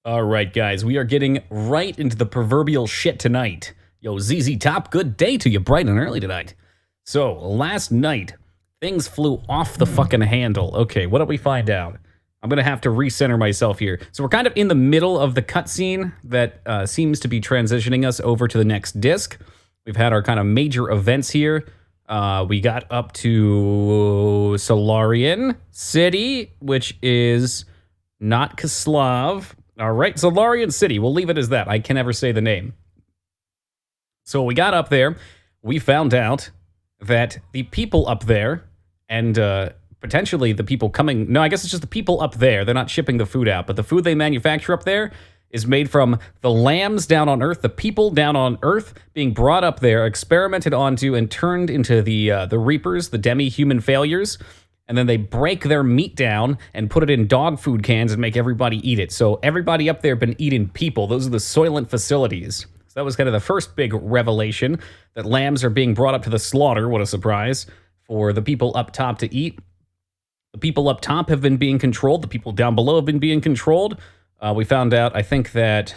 All right, guys, we are getting right into the proverbial shit tonight. Yo, ZZ Top, good day to you, bright and early tonight. So, last night, things flew off the fucking handle. Okay, what did we find out? I'm gonna have to recenter myself here. So we're kind of in the middle of the cutscene that seems to be transitioning us over to the next disc. We've had our kind of major events here. We got up to Solarian City, which is not Kislav. All right, Solarian City. We'll leave it as that. I can never say the name. So we got up there. We found out that the people up there and potentially the people coming... No, I guess it's just the people up there. They're not shipping the food out, but the food they manufacture up there is made from the lambs down on Earth, the people down on Earth being brought up there, experimented onto, and turned into the Reapers, the demi-human failures. And then they break their meat down and put it in dog food cans and make everybody eat it. So everybody up there been eating people. Those are the Soylent facilities. So that was kind of the first big revelation, that lambs are being brought up to the slaughter. What a surprise for the people up top to eat. The people up top have been being controlled. The people down below have been being controlled. We found out, I think that...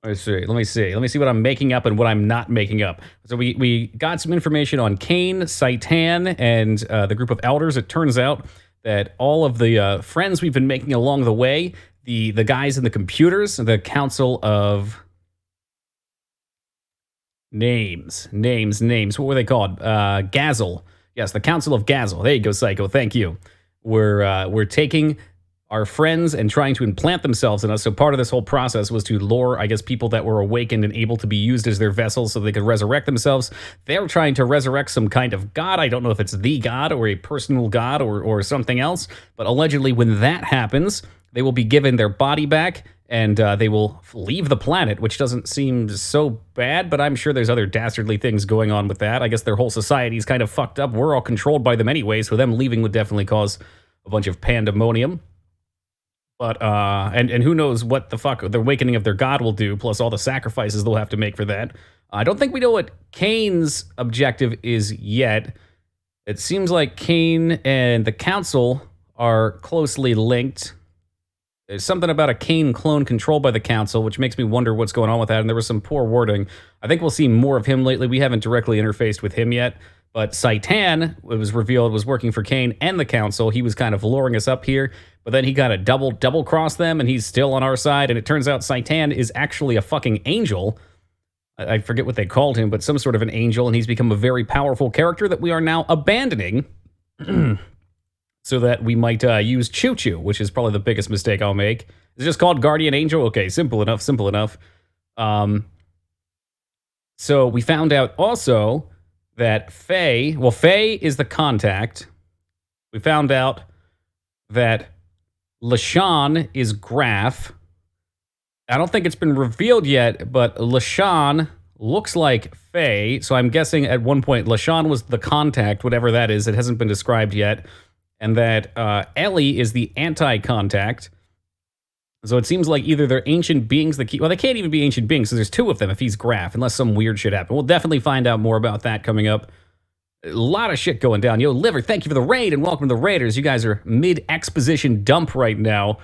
Let me see what I'm making up and what I'm not making up. So we got some information on Cain, Saitan, and the group of elders. It turns out that all of the friends we've been making along the way, the guys in the computers, the Council of Names. What were they called? Gazel. Yes, the Council of Gazel. There you go, Psycho. Thank you. We're taking our friends and trying to implant themselves in us. So part of this whole process was to lure, I guess, people that were awakened and able to be used as their vessels so they could resurrect themselves. They're trying to resurrect some kind of god. I don't know if it's the god or a personal god or something else. But allegedly, when that happens, they will be given their body back and they will leave the planet, which doesn't seem so bad, but I'm sure there's other dastardly things going on with that. I guess their whole society is kind of fucked up. We're all controlled by them anyway, so them leaving would definitely cause a bunch of pandemonium. But, and who knows what the fuck the awakening of their god will do, plus all the sacrifices they'll have to make for that. I don't think we know what Cain's objective is yet. It seems like Cain and the Council are closely linked. There's something about a Cain clone controlled by the Council, which makes me wonder what's going on with that, and there was some poor wording. I think we'll see more of him lately. We haven't directly interfaced with him yet. But Saitan, it was revealed, was working for Cain and the Council. He was kind of luring us up here, but then he got a double cross them, and he's still on our side. And it turns out Saitan is actually a fucking angel. I forget what they called him, but some sort of an angel, and he's become a very powerful character that we are now abandoning so that we might use Choo Choo, which is probably the biggest mistake I'll make. It's just called Guardian Angel? Okay, simple enough. So we found out also that Faye is the contact. We found out that LaShawn is Graf. I don't think it's been revealed yet, but LaShawn looks like Faye, so I'm guessing at one point LaShawn was the contact, whatever that is. It hasn't been described yet. And that Ellie is the anti-contact. So it seems like either they're ancient beings that keep... Well, they can't even be ancient beings, so there's two of them if he's Graf, unless some weird shit happened. We'll definitely find out more about that coming up. A lot of shit going down. Yo, Liver, thank you for the raid, and welcome to the Raiders. You guys are mid-exposition dump right now.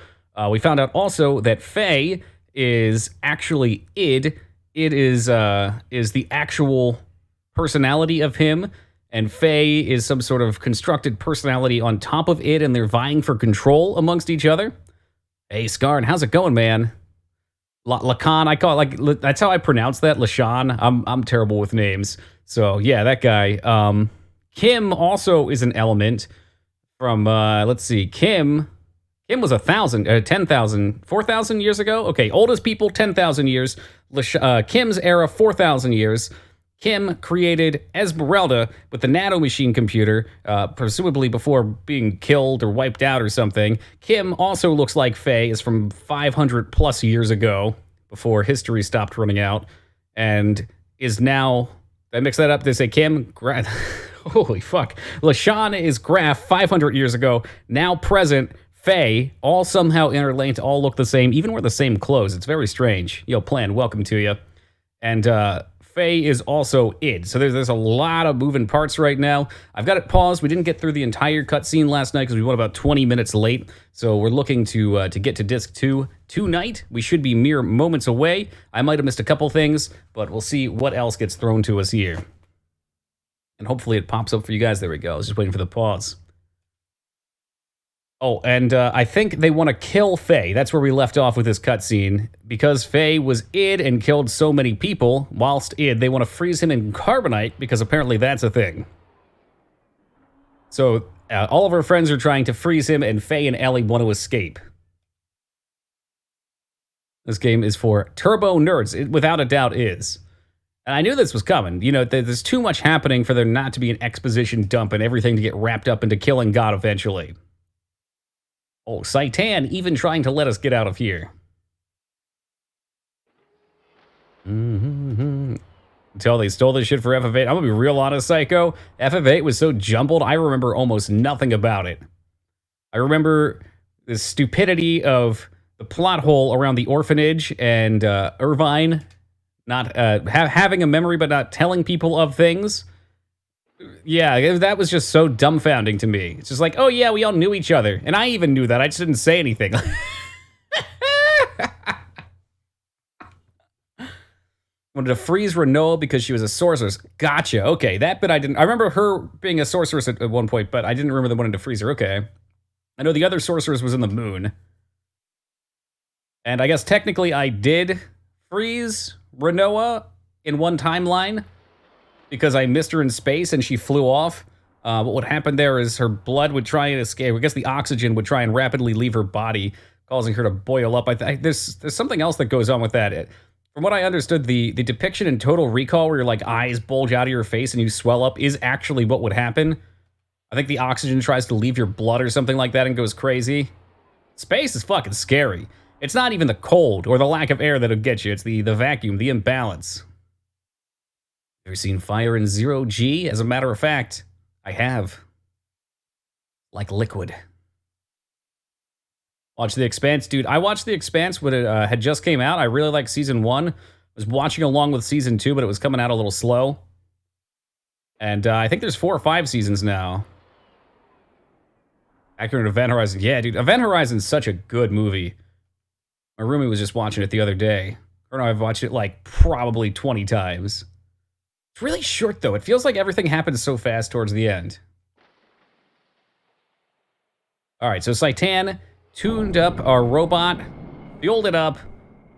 We found out also that Faye is actually Id. Id is the actual personality of him, and Faye is some sort of constructed personality on top of Id, and they're vying for control amongst each other. Hey, Scarn, how's it going, man? Lacan, I call it, like, that's how I pronounce that, Lashawn. I'm terrible with names. So, yeah, that guy. Kim also is an element from, let's see, Kim was 10,000, 4,000 years ago? Okay, oldest people, 10,000 years. Kim's era, 4,000 years. Kim created Esmeralda with the nanomachine computer, presumably before being killed or wiped out or something. Kim also looks like Faye, is from 500 plus years ago, before history stopped running out, and is now... Did I mix that up? Did I say Kim? Holy fuck. LaShawn is Graf 500 years ago, now present, Faye, all somehow interlinked, all look the same, even wear the same clothes. It's very strange. Yo, Plan, welcome to you. And Faye is also id. So there's a lot of moving parts right now. I've got it paused. We didn't get through the entire cutscene last night because we went about 20 minutes late. So we're looking to get to disc 2 tonight. We should be mere moments away. I might have missed a couple things, but we'll see what else gets thrown to us here. And hopefully it pops up for you guys. There we go. I was just waiting for the pause. Oh, and I think they want to kill Faye. That's where we left off with this cutscene. Because Faye was id and killed so many people, whilst id, they want to freeze him in carbonite, because apparently that's a thing. So, all of our friends are trying to freeze him, and Faye and Ellie want to escape. This game is for turbo nerds. It without a doubt is. And I knew this was coming. You know, there's too much happening for there not to be an exposition dump and everything to get wrapped up into killing God eventually. Oh, Saitan even trying to let us get out of here. Until they stole this shit for FF8. I'm gonna be real honest, Psycho. FF8 was so jumbled, I remember almost nothing about it. I remember the stupidity of the plot hole around the orphanage and Irvine not having a memory but not telling people of things. Yeah, that was just so dumbfounding to me. It's just like, oh yeah, we all knew each other. And I even knew that. I just didn't say anything. Wanted to freeze Renoa because she was a sorceress. Gotcha. Okay, that bit I didn't... I remember her being a sorceress at one point, but I didn't remember they wanted to freeze her. Okay. I know the other sorceress was in the moon. And I guess technically I did freeze Renoa in one timeline, because I missed her in space and she flew off. What would happen there is her blood would try and escape. I guess the oxygen would try and rapidly leave her body, causing her to boil up. There's something else that goes on with that. From what I understood, the depiction in Total Recall where your like eyes bulge out of your face and you swell up is actually what would happen. I think the oxygen tries to leave your blood or something like that and goes crazy. Space is fucking scary. It's not even the cold or the lack of air that'll get you. It's the vacuum, the imbalance. Ever seen fire in Zero G? As a matter of fact, I have. Like liquid. Watch The Expanse. Dude, I watched The Expanse when it had just came out. I really liked Season 1. Was watching along with Season 2, but it was coming out a little slow. And I think there's 4 or 5 seasons now. Accurate Event Horizon. Yeah, dude, Event Horizon's such a good movie. My roomie was just watching it the other day. Or no, I've watched it like probably 20 times. It's really short, though. It feels like everything happens so fast towards the end. All right, so Saitan tuned up our robot, fueled it up.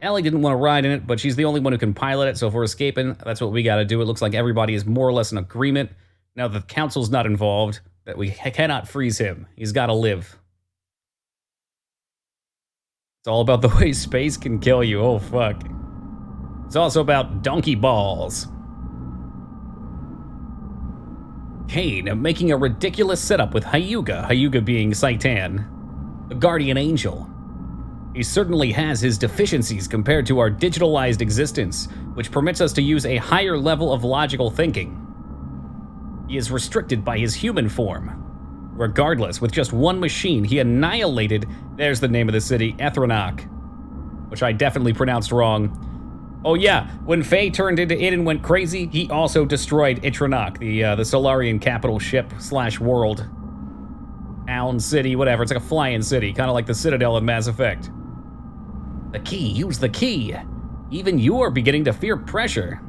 Ellie didn't want to ride in it, but she's the only one who can pilot it, so if we're escaping, that's what we got to do. It looks like everybody is more or less in agreement. Now that the council's not involved, that we cannot freeze him. He's got to live. It's all about the way space can kill you. Oh, fuck. It's also about donkey balls. Kane making a ridiculous setup with Hyuga, Hyuga being Saitan, the guardian angel. He certainly has his deficiencies compared to our digitalized existence, which permits us to use a higher level of logical thinking. He is restricted by his human form. Regardless, with just one machine, he annihilated, there's the name of the city, Ethronach, which I definitely pronounced wrong. Oh yeah, when Faye turned into it and went crazy, he also destroyed Itronach, the Solarian capital ship / world. Town, city, whatever. It's like a flying city, kind of like the Citadel in Mass Effect. The key, use the key. Even you are beginning to fear pressure.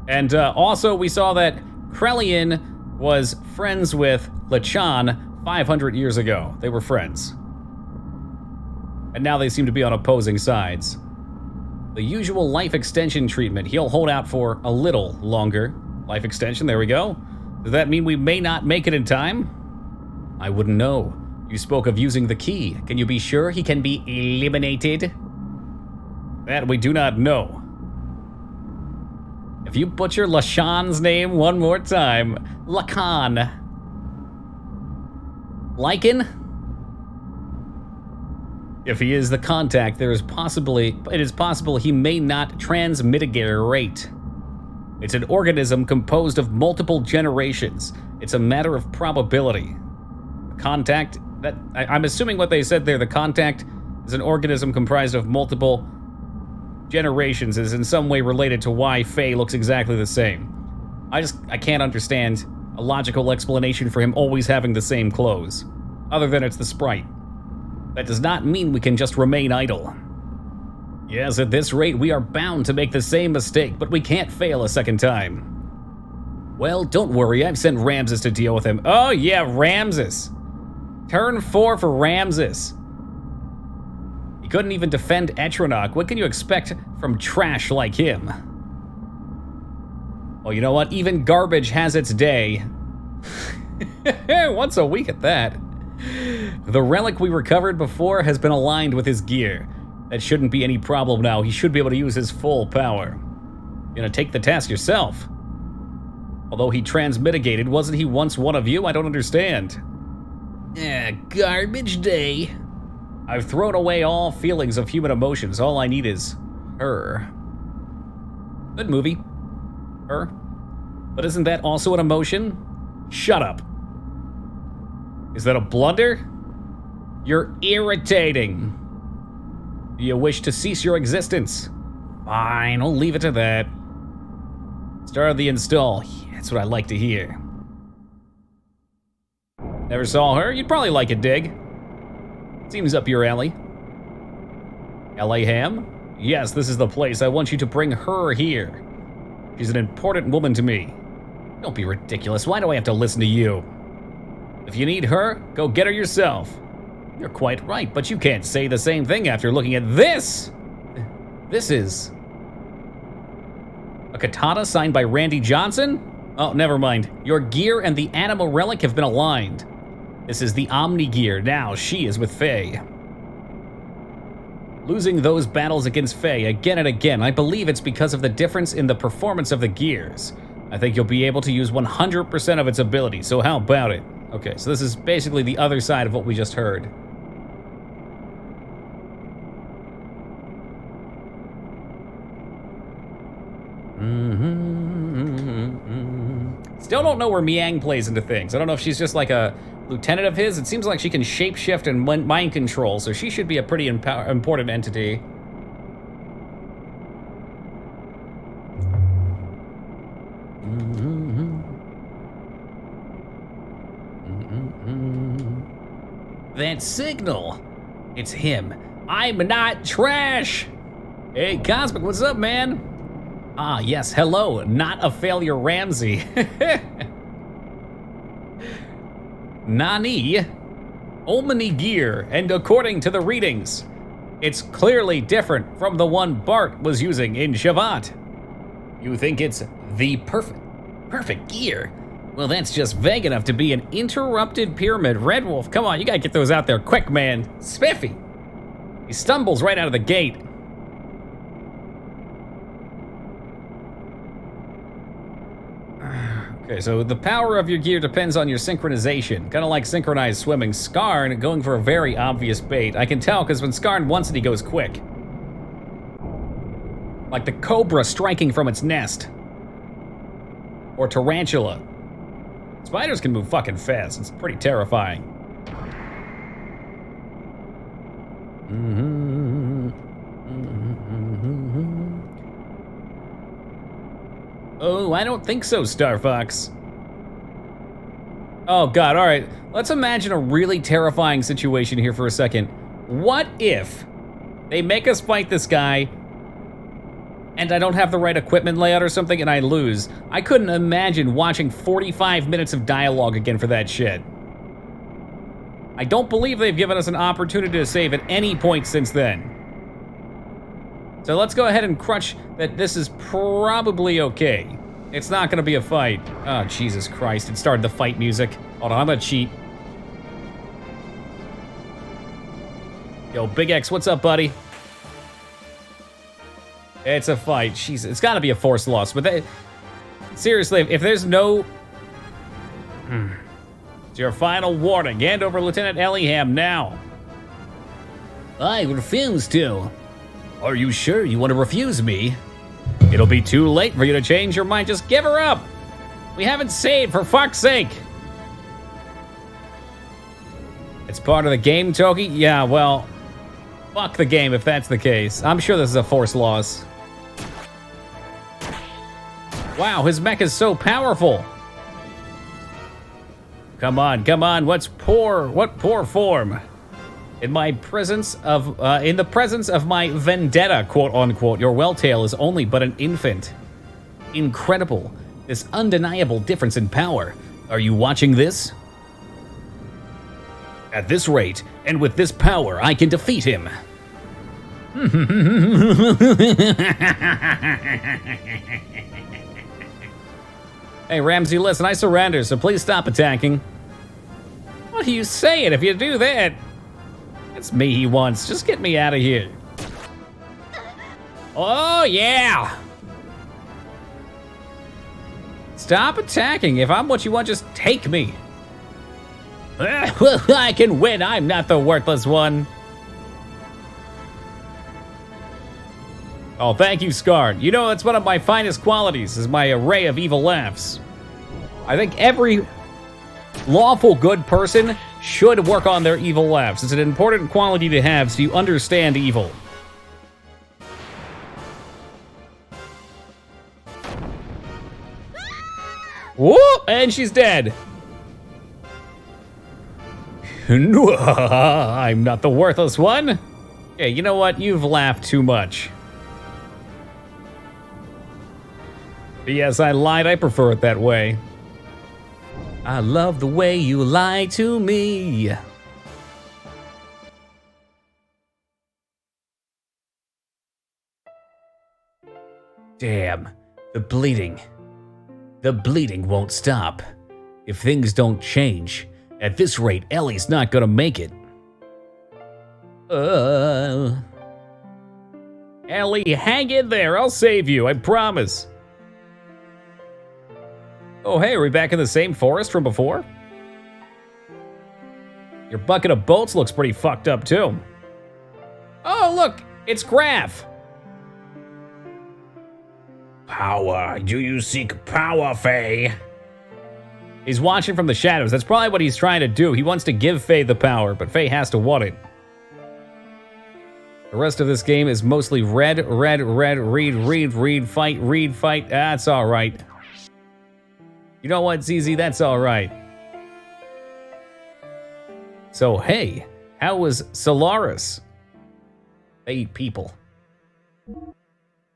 And also we saw that Krelian was friends with Lachan 500 years ago. They were friends. And now they seem to be on opposing sides. The usual life extension treatment. He'll hold out for a little longer. Life extension, there we go. Does that mean we may not make it in time? I wouldn't know. You spoke of using the key. Can you be sure he can be eliminated? That we do not know. If you butcher Lashan's name one more time, Lacan. Lycan? If he is the contact, it is possible he may not transmitigate. It's an organism composed of multiple generations. It's a matter of probability. The contact, I'm assuming what they said there, the contact is an organism comprised of multiple generations is in some way related to why Faye looks exactly the same. I can't understand a logical explanation for him always having the same clothes, other than it's the sprite. That does not mean we can just remain idle. Yes, at this rate, we are bound to make the same mistake, but we can't fail a second time. Well, don't worry, I've sent Ramses to deal with him. Oh yeah, Ramses. Turn 4 for Ramses. He couldn't even defend Etronach. What can you expect from trash like him? Well, you know what? Even garbage has its day. Once a week at that. The relic we recovered before has been aligned with his gear. That shouldn't be any problem now. He should be able to use his full power. You're gonna take the task yourself. Although he transmitigated, wasn't he once one of you? I don't understand. Garbage day. I've thrown away all feelings of human emotions. All I need is her. Good movie. Her. But isn't that also an emotion? Shut up. Is that a blunder? You're irritating. Do you wish to cease your existence? Fine, I'll leave it to that. Start the install. Yeah, that's what I like to hear. Never saw her? You'd probably like a dig. Seems up your alley. L.A. Ham? Yes, this is the place. I want you to bring her here. She's an important woman to me. Don't be ridiculous. Why do I have to listen to you? If you need her, go get her yourself. You're quite right, but you can't say the same thing after looking at this. This is a katana signed by Randy Johnson? Oh, never mind. Your gear and the animal relic have been aligned. This is the Omni gear. Now she is with Faye. Losing those battles against Faye again and again, I believe it's because of the difference in the performance of the gears. I think you'll be able to use 100% of its ability, so how about it? Okay, so this is basically the other side of what we just heard. Still don't know where Miang plays into things. I don't know if she's just like a lieutenant of his. It seems like she can shapeshift and mind control, so she should be a pretty important entity. That signal. It's him. I'm not trash. Hey, Cosmic, what's up, man? Ah, yes, hello. Not a failure, Ramsey. Nani? Omni gear, and according to the readings, it's clearly different from the one Bart was using in Shavat. You think it's the perfect gear? Well, that's just vague enough to be an interrupted pyramid. Red Wolf, come on, you gotta get those out there quick, man. Spiffy. He stumbles right out of the gate. Okay, so the power of your gear depends on your synchronization. Kind of like synchronized swimming. Skarn going for a very obvious bait. I can tell because when Skarn wants it, he goes quick. Like the cobra striking from its nest. Or tarantula. Spiders can move fucking fast. It's pretty terrifying. Oh, I don't think so, Star Fox. Oh god, alright. Let's imagine a really terrifying situation here for a second. What if they make us fight this guy and I don't have the right equipment layout or something and I lose? I couldn't imagine watching 45 minutes of dialogue again for that shit. I don't believe they've given us an opportunity to save at any point since then. So let's go ahead and crutch that this is probably okay. It's not gonna be a fight. Oh, Jesus Christ, it started the fight music. Hold on, I'm gonna cheat. Yo, Big X, what's up, buddy? It's a fight. Jeez, it's gotta be a forced loss, but seriously, if there's no... It's your final warning. Hand over Lieutenant Ellingham now. I refuse to. Are you sure you want to refuse me? It'll be too late for you to change your mind. Just give her up. We haven't saved, for fuck's sake. It's part of the game, Toki? Yeah, well, Fuck the game if that's the case. I'm sure this is a forced loss. Wow, his mech is so powerful. Come on, come on. What poor form? In the presence of my vendetta, quote unquote, your Welltail is only but an infant. Incredible. This undeniable difference in power. Are you watching this? At this rate, and with this power, I can defeat him. Hey, Ramsey, listen, I surrender, so please stop attacking. What are you saying? If you do that, it's me he wants. Just get me out of here. Oh, yeah. Stop attacking. If I'm what you want, just take me. I can win. I'm not the worthless one. Oh, thank you, Scarred. You know, that's one of my finest qualities, is my array of evil laughs. I think every lawful good person should work on their evil laughs. It's an important quality to have so you understand evil. Whoop! And she's dead. I'm not the worthless one. Okay, you know what? You've laughed too much. Yes, I lied. I prefer it that way. I love the way you lie to me. Damn, the bleeding. The bleeding won't stop. If things don't change, at this rate, Ellie's not gonna make it. Ellie, hang in there. I'll save you, I promise. Oh, hey, are we back in the same forest from before? Your bucket of bolts looks pretty fucked up, too. Oh, look, it's Graf. Power, do you seek power, Faye? He's watching from the shadows. That's probably what he's trying to do. He wants to give Faye the power, but Faye has to want it. The rest of this game is mostly read, read, fight. That's all right. You know what, ZZ? That's all right. So, hey, how was Solaris? They eat people.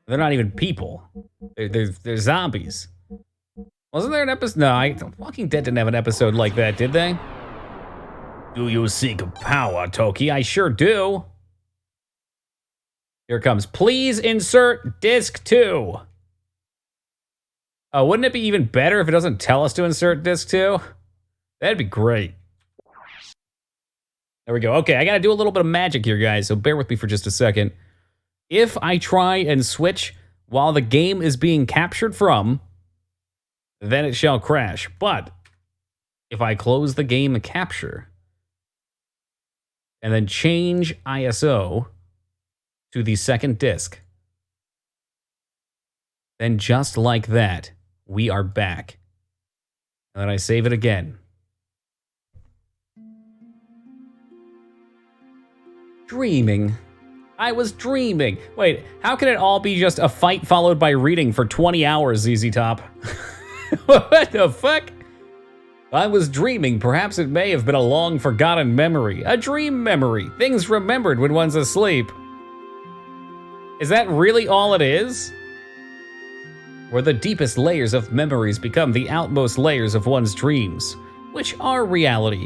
They're not even people. They're zombies. Wasn't there an episode? No, Walking Dead didn't have an episode like that, did they? Do you seek power, Toki? I sure do. Here it comes. Please insert disc 2. Wouldn't it be even better if it doesn't tell us to insert disc 2? That'd be great. There we go. Okay, I gotta do a little bit of magic here, guys, so bear with me for just a second. If I try and switch while the game is being captured from, then it shall crash. But if I close the game capture and then change ISO to the second disc, then just like that, we are back. And then I save it again. Dreaming. I was dreaming. Wait, how can it all be just a fight followed by reading for 20 hours, ZZ Top? What the fuck? I was dreaming. Perhaps it may have been a long forgotten memory. A dream memory. Things remembered when one's asleep. Is that really all it is? Where the deepest layers of memories become the outmost layers of one's dreams. Which are reality?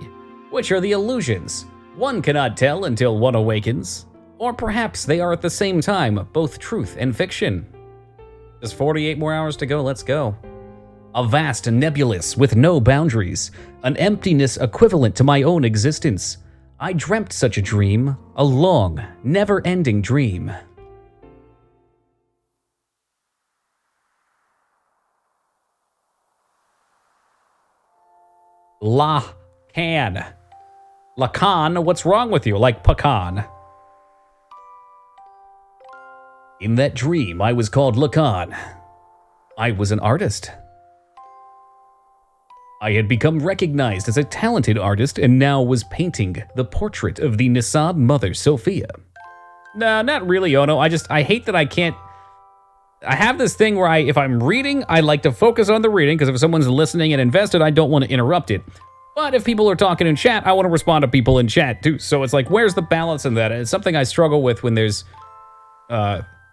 Which are the illusions? One cannot tell until one awakens. Or perhaps they are at the same time, both truth and fiction. Just 48 more hours to go, let's go. A vast nebulous with no boundaries, an emptiness equivalent to my own existence. I dreamt such a dream, a long, never-ending dream. Lacan. Lacan, what's wrong with you? Like pecan. In that dream, I was called Lacan. I was an artist. I had become recognized as a talented artist and now was painting the portrait of the Nisad mother, Sophia. No, not really, Ono. I hate that I can't. I have this thing where if I'm reading, I like to focus on the reading, because if someone's listening and invested, I don't want to interrupt it. But if people are talking in chat, I want to respond to people in chat too. So it's like, where's the balance in that? And it's something I struggle with when there's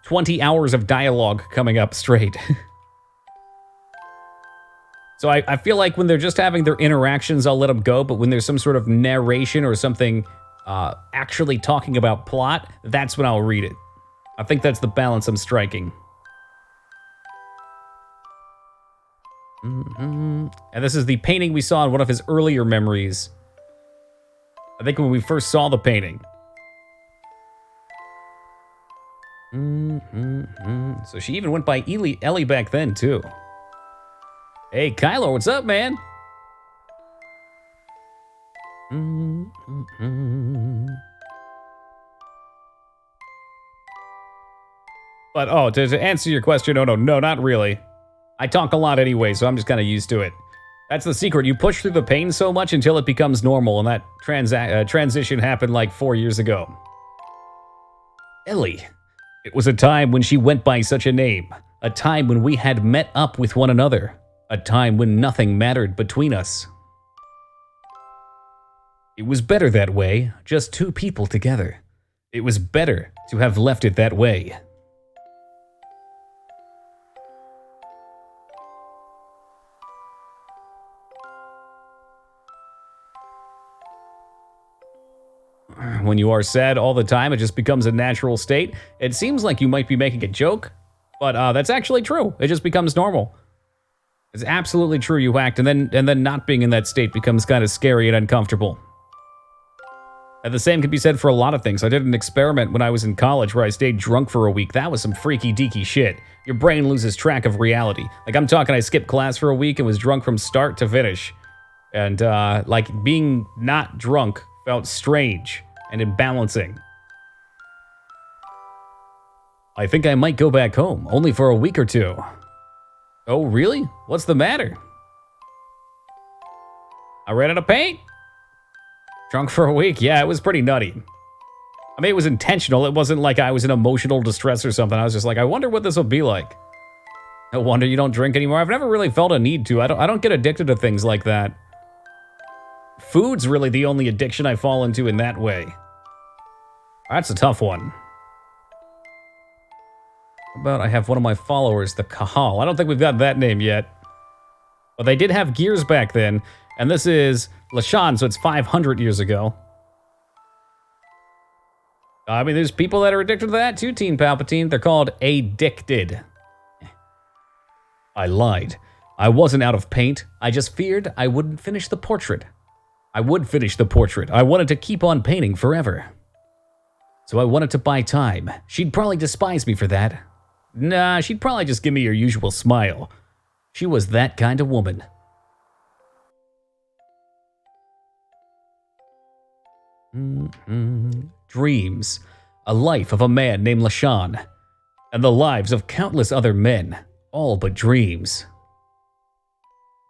20 hours of dialogue coming up straight. So I feel like when they're just having their interactions, I'll let them go. But when there's some sort of narration or something actually talking about plot, that's when I'll read it. I think that's the balance I'm striking. And this is the painting we saw in one of his earlier memories. I think when we first saw the painting. So she even went by Ellie back then, too. Hey, Kylo, what's up, man? But, oh, to answer your question, no, not really. I talk a lot anyway, so I'm just kind of used to it. That's the secret. You push through the pain so much until it becomes normal, and that transition happened like 4 years ago. Ellie. It was a time when she went by such a name. A time when we had met up with one another. A time when nothing mattered between us. It was better that way, just two people together. It was better to have left it that way. When you are sad all the time, it just becomes a natural state. It seems like you might be making a joke, but that's actually true. It just becomes normal. It's absolutely true, you whacked, and then not being in that state becomes kind of scary and uncomfortable. And the same can be said for a lot of things. I did an experiment when I was in college where I stayed drunk for a week. That was some freaky deaky shit. Your brain loses track of reality. Like, I'm talking, I skipped class for a week and was drunk from start to finish. And like, being not drunk felt strange and imbalancing. I think I might go back home, only for a week or two. Oh, really? What's the matter? I ran out of paint? Drunk for a week? Yeah, it was pretty nutty. I mean, it was intentional. It wasn't like I was in emotional distress or something. I was just like, I wonder what this will be like. No wonder you don't drink anymore. I've never really felt a need to. I don't get addicted to things like that. Food's really the only addiction I fall into in that way. That's a tough one. How about I have one of my followers, the Kahal. I don't think we've got that name yet. But they did have gears back then, and this is Lashan, so it's 500 years ago. I mean, there's people that are addicted to that too, Teen Palpatine. They're called addicted. I lied. I wasn't out of paint. I just feared I wouldn't finish the portrait. I would finish the portrait. I wanted to keep on painting forever. So I wanted to buy time. She'd probably despise me for that. Nah, she'd probably just give me her usual smile. She was that kind of woman. Dreams. A life of a man named Lashan. And the lives of countless other men. All but dreams.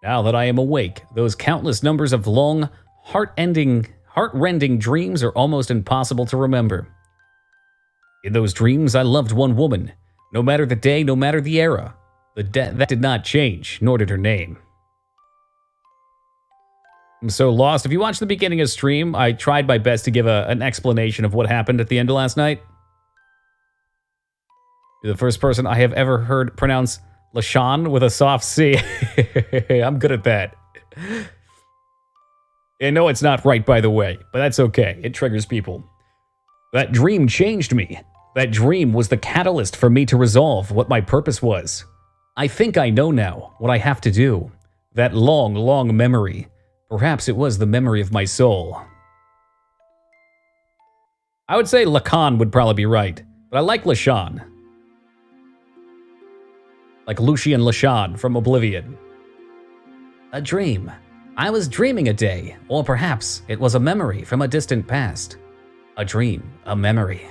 Now that I am awake, those countless numbers of long, heart-rending dreams are almost impossible to remember. In those dreams, I loved one woman. No matter the day, no matter the era. That did not change, nor did her name. I'm so lost. If you watched the beginning of stream, I tried my best to give an explanation of what happened at the end of last night. You're the first person I have ever heard pronounce Lashan with a soft C. I'm good at that. I know it's not right, by the way, but that's okay. It triggers people. That dream changed me. That dream was the catalyst for me to resolve what my purpose was. I think I know now what I have to do. That long, long memory. Perhaps it was the memory of my soul. I would say Lacan would probably be right, but I like Lashan. Like Lucian Lashan from Oblivion. A dream. I was dreaming a day, or perhaps it was a memory from a distant past. A dream, a memory.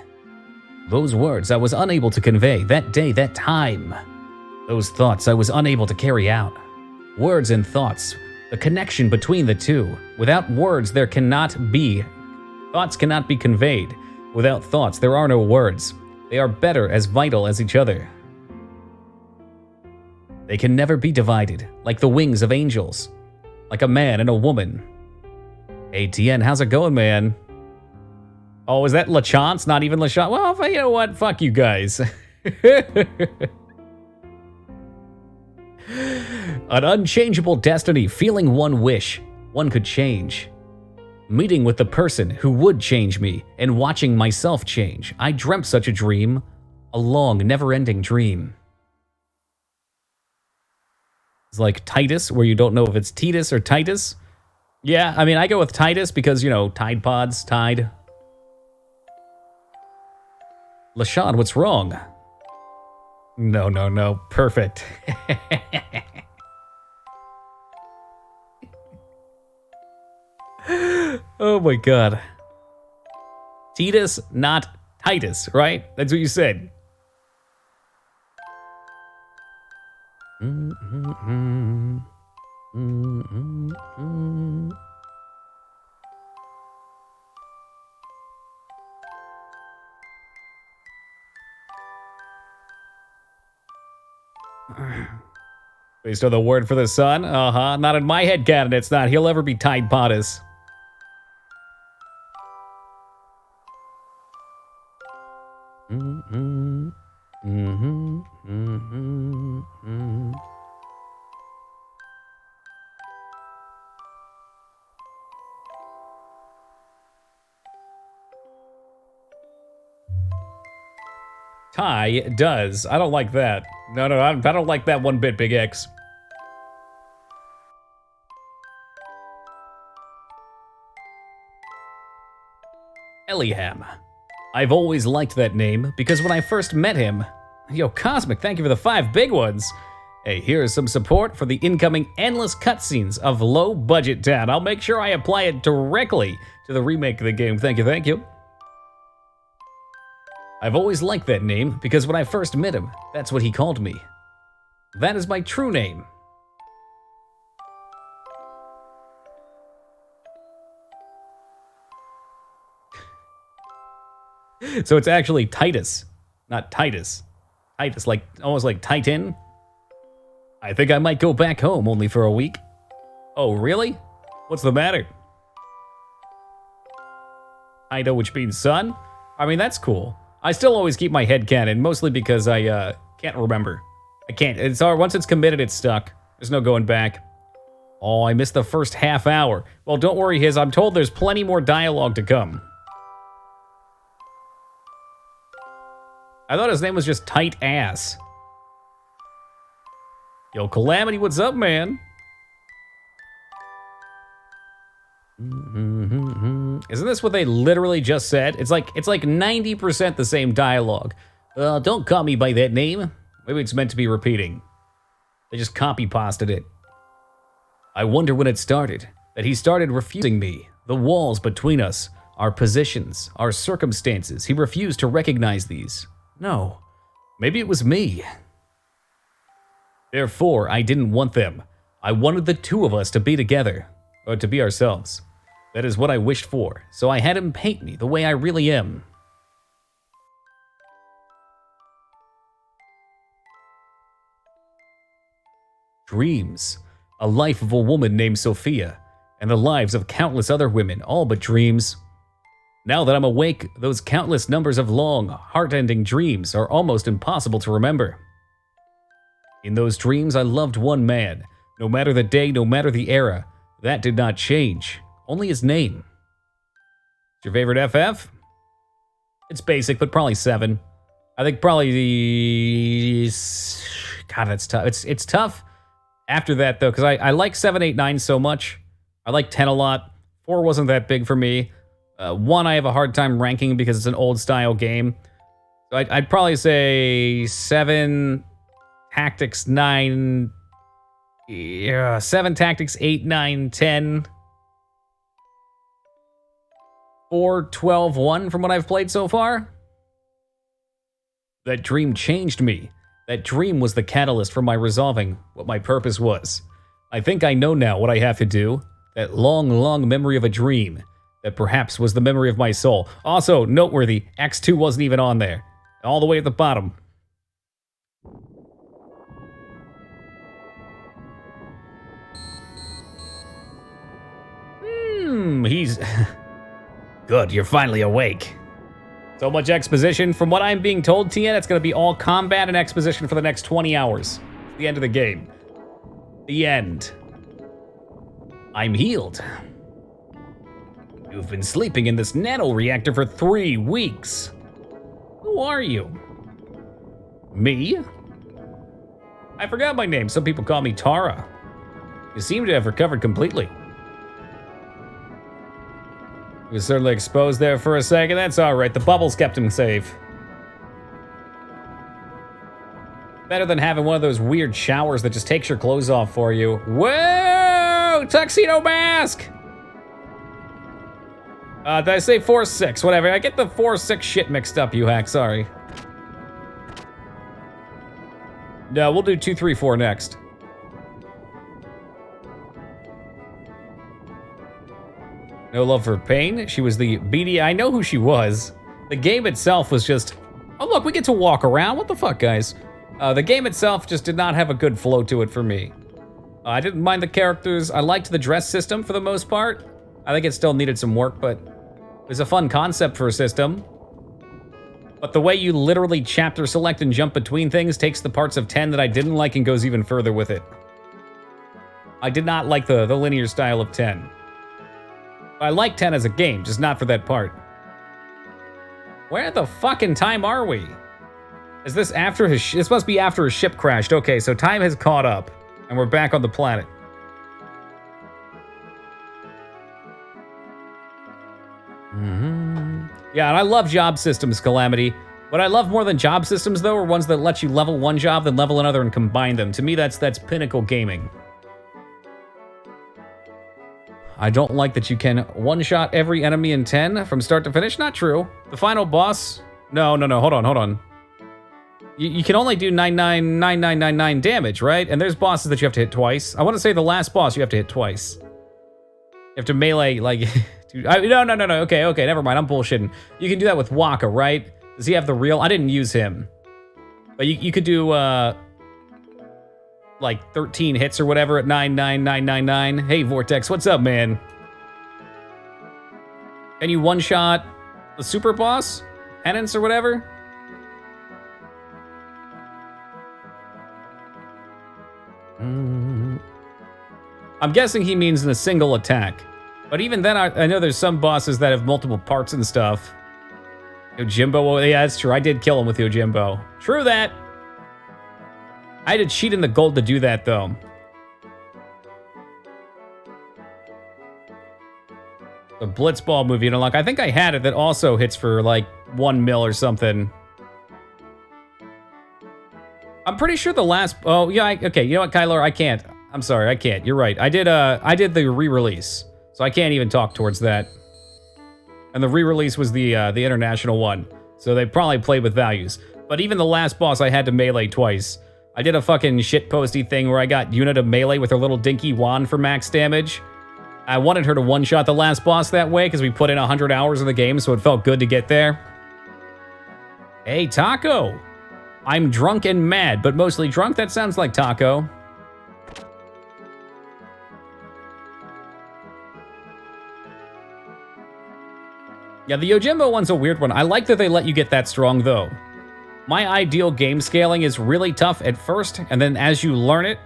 Those words I was unable to convey, that day, that time. Those thoughts I was unable to carry out. Words and thoughts, the connection between the two. Without words, there cannot be. Thoughts cannot be conveyed. Without thoughts, there are no words. They are better as vital as each other. They can never be divided, like the wings of angels, like a man and a woman. Hey, Tien, how's it going, man? Oh, is that LaChance? Not even LaChance? Well, you know what? Fuck you guys. An unchangeable destiny, feeling one wish, one could change. Meeting with the person who would change me and watching myself change. I dreamt such a dream, a long, never-ending dream. It's like Titus, where you don't know if it's Titus or Titus. Yeah, I mean, I go with Titus because, you know, Tide Pods, Tide. LaShawn, what's wrong? No. Perfect. Oh my god. Titus, not Titus, right? That's what you said. Based on the word for the sun? Uh-huh. Not in my head canon, it's not. He'll ever be Tide Poddus. Ty does. I don't like that. No, I don't like that one bit, Big X. Eliam. I've always liked that name because when I first met him... Yo, Cosmic, thank you for the 5 big ones. Hey, here's some support for the incoming endless cutscenes of Low Budget Town. I'll make sure I apply it directly to the remake of the game. Thank you. I've always liked that name because when I first met him, that's what he called me. That is my true name. So it's actually Titus, not Titus. Titus, like almost like Titan. I think I might go back home only for a week. Oh, really? What's the matter? Ida, which means sun? I mean, that's cool. I still always keep my head canon, mostly because I can't remember. I can't. It's hard. Once it's committed, it's stuck. There's no going back. Oh, I missed the first half hour. Well, don't worry, Hiz. I'm told there's plenty more dialogue to come. I thought his name was just Tight Ass. Yo, Calamity, what's up, man? Isn't this what they literally just said? It's like 90% the same dialogue. Don't call me by that name. Maybe it's meant to be repeating. They just copy-pasted it. I wonder when it started. That he started refusing me. The walls between us. Our positions. Our circumstances. He refused to recognize these. No. Maybe it was me. Therefore, I didn't want them. I wanted the two of us to be together. Or to be ourselves. That is what I wished for. So I had him paint me the way I really am. Dreams. A life of a woman named Sophia. And the lives of countless other women, all but dreams. Now that I'm awake, those countless numbers of long, heart-ending dreams are almost impossible to remember. In those dreams, I loved one man. No matter the day, no matter the era. That did not change. Only his name. Your favorite FF? It's basic, but probably 7. I think probably the... God, that's tough. It's tough after that, though, because I like 7, 8, 9 so much. I like 10 a lot. 4 wasn't that big for me. 1 I have a hard time ranking because it's an old-style game. So I'd probably say 7, Tactics 9... Yeah, 7, Tactics 8, 9, 10... 4, 12, 1 from what I've played so far. That dream changed me. That dream was the catalyst for my resolving what my purpose was. I think I know now what I have to do. That long, long memory of a dream. that perhaps was the memory of my soul. Also, noteworthy, X2 wasn't even on there. All the way at the bottom. He's... Good, you're finally awake. So much exposition. From what I'm being told, Tien, it's going to be all combat and exposition for the next 20 hours. The end of the game. The end. I'm healed. You've been sleeping in this nanoreactor for 3 weeks. Who are you? Me? I forgot my name. Some people call me Tara. You seem to have recovered completely. He was certainly exposed there for a second. That's all right. The bubbles kept him safe. Better than having one of those weird showers that just takes your clothes off for you. Whoa! Tuxedo mask! Did I say 4-6? Whatever. I get the 4-6 shit mixed up, you hack. Sorry. No, we'll do 2-3-4 next. No love for pain. She was the BD. I know who she was. The game itself was just... Oh, look, we get to walk around. What the fuck, guys? The game itself just did not have a good flow to it for me. I didn't mind the characters. I liked the dress system for the most part. I think it still needed some work, but it was a fun concept for a system. But the way you literally chapter select and jump between things takes the parts of 10 that I didn't like and goes even further with it. I did not like the linear style of 10. I like 10 as a game, just not for that part. Where the fucking time are we? Is this after his... This must be after his ship crashed. Okay, so time has caught up, and we're back on the planet. Yeah, and I love job systems, Calamity. What I love more than job systems, though, are ones that let you level one job, then level another, and combine them. To me, that's pinnacle gaming. I don't like that you can one-shot every enemy in 10 from start to finish. Not true. The final boss... No. Hold on. You can only do 999999 damage, right? And there's bosses that you have to hit twice. I want to say the last boss you have to hit twice. You have to melee, like... No. Okay, never mind. I'm bullshitting. You can do that with Waka, right? Does he have the real... I didn't use him. But you could do, like 13 hits or whatever at 99999. Hey, Vortex, what's up, man? Can you one-shot the super boss? Penance or whatever? I'm guessing he means in a single attack. But even then, I know there's some bosses that have multiple parts and stuff. Yojimbo, yeah, that's true. I did kill him with Yojimbo. True that. I had to cheat in the gold to do that, though. The Blitzball movie, I think I had it that also hits for like 1 mil or something. I'm pretty sure the last... Oh, yeah, okay, you know what, Kyler? I can't. I'm sorry, I can't. You're right. I did the re-release, so I can't even talk towards that. And the re-release was the international one, so they probably played with values. But even the last boss, I had to melee twice. I did a fucking shitposty thing where I got Yuna to melee with her little dinky wand for max damage. I wanted her to one-shot the last boss that way because we put in 100 hours of the game, so it felt good to get there. Hey, Taco! I'm drunk and mad, but mostly drunk. That sounds like Taco. Yeah, the Yojimbo one's a weird one. I like that they let you get that strong, though. My ideal game scaling is really tough at first, and then as you learn it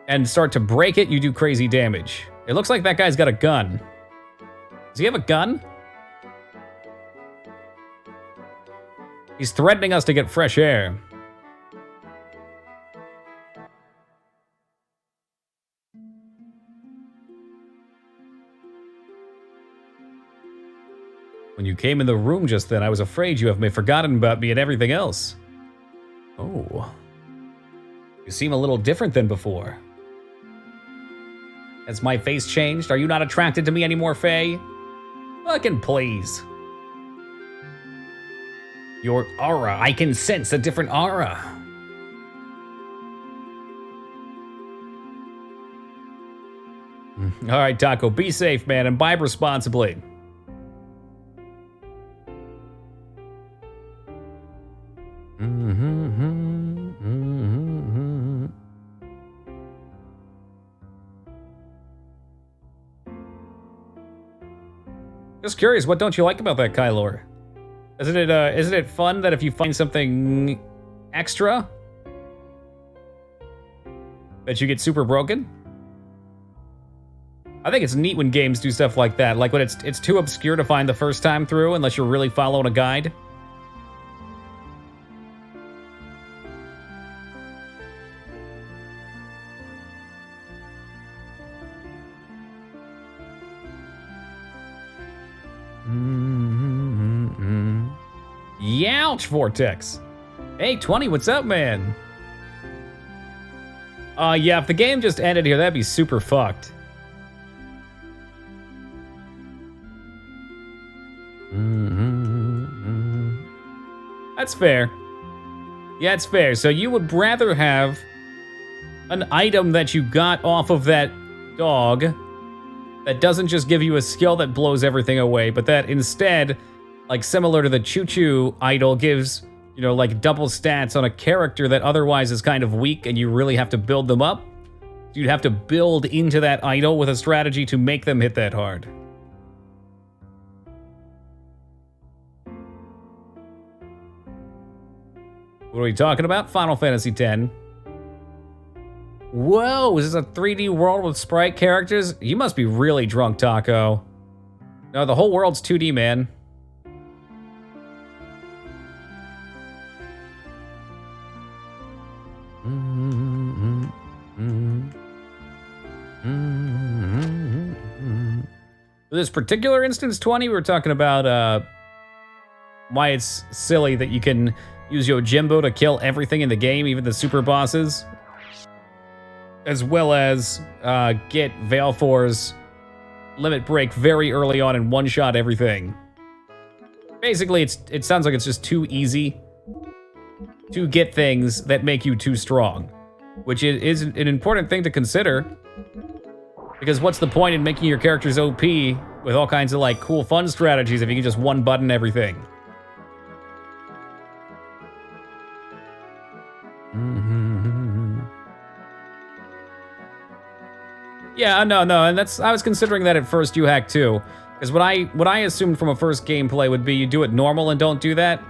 and start to break it, you do crazy damage. It looks like that guy's got a gun. Does he have a gun? He's threatening us to get fresh air. When you came in the room just then, I was afraid you have forgotten about me and everything else. Oh. You seem a little different than before. Has my face changed? Are you not attracted to me anymore, Faye? Fucking please. Your aura. I can sense a different aura. All right, Taco, be safe, man. Imbibe responsibly. just curious, what don't you like about that Kylor? Isn't it fun that if you find something extra, that you get super broken? I think it's neat when games do stuff like that, like when it's too obscure to find the first time through unless you're really following a guide. Youch, Vortex. Hey, 20, what's up, man? Yeah, if the game just ended here, that'd be super fucked. That's fair. Yeah, it's fair. So you would rather have an item that you got off of that dog that doesn't just give you a skill that blows everything away, but that instead, like similar to the Choo-Choo idol, gives, you know, like double stats on a character that otherwise is kind of weak and you really have to build them up. You'd have to build into that idol with a strategy to make them hit that hard. What are we talking about? Final Fantasy X. Whoa, is this a 3D world with sprite characters? You must be really drunk, Taco. No, the whole world's 2D, man. This particular instance, 20, we were talking about why it's silly that you can use Yojimbo to kill everything in the game, even the super bosses, as well as get Valefor's limit break very early on and one-shot everything. Basically, it sounds like it's just too easy to get things that make you too strong, which is an important thing to consider, because what's the point in making your characters OP with all kinds of like cool fun strategies if you can just one-button everything? Yeah, no, and I was considering that at first, you hack too, because what I assumed from a first gameplay would be you do it normal and don't do that.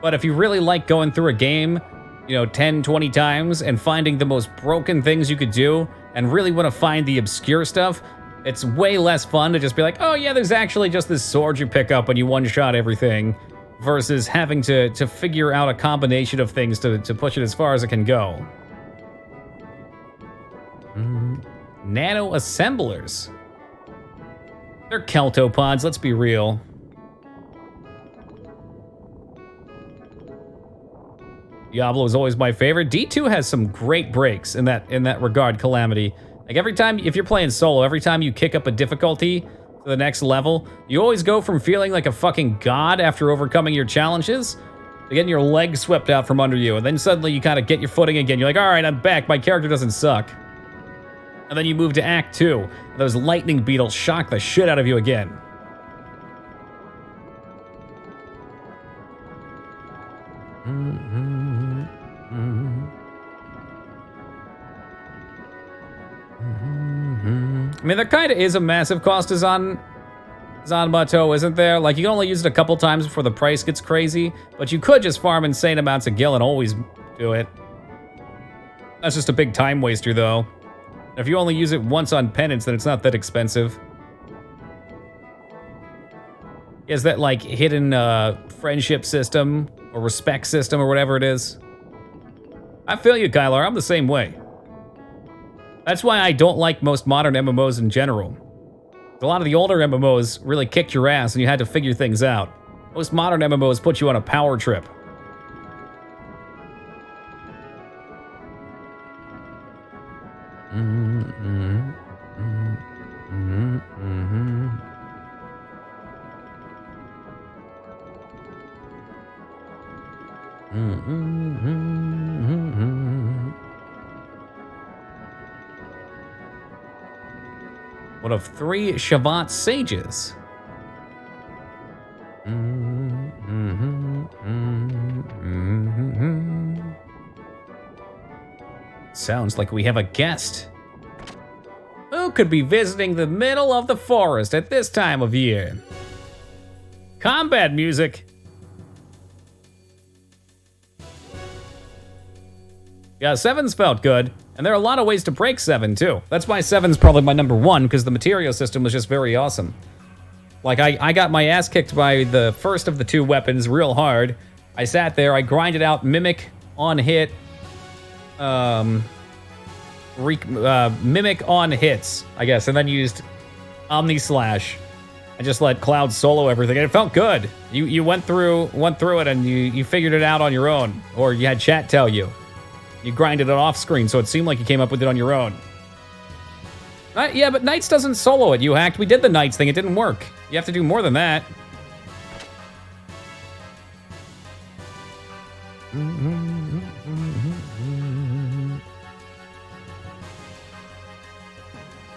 But if you really like going through a game, you know, 10, 20 times and finding the most broken things you could do and really want to find the obscure stuff, it's way less fun to just be like, oh yeah, there's actually just this sword you pick up and you one-shot everything, versus having to figure out a combination of things to push it as far as it can go. Nano assemblers. They're keltopods, let's be real. Diablo is always my favorite. D2 has some great breaks in that regard, Calamity. Like every time, if you're playing solo, every time you kick up a difficulty to the next level, you always go from feeling like a fucking god after overcoming your challenges to getting your legs swept out from under you. And then suddenly you kind of get your footing again. You're like, all right, I'm back. My character doesn't suck. And then you move to Act 2. And those lightning beetles shock the shit out of you again. I mean, there kind of is a massive cost to Zanbato, isn't there? Like, you can only use it a couple times before the price gets crazy, but you could just farm insane amounts of gil and always do it. That's just a big time waster, though. If you only use it once on penance, then it's not that expensive. Is that, like, hidden friendship system or respect system or whatever it is? I feel you, Kylar. I'm the same way. That's why I don't like most modern MMOs in general. A lot of the older MMOs really kicked your ass and you had to figure things out. Most modern MMOs put you on a power trip. One of 3 Shavat sages. Sounds like we have a guest. Who could be visiting the middle of the forest at this time of year? Combat music. Yeah, 7's felt good. And there are a lot of ways to break 7, too. That's why 7's probably my number 1, because the materia system was just very awesome. Like, I got my ass kicked by the first of the 2 weapons real hard. I sat there, I grinded out Mimic on hit, Mimic on hits, I guess, and then used Omni Slash. I just let Cloud solo everything, and it felt good. You went through it, and you figured it out on your own, or you had chat tell you. You grinded it off screen, so it seemed like you came up with it on your own. Yeah, but Knights doesn't solo it, you hacked. We did the Knights thing, it didn't work. You have to do more than that.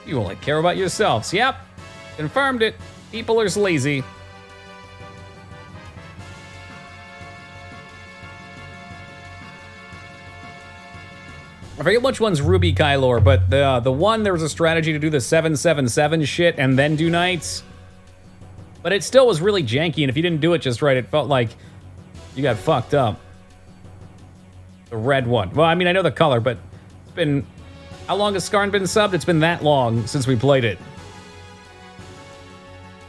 You only care about yourselves. Yep, confirmed it. People are lazy. I forget which one's Ruby Kylor, but the one, there was a strategy to do the 777 shit and then do Knights. But it still was really janky, and if you didn't do it just right, it felt like you got fucked up. The red one. Well, I mean, I know the color, but it's been... How long has Skarn been subbed? It's been that long since we played it.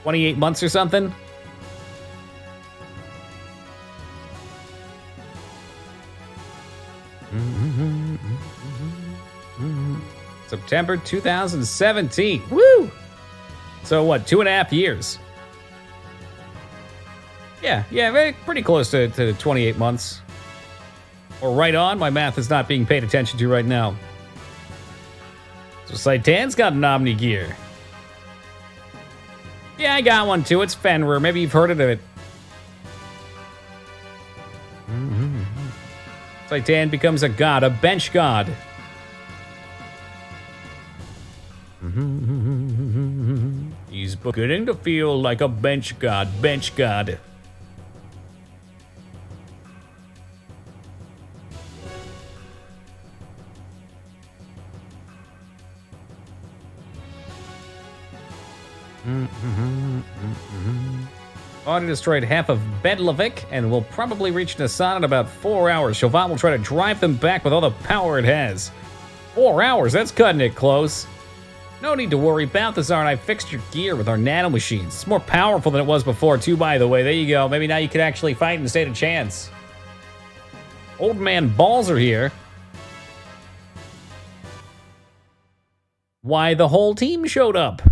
28 months or something? September 2017. Woo! So what, 2.5 years? Yeah, pretty close to 28 months. Or right on, my math is not being paid attention to right now. So Saitan's got an Omni gear. Yeah, I got one too, it's Fenrir, maybe you've heard of it. Saitan becomes a god, a bench god. He's beginning to feel like a bench god, bench god. Already destroyed half of Bedlavik and will probably reach Nasan in about 4 hours. Chauvat will try to drive them back with all the power it has. 4 hours, that's cutting it close. No need to worry, Balthazar and I fixed your gear with our nanomachines. It's more powerful than it was before, too, by the way. There you go. Maybe now you can actually fight and stand a chance. Old man Balls are here. Why, the whole team showed up.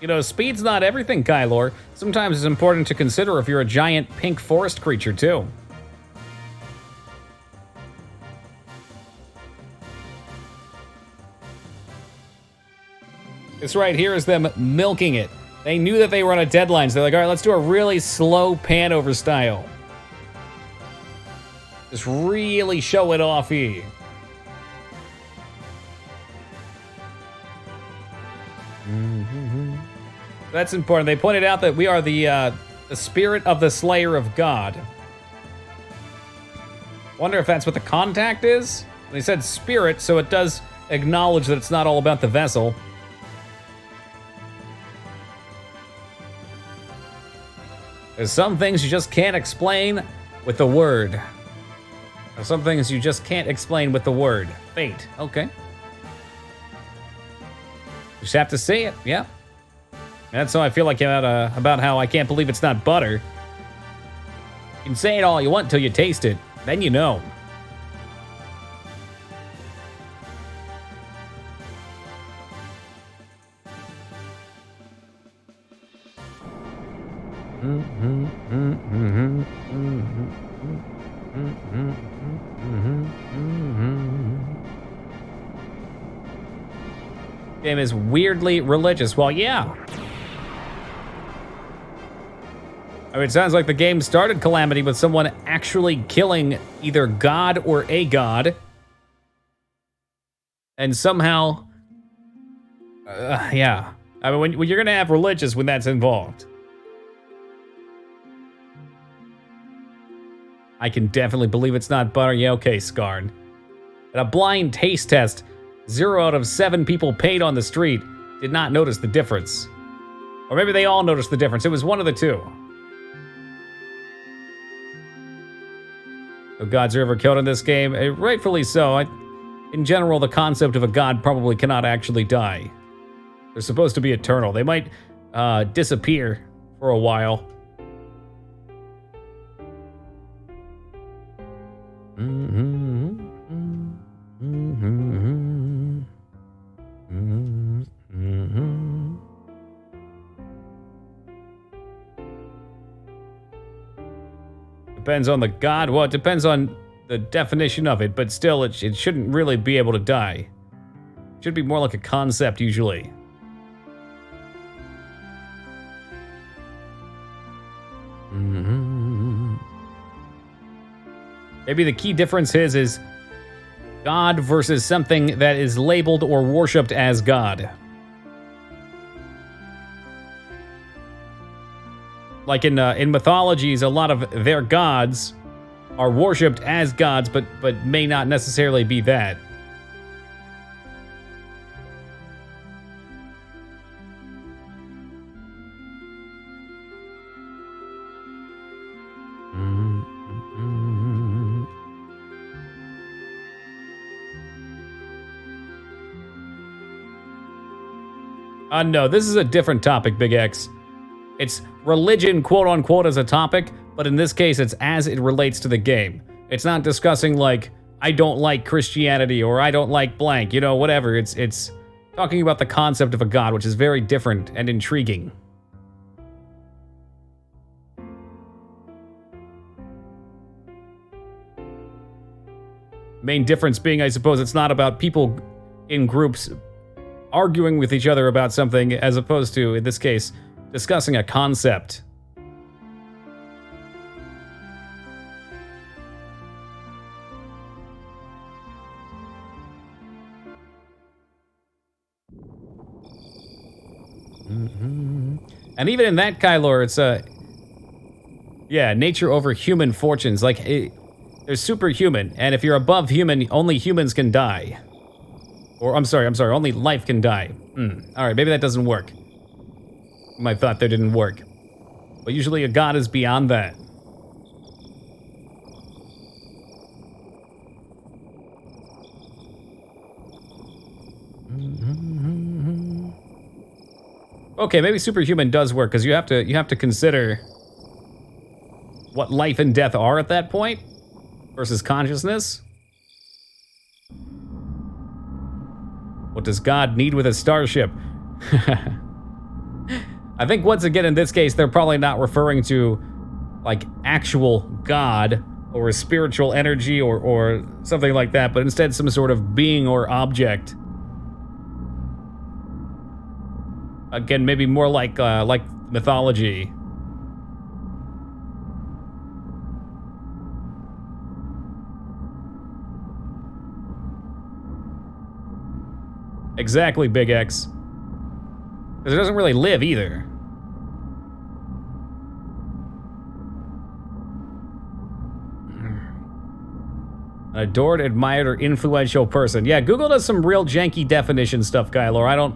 You know, speed's not everything, Kylor. Sometimes it's important to consider if you're a giant pink forest creature, too. This right here is them milking it. They knew that they were on a deadline, so they're like, all right, let's do a really slow pan-over style. Just really show it off here. That's important. They pointed out that we are the spirit of the Slayer of God. Wonder if that's what the contact is? They said spirit, so it does acknowledge that it's not all about the vessel. There's some things you just can't explain with the word. There's some things you just can't explain with the word. Fate. Okay. Just have to see it. Yeah. That's how I feel like about how I can't believe it's not butter. You can say it all you want till you taste it. Then you know. Game is weirdly religious. Well, yeah. I mean, it sounds like the game started Calamity with someone actually killing either God or a god. And somehow... yeah. I mean, when you're going to have religious when that's involved. I can definitely believe it's not butter. Yeah, okay, Scarn. At a blind taste test, 0 out of 7 people paid on the street did not notice the difference. Or maybe they all noticed the difference. It was one of the two. No gods are ever killed in this game. Rightfully so. In general, the concept of a god probably cannot actually die. They're supposed to be eternal. They might disappear for a while. Depends on the god. Well, it depends on the definition of it, but still, it shouldn't really be able to die. It should be more like a concept, usually. Maybe the key difference is God versus something that is labeled or worshipped as God. Like in mythologies, a lot of their gods are worshipped as gods, but may not necessarily be that. No, this is a different topic, Big X. It's religion, quote unquote, as a topic, but in this case, it's as it relates to the game. It's not discussing, like, I don't like Christianity or I don't like blank, you know, whatever. It's talking about the concept of a god, which is very different and intriguing. Main difference being, I suppose, it's not about people in groups arguing with each other about something, as opposed to, in this case, discussing a concept. And even in that Kylor, it's nature over human fortunes. Like, there's superhuman, and if you're above human, only humans can die. Or, I'm sorry, only life can die. Alright, maybe that doesn't work. I thought that didn't work. But usually a god is beyond that. Okay, maybe superhuman does work, because you have to consider what life and death are at that point versus consciousness. What does God need with a starship? I think once again in this case, they're probably not referring to like actual God or a spiritual energy or something like that, but instead some sort of being or object. Again, maybe more like mythology. Exactly, Big X. Because it doesn't really live either. An adored, admired, or influential person. Yeah, Google does some real janky definition stuff, Kylor.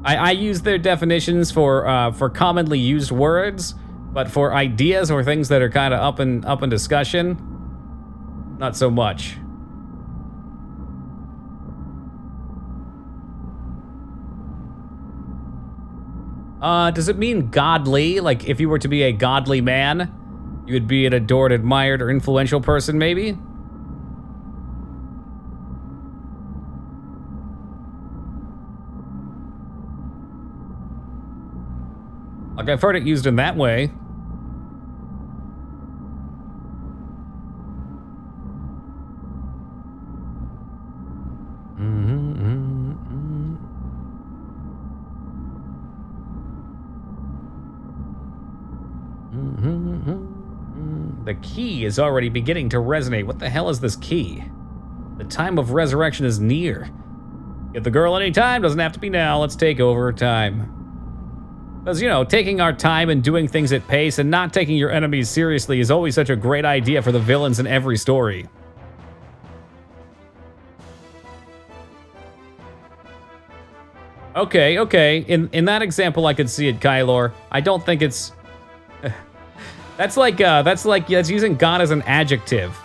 I use their definitions for commonly used words, but for ideas or things that are kind of up in discussion, not so much. Does it mean godly? Like, if you were to be a godly man, you would be an adored, admired, or influential person, maybe? Like, I've heard it used in that way. The key is already beginning to resonate. What the hell is this key? The time of resurrection is near. Get the girl anytime, doesn't have to be now. Let's take over time. Because, you know, taking our time and doing things at pace and not taking your enemies seriously is always such a great idea for the villains in every story. Okay, okay. In that example, I could see it, Kylor. I don't think it's... that's using God as an adjective.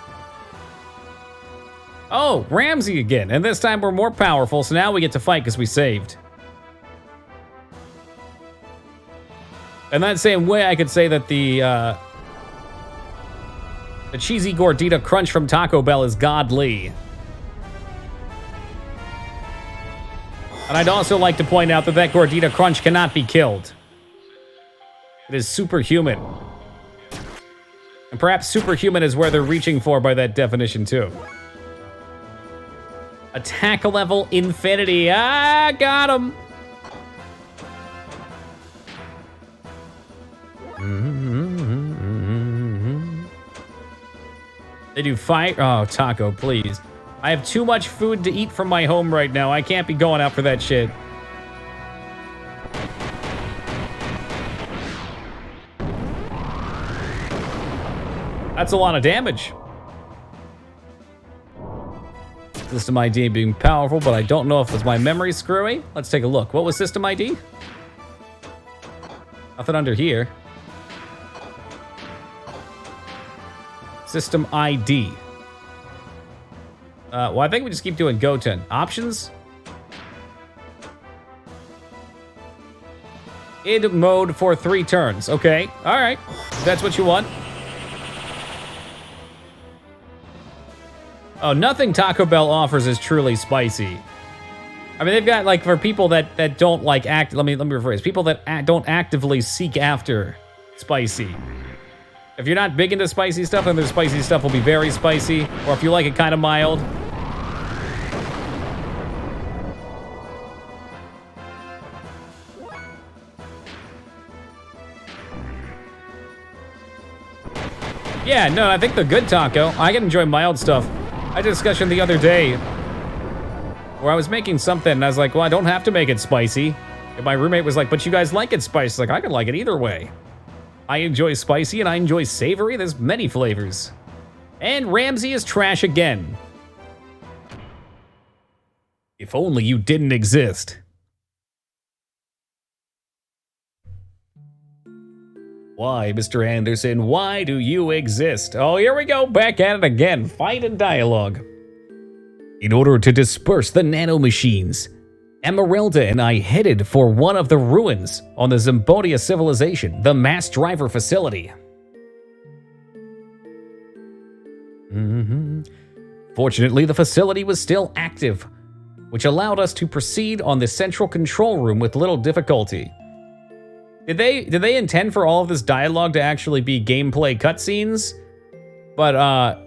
Oh, Ramsey again. And this time we're more powerful, so now we get to fight because we saved. In that same way, I could say that the cheesy gordita crunch from Taco Bell is godly. And I'd also like to point out that that gordita crunch cannot be killed. It is superhuman. And perhaps superhuman is where they're reaching for by that definition too. Attack level infinity. Ah, got him. They do fight? Oh, Taco, please. I have too much food to eat from my home right now. I can't be going out for that shit. That's a lot of damage. System ID being powerful, but I don't know if it's my memory screwy. Let's take a look. What was system ID? Nothing under here. System ID. Well, I think we just keep doing Goten. Options? Id mode for 3 turns. Okay, all right. That's what you want. Oh, nothing Taco Bell offers is truly spicy. I mean, they've got, like, for people that don't, like, let me rephrase. People that don't actively seek after spicy. If you're not big into spicy stuff, then their spicy stuff will be very spicy. Or if you like it kind of mild. Yeah, no, I think they're good, Taco. I can enjoy mild stuff. I had a discussion the other day where I was making something and I was like, well, I don't have to make it spicy. And my roommate was like, but you guys like it spicy. Like, I can like it either way. I enjoy spicy and I enjoy savory. There's many flavors. And Ramsey is trash again. If only you didn't exist. Why, Mr. Anderson, why do you exist? Oh, here we go, back at it again. Fight and dialogue. In order to disperse the nanomachines, Emeralda and I headed for one of the ruins on the Zimbodia civilization, the mass driver facility. Fortunately, the facility was still active, which allowed us to proceed on the central control room with little difficulty. Did they intend for all of this dialogue to actually be gameplay cutscenes? But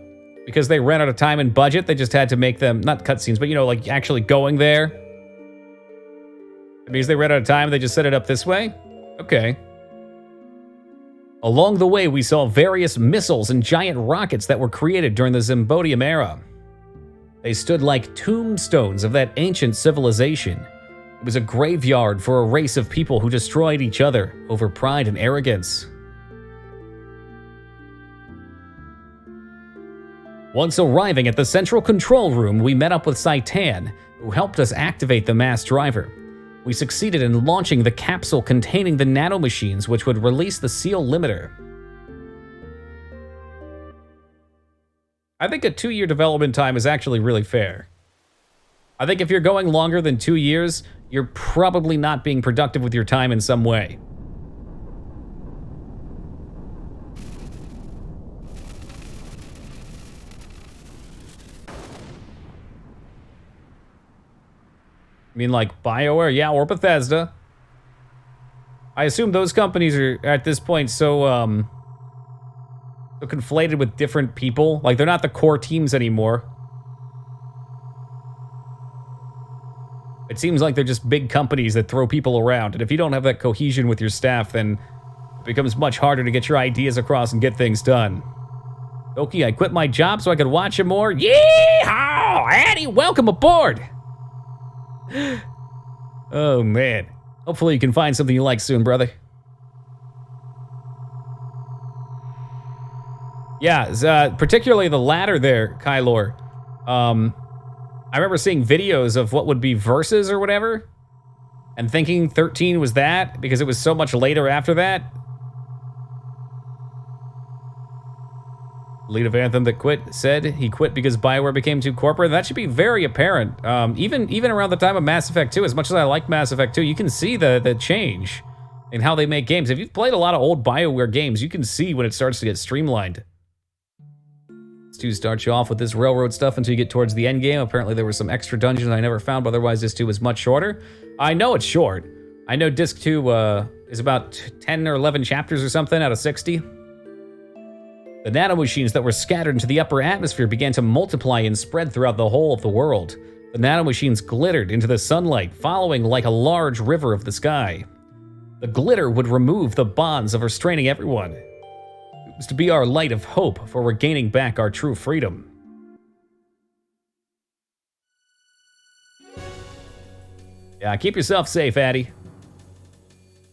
because they ran out of time and budget, they just had to make them, not cutscenes, but you know, like actually going there. Because they ran out of time, they just set it up this way? Okay. Along the way, we saw various missiles and giant rockets that were created during the Zimbodium era. They stood like tombstones of that ancient civilization. It was a graveyard for a race of people who destroyed each other over pride and arrogance. Once arriving at the central control room, we met up with Saitan, who helped us activate the mass driver. We succeeded in launching the capsule containing the nanomachines, which would release the seal limiter. I think a 2-year development time is actually really fair. I think if you're going longer than 2 years, you're probably not being productive with your time in some way. I mean, like BioWare, yeah, or Bethesda. I assume those companies are at this point so conflated with different people. Like, they're not the core teams anymore. It seems like they're just big companies that throw people around, and if you don't have that cohesion with your staff, then it becomes much harder to get your ideas across and get things done. Okay, I quit my job so I could watch him more. Yeehaw! Addy, welcome aboard! Oh, man. Hopefully you can find something you like soon, brother. Yeah, particularly the latter there, Kylor. I remember seeing videos of what would be verses or whatever, and thinking 13 was that because it was so much later after that. Lead of Anthem that quit said he quit because BioWare became too corporate. That should be very apparent. Even around the time of Mass Effect 2, as much as I like Mass Effect 2, you can see the change in how they make games. If you've played a lot of old BioWare games, you can see when it starts to get streamlined. To start you off with this railroad stuff until you get towards the end game. Apparently there were some extra dungeons I never found, but otherwise this 2 was much shorter. I know it's short. I know Disc 2 is about 10 or 11 chapters or something out of 60. The nanomachines that were scattered into the upper atmosphere began to multiply and spread throughout the whole of the world. The nanomachines glittered into the sunlight, following like a large river of the sky. The glitter would remove the bonds of restraining everyone. It was to be our light of hope for regaining back our true freedom. Yeah, keep yourself safe, Addy.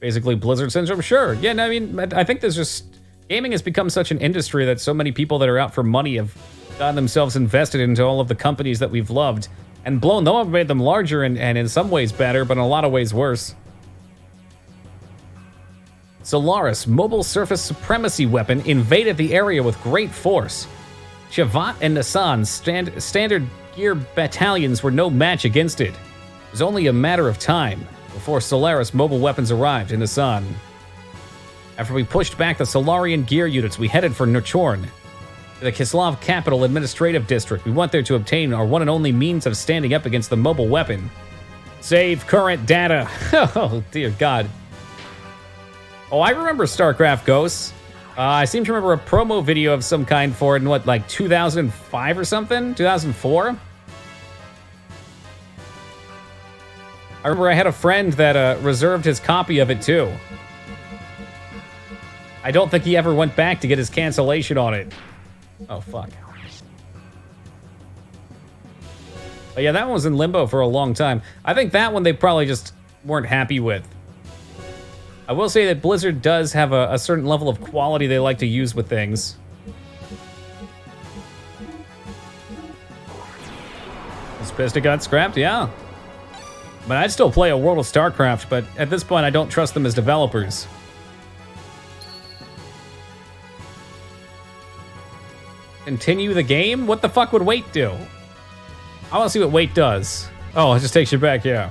Basically, Blizzard syndrome, sure. Yeah, I mean, I think there's just... Gaming has become such an industry that so many people that are out for money have gotten themselves invested into all of the companies that we've loved and blown them up, made them larger and in some ways better, but in a lot of ways worse. Solaris mobile surface supremacy weapon invaded the area with great force. Shavat and Nassan's standard gear battalions were no match against it. It was only a matter of time before Solaris mobile weapons arrived in Nassan. After we pushed back the Solarian gear units, we headed for Nurchorn, the Kislav capital administrative district. We went there to obtain our one and only means of standing up against the mobile weapon. Save current data. Oh, dear God. Oh, I remember StarCraft Ghosts. I seem to remember a promo video of some kind for it in, what, like 2005 or something? 2004? I remember I had a friend that reserved his copy of it, too. I don't think he ever went back to get his cancellation on it. Oh, fuck. But yeah, that one was in limbo for a long time. I think that one they probably just weren't happy with. I will say that Blizzard does have a certain level of quality they like to use with things. Is pissed it got scrapped? Yeah. But I'd still play a World of StarCraft, but at this point I don't trust them as developers. Continue the game? What the fuck would wait do? I want to see what wait does. Oh, it just takes you back, yeah.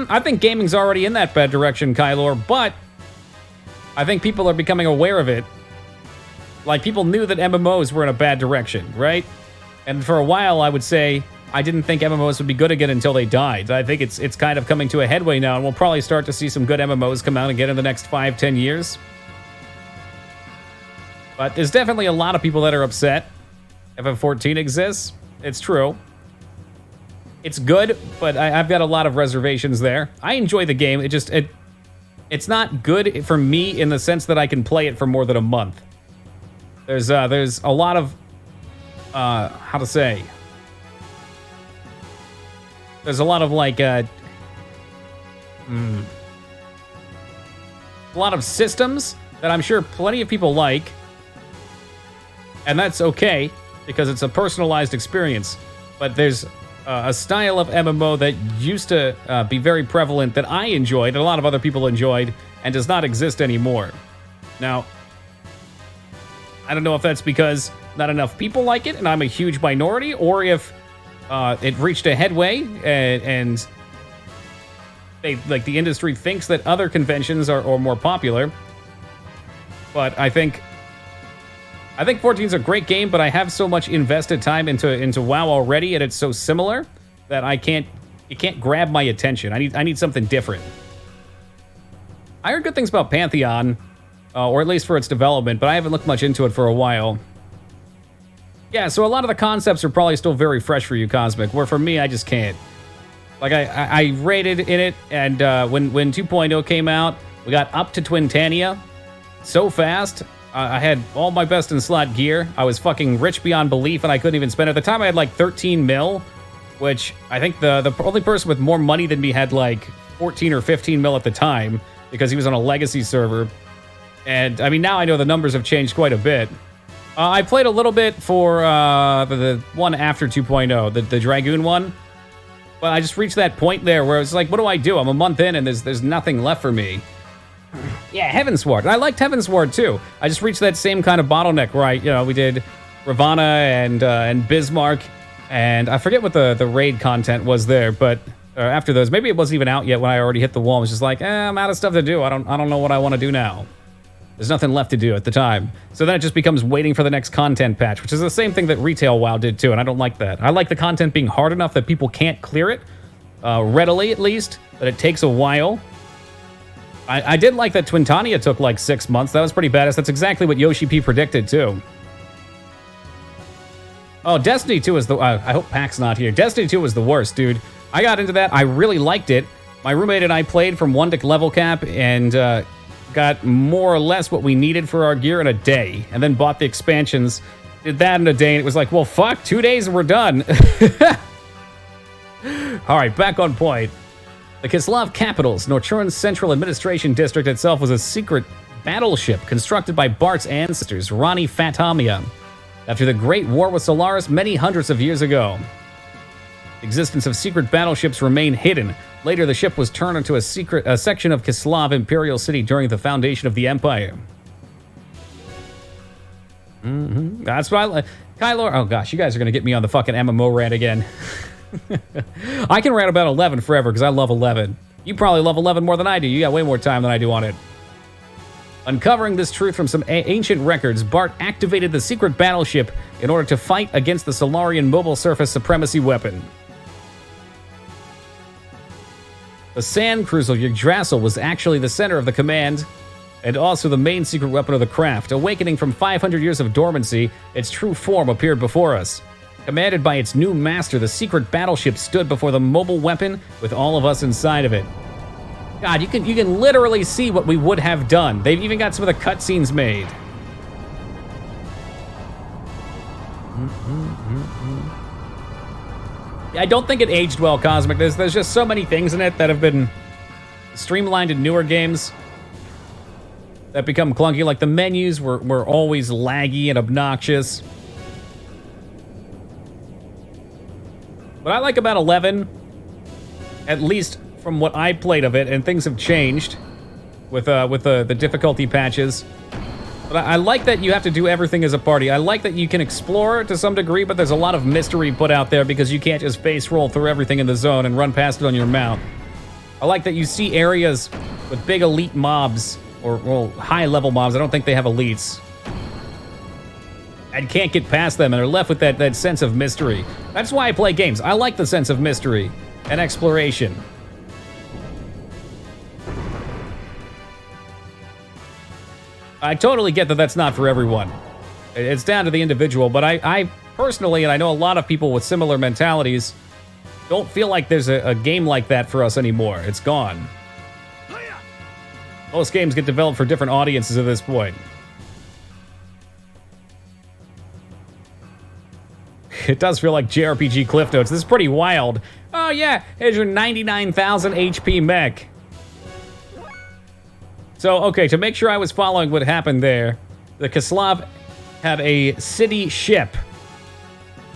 I think gaming's already in that bad direction, Kylor, but I think people are becoming aware of it. Like, people knew that MMOs were in a bad direction, right? And for a while, I would say I didn't think MMOs would be good again until they died. I think it's kind of coming to a headway now, and we'll probably start to see some good MMOs come out again in the next 5-10 years. But there's definitely a lot of people that are upset FF14 exists. It's true. It's good, but I've got a lot of reservations there. I enjoy the game. It's not good for me in the sense that I can play it for more than a month. There's a lot of how to say. There's a lot of like a lot of systems that I'm sure plenty of people like, and that's okay because it's a personalized experience. But there's a style of MMO that used to be very prevalent that I enjoyed, and a lot of other people enjoyed, and does not exist anymore. Now, I don't know if that's because not enough people like it, and I'm a huge minority, or if it reached a headway, and they, like, the industry thinks that other conventions are more popular. But I think 14's a great game, but I have so much invested time into WoW already, and it's so similar that it can't grab my attention. I need something different. I heard good things about Pantheon, or at least for its development, but I haven't looked much into it for a while. Yeah, so a lot of the concepts are probably still very fresh for you, Cosmic, where for me, I just can't. Like, I rated in it, and when 2.0 came out, we got up to Twintania so fast. I had all my best in slot gear. I was fucking rich beyond belief, and I couldn't even spend it. At the time, I had like 13 mil, which I think the only person with more money than me had like 14 or 15 mil at the time, because he was on a legacy server. And, I mean, now I know the numbers have changed quite a bit. I played a little bit for the one after 2.0, the Dragoon one. But I just reached that point there where it's like, what do I do? I'm a month in and there's nothing left for me. Yeah, Heavensward. I liked Heavensward too. I just reached that same kind of bottleneck where we did Ravana and Bismarck, and I forget what the raid content was there, but after those, maybe it wasn't even out yet when I already hit the wall. I was just like, I'm out of stuff to do. I don't know what I want to do now. There's nothing left to do at the time. So then it just becomes waiting for the next content patch, which is the same thing that Retail WoW did too, and I don't like that. I like the content being hard enough that people can't clear it, readily at least, but it takes a while. I did like that Twintania took like 6 months. That was pretty badass. That's exactly what Yoshi P predicted too. Oh, Destiny 2 is the... I hope Pac's not here. Destiny 2 was the worst, dude. I got into that. I really liked it. My roommate and I played from 1 to level cap and got more or less what we needed for our gear in a day. And then bought the expansions. Did that in a day. And it was like, well, fuck. 2 days and we're done. All right, back on point. The Kislev Capital's Norchuran's Central Administration District itself was a secret battleship constructed by Bart's ancestors, Rani Fatamia, after the Great War with Solaris many hundreds of years ago. The existence of secret battleships remained hidden. Later, the ship was turned into a section of Kislev Imperial City during the foundation of the Empire. That's why Kylo... Oh gosh, you guys are going to get me on the fucking MMO rant again. I can rant about 11 forever because I love 11. You probably love 11 more than I do. You got way more time than I do on it. Uncovering this truth from some ancient records, Bart activated the secret battleship in order to fight against the Solarian mobile surface supremacy weapon. The sand cruiser Yggdrasil was actually the center of the command and also the main secret weapon of the craft. Awakening from 500 years of dormancy, its true form appeared before us. Commanded by its new master, the secret battleship stood before the mobile weapon with all of us inside of it. God, you can literally see what we would have done. They've even got some of the cutscenes made. I don't think it aged well, Cosmic. There's just so many things in it that have been streamlined in newer games that become clunky. Like the menus were always laggy and obnoxious. What I like about 11, at least from what I played of it, and things have changed with the difficulty patches. But I like that you have to do everything as a party. I like that you can explore to some degree, but there's a lot of mystery put out there because you can't just face roll through everything in the zone and run past it on your mount. I like that you see areas with big elite mobs, or well, high-level mobs. I don't think they have elites. And can't get past them, and are left with that sense of mystery. That's why I play games. I like the sense of mystery and exploration. I totally get that that's not for everyone. It's down to the individual, but I personally, and I know a lot of people with similar mentalities, don't feel like there's a game like that for us anymore. It's gone. Most games get developed for different audiences at this point. It does feel like JRPG Cliff Notes. This is pretty wild. Oh yeah, here's your 99,000 HP mech. So, okay, to make sure I was following what happened there, the Kislev had a city ship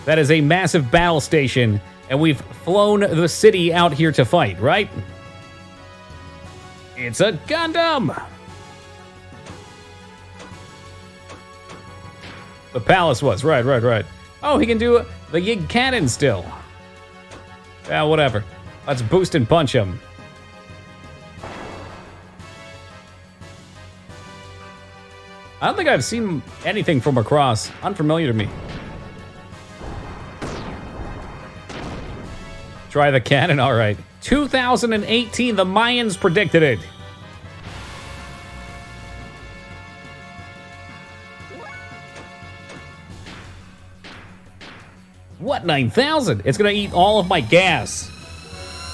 that is a massive battle station, and we've flown the city out here to fight, right? It's a Gundam! The palace was, right. Oh, he can do the Yig Cannon still. Yeah, whatever. Let's boost and punch him. I don't think I've seen anything from across. Unfamiliar to me. Try the cannon, all right. 2018, the Mayans predicted it. What, 9,000? It's gonna eat all of my gas.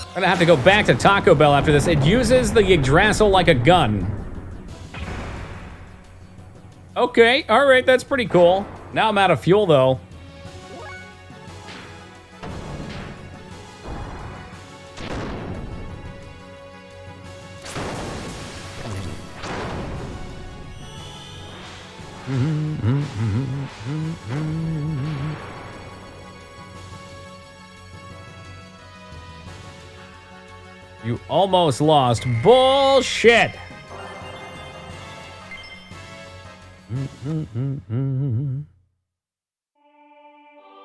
I'm gonna have to go back to Taco Bell after this. It uses the Yggdrasil like a gun. Okay, alright, that's pretty cool. Now I'm out of fuel, though. Almost lost. Bullshit!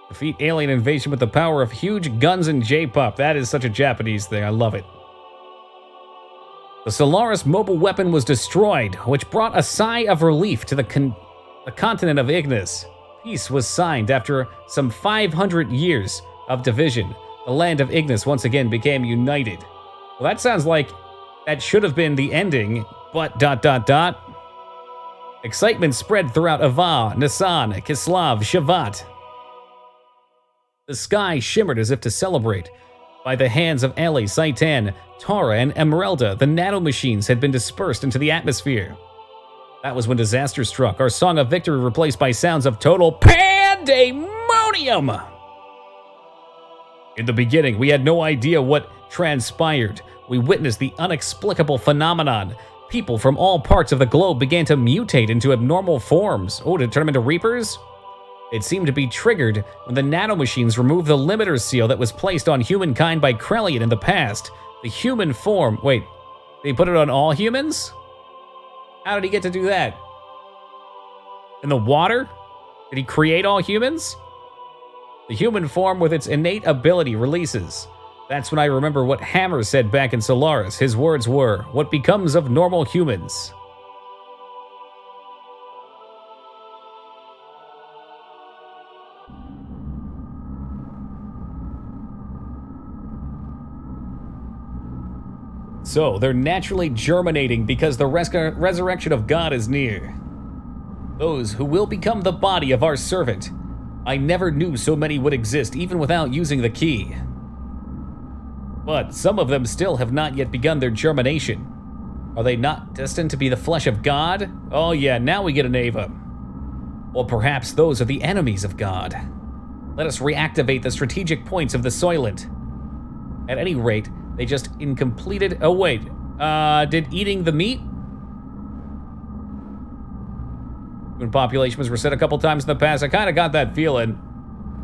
Defeat alien invasion with the power of huge guns and J-pop. That is such a Japanese thing. I love it. The Solaris mobile weapon was destroyed, which brought a sigh of relief to the continent of Ignis. Peace was signed after some 500 years of division. The land of Ignis once again became united. Well, that sounds like that should have been the ending, but ... Excitement spread throughout Ava, Nisan, Kislev, Shavat. The sky shimmered as if to celebrate. By the hands of Ellie, Saitan, Tara, and Emeralda, the nanomachines had been dispersed into the atmosphere. That was when disaster struck, our song of victory replaced by sounds of total pandemonium. In the beginning, we had no idea what transpired. We witnessed the inexplicable phenomenon. People from all parts of the globe began to mutate into abnormal forms. Oh, to turn them into Reapers? It seemed to be triggered when the nanomachines removed the limiter seal that was placed on humankind by Krellian in the past. The human form... Wait, did he put it on all humans? How did he get to do that? In the water? Did he create all humans? The human form with its innate ability releases. That's when I remember what Hammer said back in Solaris. His words were, "What becomes of normal humans?" So, they're naturally germinating because the resurrection of God is near. Those who will become the body of our servant. I never knew so many would exist even without using the key. But some of them still have not yet begun their germination. Are they not destined to be the flesh of God? Oh yeah, now we get an Ava. Or perhaps those are the enemies of God. Let us reactivate the strategic points of the Soylent. At any rate, they just incompleted... Oh wait, did eating the meat? When population was reset a couple times in the past, I kind of got that feeling.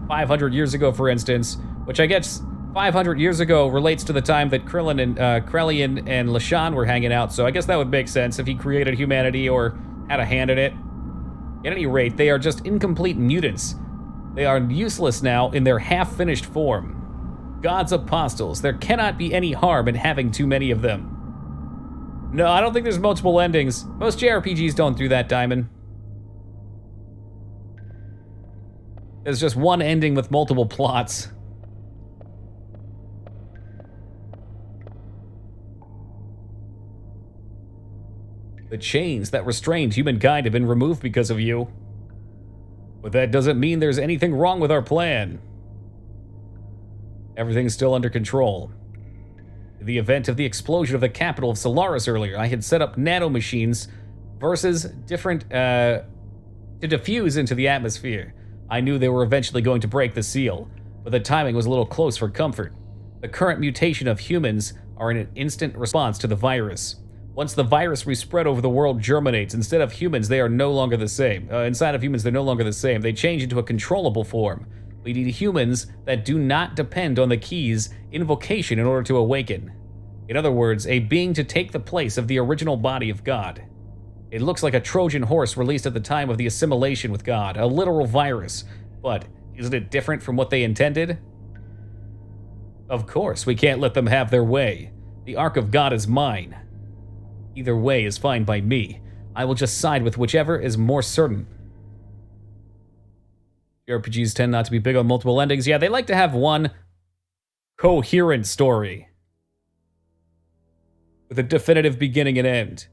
500 years ago, for instance, which I guess 500 years ago relates to the time that Krellian and Lashan were hanging out, so I guess that would make sense if he created humanity or had a hand in it. At any rate, they are just incomplete mutants. They are useless now in their half-finished form. God's apostles, there cannot be any harm in having too many of them. No, I don't think there's multiple endings. Most JRPGs don't do that, Diamond. There's just one ending with multiple plots. The chains that restrained humankind have been removed because of you. But that doesn't mean there's anything wrong with our plan. Everything's still under control. In the event of the explosion of the capital of Solaris earlier, I had set up nanomachines versus different, to diffuse into the atmosphere. I knew they were eventually going to break the seal, but the timing was a little close for comfort. The current mutation of humans are in an instant response to the virus. Once the virus we spread over the world germinates, instead of humans, they are no longer the same. Inside of humans, they're no longer the same. They change into a controllable form. We need humans that do not depend on the key's invocation in order to awaken. In other words, a being to take the place of the original body of God. It looks like a Trojan horse released at the time of the assimilation with God, a literal virus. But isn't it different from what they intended? Of course, we can't let them have their way. The Ark of God is mine. Either way is fine by me. I will just side with whichever is more certain. RPGs tend not to be big on multiple endings. Yeah, they like to have one coherent story with a definitive beginning and end.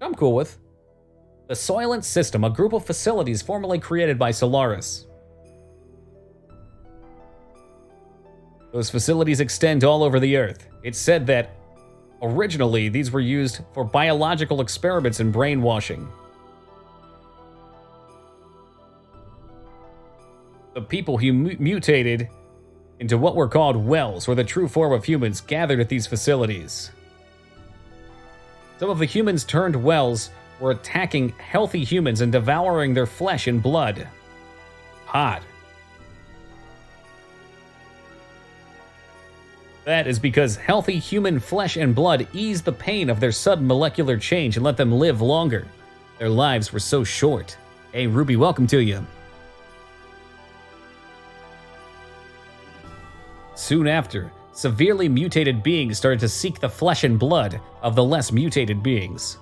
I'm cool with. The Soylent System, a group of facilities formerly created by Solaris. Those facilities extend all over the Earth. It's said that originally these were used for biological experiments and brainwashing. The people who mutated into what were called wells, or the true form of humans, gathered at these facilities. Some of the humans turned wells were attacking healthy humans and devouring their flesh and blood. Hot. That is because healthy human flesh and blood eased the pain of their sudden molecular change and let them live longer. Their lives were so short. Hey, Ruby, welcome to you. Soon after, severely mutated beings started to seek the flesh and blood of the less mutated beings.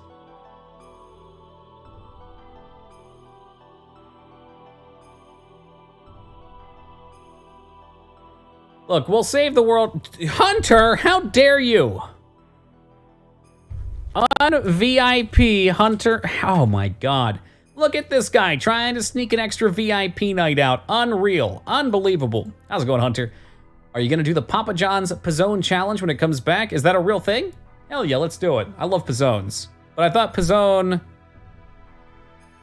Look, we'll save the world. Hunter, how dare you? Un-VIP Hunter. Oh my god. Look at this guy trying to sneak an extra VIP night out. Unreal. Unbelievable. How's it going, Hunter? Are you going to do the Papa John's Pizzone Challenge when it comes back? Is that a real thing? Hell yeah, let's do it. I love Pizzones. But I thought Pizzone...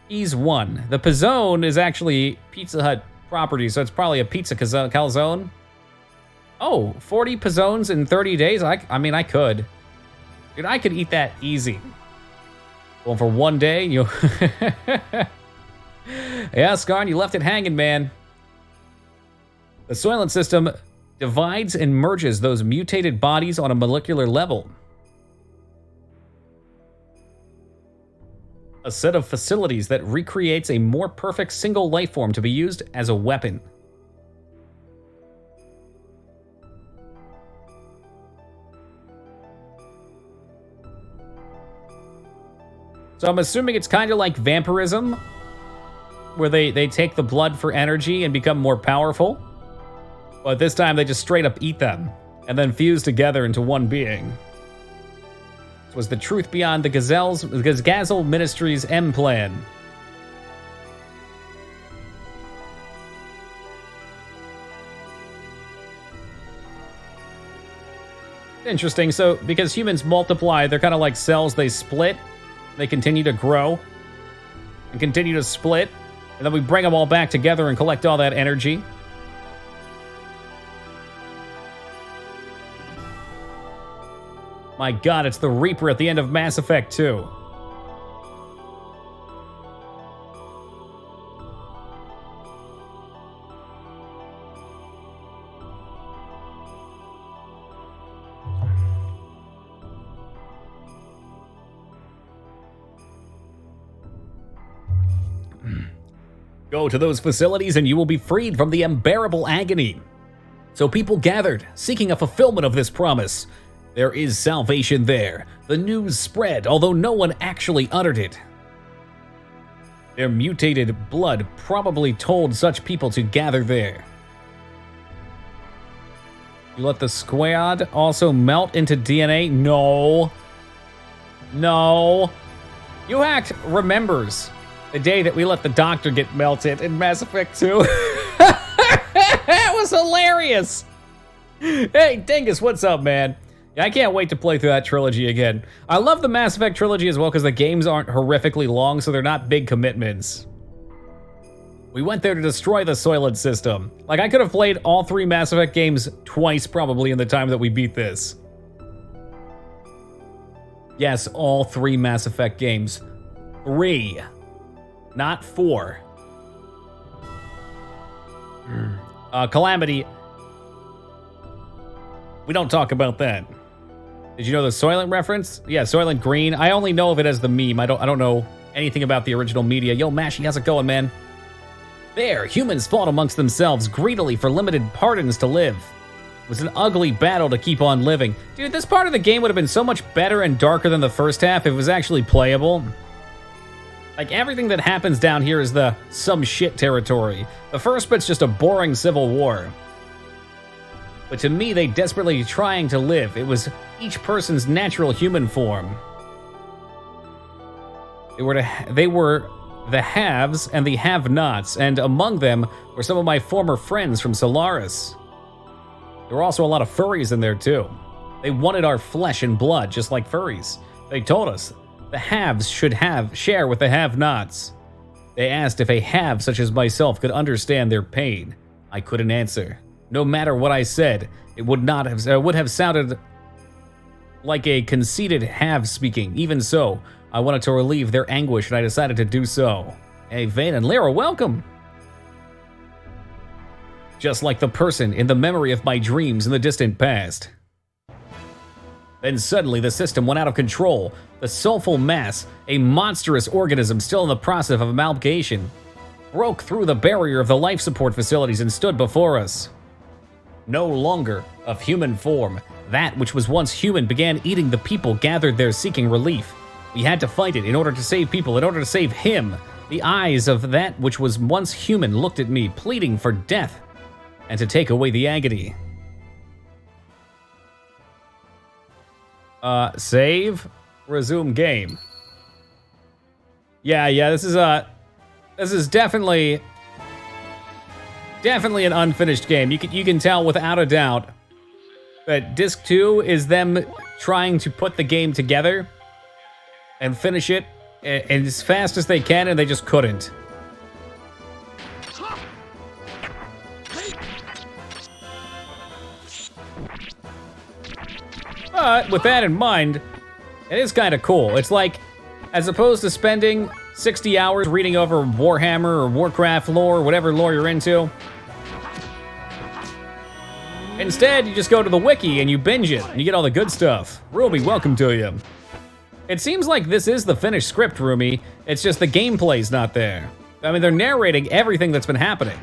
He's one. The Pizzone is actually Pizza Hut property, so it's probably a pizza calzone. Oh, 40 Pizzones in 30 days? I mean, I could. Dude, I could eat that easy. Well, for one day, you... Yeah, Scarn, you left it hanging, man. The Soylent system divides and merges those mutated bodies on a molecular level. A set of facilities that recreates a more perfect single life form to be used as a weapon. So I'm assuming it's kind of like vampirism, where they take the blood for energy and become more powerful. But this time they just straight up eat them, and then fuse together into one being. This was the truth behind the Gazel Ministries' M plan. Interesting, so because humans multiply, they're kind of like cells, they split. They continue to grow and continue to split, and then we bring them all back together and collect all that energy. My god, it's the Reaper at the end of Mass Effect 2. Go to those facilities and you will be freed from the unbearable agony. So people gathered, seeking a fulfillment of this promise. There is salvation there. The news spread, although no one actually uttered it. Their mutated blood probably told such people to gather there. You let the squad also melt into DNA? No. No. UHacked remembers the day that we let the doctor get melted in Mass Effect 2. That was hilarious. Hey, Dingus, what's up, man? Yeah, I can't wait to play through that trilogy again. I love the Mass Effect trilogy as well because the games aren't horrifically long, so they're not big commitments. We went there to destroy the Soylent system. Like, I could have played all 3 Mass Effect games twice probably in the time that we beat this. Yes, all 3 Mass Effect games. 3. Not 4. Calamity. We don't talk about that. Did you know the Soylent reference? Yeah, Soylent Green. I only know of it as the meme. I don't know anything about the original media. Yo, Mashy, how's it going, man? There, humans fought amongst themselves greedily for limited pardons to live. It was an ugly battle to keep on living. Dude, this part of the game would have been so much better and darker than the first half if it was actually playable. Like, everything that happens down here is the some shit territory. The first bit's just a boring civil war. But to me, they desperately trying to live. It was each person's natural human form. They were the haves and the have-nots, and among them were some of my former friends from Solaris. There were also a lot of furries in there too. They wanted our flesh and blood, just like furries. They told us the haves should share with the have-nots. They asked if a have such as myself could understand their pain. I couldn't answer. No matter what I said, it would have sounded like a conceited have speaking. Even so, I wanted to relieve their anguish, and I decided to do so. Hey, Vane and Lyra, welcome! Just like the person in the memory of my dreams in the distant past. Then suddenly the system went out of control. The soulful mass, a monstrous organism still in the process of amalgamation, broke through the barrier of the life support facilities and stood before us. No longer of human form, that which was once human began eating the people gathered there seeking relief. We had to fight it in order to save people, in order to save him. The eyes of that which was once human looked at me, pleading for death and to take away the agony. Save, resume game. Yeah, this is definitely an unfinished game. You can tell without a doubt that disc 2 is them trying to put the game together and finish it as fast as they can, and they just couldn't. But with that in mind, it is kind of cool. It's like, as opposed to spending 60 hours reading over Warhammer or Warcraft lore, whatever lore you're into, instead, you just go to the wiki and you binge it, and you get all the good stuff. Ruby, welcome to you. It seems like this is the finished script, Rumi. It's just the gameplay's not there. I mean, they're narrating everything that's been happening.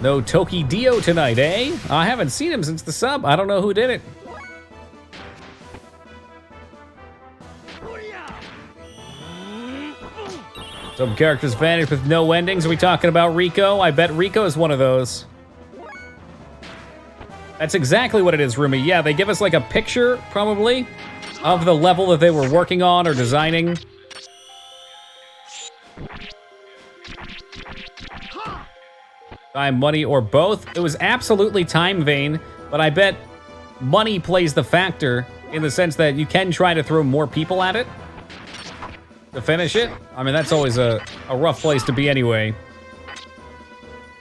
No Toki Dio tonight, eh? I haven't seen him since the sub. I don't know who did it. Some characters vanished with no endings. Are we talking about Rico? I bet Rico is one of those. That's exactly what it is, Rumi. Yeah, they give us like a picture, probably, of the level that they were working on or designing. Time, money, or both. It was absolutely time vain, but I bet money plays the factor in the sense that you can try to throw more people at it to finish it. I mean, that's always a rough place to be anyway.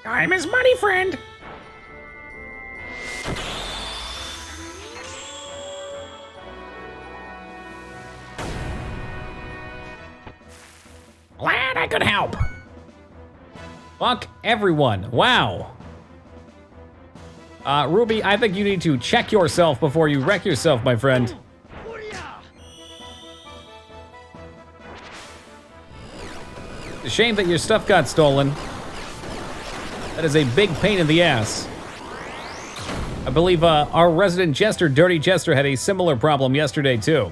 Time is money, friend. Glad I could help. Fuck everyone. Wow. Ruby, I think you need to check yourself before you wreck yourself, my friend. It's a shame that your stuff got stolen. That is a big pain in the ass. I believe our resident jester, Dirty Jester, had a similar problem yesterday, too.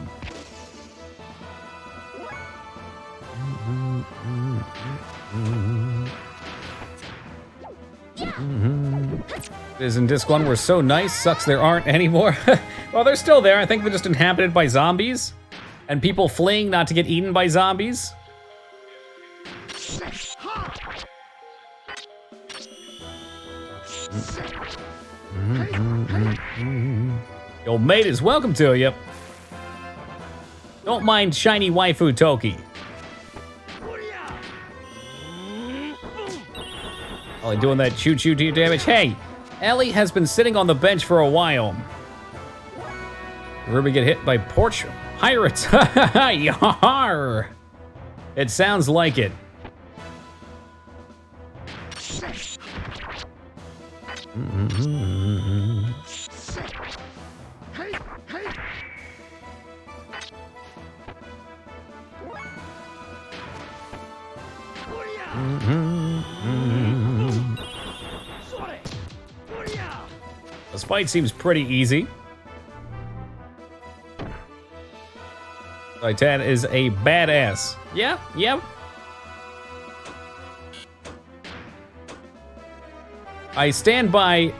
Is in Disc 1 were so nice, sucks there aren't anymore. Well, they're still there. I think they're just inhabited by zombies. And people fleeing not to get eaten by zombies. Yo, mate is welcome to you. Don't mind shiny waifu Toki. Only doing that choo-choo to your damage. Hey, Ellie has been sitting on the bench for a while. Ruby get hit by porch pirates. Yar! It sounds like it. This fight seems pretty easy. Titan is a badass. Yeah, yep. I stand by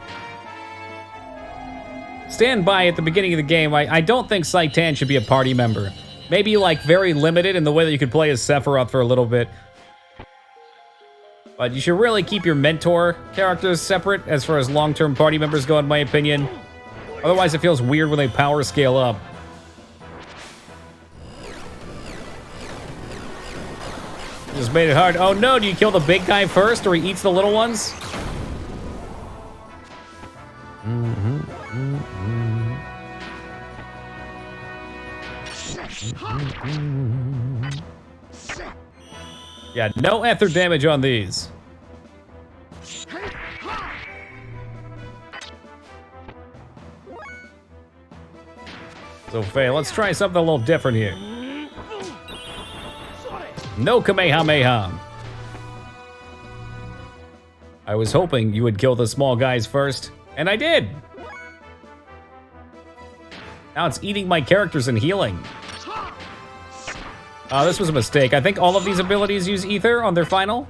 at the beginning of the game. I don't think Saitan should be a party member. Maybe like very limited in the way that you could play as Sephiroth for a little bit. But you should really keep your mentor characters separate as far as long-term party members go, in my opinion. Otherwise, it feels weird when they power scale up. Just made it hard. Oh no, do you kill the big guy first or he eats the little ones? Yeah, no ether damage on these. So, Faye, let's try something a little different here. No Kamehameha. I was hoping you would kill the small guys first, and I did. Now it's eating my characters and healing. This was a mistake. I think all of these abilities use ether on their final.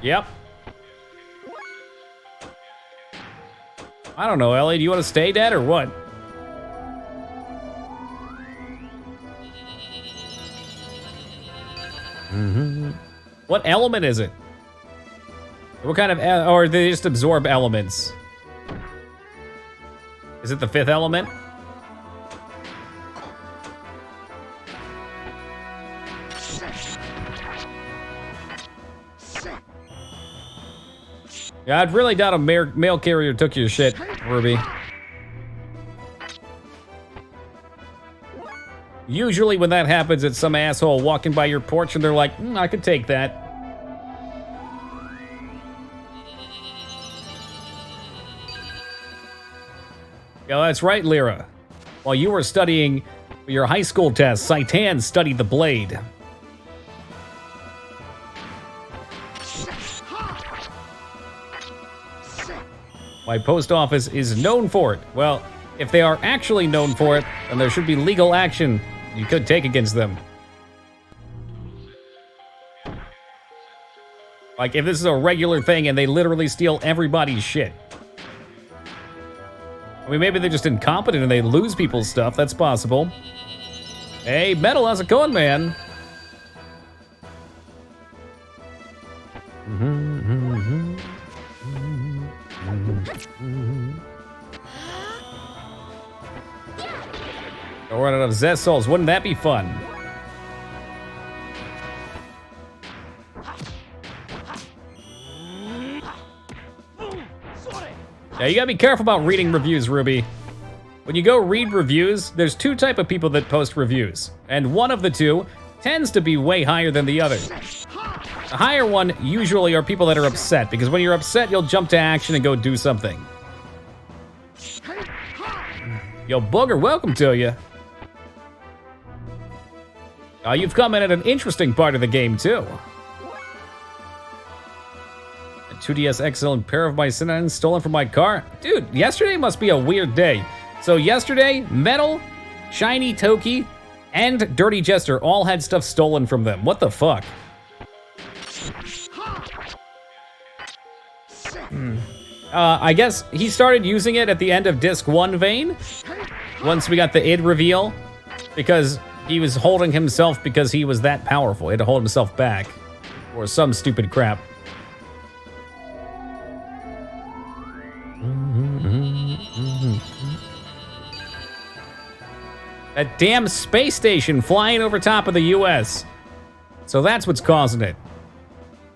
Yep. I don't know, Ellie. Do you want to stay dead or what? What element is it? What kind of, or they just absorb elements? Is it the fifth element? Yeah, I'd really doubt a mail carrier took your shit, Ruby. Usually when that happens, it's some asshole walking by your porch and they're like, I could take that. Yeah, that's right, Lyra. While you were studying for your high school test, Saitan studied the blade. My post office is known for it. Well, if they are actually known for it, then there should be legal action you could take against them. Like, if this is a regular thing and they literally steal everybody's shit. I mean, maybe they're just incompetent and they lose people's stuff. That's possible. Hey, Metal, how's it going, man? Don't run out of Zest Souls. Wouldn't that be fun? Yeah, you gotta be careful about reading reviews, Ruby. When you go read reviews, there's two types of people that post reviews, and one of the two tends to be way higher than the other. The higher one usually are people that are upset, because when you're upset, you'll jump to action and go do something. Yo, Booger, welcome to you. You've come in at an interesting part of the game, too. 2DS XL and pair of my Xenogears stolen from my car? Dude, yesterday must be a weird day. So yesterday, Metal, Shiny Toki, and Dirty Jester all had stuff stolen from them. What the fuck? I guess he started using it at the end of Disc 1 vein, once we got the id reveal, because he was holding himself because he was that powerful. He had to hold himself back, or some stupid crap. That damn space station flying over top of the US. So that's what's causing it.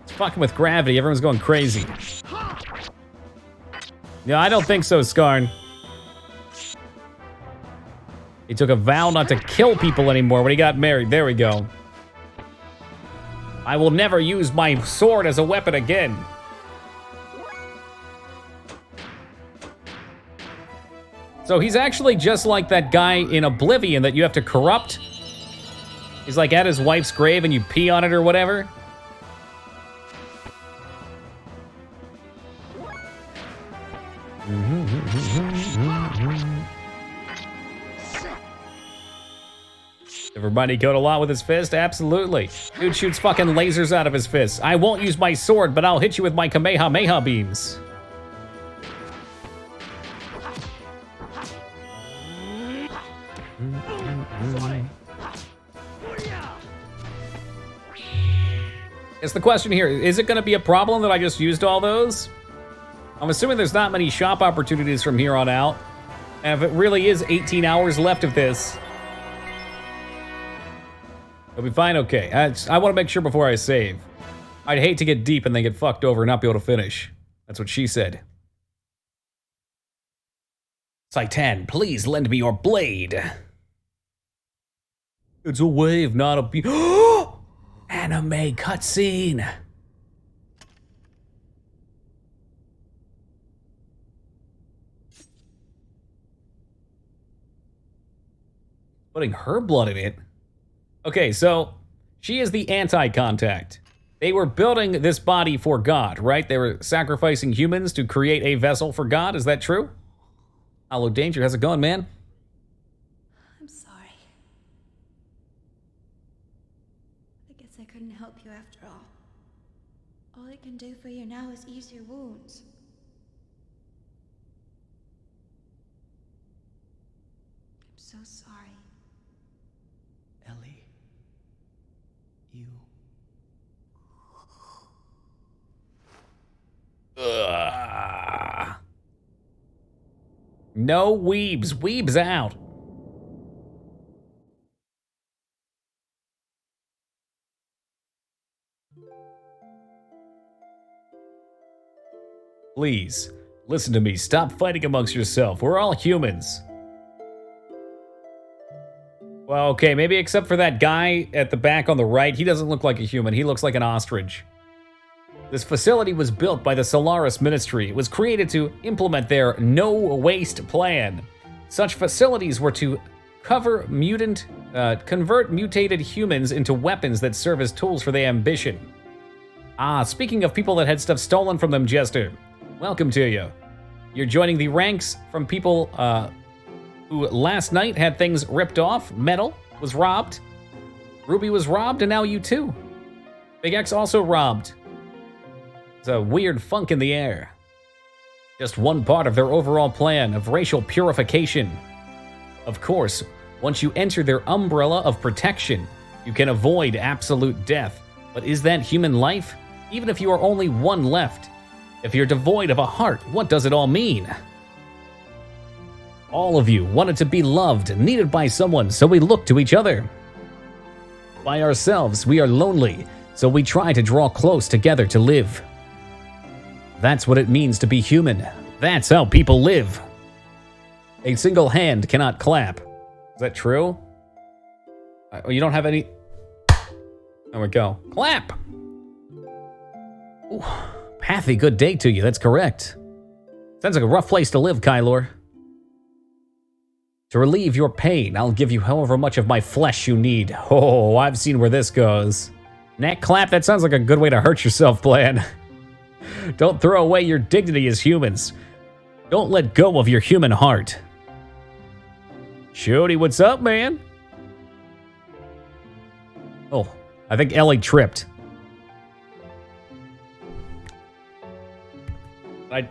It's fucking with gravity. Everyone's going crazy. No, I don't think so, Skarn. He took a vow not to kill people anymore when he got married. There we go. I will never use my sword as a weapon again. So he's actually just like that guy in Oblivion that you have to corrupt. He's like at his wife's grave and you pee on it or whatever. Everybody killed a lot with his fist? Absolutely. Dude shoots fucking lasers out of his fists. I won't use my sword, but I'll hit you with my Kamehameha beams. It's the question here, is it gonna be a problem that I just used all those? I'm assuming there's not many shop opportunities from here on out. And if it really is 18 hours left of this, it'll be fine, okay. I want to make sure before I save. I'd hate to get deep and then get fucked over and not be able to finish. That's what she said. Saitan, please lend me your blade. It's a wave, not a be- Anime cutscene. Putting her blood in it. Okay, so she is the anti-contact. They were building this body for God, right? They were sacrificing humans to create a vessel for God. Is that true? Hello, Danger. How's it going, man? I'm sorry. I guess I couldn't help you after all. All I can do for you now is ease your wounds. I'm so sorry. Ellie, you... Ugh. No weebs. Weebs out. Please, listen to me. Stop fighting amongst yourself. We're all humans. Well, okay, maybe except for that guy at the back on the right. He doesn't look like a human. He looks like an ostrich. This facility was built by the Solaris Ministry. It was created to implement their no-waste plan. Such facilities were to convert mutated humans into weapons that serve as tools for their ambition. Ah, speaking of people that had stuff stolen from them, Jester, welcome to you. You're joining the ranks from people who last night had things ripped off. Metal was robbed. Ruby was robbed, and now you too. Big X also robbed. It's a weird funk in the air. Just one part of their overall plan of racial purification. Of course, once you enter their umbrella of protection, you can avoid absolute death. But is that human life? Even if you are only one left. If you're devoid of a heart, what does it all mean? All of you wanted to be loved, needed by someone, so we look to each other. By ourselves, we are lonely, so we try to draw close together to live. That's what it means to be human. That's how people live. A single hand cannot clap. Is that true? You don't have any... There we go. Clap! Ooh, Pathy, good day to you. That's correct. Sounds like a rough place to live, Kylor. To relieve your pain, I'll give you however much of my flesh you need. Oh, I've seen where this goes. Neck clap, that sounds like a good way to hurt yourself, Plan. Don't throw away your dignity as humans. Don't let go of your human heart. Shody, what's up, man? Oh, I think Ellie tripped. Is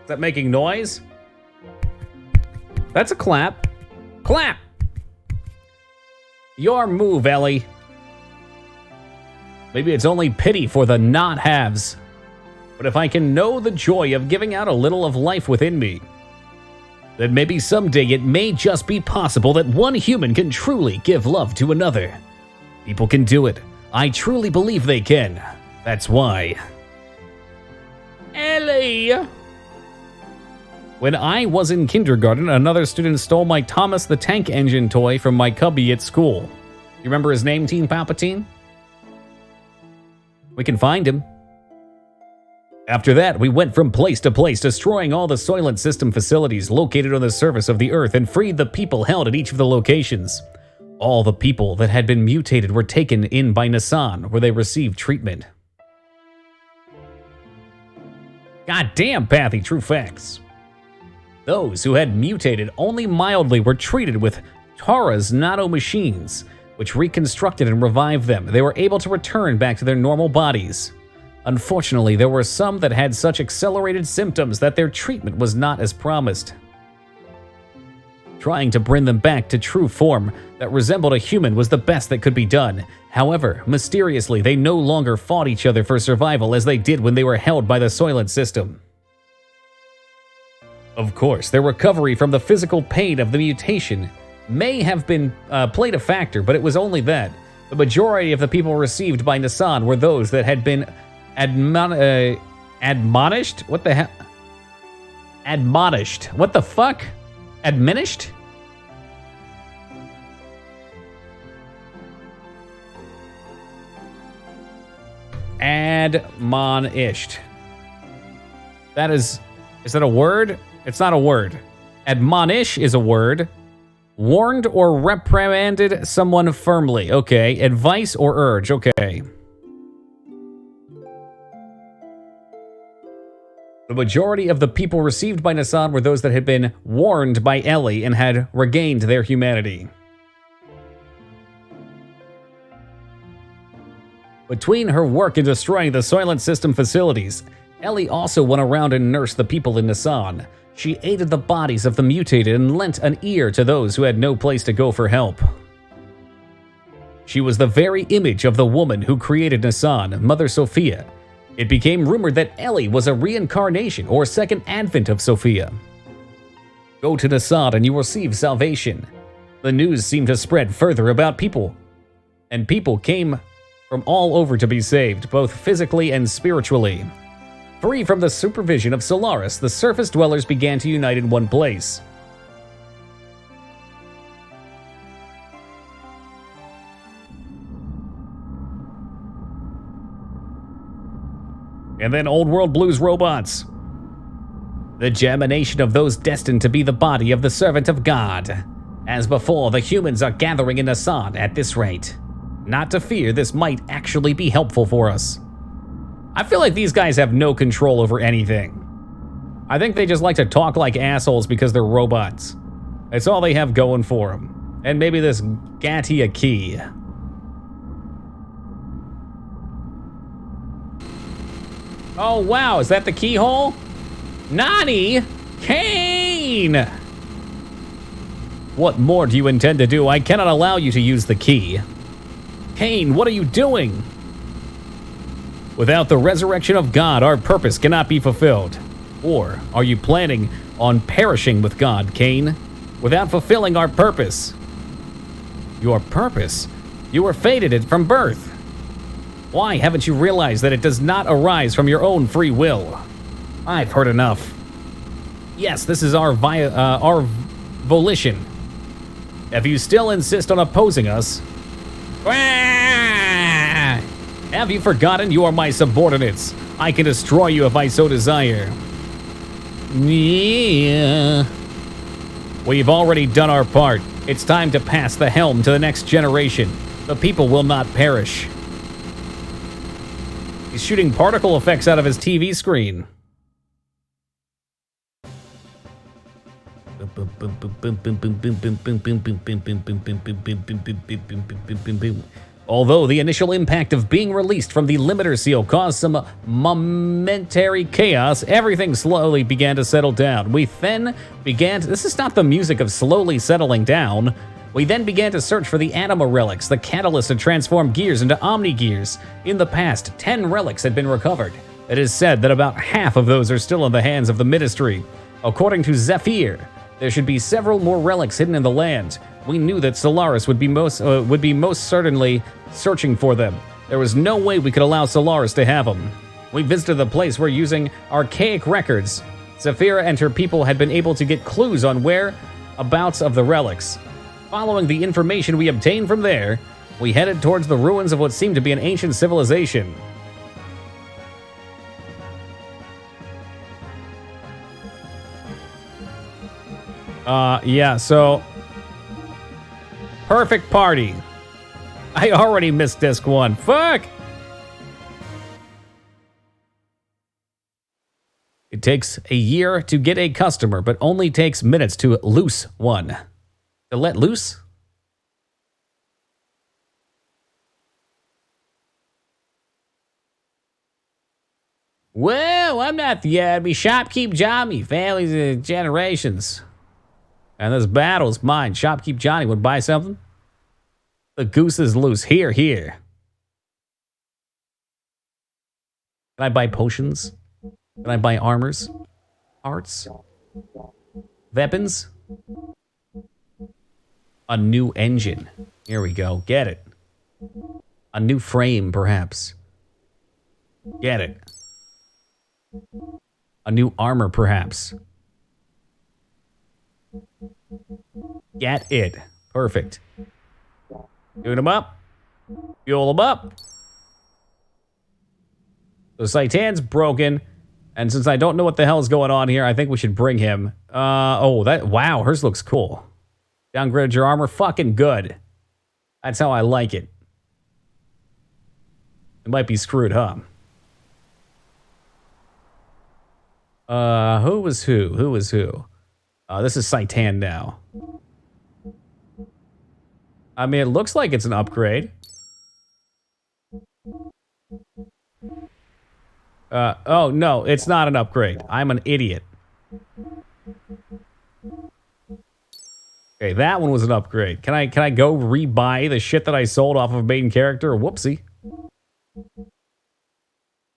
that making noise? That's a clap. Clap! Your move, Ellie. Maybe it's only pity for the not-haves. But if I can know the joy of giving out a little of life within me, then maybe someday it may just be possible that one human can truly give love to another. People can do it. I truly believe they can. That's why. Ellie! When I was in kindergarten, another student stole my Thomas the Tank Engine toy from my cubby at school. You remember his name, Teen Palpatine? We can find him. After that, we went from place to place, destroying all the Soylent System facilities located on the surface of the Earth and freed the people held at each of the locations. All the people that had been mutated were taken in by Nassan, where they received treatment. God damn, Pathy, true facts. Those who had mutated only mildly were treated with Tara's nano-machines, which reconstructed and revived them. They were able to return back to their normal bodies. Unfortunately, there were some that had such accelerated symptoms that their treatment was not as promised. Trying to bring them back to true form that resembled a human was the best that could be done. However, mysteriously, they no longer fought each other for survival as they did when they were held by the Soylent System. Of course, their recovery from the physical pain of the mutation may have been played a factor, but it was only that. The majority of the people received by Nassan were those that had been admonished? What the hell? Admonished. What the fuck? Admonished? Admonished. That is that a word? It's not a word. Admonish is a word. Warned or reprimanded someone firmly. Okay. Advice or urge. Okay. The majority of the people received by Nassan were those that had been warned by Ellie and had regained their humanity. Between her work in destroying the Soylent System facilities, Ellie also went around and nursed the people in Nassan. She aided the bodies of the mutated and lent an ear to those who had no place to go for help. She was the very image of the woman who created Nassan, Mother Sophia. It became rumored that Ellie was a reincarnation or second advent of Sophia. Go to Nassan and you will receive salvation. The news seemed to spread further about people, and people came from all over to be saved, both physically and spiritually. Free from the supervision of Solaris, the surface dwellers began to unite in one place. And then Old World Blues robots. The germination of those destined to be the body of the servant of God. As before, the humans are gathering in Nassan at this rate. Not to fear, this might actually be helpful for us. I feel like these guys have no control over anything. I think they just like to talk like assholes because they're robots. That's all they have going for them. And maybe this Gatia key. Oh wow, is that the keyhole? Nani? Kane! What more do you intend to do? I cannot allow you to use the key. Kane, what are you doing? Without the resurrection of God, our purpose cannot be fulfilled. Or are you planning on perishing with God, Kane, without fulfilling our purpose? Your purpose? You were fated it from birth. Why haven't you realized that it does not arise from your own free will? I've heard enough. Yes, this is our volition. If you still insist on opposing us... Have you forgotten you are my subordinates? I can destroy you if I so desire. Yeah. We've already done our part. It's time to pass the helm to the next generation. The people will not perish. He's shooting particle effects out of his TV screen. Although the initial impact of being released from the limiter seal caused some momentary chaos, everything slowly began to settle down. We then began to, this is not the music of slowly settling down. We then began to search for the anima relics, the catalyst to transform gears into omni-gears. In the past, 10 relics had been recovered. It is said that about half of those are still in the hands of the Ministry. According to Zephyr, there should be several more relics hidden in the land. We knew that Solaris would be most certainly searching for them. There was no way we could allow Solaris to have them. We visited the place where, using archaic records, Zephyra and her people had been able to get clues on whereabouts of the relics. Following the information we obtained from there, we headed towards the ruins of what seemed to be an ancient civilization. Yeah, so... Perfect party. I already missed disc 1. Fuck! It takes a year to get a customer, but only takes minutes to loose one. To let loose? Well, I'm not the enemy. Shopkeep Johnny, families and generations. And this battle's mine. Shopkeep Johnny would buy something. The goose is loose. Here, here. Can I buy potions? Can I buy armors? Hearts? Weapons? A new engine. Here we go. Get it. A new frame, perhaps. Get it. A new armor, perhaps. Get it. Perfect. Tune him up. Fuel him up. So Saitan's broken. And since I don't know what the hell is going on here, I think we should bring him. Wow, hers looks cool. Downgraded your armor. Fucking good. That's how I like it. It might be screwed, huh? Who was who? Who was who? This is Saitan now. I mean, it looks like it's an upgrade. Oh, no, it's not an upgrade. I'm an idiot. Okay, that one was an upgrade. Can I go rebuy the shit that I sold off of main character? Whoopsie.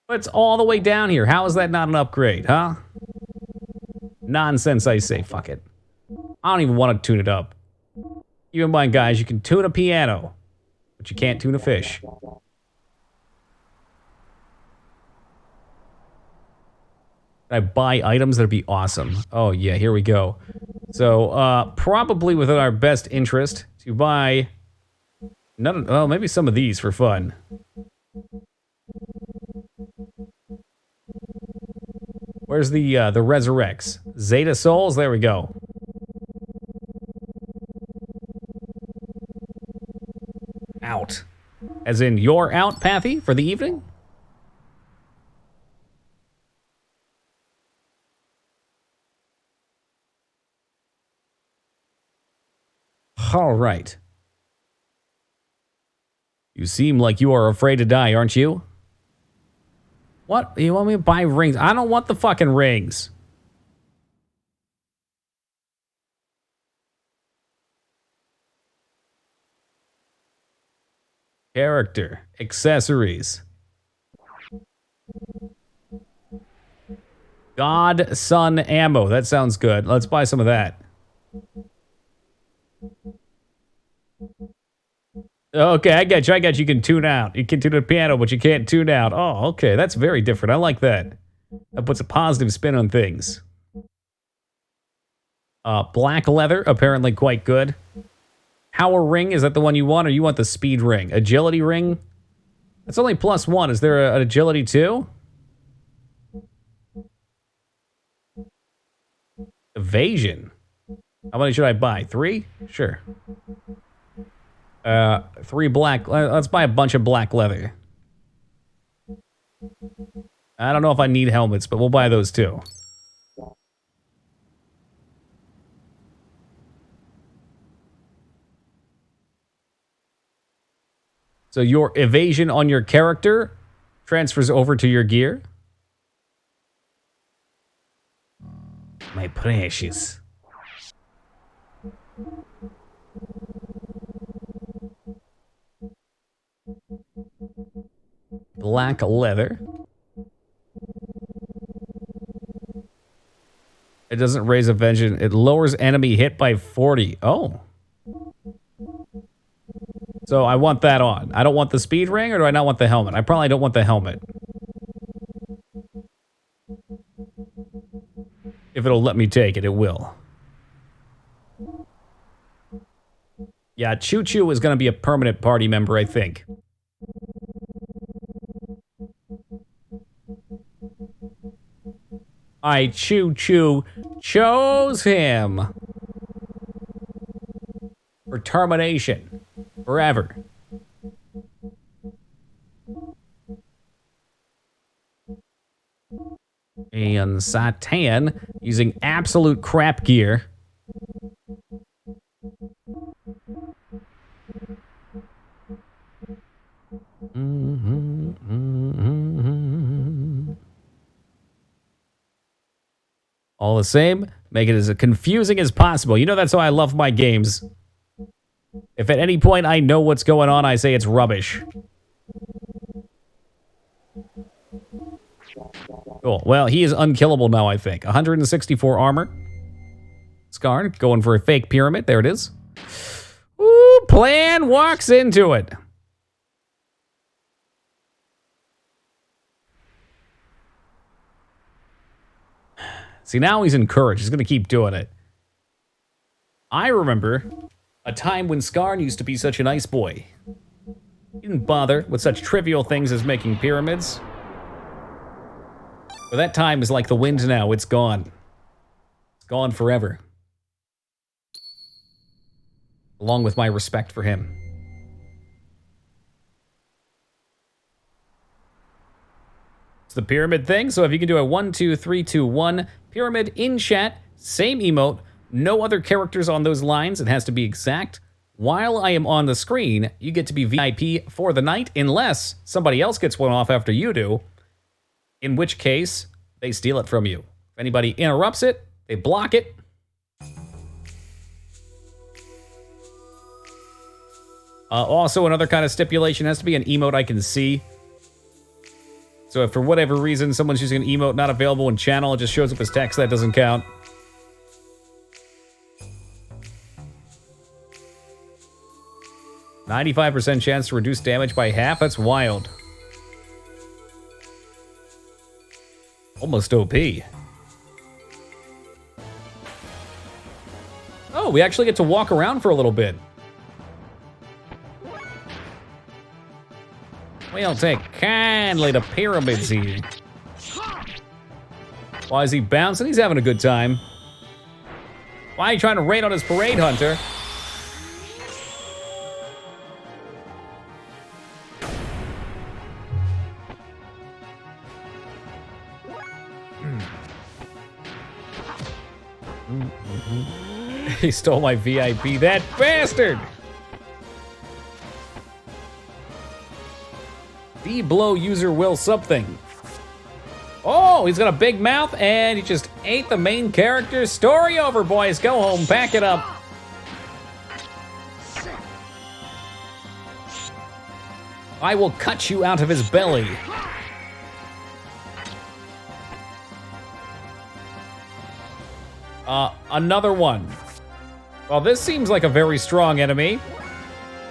But it's all the way down here. How is that not an upgrade, huh? Nonsense, I say. Fuck it. I don't even want to tune it up. Keep in mind, guys, you can tune a piano, but you can't tune a fish. I buy items that'd be awesome. Oh yeah, here we go. So probably within our best interest to buy maybe some of these for fun. Where's the resurrects? Zeta souls, there we go. Out. As in you're out, Pathy, for the evening? All right. You seem like you are afraid to die, aren't you? What? You want me to buy rings? I don't want the fucking rings. Character. Accessories. God, Sun, ammo. That sounds good. Let's buy some of that. Okay, I got you. You can tune out. You can tune the piano, but you can't tune out. Oh, okay. That's very different. I like that. That puts a positive spin on things. Black leather, apparently quite good. Power ring, is that the one you want, or you want the speed ring? Agility ring? That's only +1. Is there an agility too? Evasion. How many should I buy? 3? Sure. 3 black. Let's buy a bunch of black leather. I don't know if I need helmets, but we'll buy those too. So your evasion on your character transfers over to your gear. My precious. Black leather. It doesn't raise evasion. It lowers enemy hit by 40. Oh. So I want that on. I don't want the speed ring, or do I not want the helmet? I probably don't want the helmet. If it'll let me take it, it will. Yeah, Choo Choo is going to be a permanent party member, I think. I Choo Choo chose him. For termination. Forever. And Satan using absolute crap gear. All the same, make it as confusing as possible. You know that's how I love my games. If at any point I know what's going on, I say it's rubbish. Cool. Well, he is unkillable now, I think. 164 armor. Scarred, going for a fake pyramid. There it is. Ooh, plan walks into it. See, now he's encouraged. He's going to keep doing it. I remember a time when Skarn used to be such a nice boy. He didn't bother with such trivial things as making pyramids. But that time is like the wind now, it's gone. It's gone forever. Along with my respect for him. It's the pyramid thing, so if you can do a 1, 2, 3, 2, 1 pyramid in chat, same emote, no other characters on those lines, it has to be exact. While I am on the screen, you get to be VIP for the night, unless somebody else gets one off after you do, in which case, they steal it from you. If anybody interrupts it, they block it. Also, another kind of stipulation has to be an emote I can see. So if for whatever reason someone's using an emote not available in channel, it just shows up as text, that doesn't count. %95 chance to reduce damage by half? That's wild. Almost OP. Oh, we actually get to walk around for a little bit. We'll take kindly to pyramids here. Why is he bouncing? He's having a good time. Why are you trying to raid on his parade, Hunter? He stole my VIP, that bastard! D-blow user will something. Oh, he's got a big mouth and he just ate the main character's story over, boys. Go home, pack it up. I will cut you out of his belly. Another one. Well, this seems like a very strong enemy.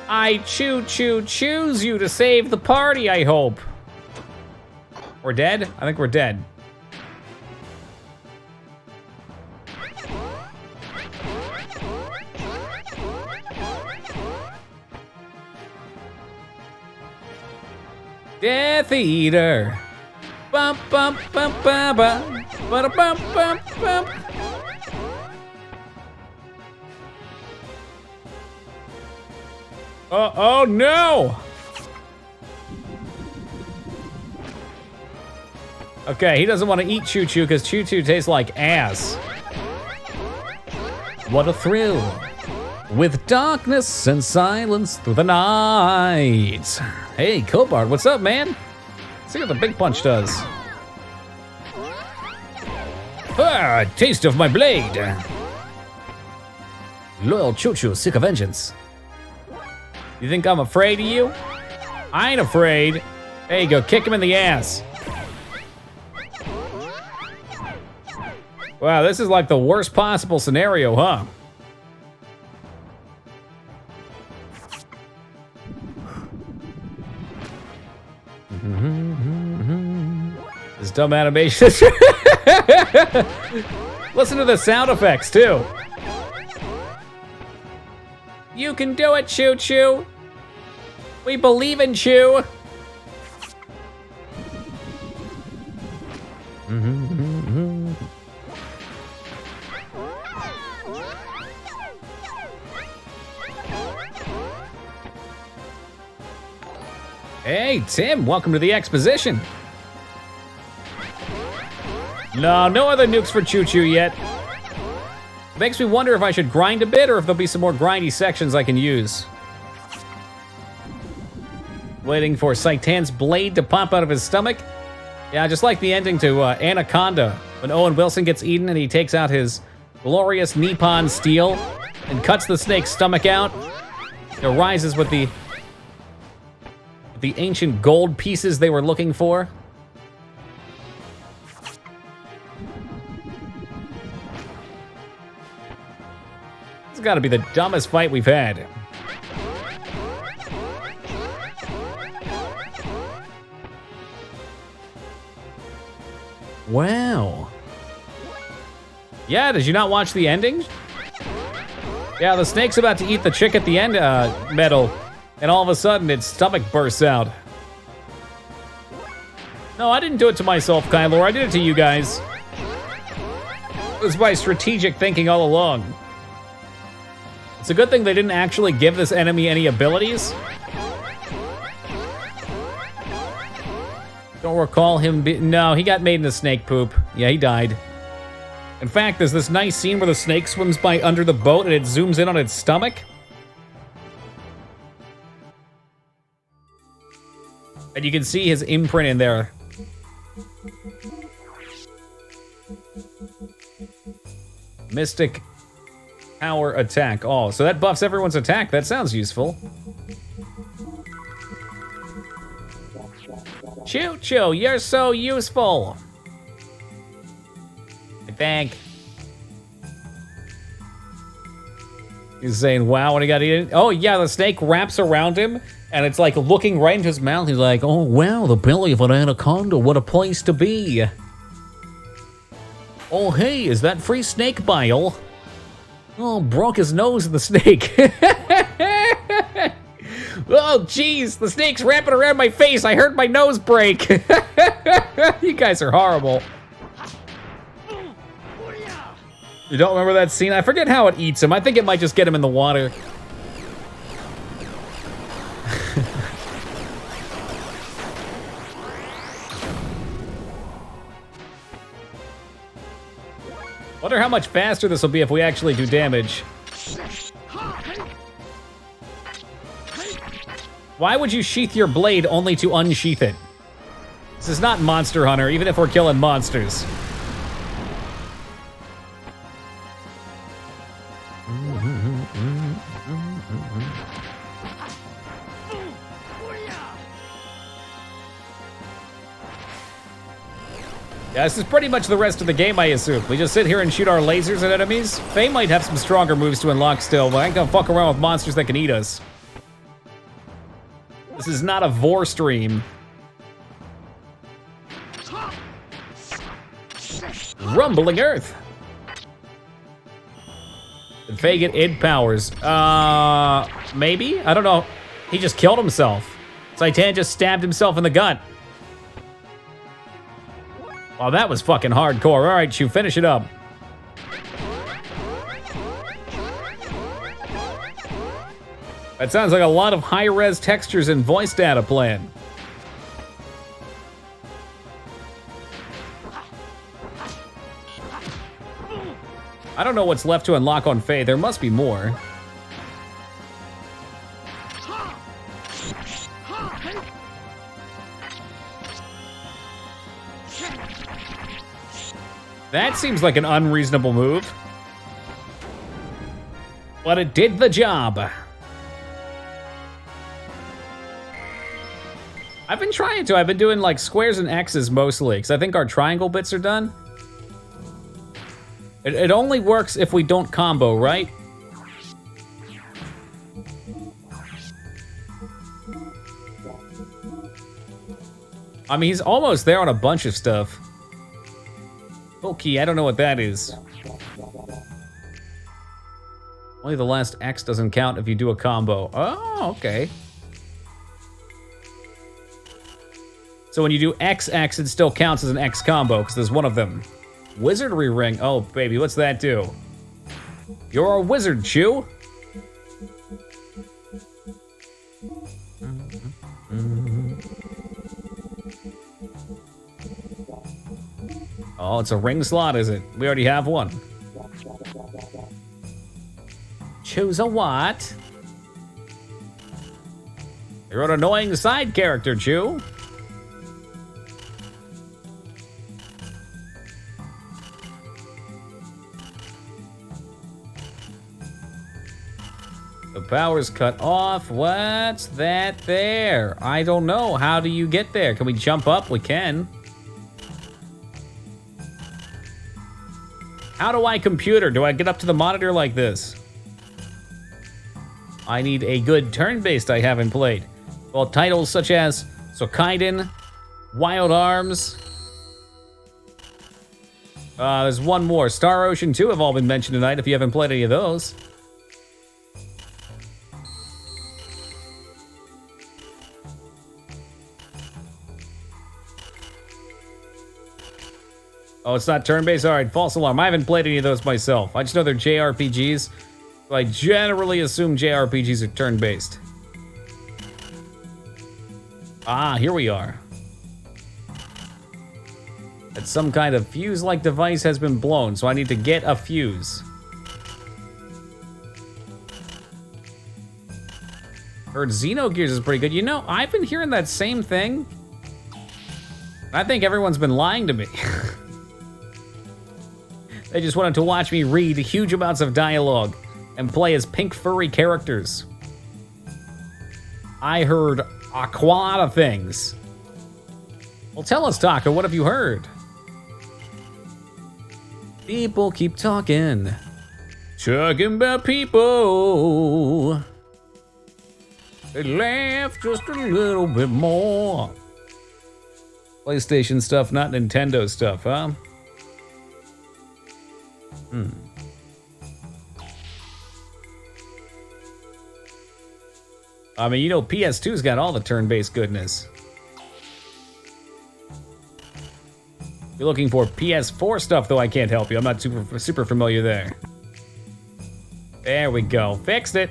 I choose you to save the party, I hope. We're dead? I think we're dead. Death Eater. Bum bum bum bum bum. Bum bum bum bum. Oh no! Okay, he doesn't want to eat Choo Choo because Choo Choo tastes like ass. What a thrill! With darkness and silence through the night. Hey, Cobart, what's up, man? Let's see what the big punch does. Ah, taste of my blade. Loyal Choo Choo, sick of vengeance. You think I'm afraid of you? I ain't afraid. There you go, kick him in the ass. Wow, this is like the worst possible scenario, huh? This dumb animation. Listen to the sound effects, too. You can do it, Choo Choo. We believe in Choo. Hey, Tim, welcome to the exposition. No other nukes for Choo Choo yet. Makes me wonder if I should grind a bit or if there'll be some more grindy sections I can use. Waiting for Saitan's blade to pop out of his stomach. Yeah, just like the ending to Anaconda, when Owen Wilson gets eaten and he takes out his glorious Nippon steel and cuts the snake's stomach out. It rises with the ancient gold pieces they were looking for. This has got to be the dumbest fight we've had. Wow. Yeah, did you not watch the ending? Yeah, Yeah, the snake's about to eat the chick at the end, Metal, and all of a sudden its stomach bursts out. No, I didn't do it to myself, Kylo. I did it to you guys. It was my strategic thinking all along. It's a good thing they didn't actually give this enemy any abilities. Don't recall him no, he got made into snake poop. Yeah, he died. In fact, there's this nice scene where the snake swims by under the boat and it zooms in on its stomach. And you can see his imprint in there. Mystic power attack. Oh, so that buffs everyone's attack. That sounds useful. Choo-choo, you're so useful. I think. He's saying, wow, when he got eaten. Oh, yeah, the snake wraps around him, and it's like looking right into his mouth. He's like, oh, wow, the belly of an anaconda. What a place to be. Oh, hey, is that free snake bile? Oh, broke his nose in the snake. Oh, jeez, the snake's wrapping around my face. I heard my nose break. You guys are horrible. You don't remember that scene? I forget how it eats him. I think it might just get him in the water. Wonder how much faster this will be if we actually do damage. Why would you sheath your blade only to unsheath it? This is not Monster Hunter, even if we're killing monsters. Yeah, this is pretty much the rest of the game, I assume. We just sit here and shoot our lasers at enemies. Faye might have some stronger moves to unlock still, but I ain't gonna fuck around with monsters that can eat us. This is not a vor stream. Rumbling Earth. Did Faye get id powers? Maybe? I don't know. He just killed himself. Saitan just stabbed himself in the gut. Oh, that was fucking hardcore. All right, Chew, finish it up. That sounds like a lot of high-res textures and voice data playing. I don't know what's left to unlock on Faye. There must be more. That seems like an unreasonable move. But it did the job. I've been trying to. I've been doing like squares and X's mostly, because I think our triangle bits are done. It only works if we don't combo, right? I mean, he's almost there on a bunch of stuff. Okay, I don't know what that is. Only the last X doesn't count if you do a combo. Oh, okay. So when you do XX, it still counts as an X combo, because there's one of them. Wizardry ring. Oh, baby, what's that do? You're a wizard, Chew. Oh, it's a ring slot, is it? We already have one. Choose a what? You're an annoying side character, Chew. The power's cut off. What's that there? I don't know. How do you get there? Can we jump up? We can. How do I computer? Do I get up to the monitor like this? I need a good turn-based I haven't played. Well, titles such as Sokaiden, Wild Arms. There's one more. Star Ocean 2 have all been mentioned tonight if you haven't played any of those. Oh, it's not turn-based? All right, false alarm. I haven't played any of those myself. I just know they're JRPGs. So I generally assume JRPGs are turn-based. Ah, here we are. That some kind of fuse-like device has been blown, so I need to get a fuse. Heard Xenogears is pretty good. You know, I've been hearing that same thing. I think everyone's been lying to me. They just wanted to watch me read huge amounts of dialogue and play as pink furry characters. I heard a lot of things. Well, tell us, Taka, what have you heard? People keep talking. Talking about people. They laugh just a little bit more. PlayStation stuff, not Nintendo stuff, huh? I mean, you know, PS2's got all the turn-based goodness. If you're looking for PS4 stuff, though, I can't help you. I'm not super familiar there. There we go. Fixed it.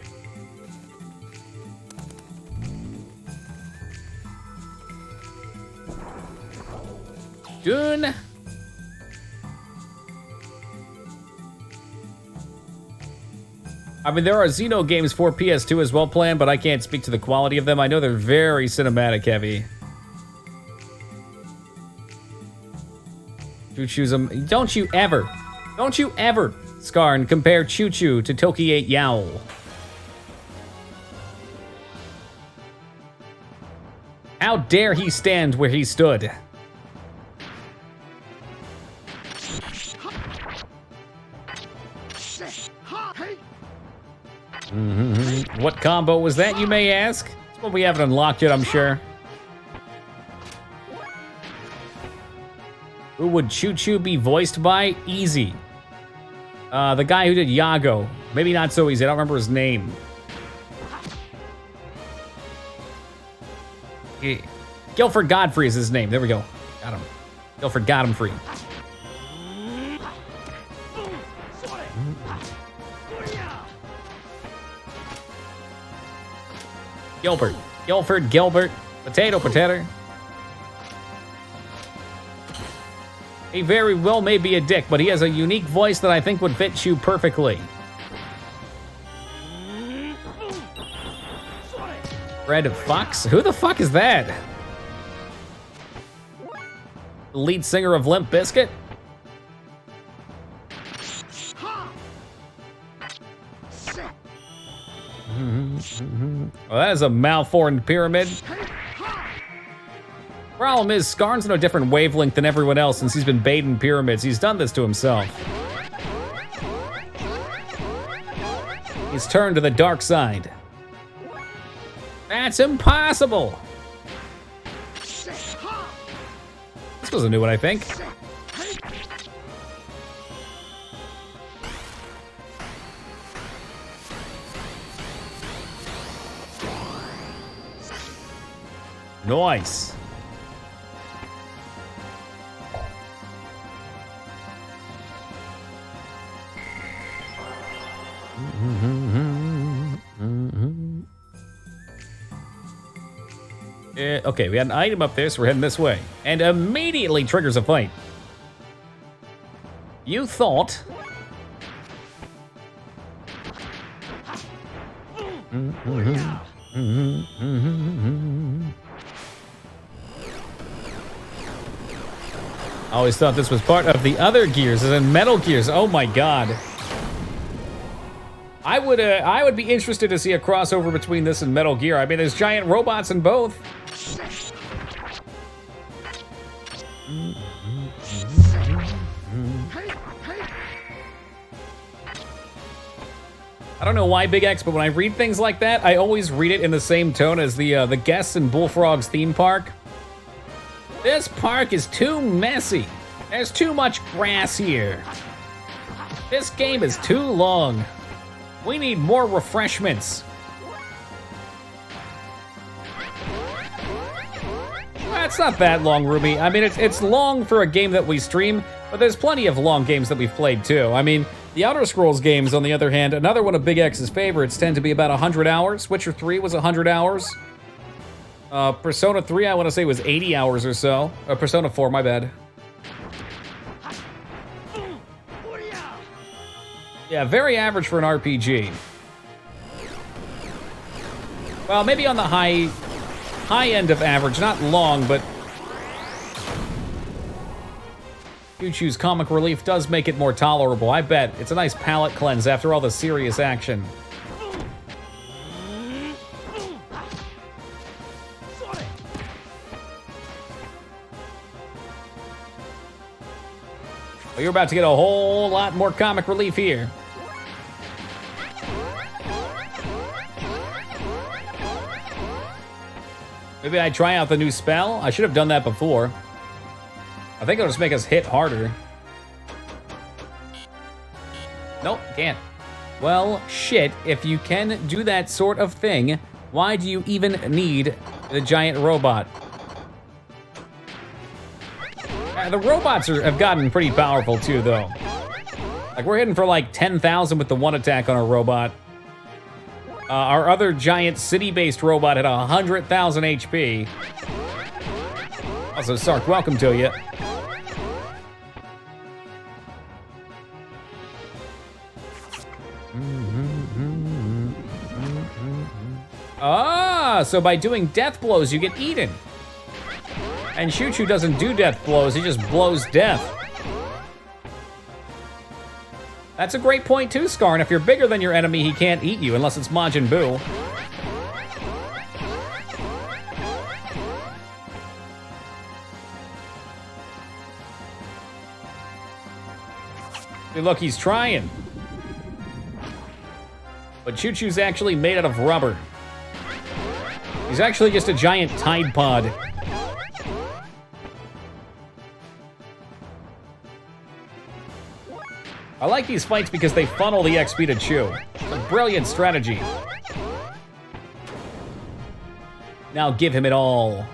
Done. I mean, there are Xeno games for PS2 as well planned, but I can't speak to the quality of them. I know they're very cinematic heavy. Choo-choo's don't you ever, Skarn, compare Choo-choo to Toki 8 Yowl. How dare he stand where he stood? What combo was that, you may ask? It's one we haven't unlocked yet, I'm sure. Who would Choo-choo be voiced by? Easy. The guy who did Yago. Maybe not so easy, I don't remember his name. Guilford Godfrey is his name, there we go. Got him. Guilford got him free. Gilbert, potato. He very well may be a dick, but he has a unique voice that I think would fit you perfectly. Red Fox? Who the fuck is that? The lead singer of Limp Bizkit? Well, that is a malformed pyramid. Problem is, Skarn's on a different wavelength than everyone else since he's been baiting pyramids. He's done this to himself. He's turned to the dark side. That's impossible! This was a new one, I think. Nice. Okay, we had an item up there, so we're heading this way. And immediately triggers a fight. You thought... I always thought this was part of the other Gears, as in Metal Gears. Oh my god. I would be interested to see a crossover between this and Metal Gear. I mean, there's giant robots in both. I don't know why, Big X, but when I read things like that, I always read it in the same tone as the guests in Bullfrog's theme park. This park is too messy. There's too much grass here. This game is too long. We need more refreshments. It's not that long, Rumi. I mean, it's long for a game that we stream, but there's plenty of long games that we've played too. I mean, the Outer Scrolls games, on the other hand, another one of Big X's favorites, tend to be about 100 hours. Witcher 3 was 100 hours. Persona 3, I want to say, was 80 hours or so. Persona 4, my bad. Yeah, very average for an RPG. Well, maybe on the high end of average, not long, but Choo-Choo's comic relief does make it more tolerable. I bet it's a nice palate cleanse after all the serious action. Well, you're about to get a whole lot more comic relief here. Maybe I try out the new spell? I should have done that before. I think it'll just make us hit harder. Nope, can't. Well, shit, if you can do that sort of thing, why do you even need the giant robot? The robots have gotten pretty powerful too, though. Like, we're hitting for like 10,000 with the one attack on a robot. Our other giant city-based robot had 100,000 HP. Also, Sark, welcome to you. Ah, so by doing death blows, you get eaten. And Choo-Choo doesn't do death blows, he just blows death. That's a great point too, Skarn. If you're bigger than your enemy, he can't eat you unless it's Majin Buu. Hey, look, he's trying. But Choo-Choo's actually made out of rubber. He's actually just a giant Tide Pod. I like these fights because they funnel the XP to Chew. It's a brilliant strategy. Now give him it all.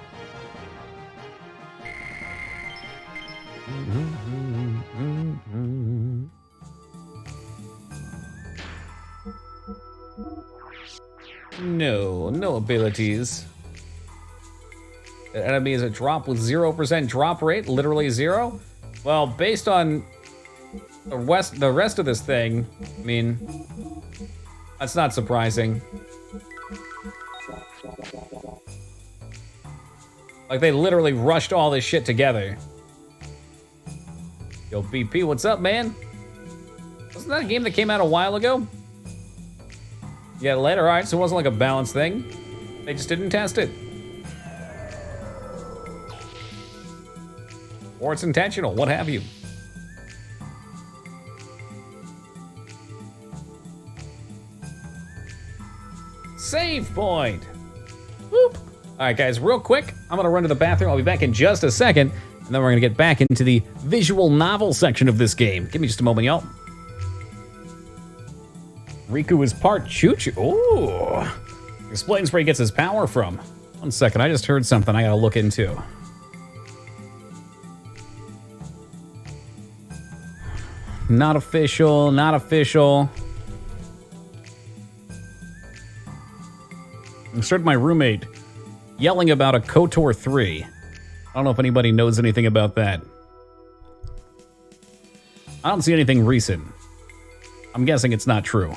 No abilities. The enemy is a drop with 0% drop rate, literally 0. Well, based on the rest of this thing, I mean, that's not surprising. Like, they literally rushed all this shit together. Yo, BP, what's up, man? Wasn't that a game that came out a while ago? Yeah, later, alright, so it wasn't like a balanced thing. They just didn't test it. Or it's intentional, what have you. Save point. Whoop. All right, guys, real quick, I'm gonna run to the bathroom. I'll be back in just a second, and then we're gonna get back into the visual novel section of this game. Give me just a moment, y'all. Riku is part Choo-Choo. Ooh. Explains where he gets his power from. 1 second, I just heard something I gotta look into. Not official, not official. I started my roommate yelling about a KOTOR 3. I don't know if anybody knows anything about that. I don't see anything recent. I'm guessing it's not true.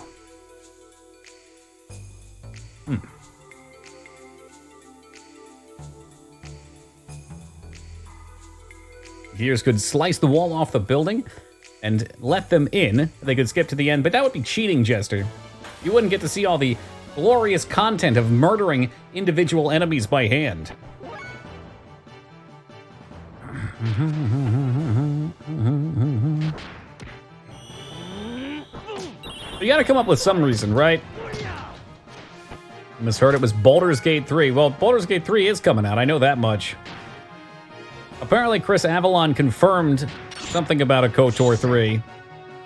Gears could slice the wall off the building and let them in. They could skip to the end, but that would be cheating, Jester. You wouldn't get to see all the glorious content of murdering individual enemies by hand. You gotta come up with some reason, right? I misheard it was Baldur's Gate 3. Well, Baldur's Gate 3 is coming out, I know that much. Apparently Chris Avalon confirmed something about a KOTOR 3.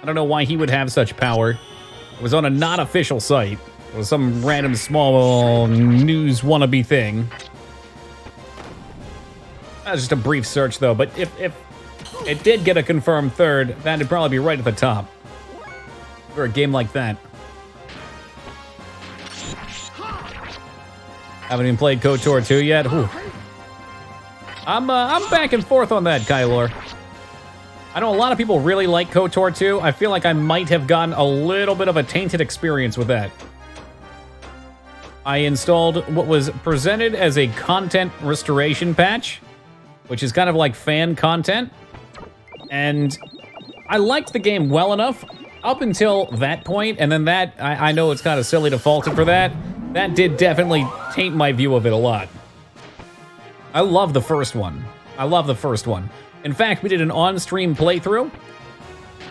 I don't know why he would have such power. It was on a not official site. It was some random small news wannabe thing. That was just a brief search, though. But if it did get a confirmed third, that'd probably be right at the top for a game like that. Haven't even played KOTOR 2 yet. Whew. I'm back and forth on that, Kylor. I know a lot of people really like KOTOR 2. I feel like I might have gotten a little bit of a tainted experience with that. I installed what was presented as a content restoration patch, which is kind of like fan content. And I liked the game well enough up until that point, and then that, I know it's kind of silly to fault it for that. That did definitely taint my view of it a lot. I love the first one. I love the first one. In fact, we did an on-stream playthrough.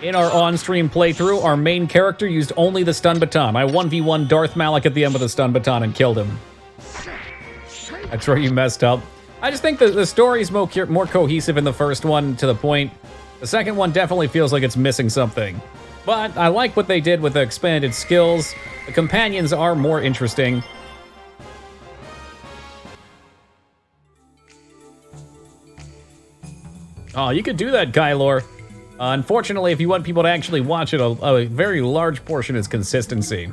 In our on-stream playthrough, our main character used only the stun baton. I 1v1 Darth Malik at the end with the stun baton and killed him. That's where you messed up. I just think the story's more cohesive in the first one, to the point. The second one definitely feels like it's missing something. But I like what they did with the expanded skills. The companions are more interesting. Oh, you could do that, Kylor. Unfortunately, if you want people to actually watch it, a very large portion is consistency.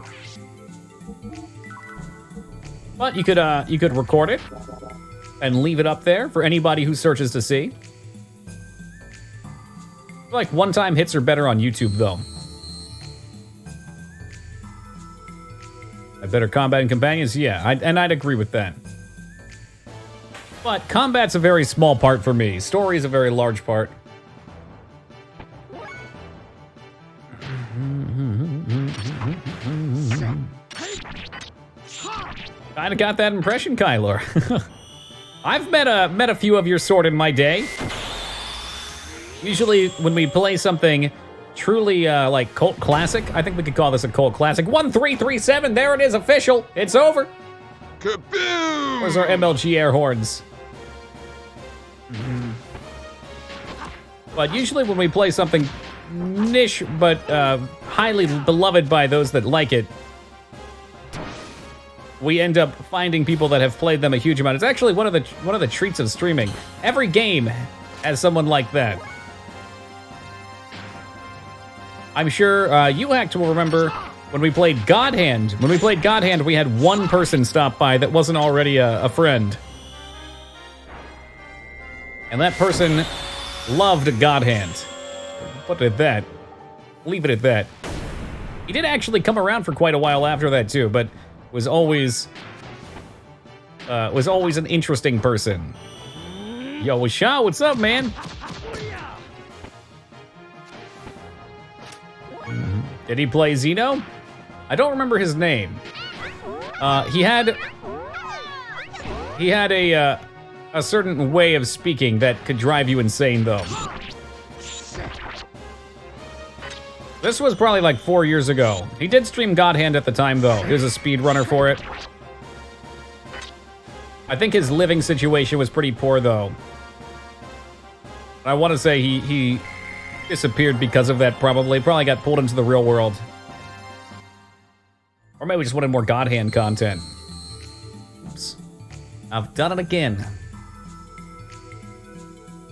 But you could record it and leave it up there for anybody who searches to see. I feel like one-time hits are better on YouTube, though. Better combat and companions? Yeah, I'd agree with that. But combat's a very small part for me. Story's a very large part. Kinda got that impression, Kylor. I've met a few of your sort in my day. Usually when we play something truly like cult classic, I think we could call this a cult classic. 1337, there it is, official. It's over. Kaboom! Where's our MLG air horns? But usually when we play something niche but highly beloved by those that like it, we end up finding people that have played them a huge amount. It's actually one of the treats of streaming. Every game has someone like that. I'm sure UHacked will remember when we played God Hand. When we played God Hand, we had one person stop by that wasn't already a friend. And that person loved God Hand. Put it at that. Leave it at that. He did actually come around for quite a while after that too, but was always an interesting person. Yo, Wisha, what's up, man? Did he play Xeno? I don't remember his name. He had a certain way of speaking that could drive you insane, though. This was probably like 4 years ago. He did stream God Hand at the time, though. He was a speedrunner for it. I think his living situation was pretty poor, though. I want to say he disappeared because of that, probably. Probably got pulled into the real world. Or maybe we just wanted more God Hand content. Oops. I've done it again.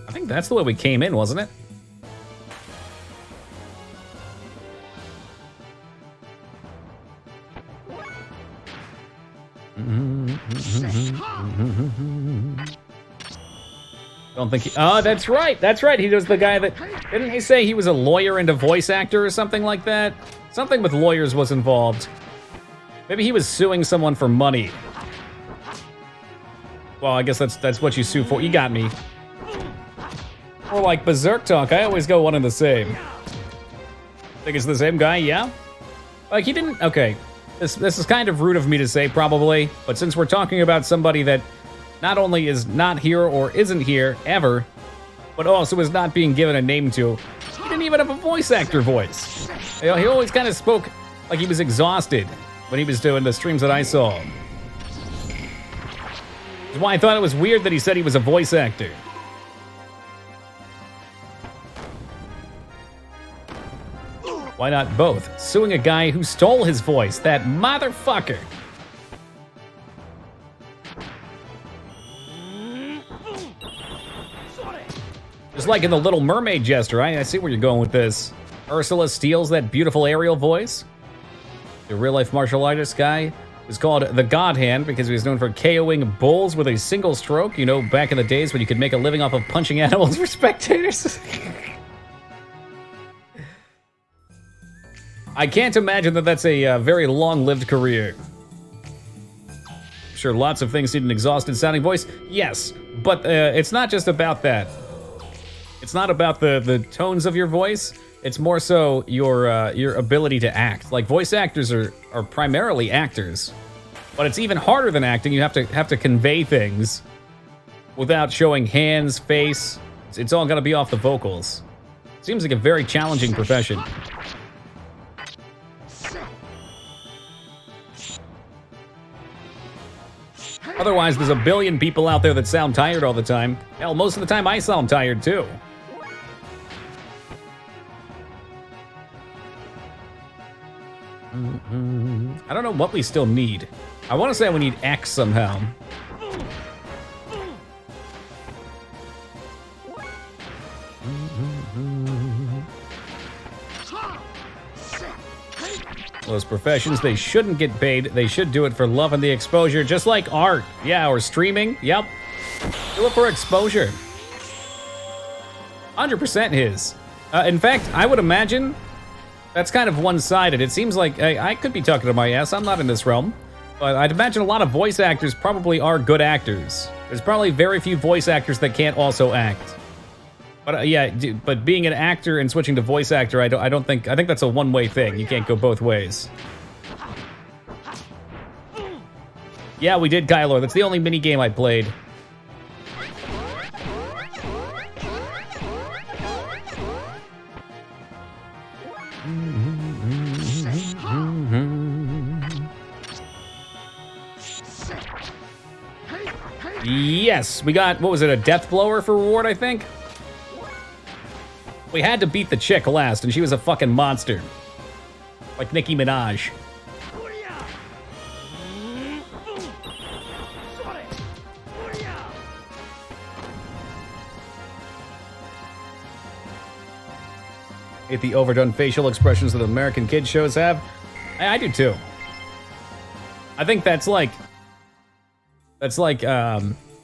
I think that's the way we came in, wasn't it? Don't think he... Oh, that's right. That's right. He was the guy that... Didn't he say he was a lawyer and a voice actor or something like that? Something with lawyers was involved. Maybe he was suing someone for money. Well, I guess that's what you sue for. You got me. Or like Berserk Talk. I always go one and the same. Think it's the same guy? Yeah? Like, he didn't... Okay. This is kind of rude of me to say, probably. But since we're talking about somebody that not only is not here or isn't here ever, but also is not being given a name to, he didn't even have a voice actor voice. You know, he always kind of spoke like he was exhausted when he was doing the streams that I saw. That's why I thought it was weird that he said he was a voice actor. Why not both? Suing a guy who stole his voice, that motherfucker. Just like in The Little Mermaid, Jester. I see where you're going with this. Ursula steals that beautiful Ariel voice. The real-life martial artist guy was called the God Hand because he was known for KOing bulls with a single stroke. You know, back in the days when you could make a living off of punching animals for spectators. I can't imagine that that's a very long-lived career. Sure, lots of things need an exhausted-sounding voice. Yes, but it's not just about that. It's not about the tones of your voice. It's more so your ability to act. Like, voice actors are primarily actors, but it's even harder than acting. You have to convey things without showing hands, face. It's all gonna be off the vocals. Seems like a very challenging profession. Otherwise, there's a billion people out there that sound tired all the time. Hell, most of the time I sound tired too. I don't know what we still need. I want to say we need X somehow. Those professions, they shouldn't get paid. They should do it for love and the exposure, just like art. Yeah, or streaming. Yep. Do it for exposure. 100% his. In fact, I would imagine that's kind of one-sided. It seems like I could be talking to my ass. I'm not in this realm. But I'd imagine a lot of voice actors probably are good actors. There's probably very few voice actors that can't also act. But yeah, but being an actor and switching to voice actor, I think that's a one-way thing. You can't go both ways. Yeah, we did Kylo. That's the only mini game I played. Yes, we got, what was it, a death blower for reward, I think? We had to beat the chick last, and she was a fucking monster. Like Nicki Minaj. Hate the overdone facial expressions that American kid shows have. I do too. I think that's like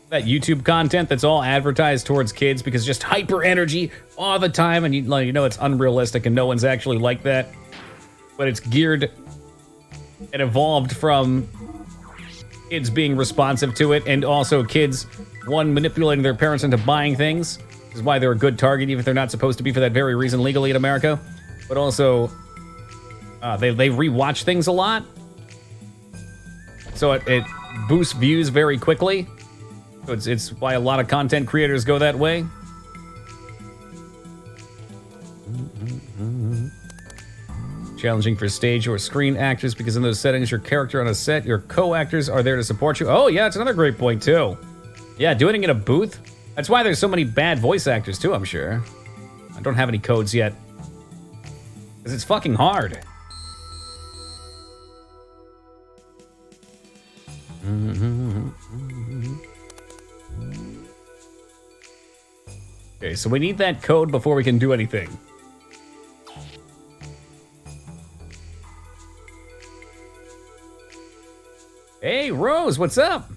that YouTube content that's all advertised towards kids because just hyper energy all the time, and you know it's unrealistic and no one's actually like that. But it's geared and evolved from kids being responsive to it, and also kids, one, manipulating their parents into buying things, which is why they're a good target even if they're not supposed to be for that very reason legally in America. But also, they rewatch things a lot, so it boosts views very quickly. So it's why a lot of content creators go that way. Challenging for stage or screen actors because in those settings, your character on a set, your co-actors are there to support you. Oh yeah, it's another great point too. Yeah, doing it in a booth. That's why there's so many bad voice actors too, I'm sure. I don't have any codes yet. Because it's fucking hard. Okay, so we need that code before we can do anything. Hey, Rose, what's up?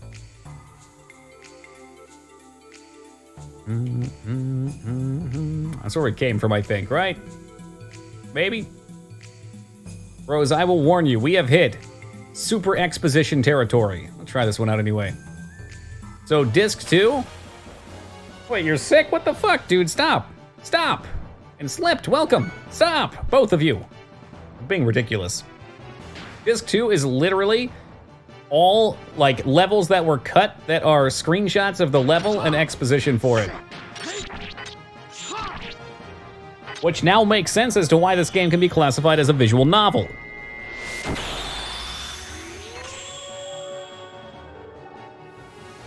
That's where it came from, I think, right? Maybe? Rose, I will warn you, we have hit super exposition territory. Let's try this one out anyway. So, disc 2? Wait, you're sick? What the fuck, dude? Stop. Stop. And slipped, welcome. Stop, both of you. I'm being ridiculous. Disc 2 is literally all, like, levels that were cut that are screenshots of the level and exposition for it. Which now makes sense as to why this game can be classified as a visual novel.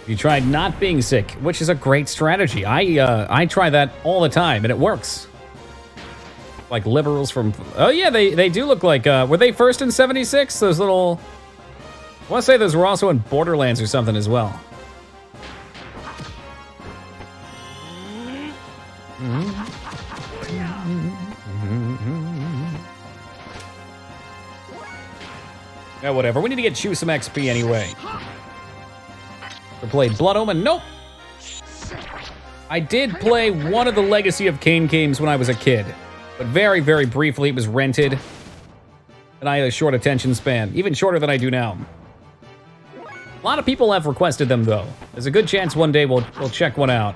You tried not being sick, which is a great strategy. I try that all the time, and it works. Like liberals from... Oh yeah, they do look like... were they first in 76? Those little... I want to say those were also in Borderlands or something as well. Yeah, whatever. We need to get you some XP anyway. We played Blood Omen. Nope. I did play one of the Legacy of Kain games when I was a kid. But very, very briefly. It was rented. And I had a short attention span. Even shorter than I do now. A lot of people have requested them, though. There's a good chance one day we'll check one out.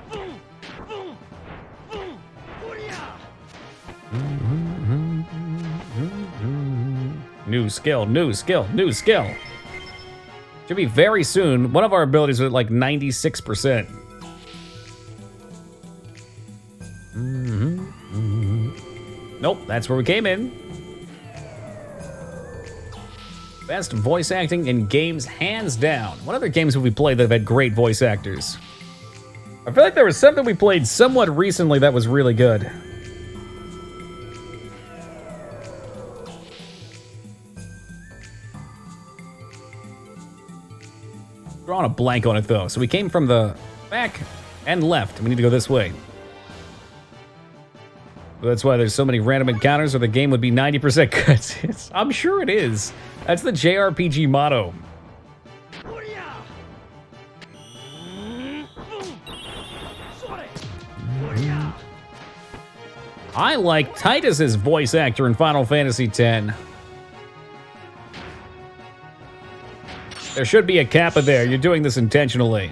New skill, new skill, new skill. Should be very soon. One of our abilities was at like 96%. Nope, that's where we came in. Best voice acting in games, hands down. What other games have we played that have had great voice actors? I feel like there was something we played somewhat recently that was really good. Drawing a blank on it though. So we came from the back and left. We need to go this way. That's why there's so many random encounters, or the game would be 90% cuts. I'm sure it is. That's the JRPG motto. I like Titus's voice actor in Final Fantasy X. There should be a Kappa there. You're doing this intentionally.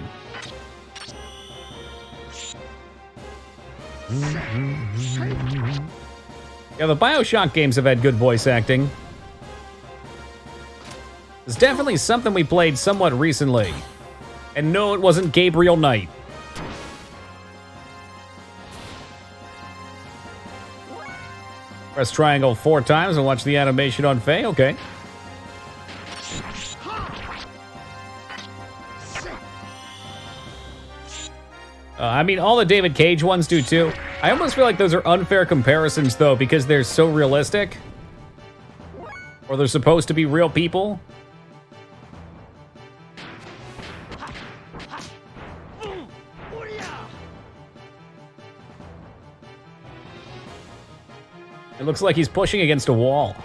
Yeah, the BioShock games have had good voice acting. It's definitely something we played somewhat recently. And no, it wasn't Gabriel Knight. Press triangle 4 times and watch the animation on Faye. Okay. I mean, all the David Cage ones do too. I almost feel like those are unfair comparisons though, because they're so realistic. Or they're supposed to be real people. It looks like he's pushing against a wall.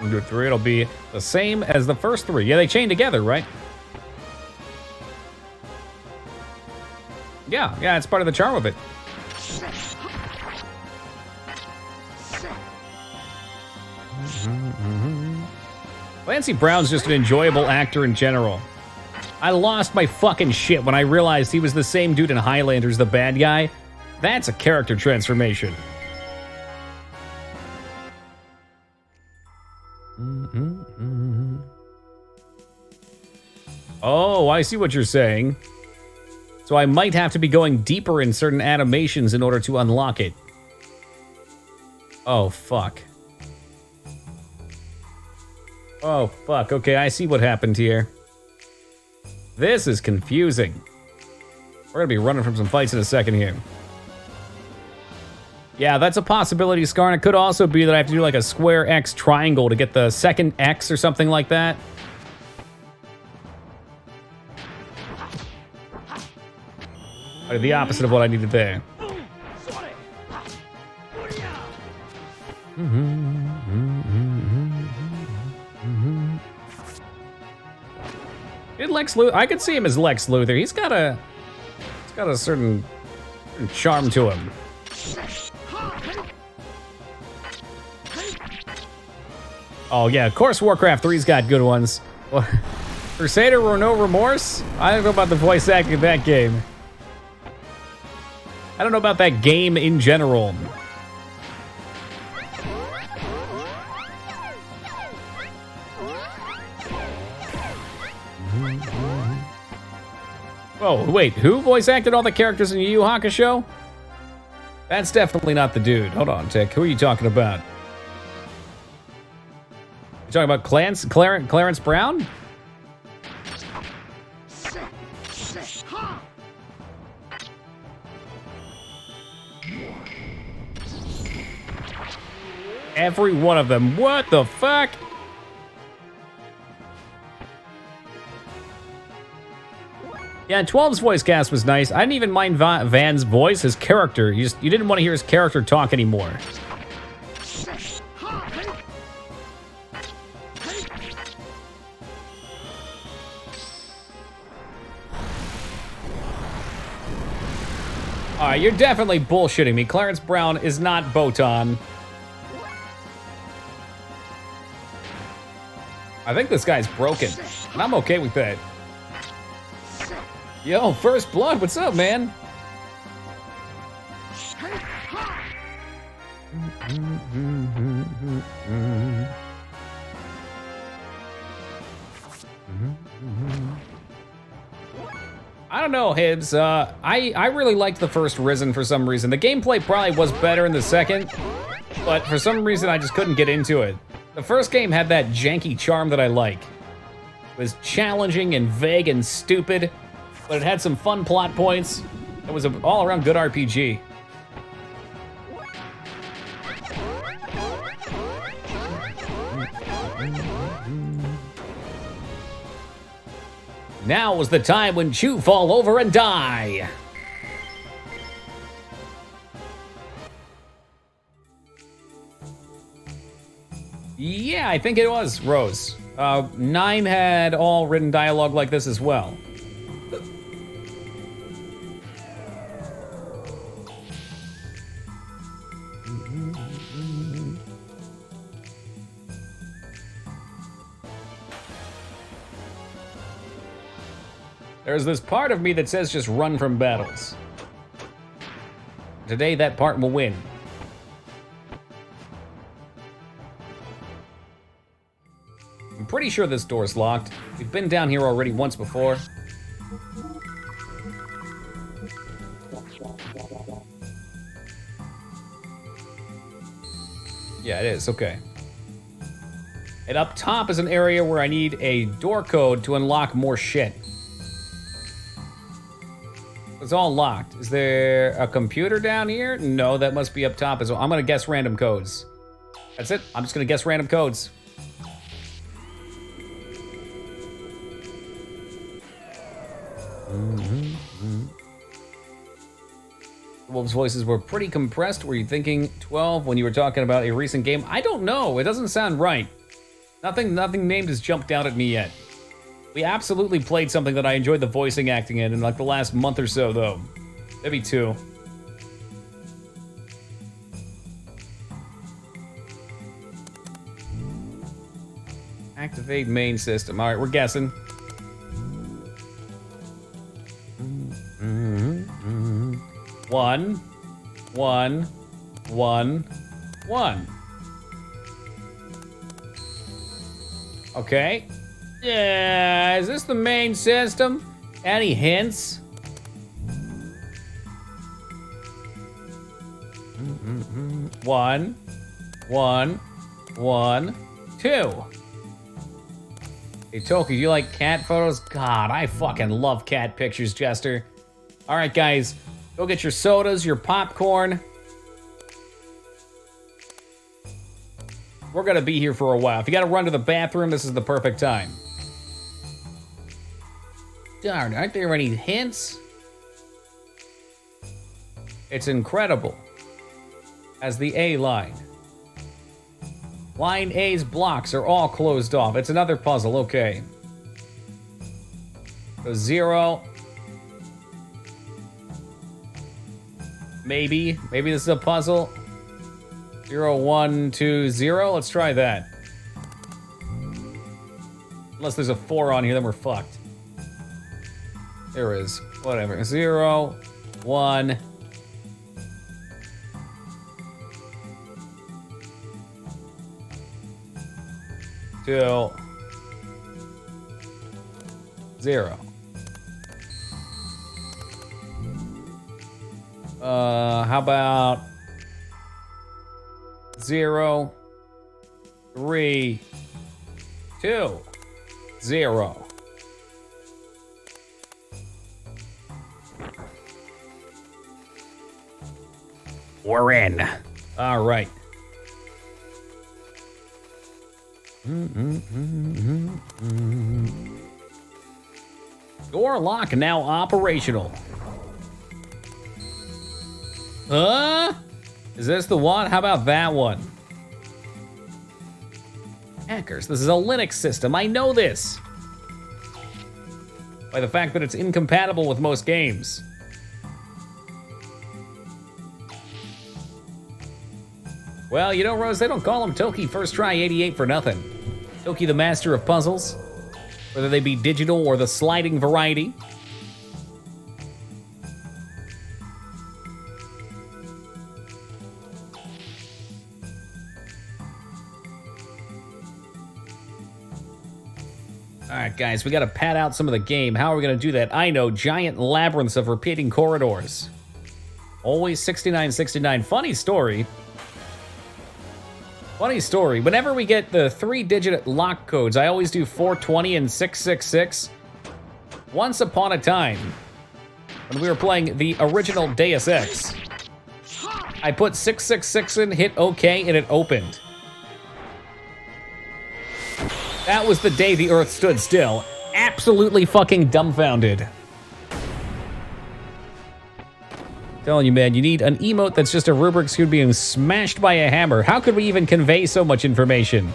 Do 3, it'll be the same as the first 3. Yeah, they chain together, right? Yeah, it's part of the charm of it. Clancy Brown's just an enjoyable actor in general. I lost my fucking shit when I realized he was the same dude in Highlanders, the bad guy. That's a character transformation. Oh, I see what you're saying. So I might have to be going deeper in certain animations in order to unlock it. Oh, fuck. Oh, fuck. Okay, I see what happened here. This is confusing. We're gonna be running from some fights in a second here. Yeah, that's a possibility, Scar. And it could also be that I have to do like a square X triangle to get the second X or something like that. Or the opposite of what I needed there. Did Lex Luthor? I could see him as Lex Luthor. He's got a certain charm to him. Oh yeah, of course Warcraft 3's got good ones. Crusader or No Remorse? I don't know about the voice acting of that game. I don't know about that game in general. Oh, wait, who voice acted all the characters in Yu Yu Hakusho? That's definitely not the dude. Hold on, Tick. Who are you talking about? You talking about Clarence Brown? Every one of them. What the fuck? Yeah, 12's voice cast was nice. I didn't even mind Van's voice, his character. You didn't want to hear his character talk anymore. Alright, you're definitely bullshitting me. Clarence Brown is not Botan. I think this guy's broken, and I'm okay with that. Yo, First Blood, what's up, man? I don't know, Hibbs. I really liked the first Risen for some reason. The gameplay probably was better in the second, but for some reason I just couldn't get into it. The first game had that janky charm that I like. It was challenging and vague and stupid, but it had some fun plot points. It was an all-around good RPG. Now was the time when Chew fall over and die. Yeah, I think it was, Rose. 9 had all written dialogue like this as well. There's this part of me that says just run from battles. Today, that part will win. I'm pretty sure this door's locked. We've been down here already once before. Yeah, it is, okay. And up top is an area where I need a door code to unlock more shit. It's all locked. Is there a computer down here? No, that must be up top as well. I'm gonna guess random codes. That's it. I'm just gonna guess random codes. Wolves' voices were pretty compressed. Were you thinking 12 when you were talking about a recent game? I don't know. It doesn't sound right. Nothing named has jumped out at me yet. We absolutely played something that I enjoyed the voicing acting in like the last month or so, though. Maybe 2. Activate main system. All right, we're guessing. One. Okay. Yeah, is this the main system? Any hints? One, 2. Hey, Toki, you like cat photos? God, I fucking love cat pictures, Jester. All right, guys, go get your sodas, your popcorn. We're gonna be here for a while. If you gotta run to the bathroom, this is the perfect time. Darn, aren't there any hints? It's incredible. As the A line. Line A's blocks are all closed off. It's another puzzle, okay. So 0. Maybe this is a puzzle. 0, 1, 2, 0. Let's try that. Unless there's a 4 on here, then we're fucked. There is. Whatever. 0, 1. Two. 0. How about 0, 3, 2, 0. We're in. All right. Door lock now operational. Is this the one? How about that one? Hackers, this is a Linux system. I know this. By the fact that it's incompatible with most games. Well, you know, Rose, they don't call him Toki First Try 88 for nothing. Toki the master of puzzles, whether they be digital or the sliding variety. All right, guys, we got to pad out some of the game. How are we going to do that? I know, giant labyrinths of repeating corridors. Always 6969. Funny story. Funny story. Whenever we get the 3-digit lock codes, I always do 420 and 666. Once upon a time, when we were playing the original Deus Ex, I put 666 in, hit OK, and it opened. That was the day the Earth stood still. Absolutely fucking dumbfounded. Telling you, man, you need an emote that's just a Rubik's Cube being smashed by a hammer. How could we even convey so much information?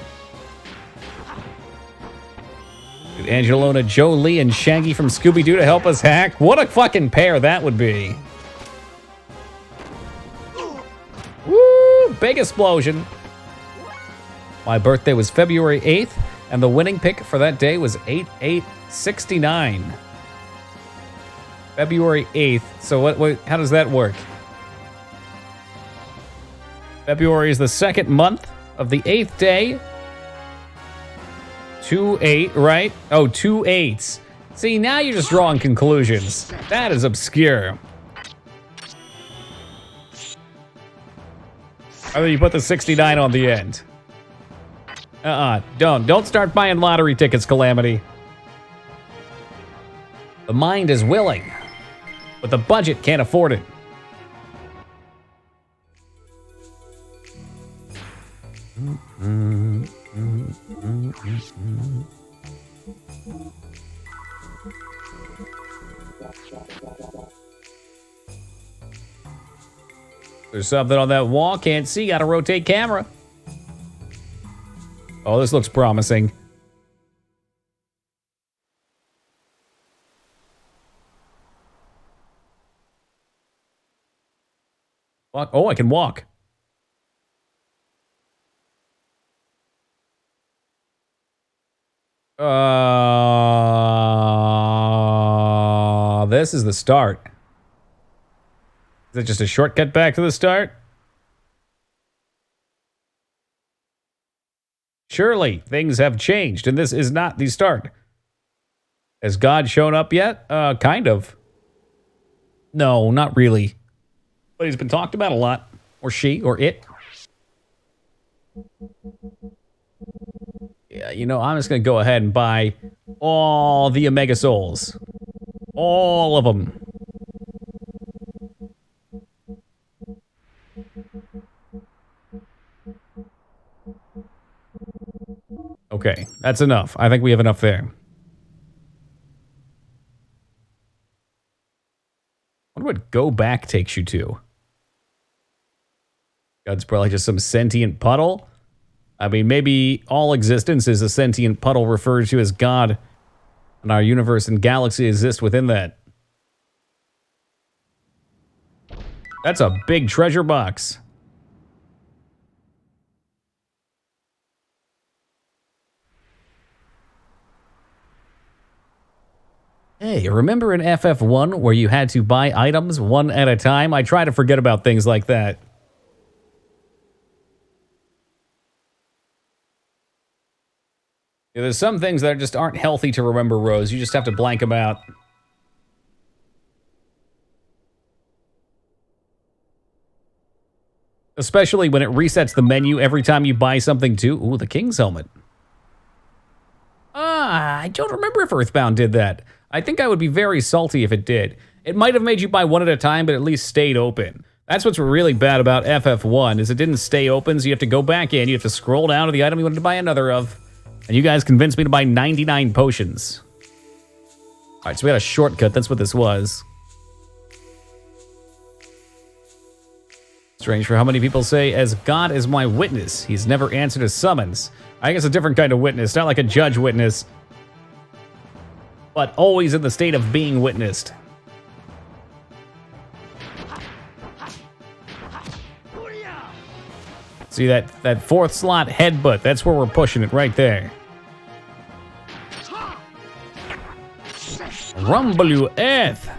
Dude, Angelona Jolie and Shaggy from Scooby-Doo to help us hack? What a fucking pair that would be. Woo! Big explosion. My birthday was February 8th, and the winning pick for that day was 8869. February 8th. So what how does that work? February is the second month of the 8th day. 2-8, right? Oh, 2 8s. See, now you're just drawing conclusions. That is obscure. Oh, you put the 69 on the end. Don't start buying lottery tickets, Calamity. The mind is willing, but the budget can't afford it. There's something on that wall, can't see, gotta rotate camera. Oh, this looks promising. Walk. Oh, I can walk. This is the start. Is it just a shortcut back to the start? Surely things have changed, and this is not the start. Has God shown up yet? Kind of. No, not really. But he's been talked about a lot. Or she, or it. Yeah, you know, I'm just going to go ahead and buy all the Omega Souls. All of them. Okay, that's enough. I think we have enough there. I wonder what go back takes you to. God's probably just some sentient puddle. I mean, maybe all existence is a sentient puddle referred to as God, and our universe and galaxy exist within that. That's a big treasure box. Hey, remember in FF1 where you had to buy items one at a time? I try to forget about things like that. Yeah, there's some things that just aren't healthy to remember, Rose. You just have to blank them out. Especially when it resets the menu every time you buy something too. Ooh, the King's Helmet. I don't remember if Earthbound did that. I think I would be very salty if it did. It might have made you buy one at a time, but at least stayed open. That's what's really bad about FF1, is it didn't stay open, so you have to go back in, you have to scroll down to the item you wanted to buy another of. And you guys convinced me to buy 99 potions. All right, so we had a shortcut. That's what this was. Strange for how many people say, as God is my witness, he's never answered a summons. I guess a different kind of witness, not like a judge witness, but always in the state of being witnessed. See that fourth slot headbutt, that's where we're pushing it right there. Rumble you earth.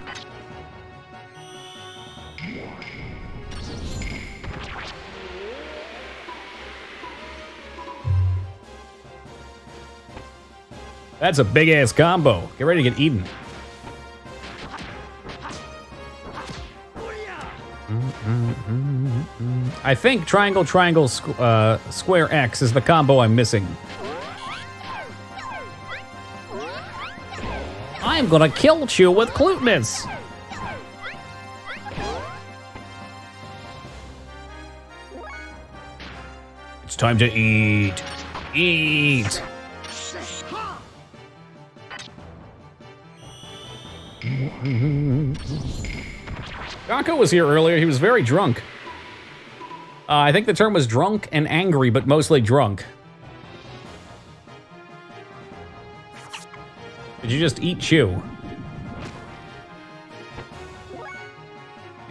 That's a big ass combo. Get ready to get eaten. I think triangle, triangle, square X is the combo I'm missing. I'm gonna kill you with Cluteness. It's time to eat. Eat. Gakko was here earlier. He was very drunk. I think the term was drunk and angry, but mostly drunk. Did you just eat Chew?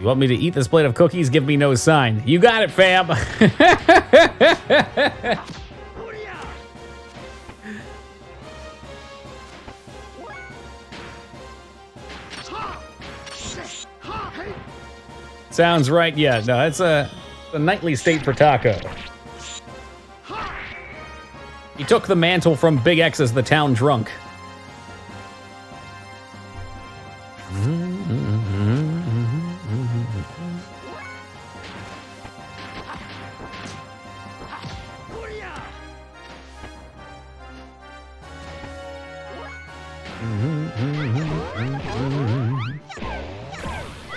You want me to eat this plate of cookies? Give me no sign. You got it, fam. Sounds right. Yeah, no, it's a nightly state for Taco. He took the mantle from Big X as the town drunk.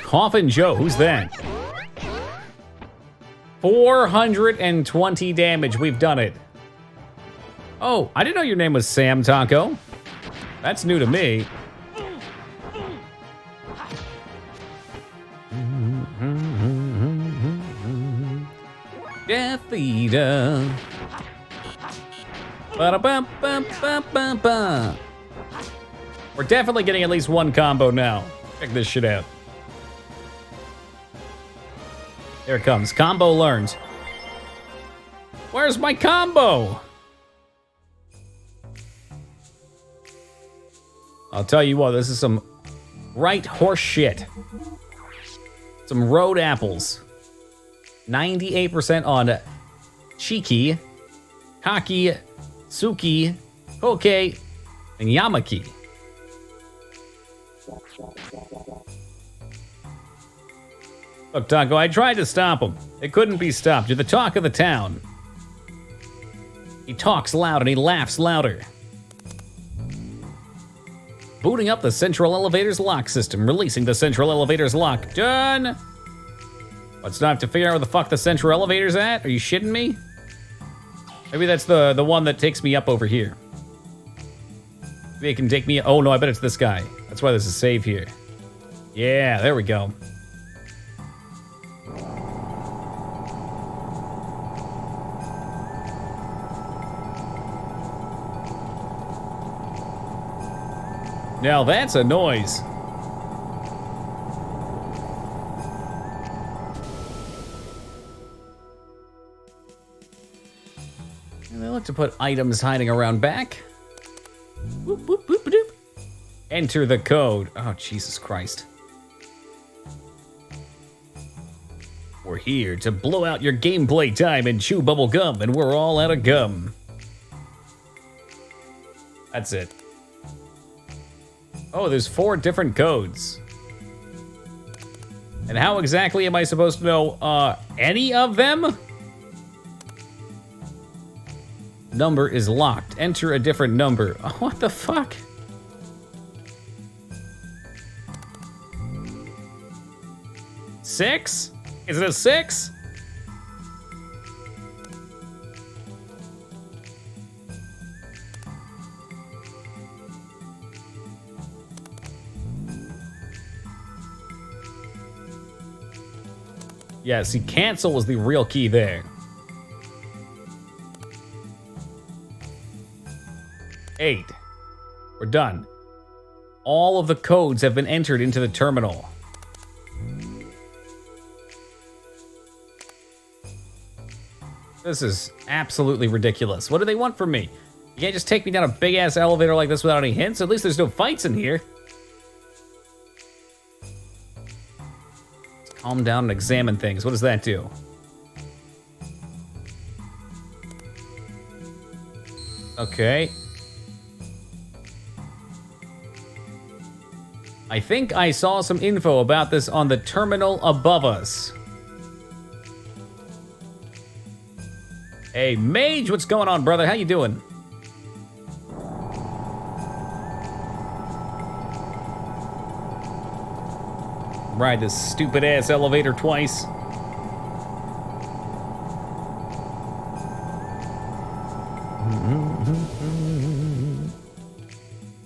Coffin Joe, who's that? 420 damage, we've done it. Oh, I didn't know your name was Sam Taco. That's new to me. Death Eater. Ba-da-bum-bum-bum-bum-bum. We're definitely getting at least one combo now. Check this shit out. There it comes. Combo learned. Where's my combo? I'll tell you what, this is some right horse shit. Some road apples. 98% on Chiki, Kaki, Suki, Koke, and Yamaki. Look, Taco, I tried to stop him. It couldn't be stopped. You're the talk of the town. He talks loud and he laughs louder. Booting up the central elevator's lock system. Releasing the central elevator's lock. Done! Let's not have to figure out where the fuck the central elevator's at? Are you shitting me? Maybe that's the one that takes me up over here. Maybe it can take me... Oh, no, I bet it's this guy. That's why there's a save here. Yeah, there we go. Now that's a noise. And they look to put items hiding around back. Boop, boop, boop, boop. Enter the code. Oh, Jesus Christ. We're here to blow out your gameplay time and chew bubble gum, and we're all out of gum. That's it. Oh, there's 4 different codes. And how exactly am I supposed to know any of them? Number is locked. Enter a different number. Oh, what the fuck? Six? Is it a 6? Yeah, see, cancel was the real key there. 8. We're done. All of the codes have been entered into the terminal. This is absolutely ridiculous. What do they want from me? You can't just take me down a big-ass elevator like this without any hints? At least there's no fights in here. Let's calm down and examine things. What does that do? Okay. I think I saw some info about this on the terminal above us. Hey, Mage, what's going on, brother? How you doing? Ride this stupid-ass elevator twice.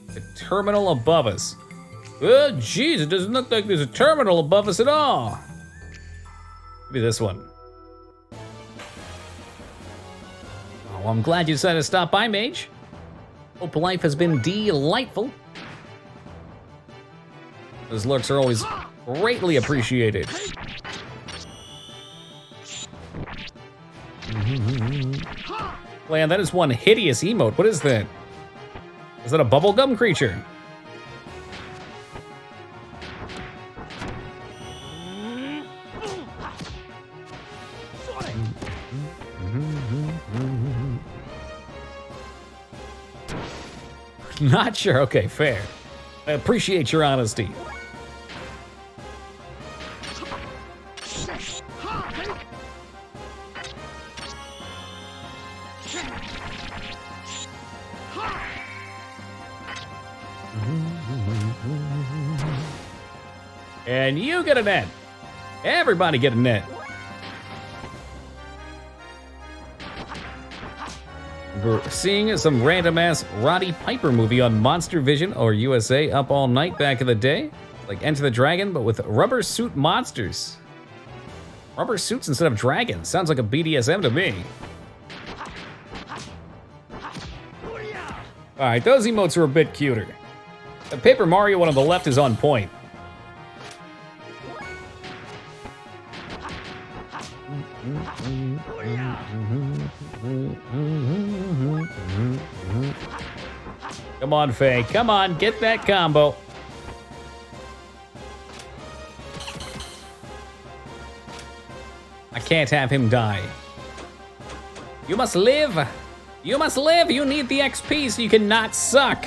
The terminal above us. Oh, jeez, it doesn't look like there's a terminal above us at all. Maybe this one. Oh, I'm glad you decided to stop by, Mage. Hope life has been delightful. Those lurks are always greatly appreciated. Man, that is one hideous emote. What is that? Is that a bubblegum creature? Not sure. Okay, fair. I appreciate your honesty. And you get a net. Everybody get a net. We're seeing some random-ass Roddy Piper movie on Monster Vision or USA Up All Night back in the day. Like Enter the Dragon, but with rubber suit monsters. Rubber suits instead of dragons. Sounds like a BDSM to me. Alright, those emotes are a bit cuter. The Paper Mario one on the left is on point. Come on, Faye. Come on, get that combo. I can't have him die. You must live. You must live. You need the XP so you can not suck.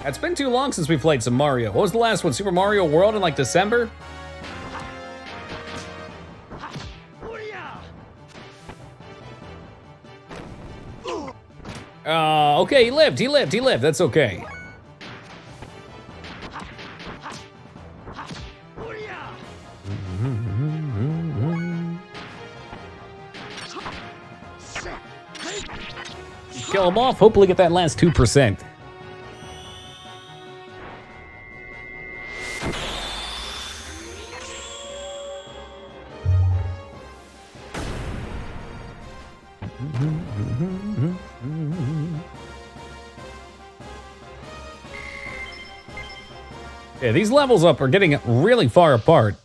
It's been too long since we played some Mario. What was the last one? Super Mario World in like December? Okay, he lived. That's okay. Kill him off. Hopefully get that last 2%. Yeah, these levels up are getting really far apart.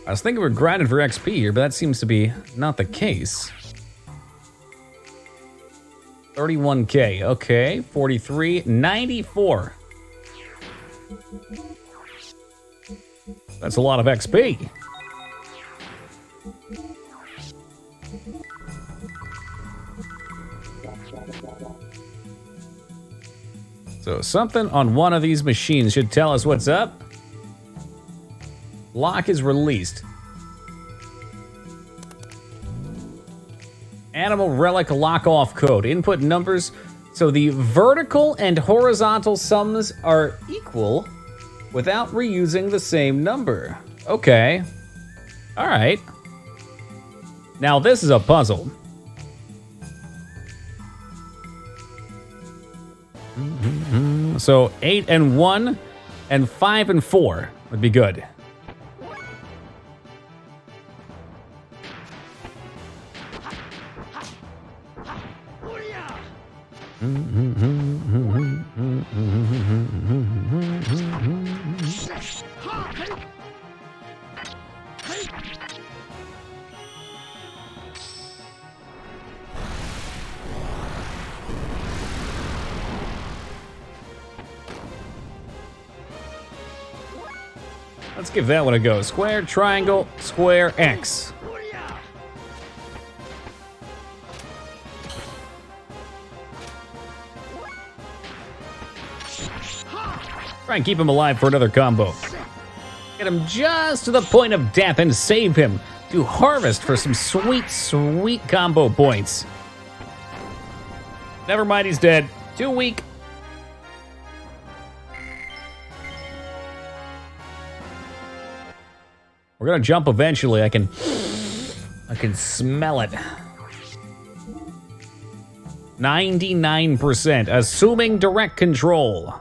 I was thinking we're grinding for XP here, but that seems to be not the case. 31K, okay. 43, 94. That's a lot of XP. So something on one of these machines should tell us what's up. Lock is released. Animal relic lock off code. Input numbers. So the vertical and horizontal sums are equal without reusing the same number. Okay. All right. Now this is a puzzle. So 8 and 1 and 5 and 4 would be good. Let's give that one a go. Square, triangle, square, X. Try and keep him alive for another combo. Get him just to the point of death and save him to harvest for some sweet, sweet combo points. Never mind, he's dead. Too weak. We're gonna jump eventually. I can smell it. 99%, assuming direct control.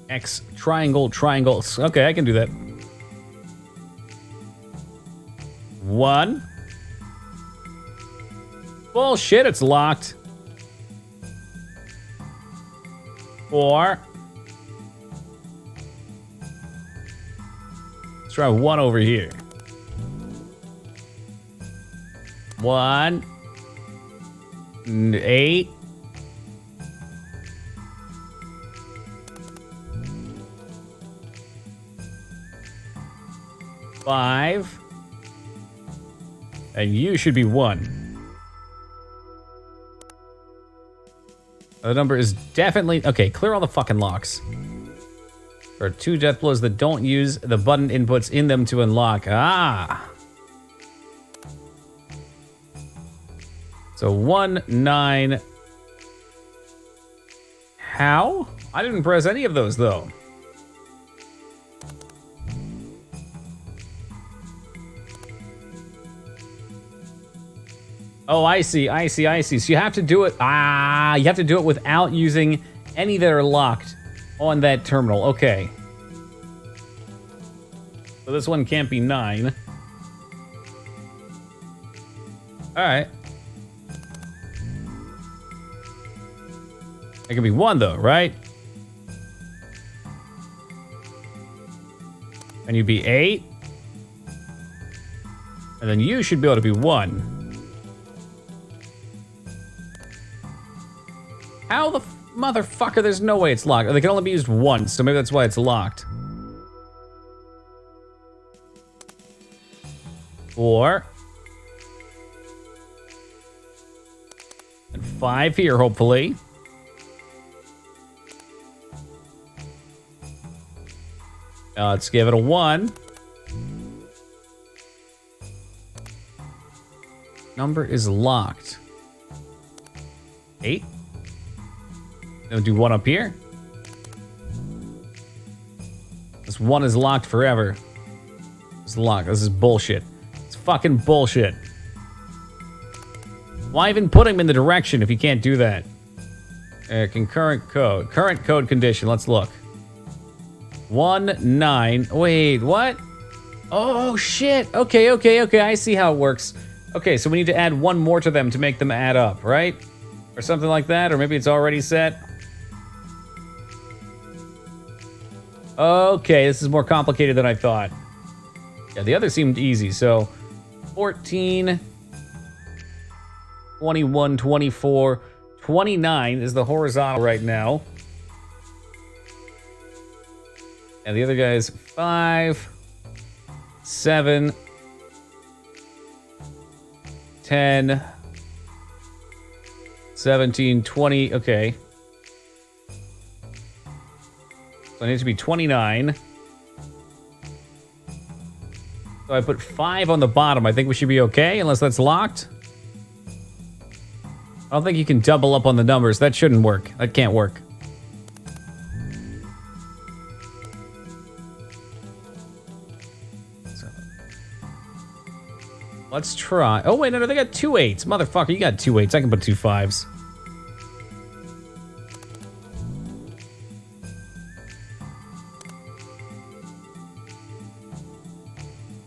X, triangle, triangle. Okay, I can do that. 1. Bullshit, it's locked. 4. Let's try 1 over here. 1. 8. 5. And you should be 1. The number is definitely... Okay, clear all the fucking locks. There are 2 death blows that don't use the button inputs in them to unlock. Ah! So 1, 9... How? I didn't press any of those, though. Oh, I see. So you have to do it... you have to do it without using any that are locked on that terminal. Okay. So this one can't be 9. Alright. It can be 1, though, right? And you'd be 8. And then you should be able to be 1. How the motherfucker? There's no way it's locked. They can only be used once, so maybe that's why it's locked. 4. And 5 here, hopefully. Let's give it a 1. Number is locked. 8. Then do 1 up here. This 1 is locked forever. It's locked. This is bullshit. It's fucking bullshit. Why even put him in the direction if you can't do that? Concurrent code. Current code condition. Let's look. 1, 9. Wait, what? Oh, shit. Okay. I see how it works. Okay, so we need to add 1 more to them to make them add up, right? Or something like that. Or maybe it's already set. Okay, this is more complicated than I thought. Yeah, the other seemed easy. So 14, 21, 24, 29 is the horizontal right now. And the other guy's 5, 7, 10, 17, 20. Okay. So I need to be 29. So I put 5 on the bottom. I think we should be okay, unless that's locked. I don't think you can double up on the numbers. That shouldn't work. That can't work. Let's try. Oh, wait, no, they got 2 8s. Motherfucker, you got 2 8s. I can put 2 5s.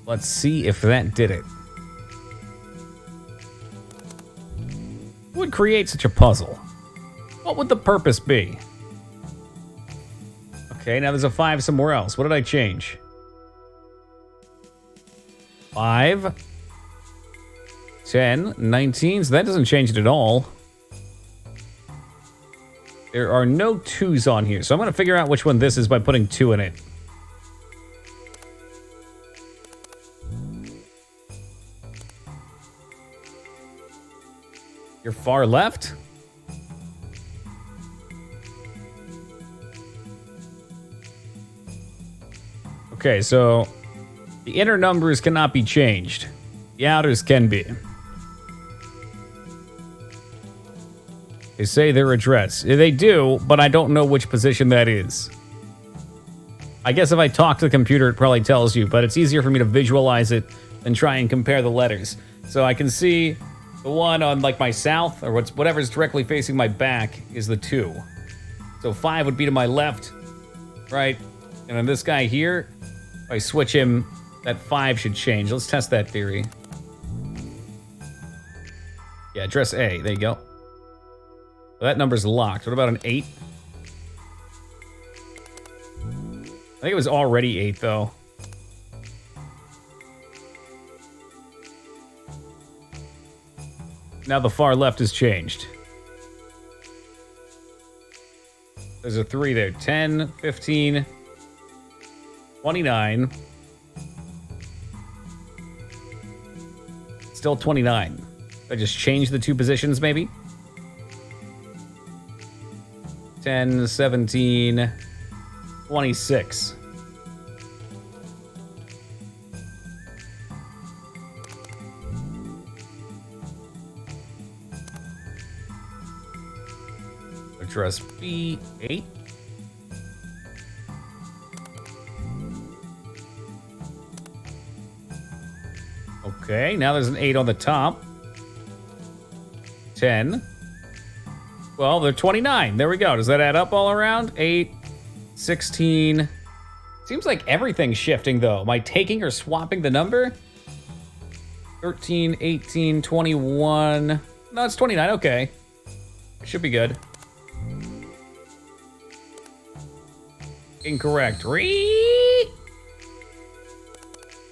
Let's see if that did it. Who would create such a puzzle? What would the purpose be? Okay, now there's a 5 somewhere else. What did I change? 5, 10, 19. So that doesn't change it at all. There are no 2s on here, so I'm going to figure out which one this is by putting 2 in it. Your far left? Okay, so the inner numbers cannot be changed. The outers can be. They say their address. They do, but I don't know which position that is. I guess if I talk to the computer, it probably tells you, but it's easier for me to visualize it than try and compare the letters. So I can see the one on like my south, or whatever's directly facing my back, is the 2. So 5 would be to my left, right? And then this guy here, if I switch him, that 5 should change. Let's test that theory. Yeah, address A. There you go. Well, that number's locked. What about an 8? I think it was already 8, though. Now the far left has changed. There's a 3 there. 10, 15, 29. Still 29. I just changed the 2 positions, maybe? 10, 17, 26. Address B8. Okay, now there's an 8 on the top. 10. Well, they're 29. There we go. Does that add up all around? 8, 16. Seems like everything's shifting, though. Am I taking or swapping the number? 13, 18, 21. No, it's 29. Okay. Should be good. Incorrect. Did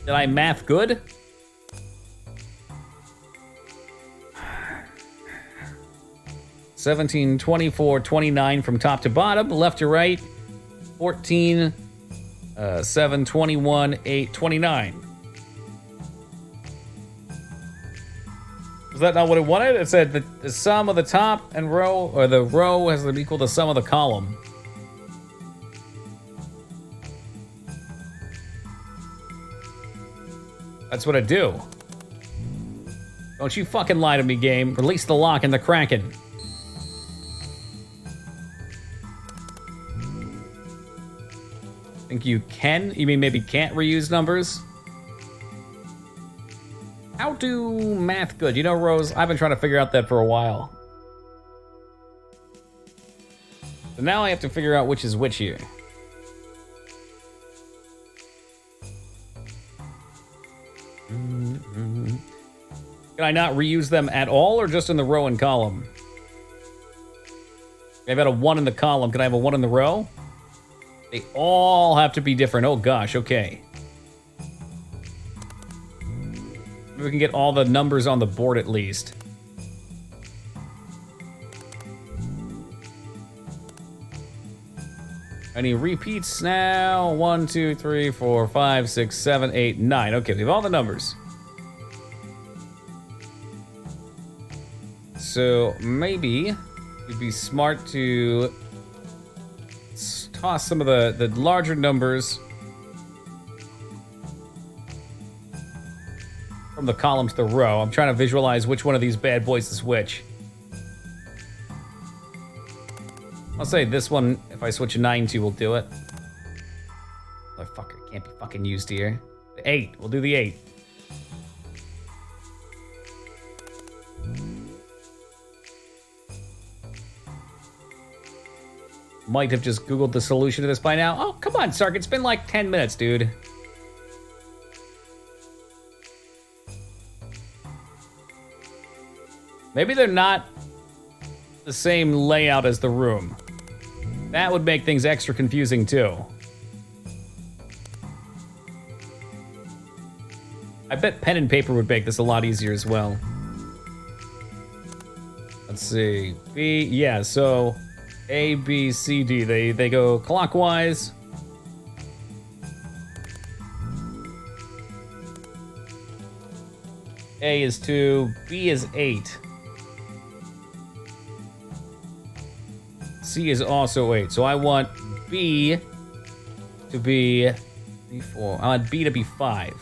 I math good? $17, 24, 29 from top to bottom, left to right. 14, 7, 21, 8, 29. Was that not what it wanted? It said the sum of the top and row, or the row has to equal the sum of the column. That's what I do. Don't you fucking lie to me, game. Release the lock and the Kraken. Think you can? You mean maybe can't reuse numbers? How do math good? You know, Rose, I've been trying to figure out that for a while. So now I have to figure out which is which here. Can I not reuse them at all, or just in the row and column? I've got a 1 in the column. Can I have a 1 in the row? They all have to be different. Oh gosh, okay. Maybe we can get all the numbers on the board at least. Any repeats now? 1, 2, 3, 4, 5, 6, 7, 8, 9. Okay, we have all the numbers. So maybe it'd be smart to toss some of the larger numbers from the column to the row. I'm trying to visualize which one of these bad boys is which. I'll say this one, if I switch a 9 to, will do it. Motherfucker, can't be fucking used here. The 8, we'll do the 8. Might have just Googled the solution to this by now. Oh, come on, Sark, it's been like 10 minutes, dude. Maybe they're not the same layout as the room. That would make things extra confusing, too. I bet pen and paper would make this a lot easier as well. Let's see. B, yeah, so A, B, C, D. They go clockwise. A is 2, B is 8. C is also 8. So I want B to be 4. I want B to be 5.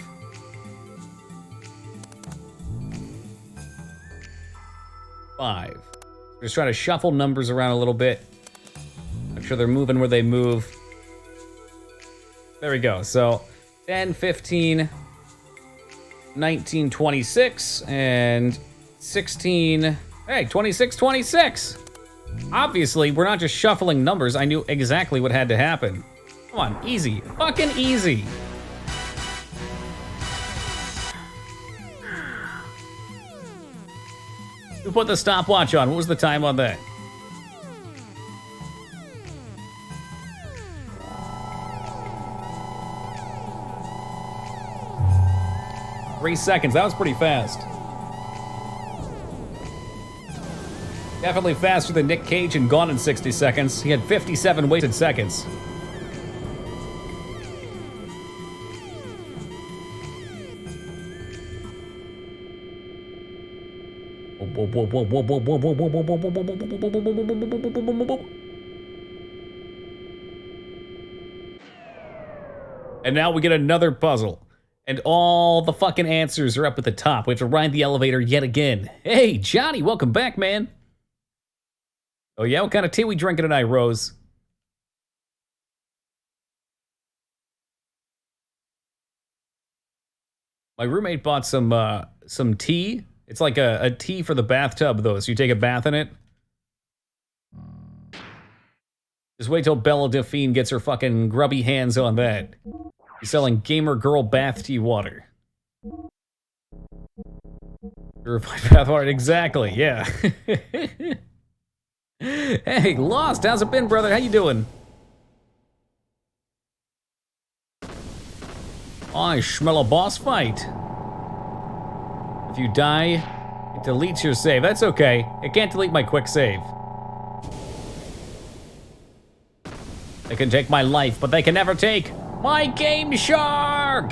5. Just trying to shuffle numbers around a little bit. Make sure they're moving where they move. There we go. So 10, 15, 19, 26, and 16. Hey, 26, 26. Obviously, we're not just shuffling numbers. I knew exactly what had to happen. Come on, easy. Fucking easy. Who put the stopwatch on? What was the time on that? Three seconds. That was pretty fast. Definitely faster than Nick Cage and Gone in 60 Seconds. He had 57 wasted seconds. And now we get another puzzle. And all the fucking answers are up at the top. We have to ride the elevator yet again. Hey, Johnny, welcome back, man. Oh yeah, what kind of tea we drinking tonight, Rose? My roommate bought some tea. It's like a tea for the bathtub, though, so you take a bath in it. Just wait till Bella Delphine gets her fucking grubby hands on that. He's selling gamer girl bath tea water. Purified bath water, exactly, yeah. Hey, Lost, how's it been, brother? How you doing? I smell a boss fight. If you die, it deletes your save. That's okay. It can't delete my quick save. They can take my life, but they can never take my Game Shark!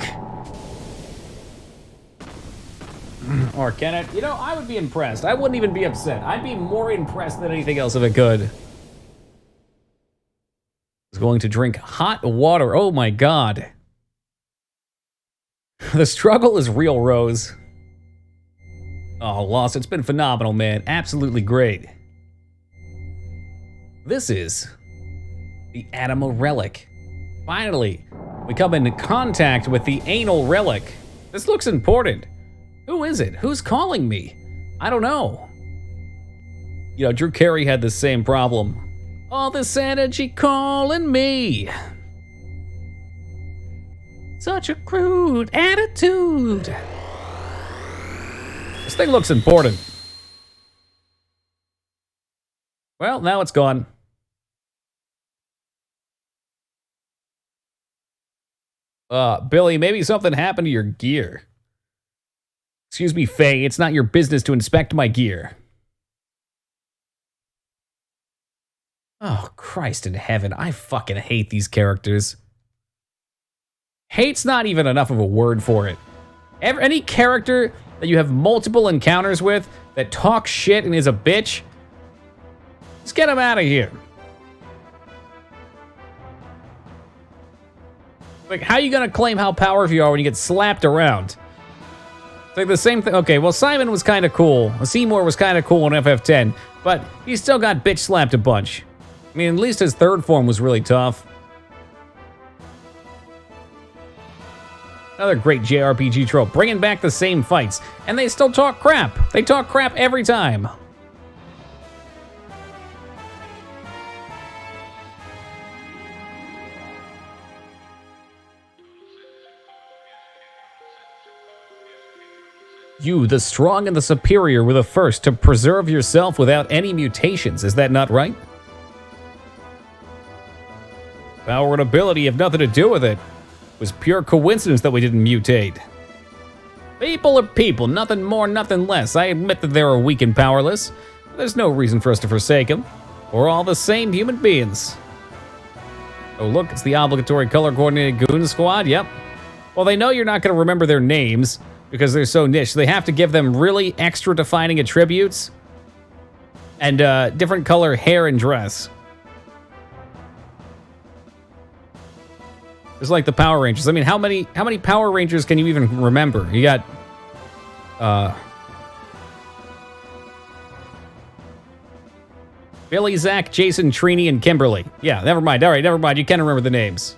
Or can it? You know, I would be impressed. I wouldn't even be upset. I'd be more impressed than anything else if it could. I was going to drink hot water. Oh my god. The struggle is real, Rose. Oh, Lost, it's been phenomenal, man. Absolutely great. This is the Anima Relic. Finally, we come into contact with the Anal Relic. This looks important. Who is it? Who's calling me? I don't know. You know, Drew Carey had the same problem. All this energy calling me. Such a crude attitude. This thing looks important. Well, now it's gone. Billy, maybe something happened to your gear. Excuse me, Faye, it's not your business to inspect my gear. Oh, Christ in heaven, I fucking hate these characters. Hate's not even enough of a word for it. Any character that you have multiple encounters with that talk shit and is a bitch, just get him out of here. Like, how are you gonna claim how powerful you are when you get slapped around? It's like the same thing. Okay, well, Simon was kind of cool. Seymour was kind of cool in FF10, but he still got bitch slapped a bunch. I mean, at least his third form was really tough. Another great JRPG trope, bringing back the same fights, and they still talk crap. They talk crap every time. You, the strong and the superior, were the first to preserve yourself without any mutations. Is that not right? Power and ability have nothing to do with it. It was pure coincidence that we didn't mutate. People are people, nothing more, nothing less. I admit that they are weak and powerless, but there's no reason for us to forsake them. We're all the same human beings. Oh look, it's the obligatory color-coordinated goon squad, yep. Well, they know you're not gonna remember their names, because they're so niche, so they have to give them really extra defining attributes and different color hair and dress. It's like the Power Rangers. I mean, how many Power Rangers can you even remember? You got Billy, Zach, Jason, Trini, and Kimberly. Yeah, never mind. All right, never mind. You can't remember the names.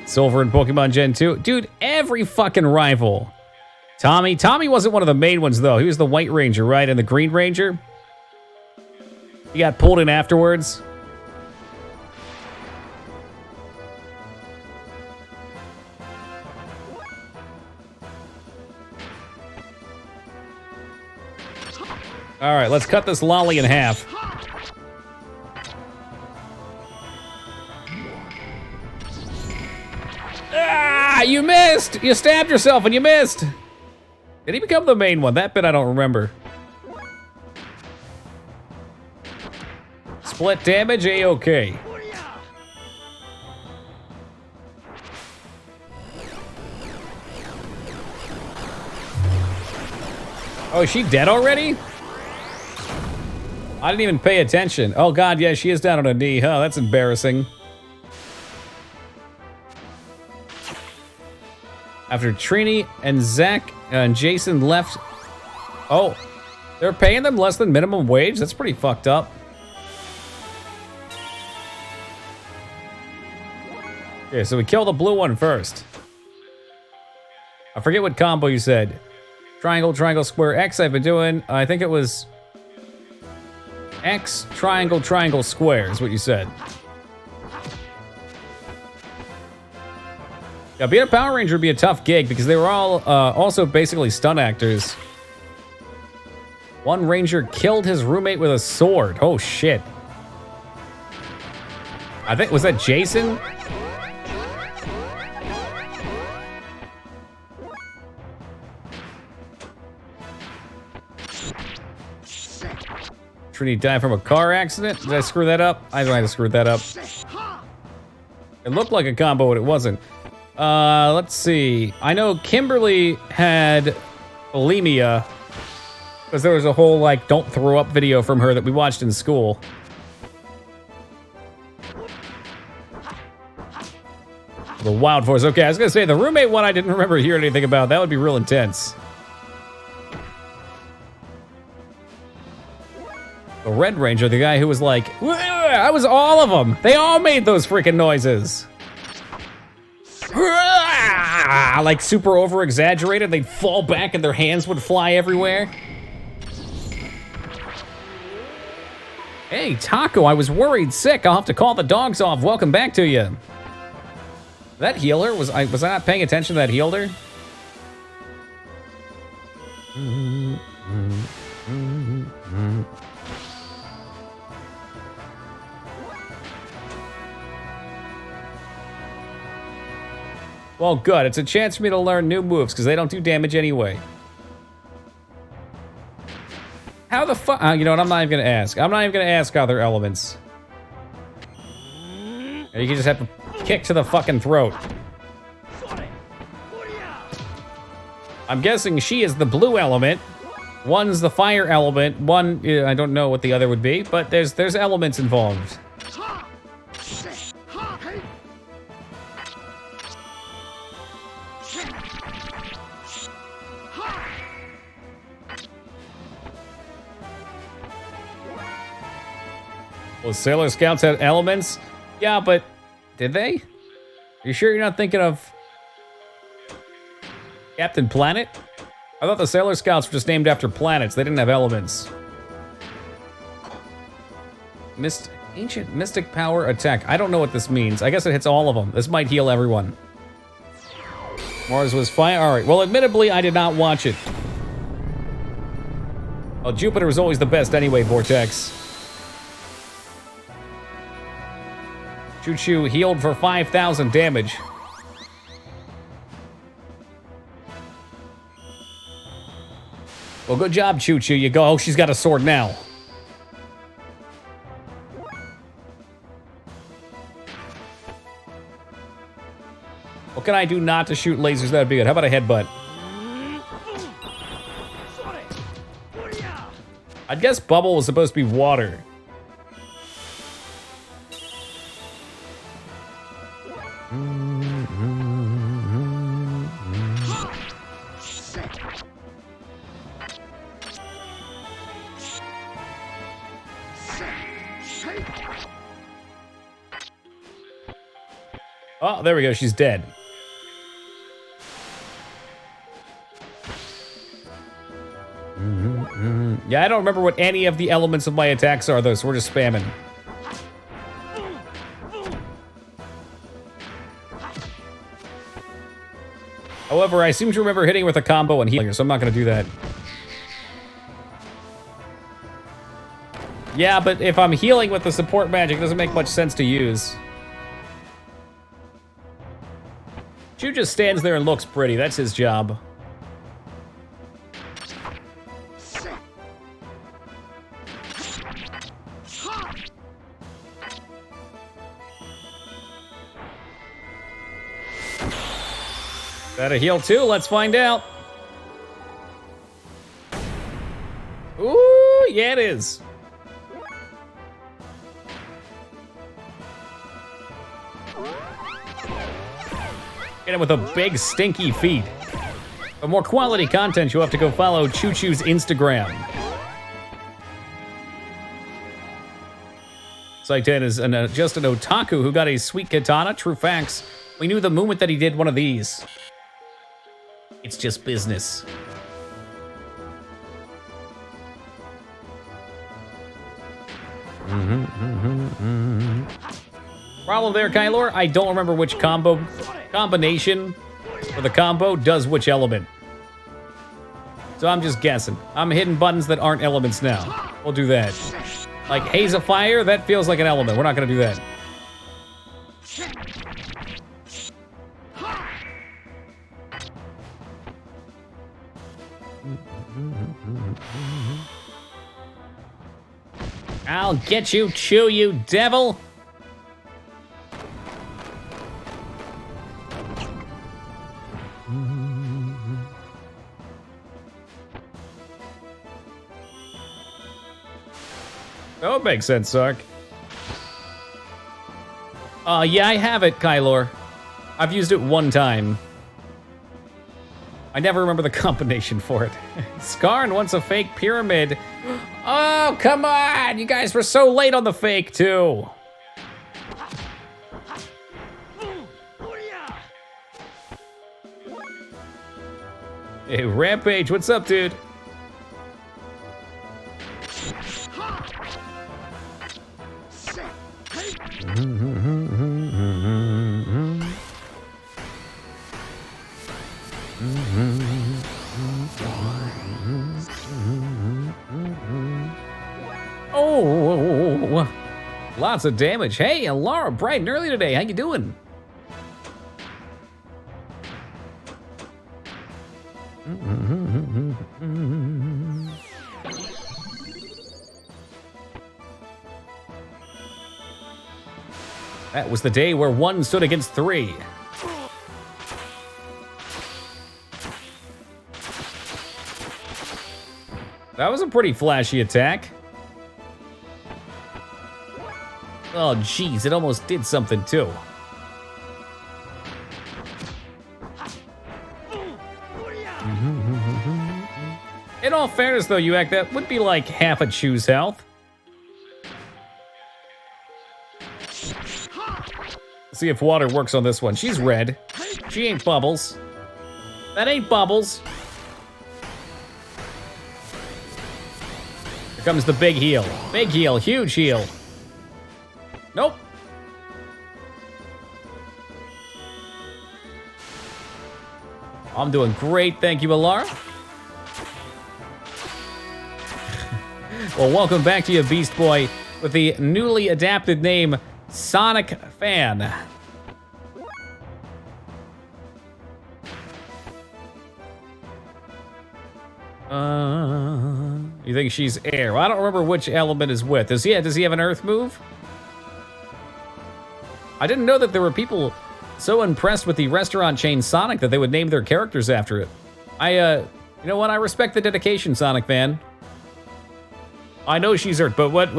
Silver in Pokemon Gen 2. Dude, every fucking rival. Tommy wasn't one of the main ones, though. He was the White Ranger, right? And the Green Ranger. He got pulled in afterwards. All right, let's cut this lolly in half. Ah, you missed! You stabbed yourself and you missed! Did he become the main one? That bit I don't remember. Split damage, A-okay. Oh, is she dead already? I didn't even pay attention. Oh god, yeah, she is down on a knee. Huh, that's embarrassing. After Trini and Zach and Jason left... Oh, they're paying them less than minimum wage? That's pretty fucked up. Okay, so we kill the blue one first. I forget what combo you said. Triangle, triangle, square, X I've been doing. I think it was... X, triangle, triangle, square is what you said. Yeah, being a Power Ranger would be a tough gig because they were all also basically stunt actors. One Ranger killed his roommate with a sword. Oh, shit. I think, was that Jason? Trini died from a car accident? Did I screw that up? I might have screwed that up. It looked like a combo, but it wasn't. Let's see. I know Kimberly had bulimia because there was a whole, like, don't throw up video from her that we watched in school. The Wild Force. Okay, I was gonna say, the roommate one I didn't remember hearing anything about. That would be real intense. The Red Ranger, the guy who was like, I was all of them. They all made those freaking noises. Like super over exaggerated. They'd fall back and their hands would fly everywhere. Hey, Taco, I was worried sick. I'll have to call the dogs off. Welcome back to you. That healer, was I not paying attention to that healer? Well, good. It's a chance for me to learn new moves because they don't do damage anyway. How the fuck? You know what? I'm not even gonna ask. I'm not even gonna ask other elements. You can just have to kick to the fucking throat. I'm guessing she is the blue element. One's the fire element. One, I don't know what the other would be, but there's elements involved. Well, Sailor Scouts had elements? Yeah, but did they? Are you sure you're not thinking of Captain Planet? I thought the Sailor Scouts were just named after planets. They didn't have elements. Ancient Mystic Power Attack. I don't know what this means. I guess it hits all of them. This might heal everyone. Mars was fine. All right. Well, admittedly, I did not watch it. Well, Jupiter was always the best anyway, Vortex. Choo Choo healed for 5,000 damage. Well, good job, Choo Choo. You go. Oh, she's got a sword now. What can I do not to shoot lasers? That'd be good. How about a headbutt? I guess Bubble was supposed to be water. Oh, there we go. She's dead. Yeah, I don't remember what any of the elements of my attacks are, though, so we're just spamming. However, I seem to remember hitting with a combo and healing, so I'm not going to do that. Yeah, but if I'm healing with the support magic, it doesn't make much sense to use. Chu just stands there and looks pretty. That's his job. That a heal too? Let's find out. Ooh, yeah, it is. Get him with a big, stinky feet. For more quality content, you'll have to go follow Choo Choo's Instagram. Saiten is just an otaku who got a sweet katana. True facts. We knew the moment that he did one of these. It's just business. Problem there, Kylor. I don't remember which combination for the combo does which element. So I'm just guessing. I'm hitting buttons that aren't elements now. We'll do that. Like Haze of Fire, that feels like an element. We're not gonna do that. I'll get you, Chew, you devil! That would make sense, Sark. Yeah, I have it, Kylor. I've used it one time. I never remember the combination for it. Skarn wants a fake pyramid. Oh, come on! You guys were so late on the fake, too. Hey, Rampage, what's up, dude? Oh, lots of damage. Hey, Laura, bright and early today. How you doing? That was the day where 1 stood against 3. That was a pretty flashy attack. Oh, geez, it almost did something, too. In all fairness, though, Uac, that would be like half a Chu's health. Let's see if water works on this one. She's red. She ain't Bubbles. That ain't Bubbles. Here comes the big heal. Big heal, huge heal. Nope. I'm doing great, thank you, Alara. Well, welcome back to you, Beast Boy, with the newly adapted name, Sonic Fan. You think she's air? Well, I don't remember which element is with. Does he have an earth move? I didn't know that there were people so impressed with the restaurant chain Sonic that they would name their characters after it. You know what? I respect the dedication, Sonic Fan. I know she's Earth, but what,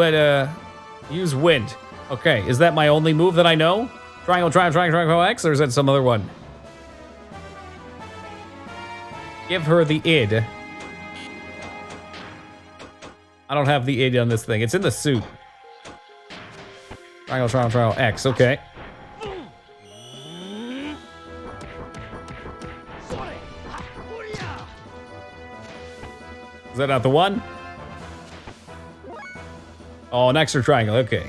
use wind. Okay, is that my only move that I know? Triangle, triangle, X, or is that some other one? Give her the id. I don't have the id on this thing. It's in the suit. Triangle, X, okay. Is that not the one? Oh, an extra triangle, okay.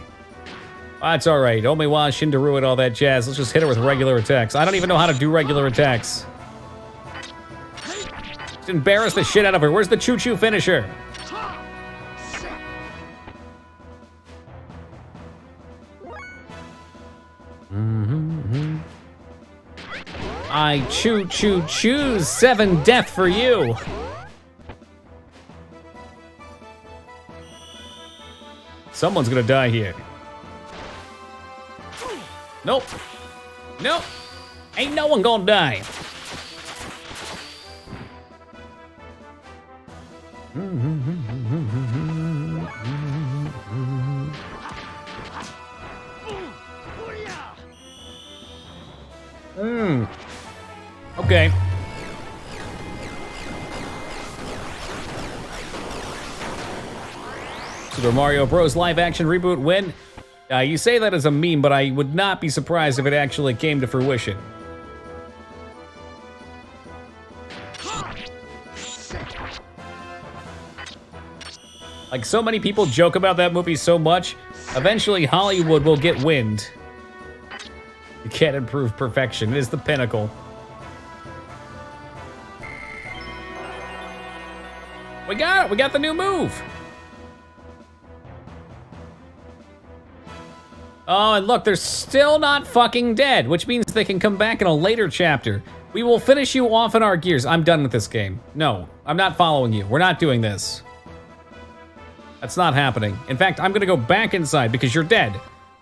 That's all right. Omiwa, Shindaru, and all that jazz. Let's just hit her with regular attacks. I don't even know how to do regular attacks. Just embarrass the shit out of her. Where's the choo-choo finisher? I choose 7 death for you. Someone's gonna die here. Nope. Nope. Ain't no one gonna die. Okay. Super Mario Bros. Live action reboot win. You say that as a meme, but I would not be surprised if it actually came to fruition. Like, so many people joke about that movie so much, eventually Hollywood will get wind. You can't improve perfection. It is the pinnacle. We got it. We got the new move. Oh, and look, they're still not fucking dead, which means they can come back in a later chapter. We will finish you off in our gears. I'm done with this game. No, I'm not following you. We're not doing this. That's not happening. In fact, I'm gonna go back inside because you're dead.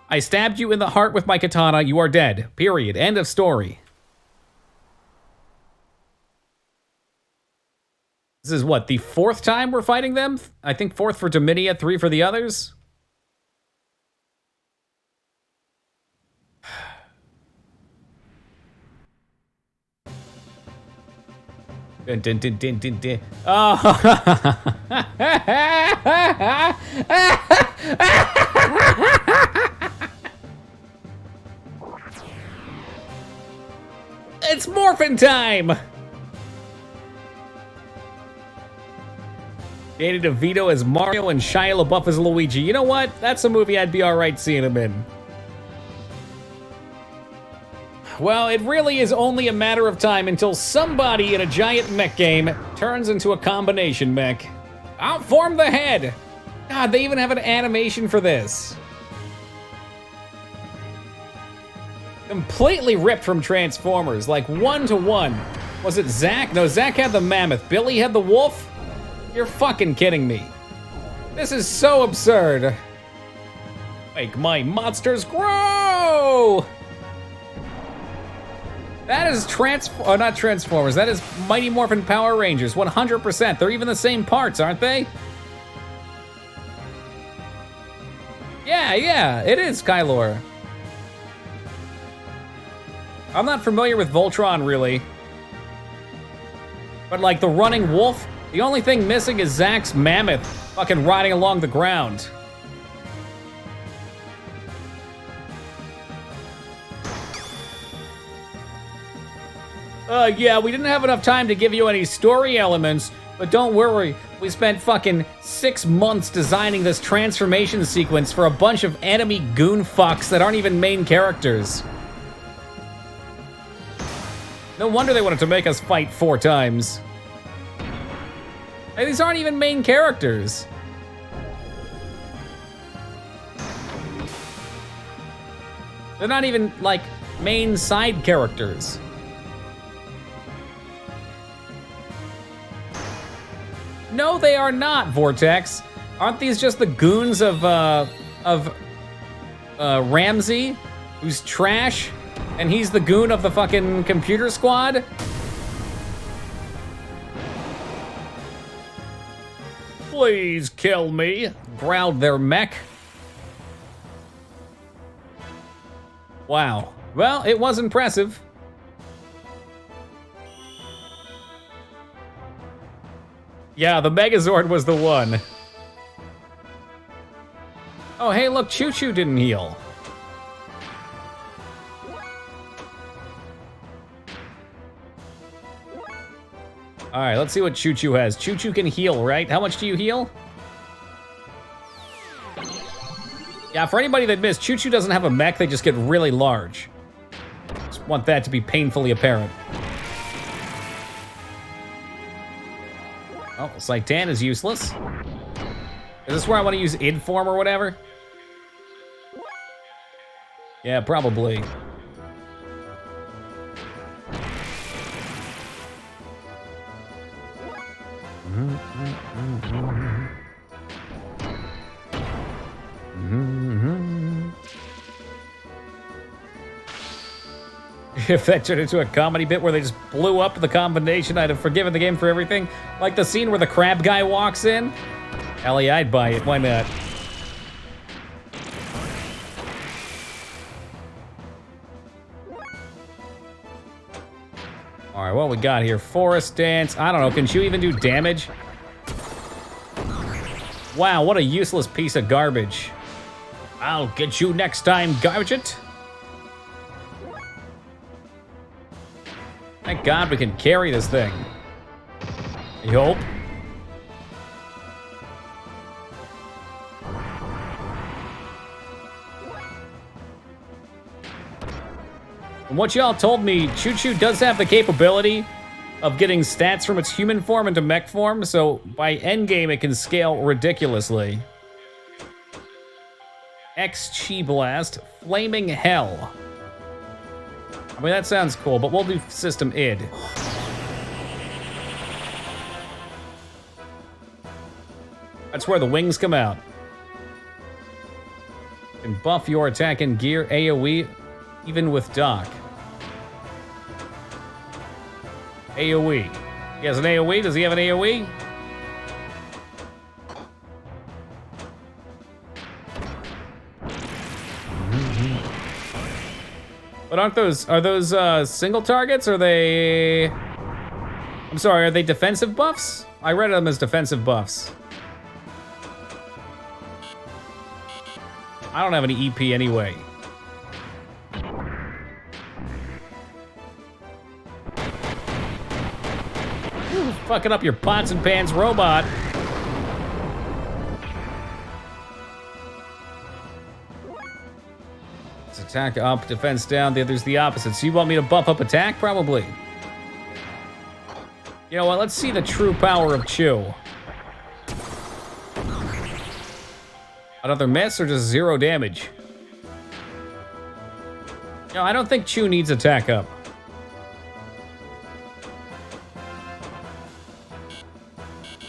I stabbed you in the heart with my katana. You are dead. Period. End of story. This is what, the 4th time we're fighting them? I think 4th for Dominia, 3 for the others? Dun, dun, dun, dun, dun. Oh. It's morphin' time! Danny DeVito as Mario and Shia LaBeouf as Luigi. You know what? That's a movie I'd be alright seeing him in. Well, it really is only a matter of time until somebody in a giant mech game turns into a combination mech. I'll form the head! God, they even have an animation for this. Completely ripped from Transformers, like 1-to-1. Was it Zack? No, Zack had the mammoth. Billy had the wolf? You're fucking kidding me. This is so absurd. Make my monsters grow! That is not Transformers, that is Mighty Morphin Power Rangers, 100%. They're even the same parts, aren't they? Yeah, it is Kylor. I'm not familiar with Voltron, really. But like the running wolf, the only thing missing is Zack's mammoth fucking riding along the ground. Yeah, we didn't have enough time to give you any story elements, but don't worry, we spent fucking 6 months designing this transformation sequence for a bunch of enemy goon fucks that aren't even main characters. No wonder they wanted to make us fight 4 times. Hey, these aren't even main characters. They're not even, like, main side characters. No, they are not, Vortex. Aren't these just the goons of Ramsey, who's trash, and he's the goon of the fucking computer squad? Please kill me, growled their mech. Wow. Well, it was impressive. Yeah, the Megazord was the one. Oh, hey, look, Choo Choo didn't heal. All right, let's see what Choo Choo has. Choo Choo can heal, right? How much do you heal? Yeah, for anybody that missed, Choo Choo doesn't have a mech, they just get really large. Just want that to be painfully apparent. Oh, Saitan is useless. Is this where I want to use id form or whatever? Yeah, probably. If that turned into a comedy bit where they just blew up the combination, I'd have forgiven the game for everything. Like the scene where the crab guy walks in. Hell yeah, I'd buy it. Why not? All right, what we got here? Forest Dance. I don't know. Can Chew even do damage? Wow, what a useless piece of garbage. I'll get you next time, Gadget. Thank God we can carry this thing. I hope. From what y'all told me, Choo Choo does have the capability of getting stats from its human form into mech form, so by endgame it can scale ridiculously. X-Chi Blast, Flaming Hell. I mean, that sounds cool, but we'll do System id. That's where the wings come out. You can buff your attack and gear AoE, even with Doc. AoE. He has an AoE? Does he have an AoE? But are those single targets? Or are they... I'm sorry, are they defensive buffs? I read them as defensive buffs. I don't have any EP anyway. Ooh, fucking up your pots and pans robot. Attack up, defense down. The other's the opposite. So you want me to buff up attack? Probably. You know what? Let's see the true power of Chew. Another miss or just 0 damage? No, I don't think Chew needs attack up.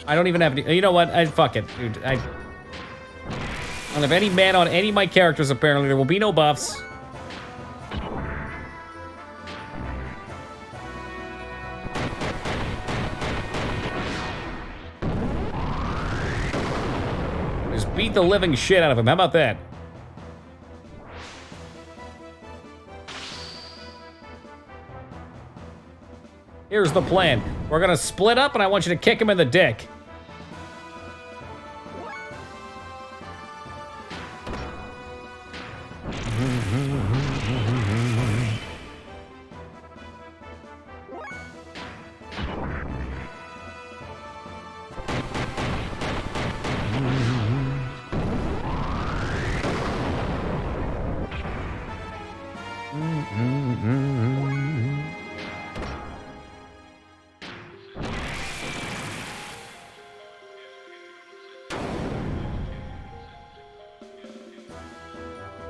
I don't even have any. You know what? Fuck it, dude. I don't have any mana on any of my characters, apparently. There will be no buffs. Just beat the living shit out of him. How about that? Here's the plan. We're gonna split up, and I want you to kick him in the dick.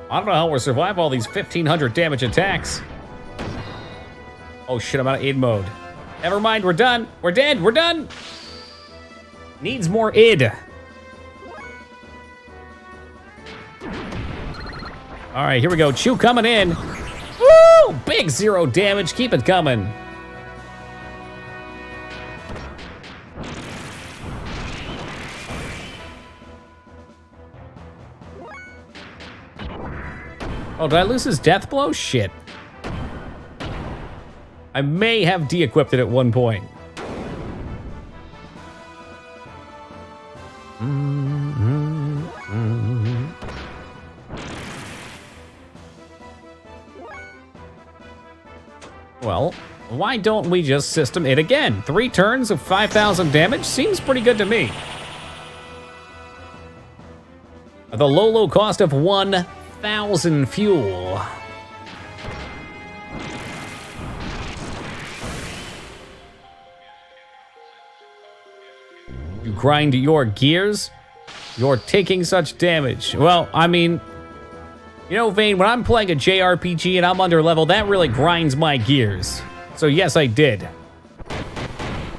I don't know how we'll survive all these 1,500 damage attacks. Oh shit, I'm out of id mode. Never mind, we're done. We're dead, we're done. Needs more id. All right, here we go. Chew coming in. Woo! Big 0 damage. Keep it coming. Oh, did I lose his death blow? Shit. I may have de-equipped it at one point. Well, why don't we just system it again? 3 turns of 5,000 damage seems pretty good to me. At the low cost of 1,000 fuel. You grind your gears? You're taking such damage. Well, I mean, you know, Vane, when I'm playing a JRPG and I'm under level, that really grinds my gears. So yes, I did.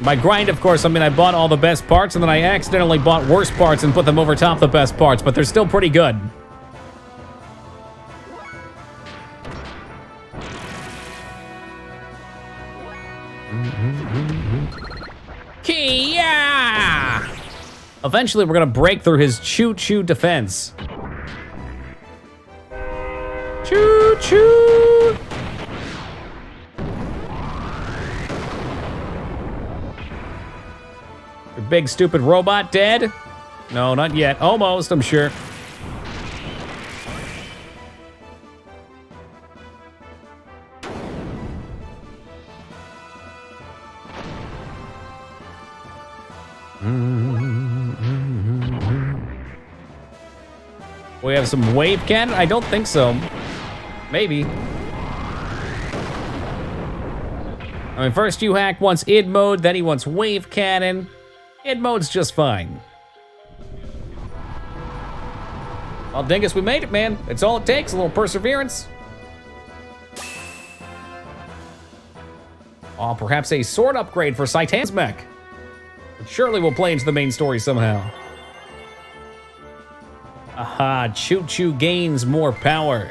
By grind, of course, I mean I bought all the best parts and then I accidentally bought worse parts and put them over top the best parts, but they're still pretty good. Kia! Eventually, we're gonna break through his choo-choo defense. Choo-choo! Your big stupid robot dead? No, not yet. Almost, I'm sure. We have some wave cannon? I don't think so. Maybe. I mean, first you hack wants id mode, then he wants wave cannon. Id mode's just fine. Well, Dingus, we made it, man. It's all it takes, a little perseverance. Oh, perhaps a sword upgrade for Saitan's mech. It surely will play into the main story somehow. Aha, Choo-Choo gains more power.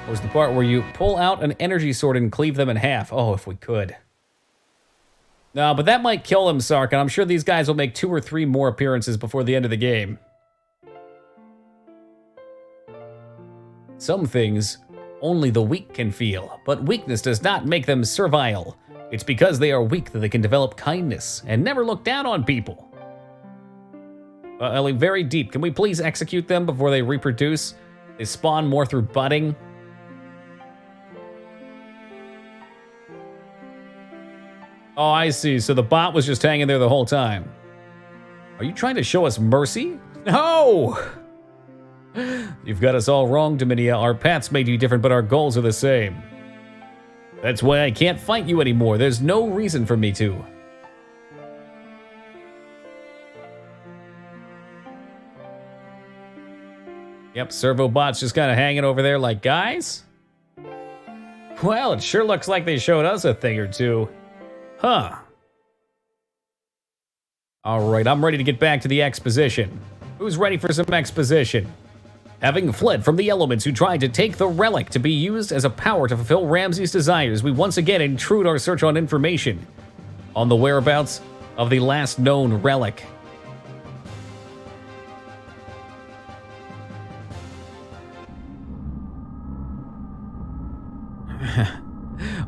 Was the part where you pull out an energy sword and cleave them in half. Oh, if we could. No, but that might kill him, Sark, and I'm sure these guys will make 2 or 3 more appearances before the end of the game. Some things only the weak can feel, but weakness does not make them servile. It's because they are weak that they can develop kindness and never look down on people. Ellie, very deep. Can we please execute them before they reproduce? They spawn more through budding. Oh, I see. So the bot was just hanging there the whole time. Are you trying to show us mercy? No! You've got us all wrong, Dominia. Our paths may be different, but our goals are the same. That's why I can't fight you anymore. There's no reason for me to. Yep, Servobot's just kind of hanging over there like, guys? Well, it sure looks like they showed us a thing or two. Huh. All right, I'm ready to get back to the exposition. Who's ready for some exposition? Having fled from the elements who tried to take the relic to be used as a power to fulfill Ramses' desires, we once again intrude our search on information on the whereabouts of the last known relic.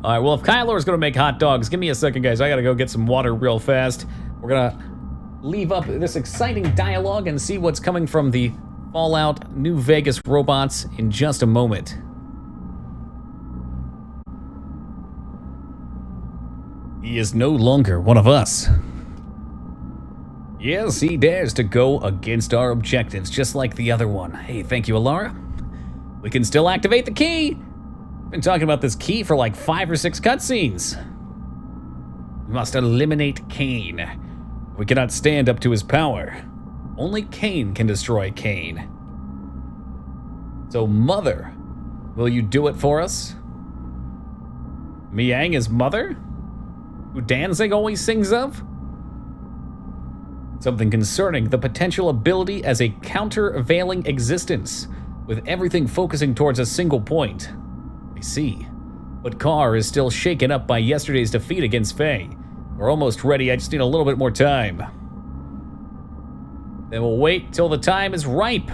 All right, well, if Kylo's gonna make hot dogs, give me a second, guys. I gotta go get some water real fast. We're gonna leave up this exciting dialogue and see what's coming from the Fallout New Vegas robots in just a moment. He is no longer one of us. Yes, he dares to go against our objectives, just like the other one. Hey, thank you, Alara. We can still activate the key. Been talking about this key for like 5 or 6 cutscenes. We must eliminate Cain. We cannot stand up to his power. Only Cain can destroy Cain. So, Mother, will you do it for us? Miang is Mother? Who Danzig always sings of? Something concerning the potential ability as a countervailing existence, with everything focusing towards a single point. I see. But Carr is still shaken up by yesterday's defeat against Faye. We're almost ready, I just need a little bit more time. Then we'll wait till the time is ripe.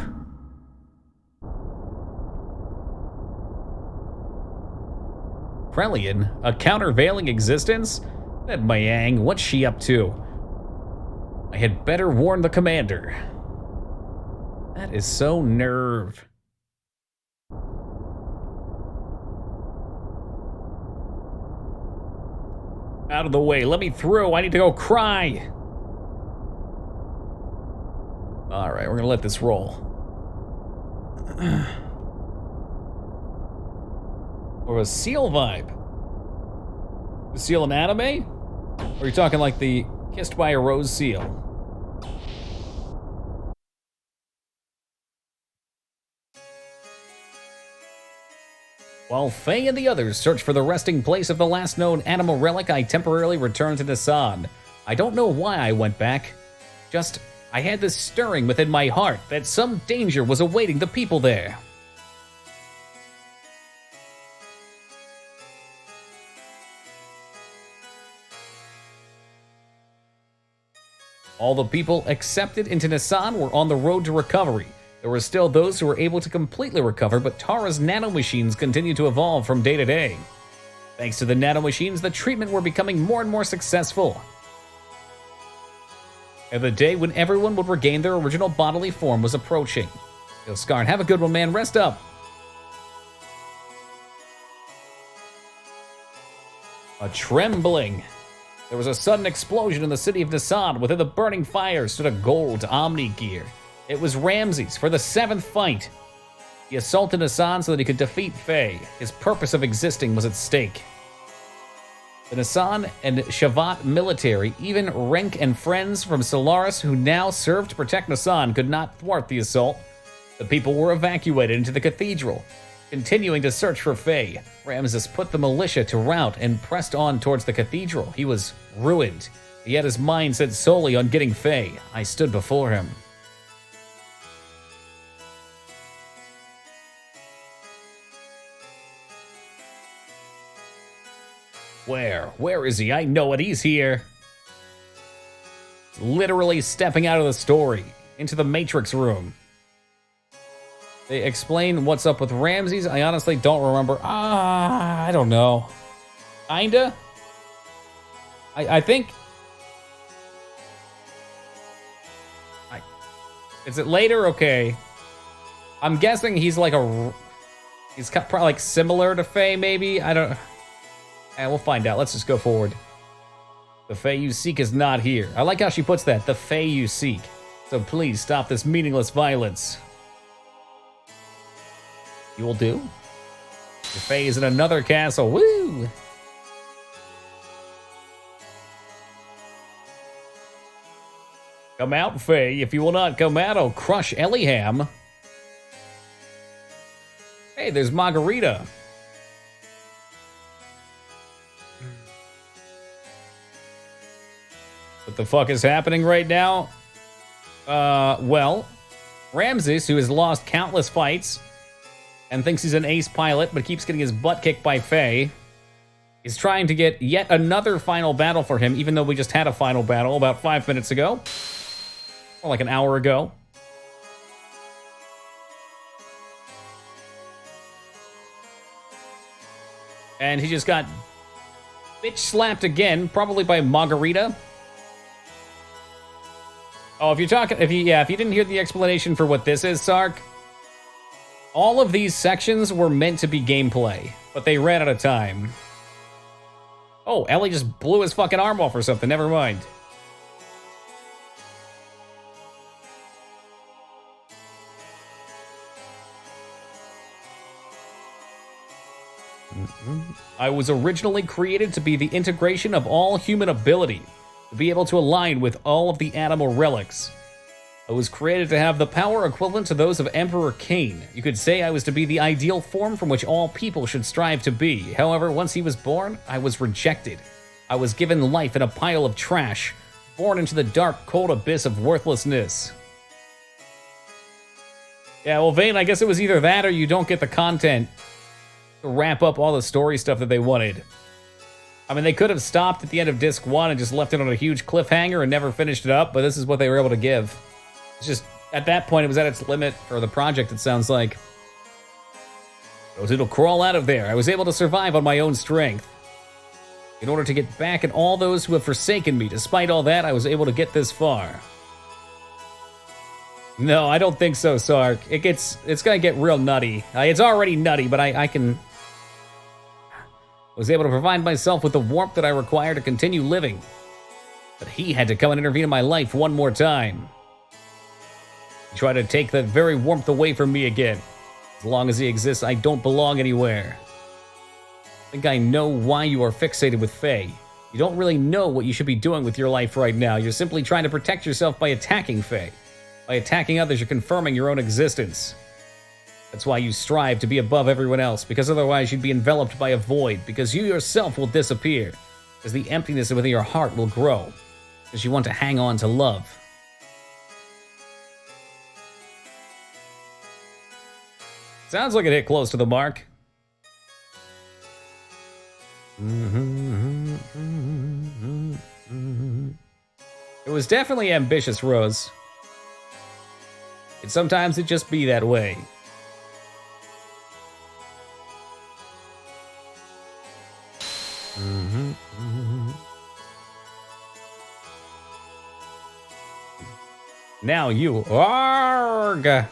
Krelian, a countervailing existence? That Miang, what's she up to? I had better warn the commander. That is so nerve. Out of the way, let me through, I need to go cry. All right, we're gonna let this roll. Or a seal vibe. The seal an anime? Or are you talking like the Kissed by a Rose seal? While Faye and the others search for the resting place of the last known animal relic, I temporarily returned to Nasan. I don't know why I went back. Just, I had this stirring within my heart that some danger was awaiting the people there. All the people accepted into Nasan were on the road to recovery. There were still those who were able to completely recover, but Tara's nanomachines continued to evolve from day to day. Thanks to the nanomachines, the treatment were becoming more and more successful. And the day when everyone would regain their original bodily form was approaching. Yo, Skarn, have a good one, man. Rest up. A trembling. There was a sudden explosion in the city of Nasan. Within the burning fire stood a gold Omni gear. It was Ramses for the 7th fight. He assaulted Nasan so that he could defeat Faye. His purpose of existing was at stake. The Nasan and Shavat military, even Renk and friends from Solaris who now served to protect Nasan, could not thwart the assault. The people were evacuated into the cathedral. Continuing to search for Faye, Ramses put the militia to rout and pressed on towards the cathedral. He was ruined. He had his mind set solely on getting Faye. I stood before him. Where is he? I know it. He's here. Literally stepping out of the story into the Matrix room. They explain what's up with Ramses. I honestly don't remember. I don't know. Kinda? I think... Is it later? Okay. I'm guessing he's like a... He's probably like similar to Faye, maybe? I don't... And we'll find out. Let's just go forward. The Faye you seek is not here. I like how she puts that. The Faye you seek. So please stop this meaningless violence. You will do? The Faye is in another castle. Woo! Come out, Faye. If you will not come out, I'll crush Eliham. Hey, there's Margarita. What the fuck is happening right now? Well, Ramses, who has lost countless fights and thinks he's an ace pilot but keeps getting his butt kicked by Faye, is trying to get yet another final battle for him, even though we just had a final battle about 5 minutes ago. Or like an hour ago. And he just got bitch slapped again, probably by Margarita. Oh, if you didn't hear the explanation for what this is, Sark, all of these sections were meant to be gameplay, but they ran out of time. Oh, Ellie just blew his fucking arm off or something, never mind. I was originally created to be the integration of all human ability, to be able to align with all of the animal relics. I was created to have the power equivalent to those of Emperor Cain. You could say I was to be the ideal form from which all people should strive to be. However, once he was born, I was rejected. I was given life in a pile of trash, born into the dark, cold abyss of worthlessness. Yeah, well, Vane, I guess it was either that or you don't get the content to wrap up all the story stuff that they wanted. I mean, they could have stopped at the end of Disc 1 and just left it on a huge cliffhanger and never finished it up, but this is what they were able to give. It's just, at that point, it was at its limit for the project, it sounds like. It'll crawl out of there. I was able to survive on my own strength. In order to get back at all those who have forsaken me, despite all that, I was able to get this far. No, I don't think so, Sark. It's gonna get real nutty. It's already nutty, but I was able to provide myself with the warmth that I require to continue living. But he had to come and intervene in my life one more time. He tried to take that very warmth away from me again. As long as he exists, I don't belong anywhere. I think I know why you are fixated with Faye. You don't really know what you should be doing with your life right now. You're simply trying to protect yourself by attacking Faye. By attacking others, you're confirming your own existence. That's why you strive to be above everyone else, because otherwise you'd be enveloped by a void, because you yourself will disappear, because the emptiness within your heart will grow, because you want to hang on to love. Sounds like it hit close to the mark. It was definitely ambitious, Rose. And sometimes it just be that way. Now you arg.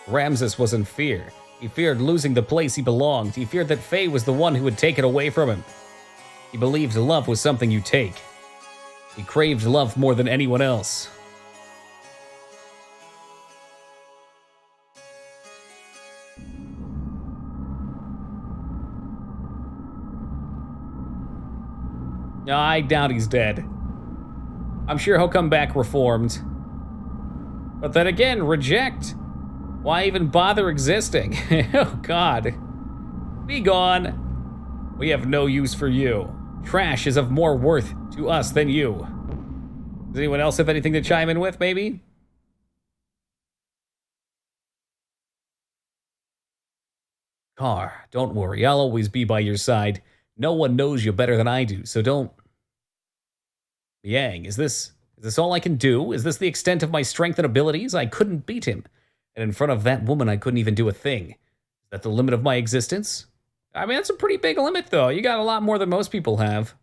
Ramses was in fear. He feared losing the place he belonged. He feared that Faye was the one who would take it away from him. He believed love was something you take. He craved love more than anyone else. I doubt he's dead. I'm sure he'll come back reformed. But then again, reject. Why even bother existing? Oh God. Be gone. We have no use for you. Trash is of more worth to us than you. Does anyone else have anything to chime in with, maybe? Car, don't worry. I'll always be by your side. No one knows you better than I do, so don't... Yang, is this all I can do? Is this the extent of my strength and abilities? I couldn't beat him. And in front of that woman, I couldn't even do a thing. Is that the limit of my existence? I mean, that's a pretty big limit, though. You got a lot more than most people have.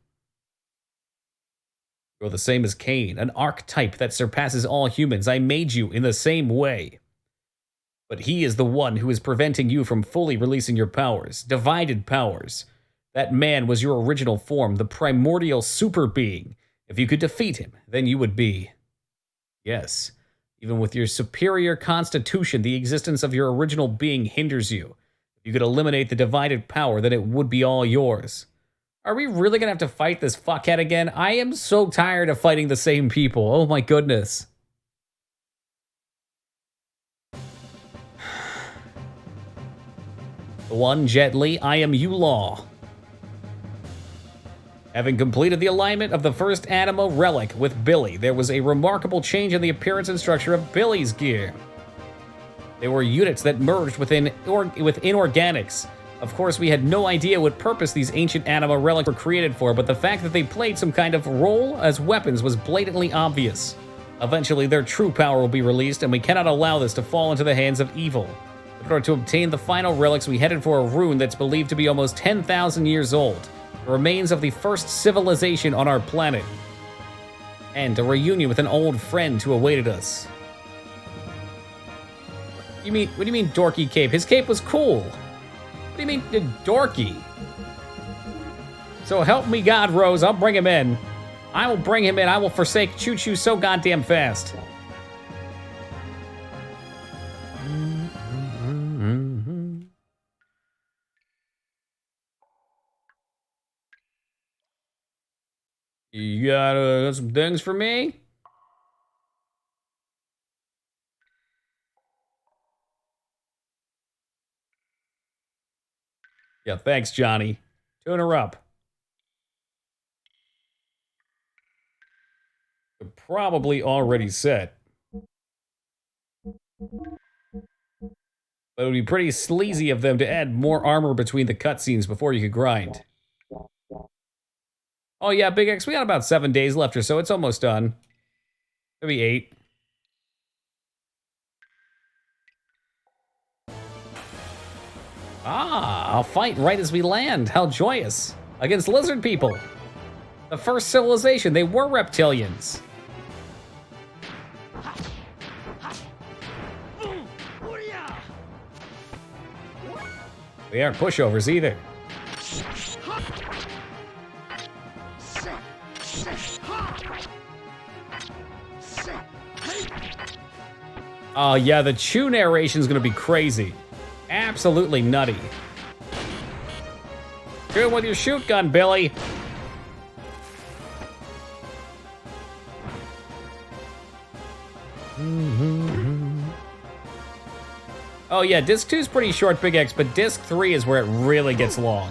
You're the same as Cain, an archetype that surpasses all humans. I made you in the same way. But he is the one who is preventing you from fully releasing your powers. Divided powers. That man was your original form, the primordial super being. If you could defeat him, then you would be... Yes, even with your superior constitution, the existence of your original being hinders you. If you could eliminate the divided power, then it would be all yours. Are we really gonna have to fight this fuckhead again? I am so tired of fighting the same people. Oh my goodness. The one, Jet Li, I am Law. Having completed the alignment of the first Anima relic with Billy, there was a remarkable change in the appearance and structure of Billy's gear. They were units that merged with inorganics. Of course, we had no idea what purpose these ancient Anima relics were created for, but the fact that they played some kind of role as weapons was blatantly obvious. Eventually, their true power will be released, and we cannot allow this to fall into the hands of evil. In order to obtain the final relics, we headed for a rune that's believed to be almost 10,000 years old. The remains of the first civilization on our planet. And a reunion with an old friend who awaited us. What do you mean dorky cape? His cape was cool. What do you mean dorky? So help me God, Rose, I'll bring him in. I will bring him in. I will forsake Choo Choo so goddamn fast. You got some things for me? Yeah, thanks, Johnny. Tune her up. They're probably already set. But it would be pretty sleazy of them to add more armor between the cutscenes before you could grind. Oh yeah, Big X, we got about 7 days left or so. It's almost done. Maybe 8. Ah, I'll fight right as we land. How joyous. Against lizard people. The first civilization, they were reptilians. We aren't pushovers either. Oh yeah, the Chew narration's gonna be crazy. Absolutely nutty. Shoot with your shoot gun, Billy. Oh yeah, disc 2 is pretty short, Big X, but disc 3 is where it really gets long.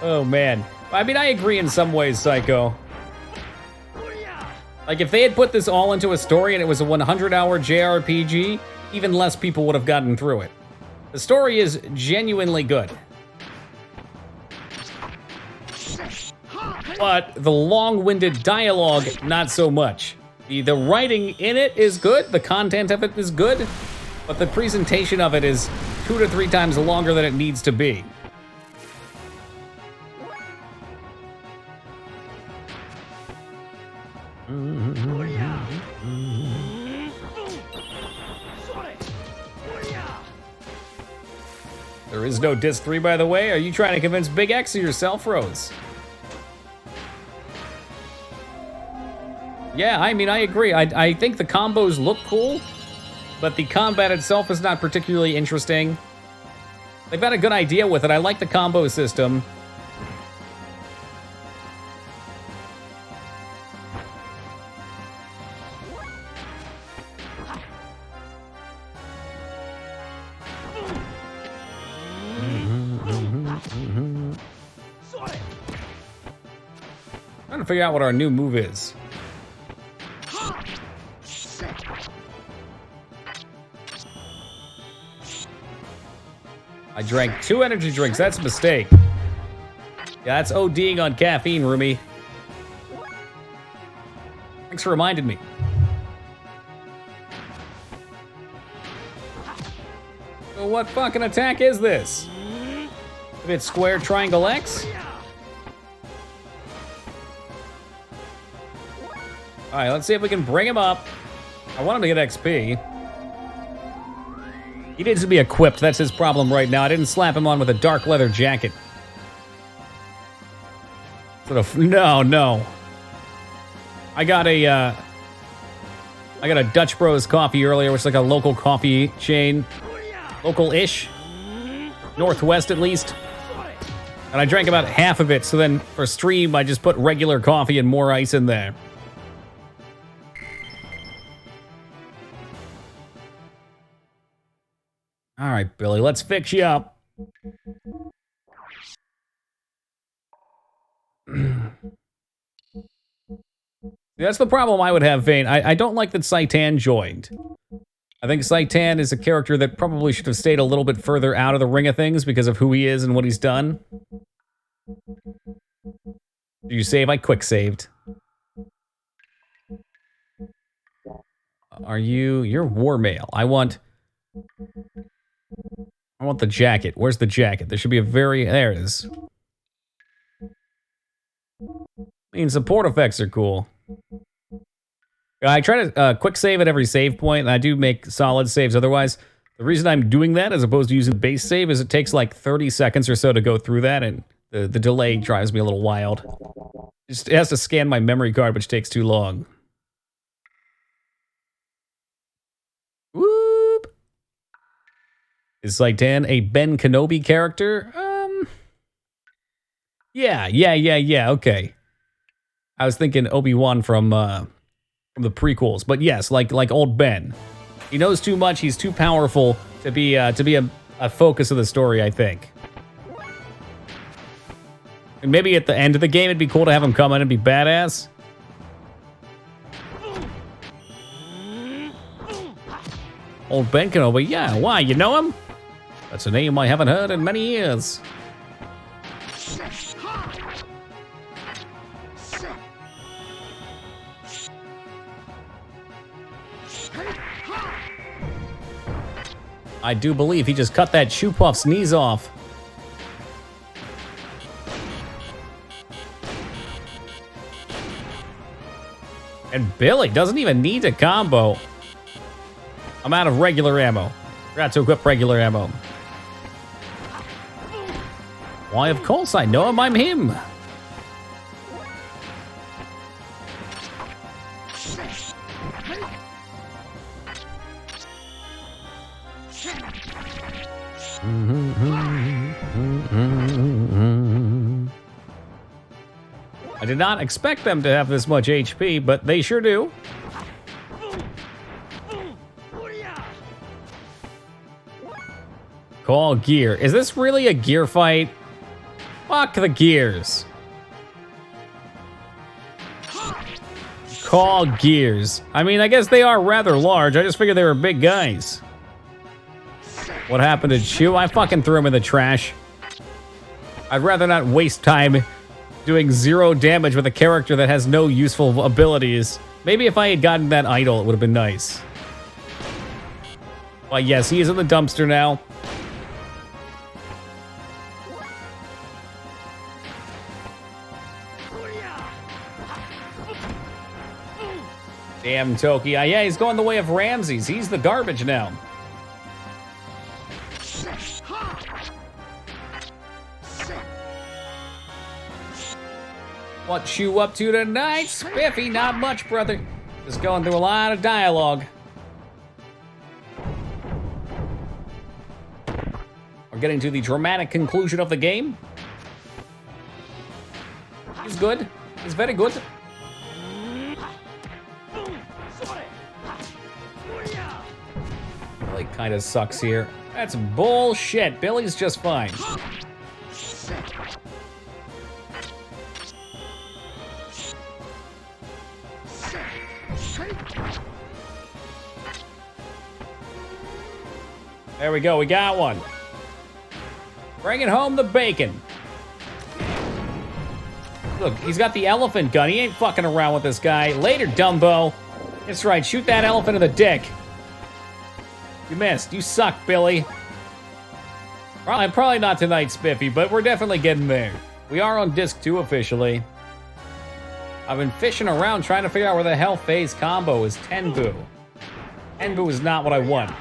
Oh man. I mean, I agree in some ways, Psycho. Like, if they had put this all into a story and it was a 100-hour JRPG, even less people would have gotten through it. The story is genuinely good. But the long-winded dialogue, not so much. The writing in it is good, the content of it is good, but the presentation of it is 2 to 3 times longer than it needs to be. There is no disc 3, by the way. Are you trying to convince Big X or yourself, Rose? Yeah, I mean, I agree. I think the combos look cool, but the combat itself is not particularly interesting. They've got a good idea with it. I like the combo system. Trying to figure out what our new move is. I drank 2 energy drinks. That's a mistake. Yeah, that's ODing on caffeine, Rumi. Thanks for reminding me. So what fucking attack is this? If it's square triangle X? Alright, let's see if we can bring him up. I want him to get XP. He needs to be equipped, that's his problem right now. I didn't slap him on with a dark leather jacket. No. I got a Dutch Bros coffee earlier, which is like a local coffee chain. Local-ish. Northwest, at least. And I drank about half of it, so then for stream, I just put regular coffee and more ice in there. All right, Billy, let's fix you up. That's the problem I would have, Vane. I don't like that Saitan joined. I think Saitan is a character that probably should have stayed a little bit further out of the ring of things because of who he is and what he's done. Did you save? I quick saved. Are you? You're war mail. I want the jacket. Where's the jacket? There should be a there it is. I mean, support effects are cool. I try to quick save at every save point, and I do make solid saves otherwise. The reason I'm doing that as opposed to using base save is it takes like 30 seconds or so to go through that, and the delay drives me a little wild. It has to scan my memory card, which takes too long. Whoop! Is Saitan a Ben Kenobi character? Yeah, okay. I was thinking Obi-Wan from the prequels, but yes, like old Ben. He knows too much. He's too powerful to be a focus of the story, I think. And maybe at the end of the game, it'd be cool to have him come in and be badass. Old Ben Kenobi, yeah. Why? You know him? That's a name I haven't heard in many years. I do believe he just cut that Shoe Puff's knees off. And Billy doesn't even need a combo. I'm out of regular ammo. Forgot to equip regular ammo. Why, of course I know him. I'm him. I did not expect them to have this much HP, but they sure do. Call gear. Is this really a gear fight? Fuck the gears. Call gears. I mean, I guess they are rather large. I just figured they were big guys. What happened to Chew? I fucking threw him in the trash. I'd rather not waste time doing 0 damage with a character that has no useful abilities. Maybe if I had gotten that idol, it would have been nice. Well, yes, he is in the dumpster now. Damn Toki. Yeah, he's going the way of Ramses. He's the garbage now. What you up to tonight, Spiffy? Not much, brother. Just going through a lot of dialogue. We're getting to the dramatic conclusion of the game. He's good. He's very good. Billy kind of sucks here. That's bullshit. Billy's just fine. There we go, we got one. Bringing home the bacon. Look, he's got the elephant gun. He ain't fucking around with this guy. Later, Dumbo. That's right, shoot that elephant in the dick. You missed. You suck, Billy. Probably not tonight, Spiffy, but we're definitely getting there. We are on disc 2 officially. I've been fishing around trying to figure out where the hell Faye's combo is. Tenbu. Tenbu is not what I want.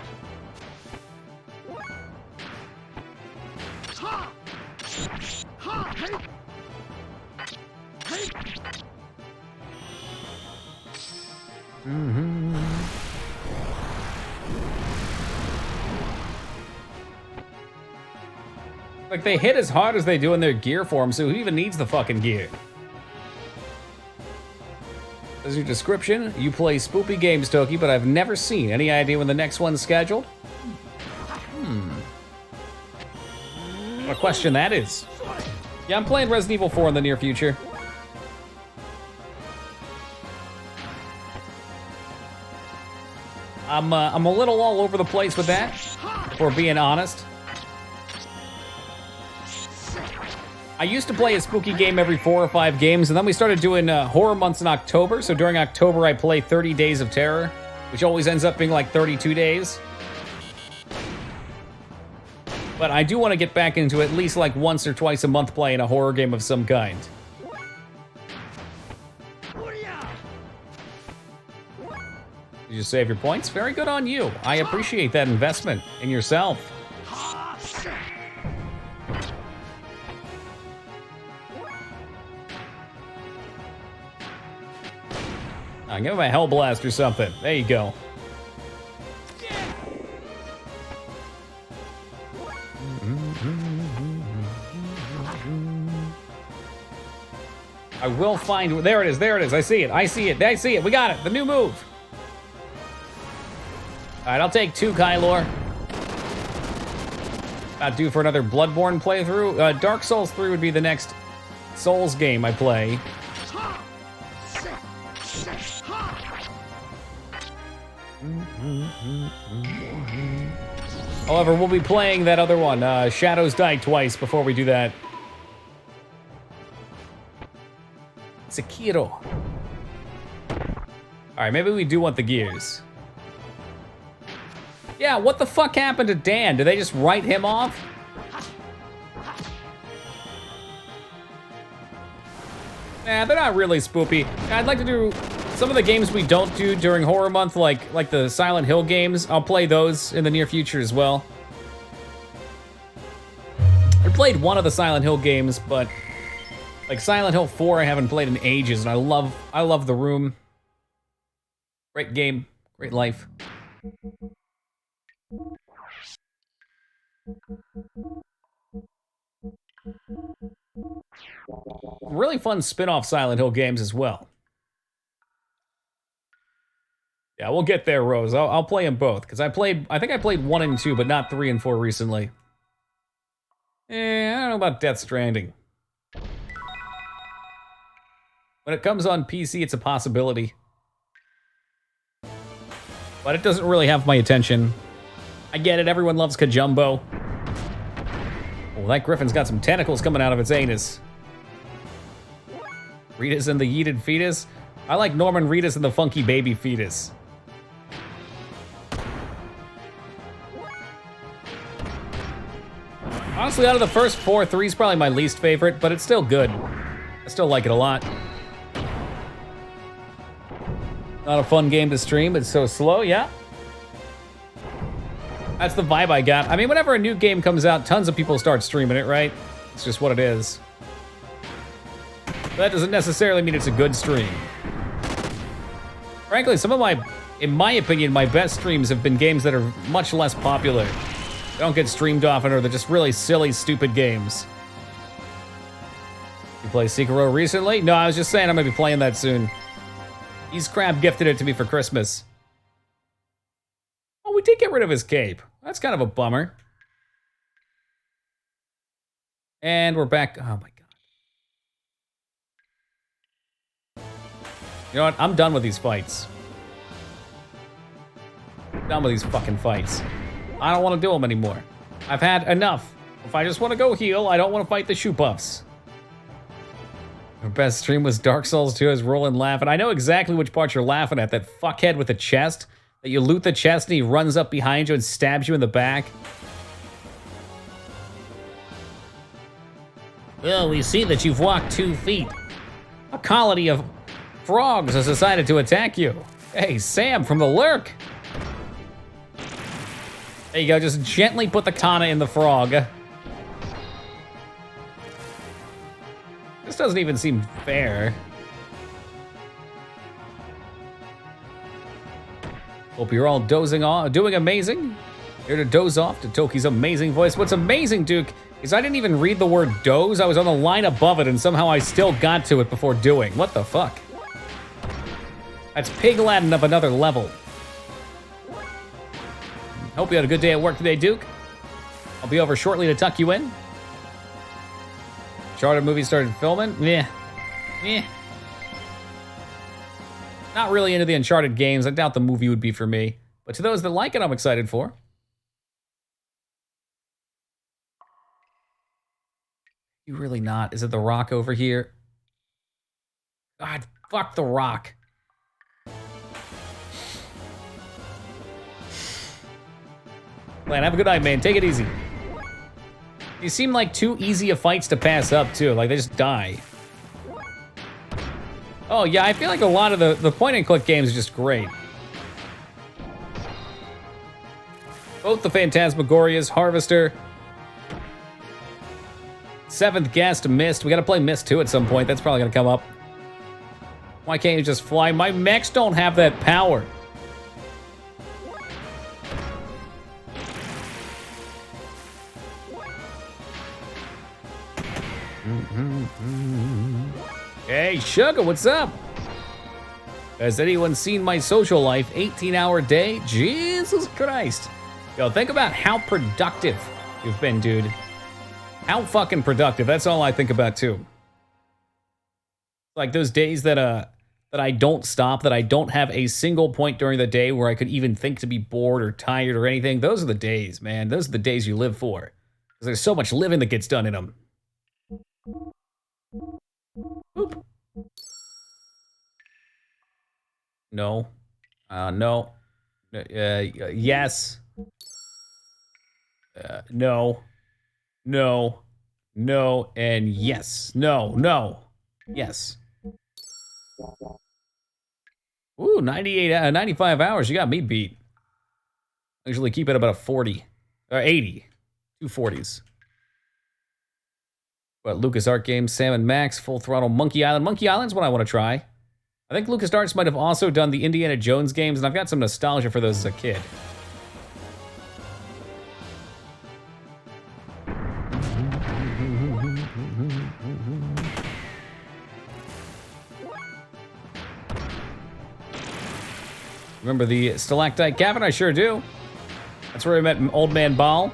Like, they hit as hard as they do in their gear form, so who even needs the fucking gear? As your description, you play spoopy games, Toki, but I've never seen. Any idea when the next one's scheduled? What a question that is. Yeah, I'm playing Resident Evil 4 in the near future. I'm a little all over the place with that, if we're being honest. I used to play a spooky game every 4 or 5 games, and then we started doing horror months in October. So during October, I play 30 Days of Terror, which always ends up being like 32 days. But I do want to get back into at least like once or twice a month playing a horror game of some kind. Did you save your points? Very good on you. I appreciate that investment in yourself. I'll give him a Hell Blast or something. There you go. I will find... There it is, there it is. I see it, I see it, I see it. We got it, the new move. All right, I'll take 2 Kylor. About due for another Bloodborne playthrough. Dark Souls 3 would be the next Souls game I play. However, we'll be playing that other one, Shadows Die Twice, before we do that. Sekiro. Alright, maybe we do want the gears. Yeah, what the fuck happened to Dan? Did they just write him off? Nah, they're not really spoopy. I'd like to do some of the games we don't do during horror month, like the Silent Hill games. I'll play those in the near future as well. I played one of the Silent Hill games, but like Silent Hill 4 I haven't played in ages, and I love The Room. Great game, great life. Really fun spin-off Silent Hill games as well. Yeah, we'll get there, Rose. I'll play them both, because I think I played 1 and 2, but not 3 and 4 recently. I don't know about Death Stranding. When it comes on PC, it's a possibility. But it doesn't really have my attention. I get it, everyone loves Kajumbo. Oh, that griffin's got some tentacles coming out of its anus. Rita's and the yeeted fetus? I like Norman Reedus and the funky baby fetus. Honestly, out of the first 4, 3's probably my least favorite, but it's still good. I still like it a lot. Not a fun game to stream, it's so slow, yeah. That's the vibe I got. I mean, whenever a new game comes out, tons of people start streaming it, right? It's just what it is. But that doesn't necessarily mean it's a good stream. Frankly, some of in my opinion, my best streams have been games that are much less popular. They don't get streamed often, or they're just really silly, stupid games. You play Sekiro recently? No, I was just saying I'm gonna be playing that soon. East Crab gifted it to me for Christmas. Oh, we did get rid of his cape. That's kind of a bummer. And we're back. Oh my god. You know what? I'm done with these fights. Done with these fucking fights. I don't want to do them anymore. I've had enough. If I just want to go heal, I don't want to fight the shoe puffs. Our best stream was Dark Souls 2. I was rolling laughing. I know exactly which part you're laughing at. That fuckhead with the chest. That you loot the chest and he runs up behind you and stabs you in the back. Well, we see that you've walked 2 feet. A colony of frogs has decided to attack you. Hey, Sam from the Lurk. There you go, just gently put the katana in the frog. This doesn't even seem fair. Hope you're all dozing off, doing amazing. Here to doze off to Toki's amazing voice. What's amazing, Duke, is I didn't even read the word doze. I was on the line above it and somehow I still got to it before doing. What the fuck? That's Pig Latin up another level. Hope you had a good day at work today, Duke. I'll be over shortly to tuck you in. Uncharted movie started filming? Yeah. Not really into the Uncharted games. I doubt the movie would be for me. But to those that like it, I'm excited for. You really not? Is it The Rock over here? God, fuck The Rock. Man, have a good night, man. Take it easy. These seem like too easy of fights to pass up, too. Like, they just die. Oh, yeah, I feel like a lot of the point-and-click games are just great. Both the Phantasmagorias, Harvester, Seventh Guest, Mist. We gotta play Mist, too, at some point. That's probably gonna come up. Why can't you just fly? My mechs don't have that power. Hey, Sugar, what's up? Has anyone seen my social life? 18-hour day? Jesus Christ. Yo, think about how productive you've been, dude. How fucking productive. That's all I think about, too. Like those days that I don't stop, that I don't have a single point during the day where I could even think to be bored or tired or anything. Those are the days, man. Those are the days you live for. Because there's so much living that gets done in them. Boop. No. No. Yes. No. No. No. And yes. No. No. Yes. Ooh, 95 hours. You got me beat. I usually keep it about a 40. Or 80. 2 40s. But LucasArts games, Sam and Max, Full Throttle, Monkey Island. Monkey Island's what I want to try. I think LucasArts might have also done the Indiana Jones games, and I've got some nostalgia for those as a kid. Remember the Stalactite Cavern? I sure do. That's where I met Old Man Ball.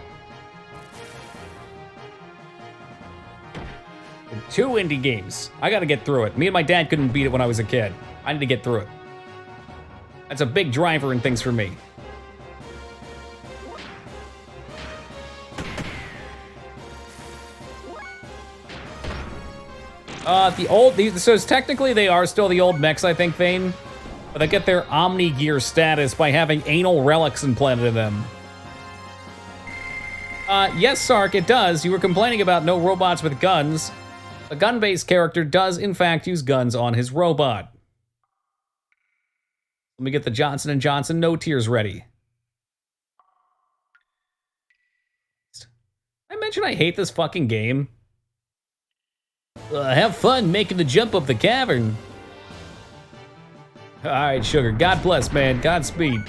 2 indie games. I gotta get through it. Me and my dad couldn't beat it when I was a kid. I need to get through it. That's a big driver in things for me. So technically they are still the old mechs, I think, Vane. But they get their Omni-Gear status by having anal relics implanted in them. Yes, Sark, it does. You were complaining about no robots with guns. A gun-based character does, in fact, use guns on his robot. Let me get the Johnson & Johnson No Tears ready. I mentioned I hate this fucking game. Have fun making the jump up the cavern. Alright, Sugar. God bless, man. Godspeed.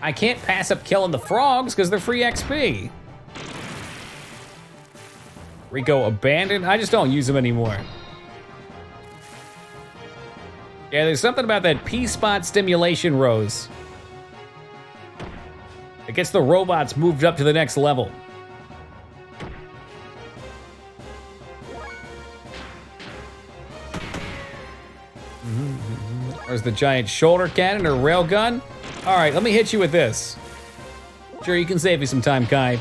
I can't pass up killing the frogs because they're free XP. Rico abandoned? I just don't use them anymore. Yeah, there's something about that P-spot stimulation, Rose. It gets the robots moved up to the next level. There's the giant shoulder cannon or railgun. All right, let me hit you with this. Sure, you can save me some time, Kai.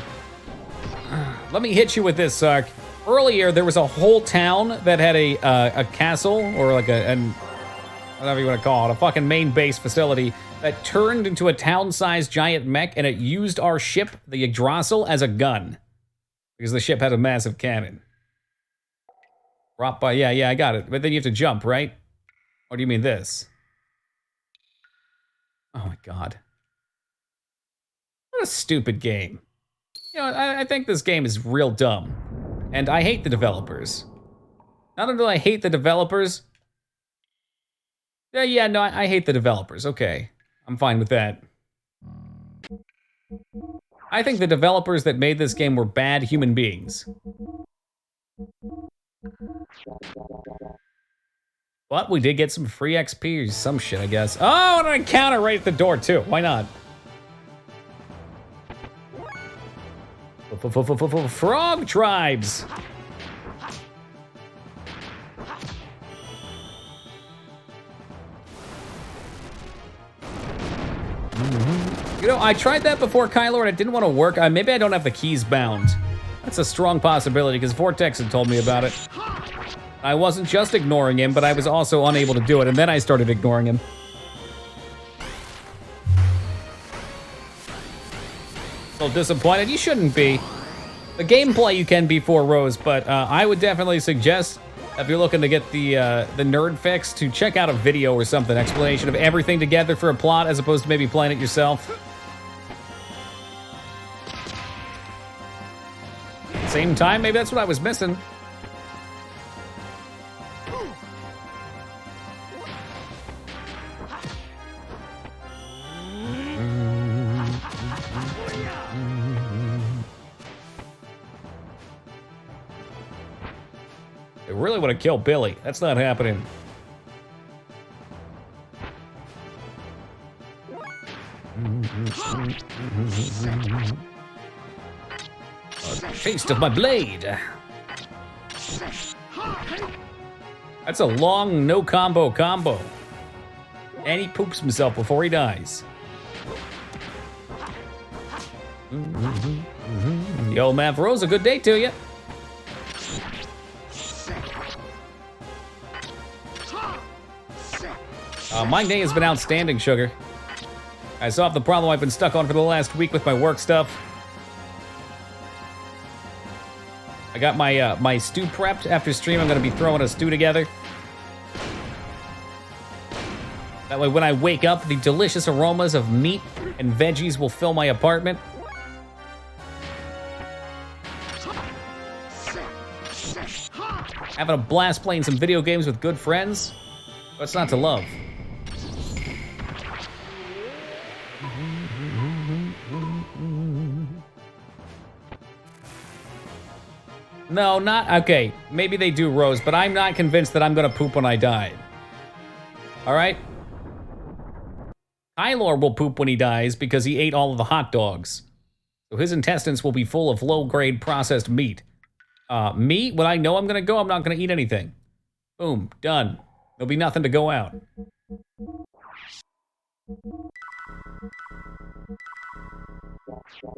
Let me hit you with this, Sark. Earlier, there was a whole town that had a castle, or like whatever you want to call it, a fucking main base facility that turned into a town-sized giant mech, and it used our ship, the Yggdrasil, as a gun. Because the ship had a massive cannon. Drop by, yeah, I got it. But then you have to jump, right? Or do you mean this? Oh my god. What a stupid game. You know, I think this game is real dumb. And I hate the developers. Not only do I hate the developers... Yeah, no, I hate the developers. Okay, I'm fine with that. I think the developers that made this game were bad human beings. But we did get some free XP or some shit, I guess. Oh, and an encounter right at the door, too. Why not? Frog tribes. You know, I tried that before, Kylo, and it didn't want to work. Maybe I don't have the keys bound. That's a strong possibility, because Vortex had told me about it. I wasn't just ignoring him, but I was also unable to do it, and then I started ignoring him. A little disappointed. You shouldn't be. The gameplay you can be for Rose, but I would definitely suggest, if you're looking to get the nerd fix, to check out a video or something, explanation of everything together for a plot, as opposed to maybe playing it yourself. Same time, maybe that's what I was missing. They really want to kill Billy. That's not happening. A taste of my blade. That's a long no combo. And he poops himself before he dies. Yo, Mavro's a good day to you. My day has been outstanding, Sugar. I solved the problem I've been stuck on for the last week with my work stuff. I got my stew prepped. After stream, I'm gonna be throwing a stew together. That way when I wake up, the delicious aromas of meat and veggies will fill my apartment. Having a blast playing some video games with good friends. What's not to love? No, not, okay, maybe they do, Rose, but I'm not convinced that I'm gonna poop when I die. All right? Kylo will poop when he dies because he ate all of the hot dogs. So his intestines will be full of low-grade processed meat. Me, when I know I'm gonna go, I'm not gonna eat anything. Boom, done. There'll be nothing to go out.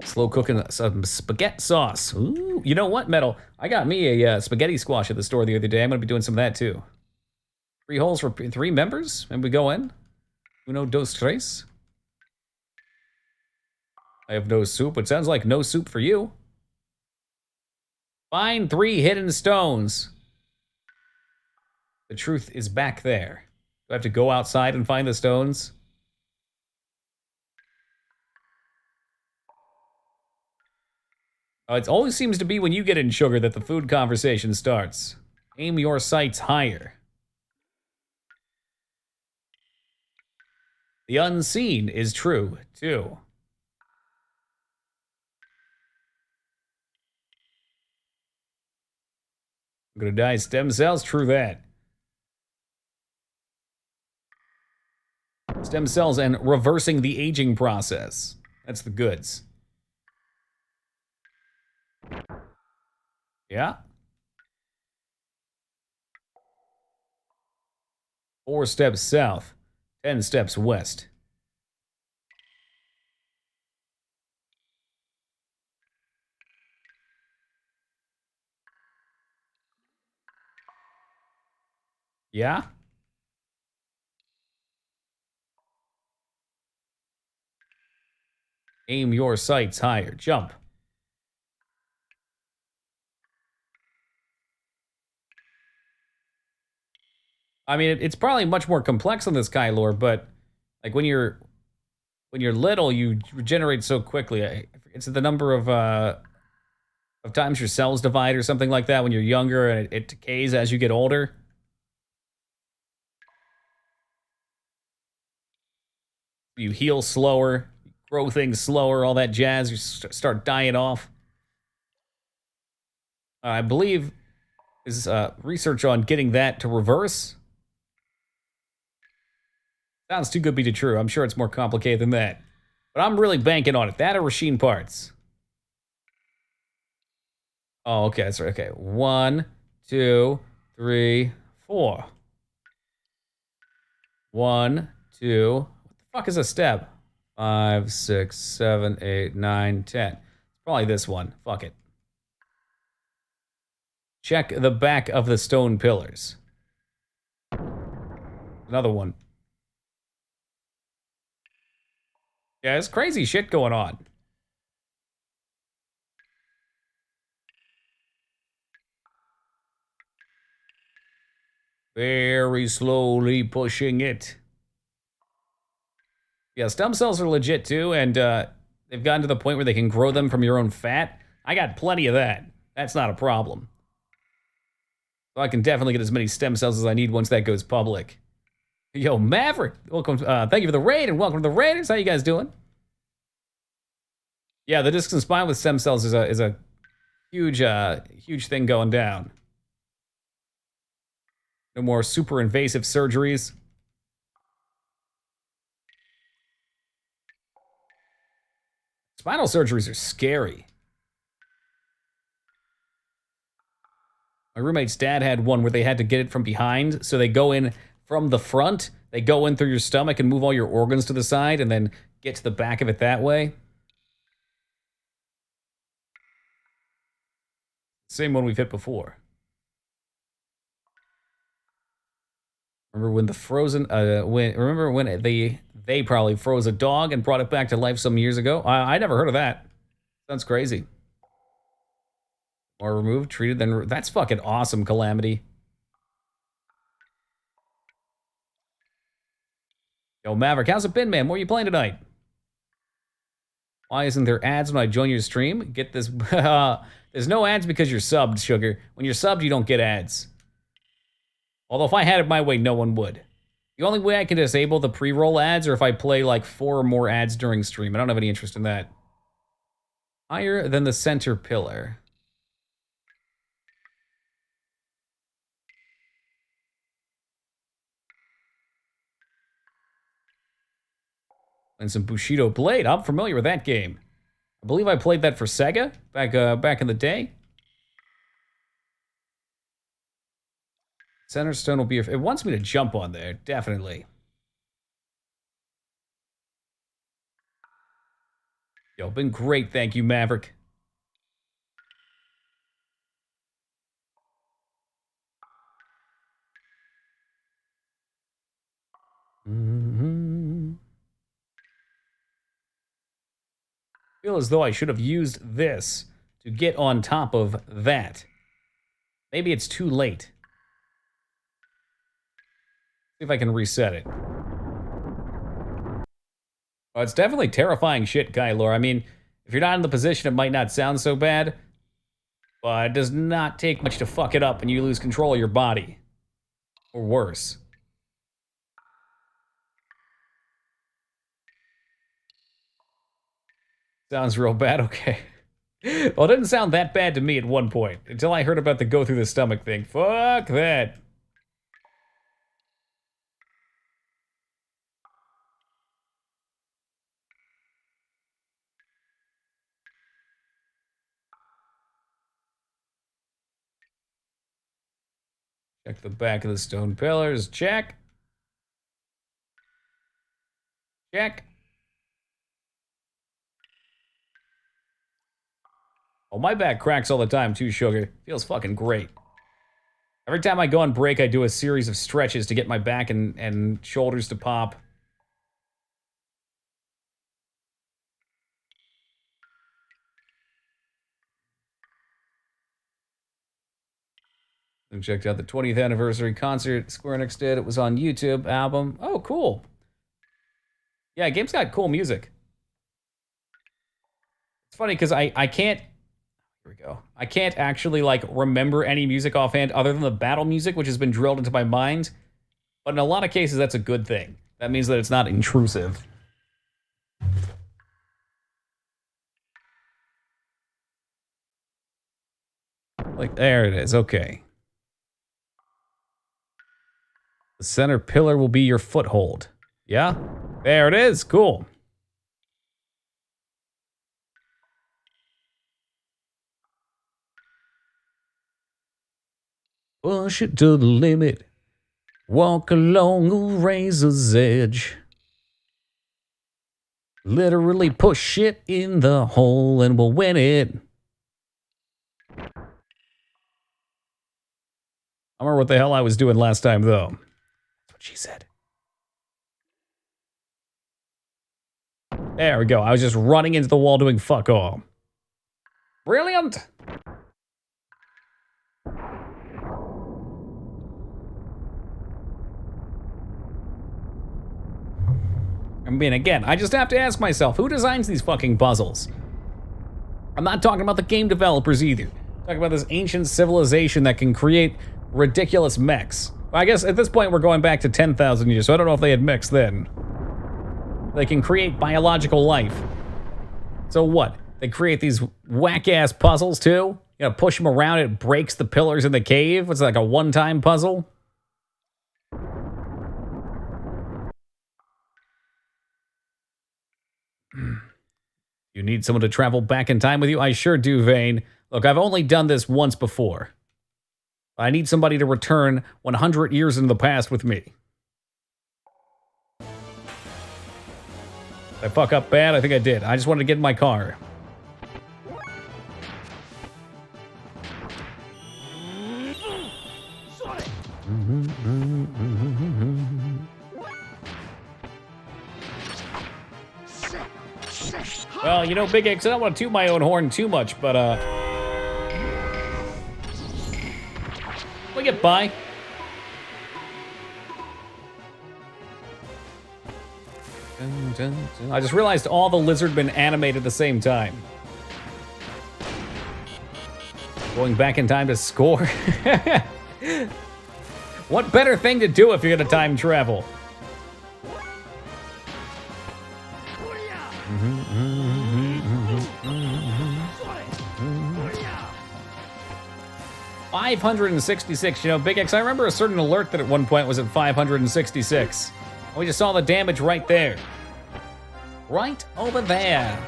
Slow cooking some spaghetti sauce. Ooh, you know what, Metal? I got me a spaghetti squash at the store the other day. I'm gonna be doing some of that too. 3 holes for 3 members, and we go in. Uno, dos, tres. I have no soup. It sounds like no soup for you. Find 3 hidden stones. The truth is back there. Do I have to go outside and find the stones? It always seems to be when you get in, Sugar, that the food conversation starts. Aim your sights higher. The unseen is true, too. I'm gonna die stem cells, true that. Stem cells and reversing the aging process. That's the goods. Yeah. 4 steps south, 10 steps west. Yeah? Aim your sights higher. Jump. I mean, it's probably much more complex on this Kylo, but like when you're little, you regenerate so quickly. It's the number of times your cells divide or something like that when you're younger, and it decays as you get older. You heal slower, grow things slower, all that jazz. You start dying off. I believe is research on getting that to reverse. Sounds too good to be true. I'm sure it's more complicated than that. But I'm really banking on it. That or Rasheen parts. Oh, okay, that's right. Okay, 1, 2, 3, 4. 1, 2. What the fuck is a step? 5, 6, 7, 8, 9, 10. It's probably this one. Fuck it. Check the back of the stone pillars. Another one. Yeah, there's crazy shit going on. Very slowly pushing it. Yeah, stem cells are legit too, and they've gotten to the point where they can grow them from your own fat. I got plenty of that. That's not a problem. So I can definitely get as many stem cells as I need once that goes public. Yo, Maverick, welcome. Thank you for the raid, and welcome to the Raiders. How you guys doing? Yeah, the discs and spine with stem cells is a huge thing going down. No more super invasive surgeries. Spinal surgeries are scary. My roommate's dad had one where they had to get it from behind, so they go in from the front, they go in through your stomach and move all your organs to the side, and then get to the back of it that way. Same one we've hit before. Remember when the frozen, remember when they probably froze a dog and brought it back to life some years ago? I never heard of that. Sounds crazy. Or removed, treated, then that's fucking awesome, Calamity. Yo, Maverick, how's it been, man? What are you playing tonight? Why isn't there ads when I join your stream? Get this. There's no ads because you're subbed, Sugar. When you're subbed, you don't get ads. Although if I had it my way, no one would. The only way I can disable the pre-roll ads are if I play like 4 or more ads during stream. I don't have any interest in that. Higher than the center pillar. And some Bushido Blade. I'm familiar with that game. I believe I played that for Sega back in the day. Center stone will be. It wants me to jump on there, definitely. Yo, been great, thank you, Maverick. Feel as though I should have used this to get on top of that. Maybe it's too late. See if I can reset it. Oh, it's definitely terrifying shit, Kylor. I mean, if you're not in the position, it might not sound so bad, but it does not take much to fuck it up and you lose control of your body. Or worse. Sounds real bad, okay. Well, it didn't sound that bad to me at one point, until I heard about the go through the stomach thing. Fuck that. Check the back of the stone pillars. Check. Check. Oh, my back cracks all the time too, Sugar. Feels fucking great. Every time I go on break, I do a series of stretches to get my back and shoulders to pop. And checked out the 20th anniversary concert Square Enix did. It was on YouTube album. Oh, cool. Yeah, game's got cool music. It's funny because I can't. Here we go. I can't actually like remember any music offhand other than the battle music, which has been drilled into my mind. But in a lot of cases, that's a good thing. That means that it's not intrusive. Like, there it is. Okay. The center pillar will be your foothold. Yeah? There it is. Cool. Push it to the limit. Walk along a razor's edge. Literally push it in the hole and we'll win it. I don't remember what the hell I was doing last time, though. That's what she said. There we go. I was just running into the wall doing fuck all. Brilliant! I mean, again, I just have to ask myself, who designs these fucking puzzles? I'm not talking about the game developers either. I'm talking about this ancient civilization that can create ridiculous mechs. I guess at this point we're going back to 10,000 years, so I don't know if they had mechs then. They can create biological life. So what? They create these whack-ass puzzles too? You gotta push them around, it breaks the pillars in the cave? It's like a one-time puzzle? You need someone to travel back in time with you? I sure do, Vane. Look, I've only done this once before. I need somebody to return 100 years into the past with me. Did I fuck up bad? I think I did. I just wanted to get in my car. Well, you know, Big X, I don't want to toot my own horn too much, but, we'll get by. I just realized all the lizardmen animate at the same time. Going back in time to score. What better thing to do if you're gonna time travel? 566, you know, Big X, I remember a certain alert that at one point was at 566. We just saw the damage right there. Right over there.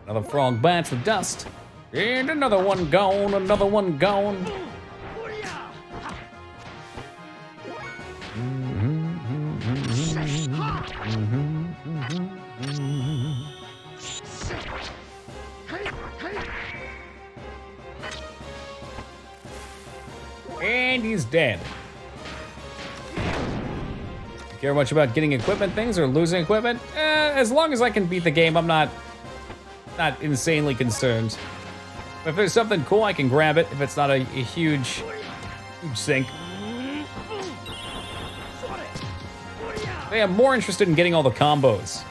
Another frog bites the dust. And another one gone, another one gone. And he's dead. Care much about getting equipment things or losing equipment? As long as I can beat the game, I'm not insanely concerned. If there's something cool, I can grab it. If it's not a huge sink. Hey, I'm more interested in getting all the combos.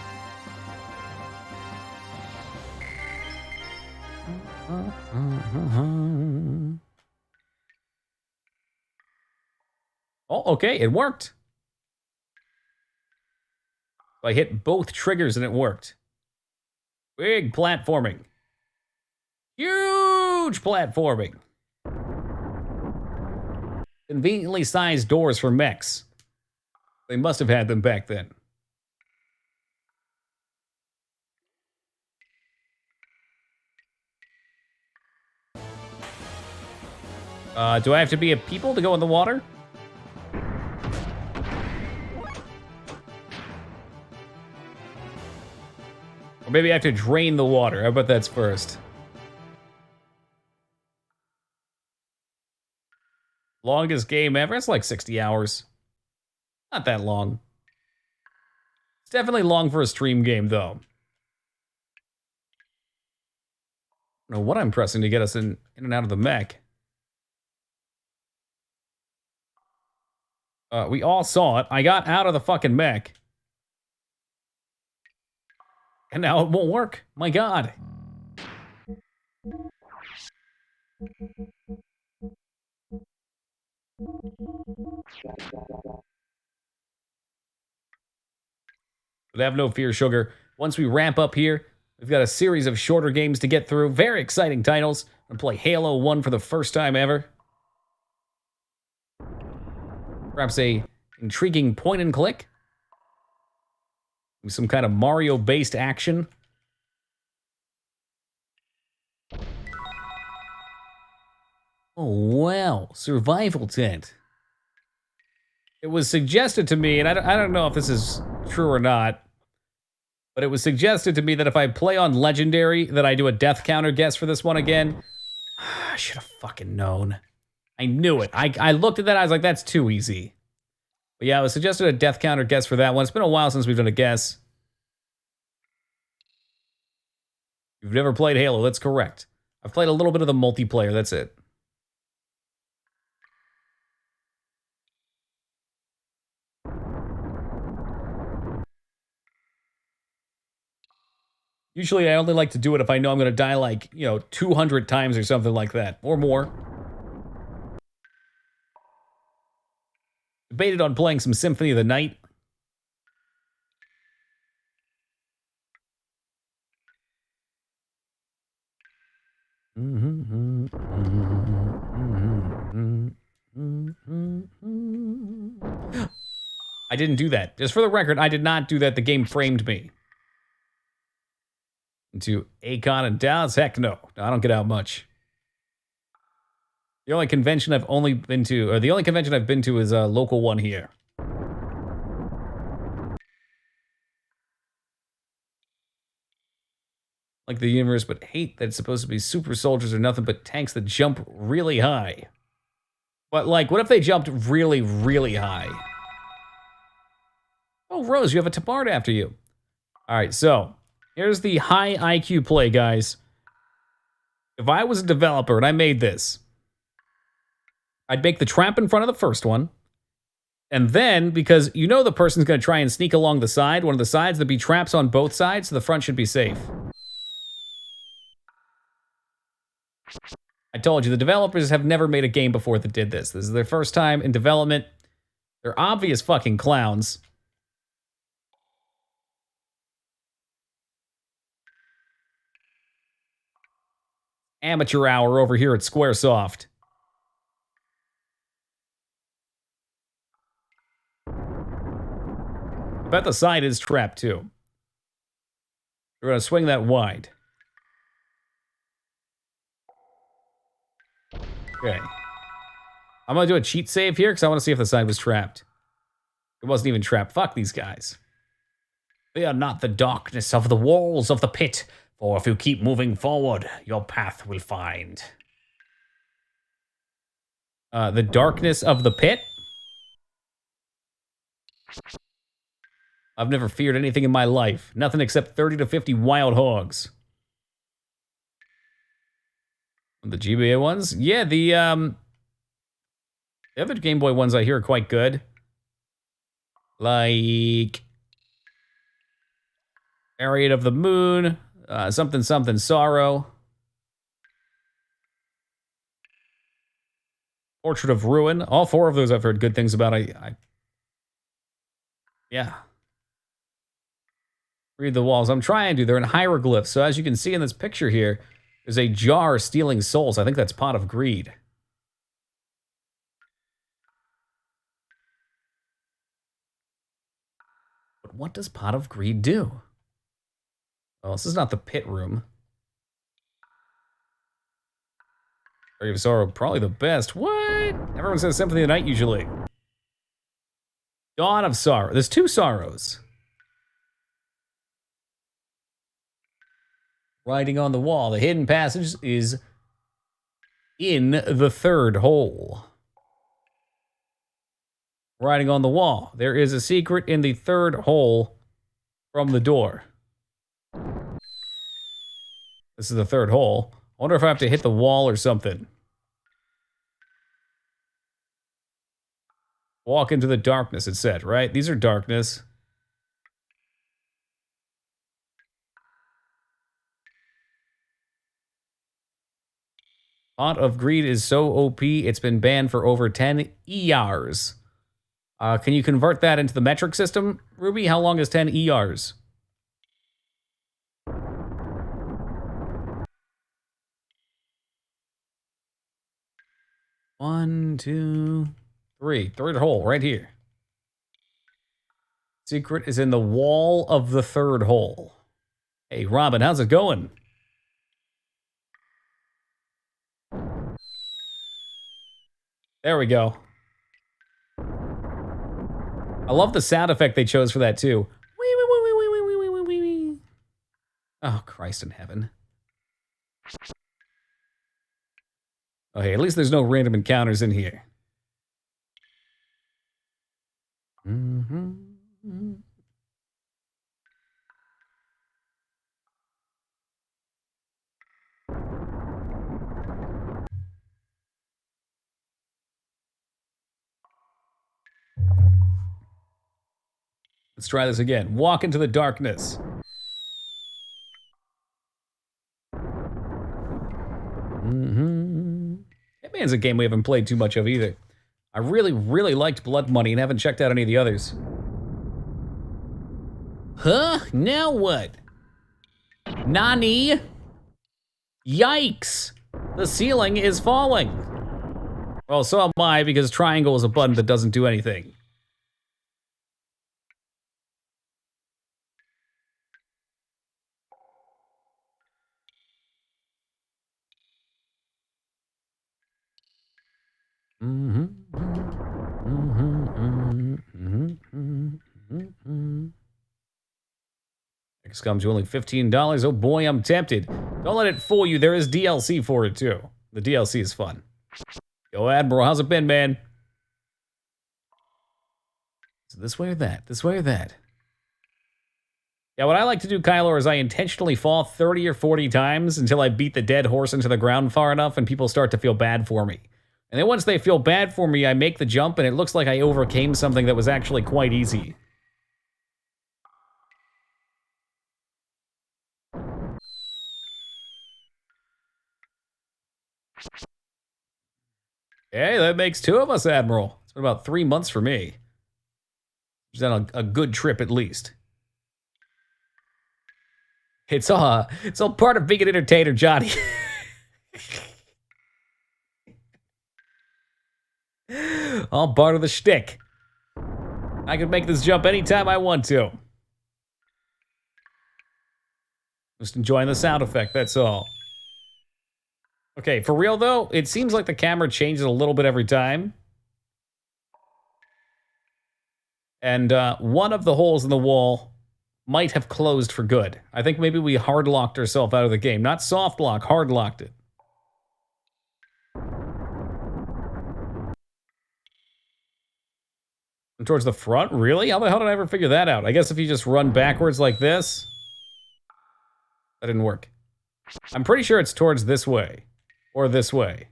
Oh, okay, it worked. I hit both triggers and it worked. Big platforming. Huge platforming. Conveniently sized doors for mechs. They must have had them back then. Do I have to be a people to go in the water? Or maybe I have to drain the water. How about that's first? Longest game ever? It's like 60 hours. Not that long. It's definitely long for a stream game, though. I don't know what I'm pressing to get us in and out of the mech. We all saw it. I got out of the fucking mech. And now it won't work. My God. But have no fear, Sugar. Once we ramp up here, we've got a series of shorter games to get through. Very exciting titles. I'm gonna play Halo 1 for the first time ever. Perhaps a intriguing point and click? Some kind of Mario-based action? Oh, wow. Survival tent. It was suggested to me, and I don't know if this is true or not, but it was suggested to me that if I play on Legendary, that I do a death counter guess for this one again. I should have fucking known. I knew it. I looked at that, I was like, that's too easy. But yeah, it was suggested a death counter guess for that one. It's been a while since we've done a guess. You've never played Halo, that's correct. I've played a little bit of the multiplayer, that's it. Usually I only like to do it if I know I'm gonna die like, 200 times or something like that, or more. Debated on playing some Symphony of the Night. I didn't do that. Just for the record, I did not do that. The game framed me. Into Akon and Dallas? Heck no. I don't get out much. The only convention I've been to is a local one here. Like the universe, but hate that it's supposed to be super soldiers or nothing but tanks that jump really high. But like, what if they jumped really, really high? Oh, Rose, you have a tabard after you. All right, so here's the high IQ play, guys. If I was a developer and I made this, I'd make the trap in front of the first one. And then, because you know the person's going to try and sneak along the side, one of the sides, there'd be traps on both sides, so the front should be safe. I told you, the developers have never made a game before that did this. This is their first time in development. They're obvious fucking clowns. Amateur hour over here at Squaresoft. I bet the side is trapped too. We're gonna swing that wide. Okay. I'm gonna do a cheat save here because I want to see if the side was trapped. It wasn't even trapped. Fuck these guys. Fear not the darkness of the walls of the pit, for if you keep moving forward, your path will find. The darkness of the pit? I've never feared anything in my life. Nothing except 30 to 50 wild hogs. The GBA ones? Yeah, the other Game Boy ones I hear are quite good. Like Chariot of the Moon, something something sorrow. Portrait of Ruin. All four of those I've heard good things about. Yeah. Read the walls. I'm trying to. They're in hieroglyphs. So as you can see in this picture here, there's a jar stealing souls. I think that's Pot of Greed. But what does Pot of Greed do? Well, this is not the pit room. Grave of Sorrow, probably the best. What? Everyone says Symphony of the Night usually. Dawn of Sorrow. There's two sorrows. Writing on the wall. The hidden passage is in the third hole. Writing on the wall. There is a secret in the third hole from the door. This is the third hole. I wonder if I have to hit the wall or something. Walk into the darkness, it said, right? These are darkness. Pot of Greed is so OP, it's been banned for over 10 ERs. Can you convert that into the metric system, Ruby? How long is 10 ERs? One, two, Third hole, right here. Secret is in the wall of the third hole. Hey, Robin, how's it going? There we go. I love the sound effect they chose for that, too. Wee, wee, wee, wee, wee, wee, wee, wee, wee. Oh, Christ in heaven. Okay, at least there's no random encounters in here. Mm-hmm. Let's try this again. Walk into the darkness. Mm-hmm. Hitman's a game we haven't played too much of either. I really, really liked Blood Money and haven't checked out any of the others. Huh? Now what? Nani? Yikes! The ceiling is falling. Well, so am I, because triangle is a button that doesn't do anything. XCOM's only $15. Oh boy, I'm tempted. Don't let it fool you. There is DLC for it too. The DLC is fun. Yo, Admiral, how's it been, man? Is it this way or that? This way or that? Yeah, what I like to do, Kylo, is I intentionally fall 30 or 40 times until I beat the dead horse into the ground far enough and people start to feel bad for me. And then once they feel bad for me, I make the jump and it looks like I overcame something that was actually quite easy. Hey, that makes 2 of us, Admiral. It's been about 3 months for me. It's been a good trip at least. It's all part of being an entertainer, Johnny. All part of the shtick. I can make this jump anytime I want to. Just enjoying the sound effect, that's all. Okay, for real though, it seems like the camera changes a little bit every time. And one of the holes in the wall might have closed for good. I think maybe we hard-locked ourselves out of the game. Not soft lock, hard-locked it. And towards the front? Really? How the hell did I ever figure that out? I guess if you just run backwards like this. That didn't work. I'm pretty sure it's towards this way. Or this way.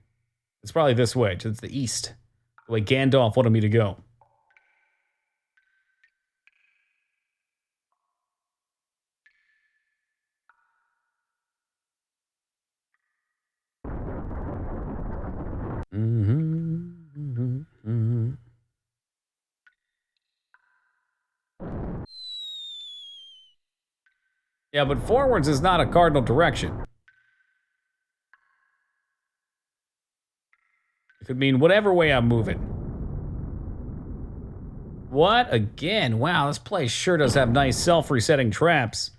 It's probably this way, to the east. The way Gandalf wanted me to go. Yeah, but forwards is not a cardinal direction. It could mean whatever way I'm moving. What? Again? Wow, this place sure does have nice self-resetting traps.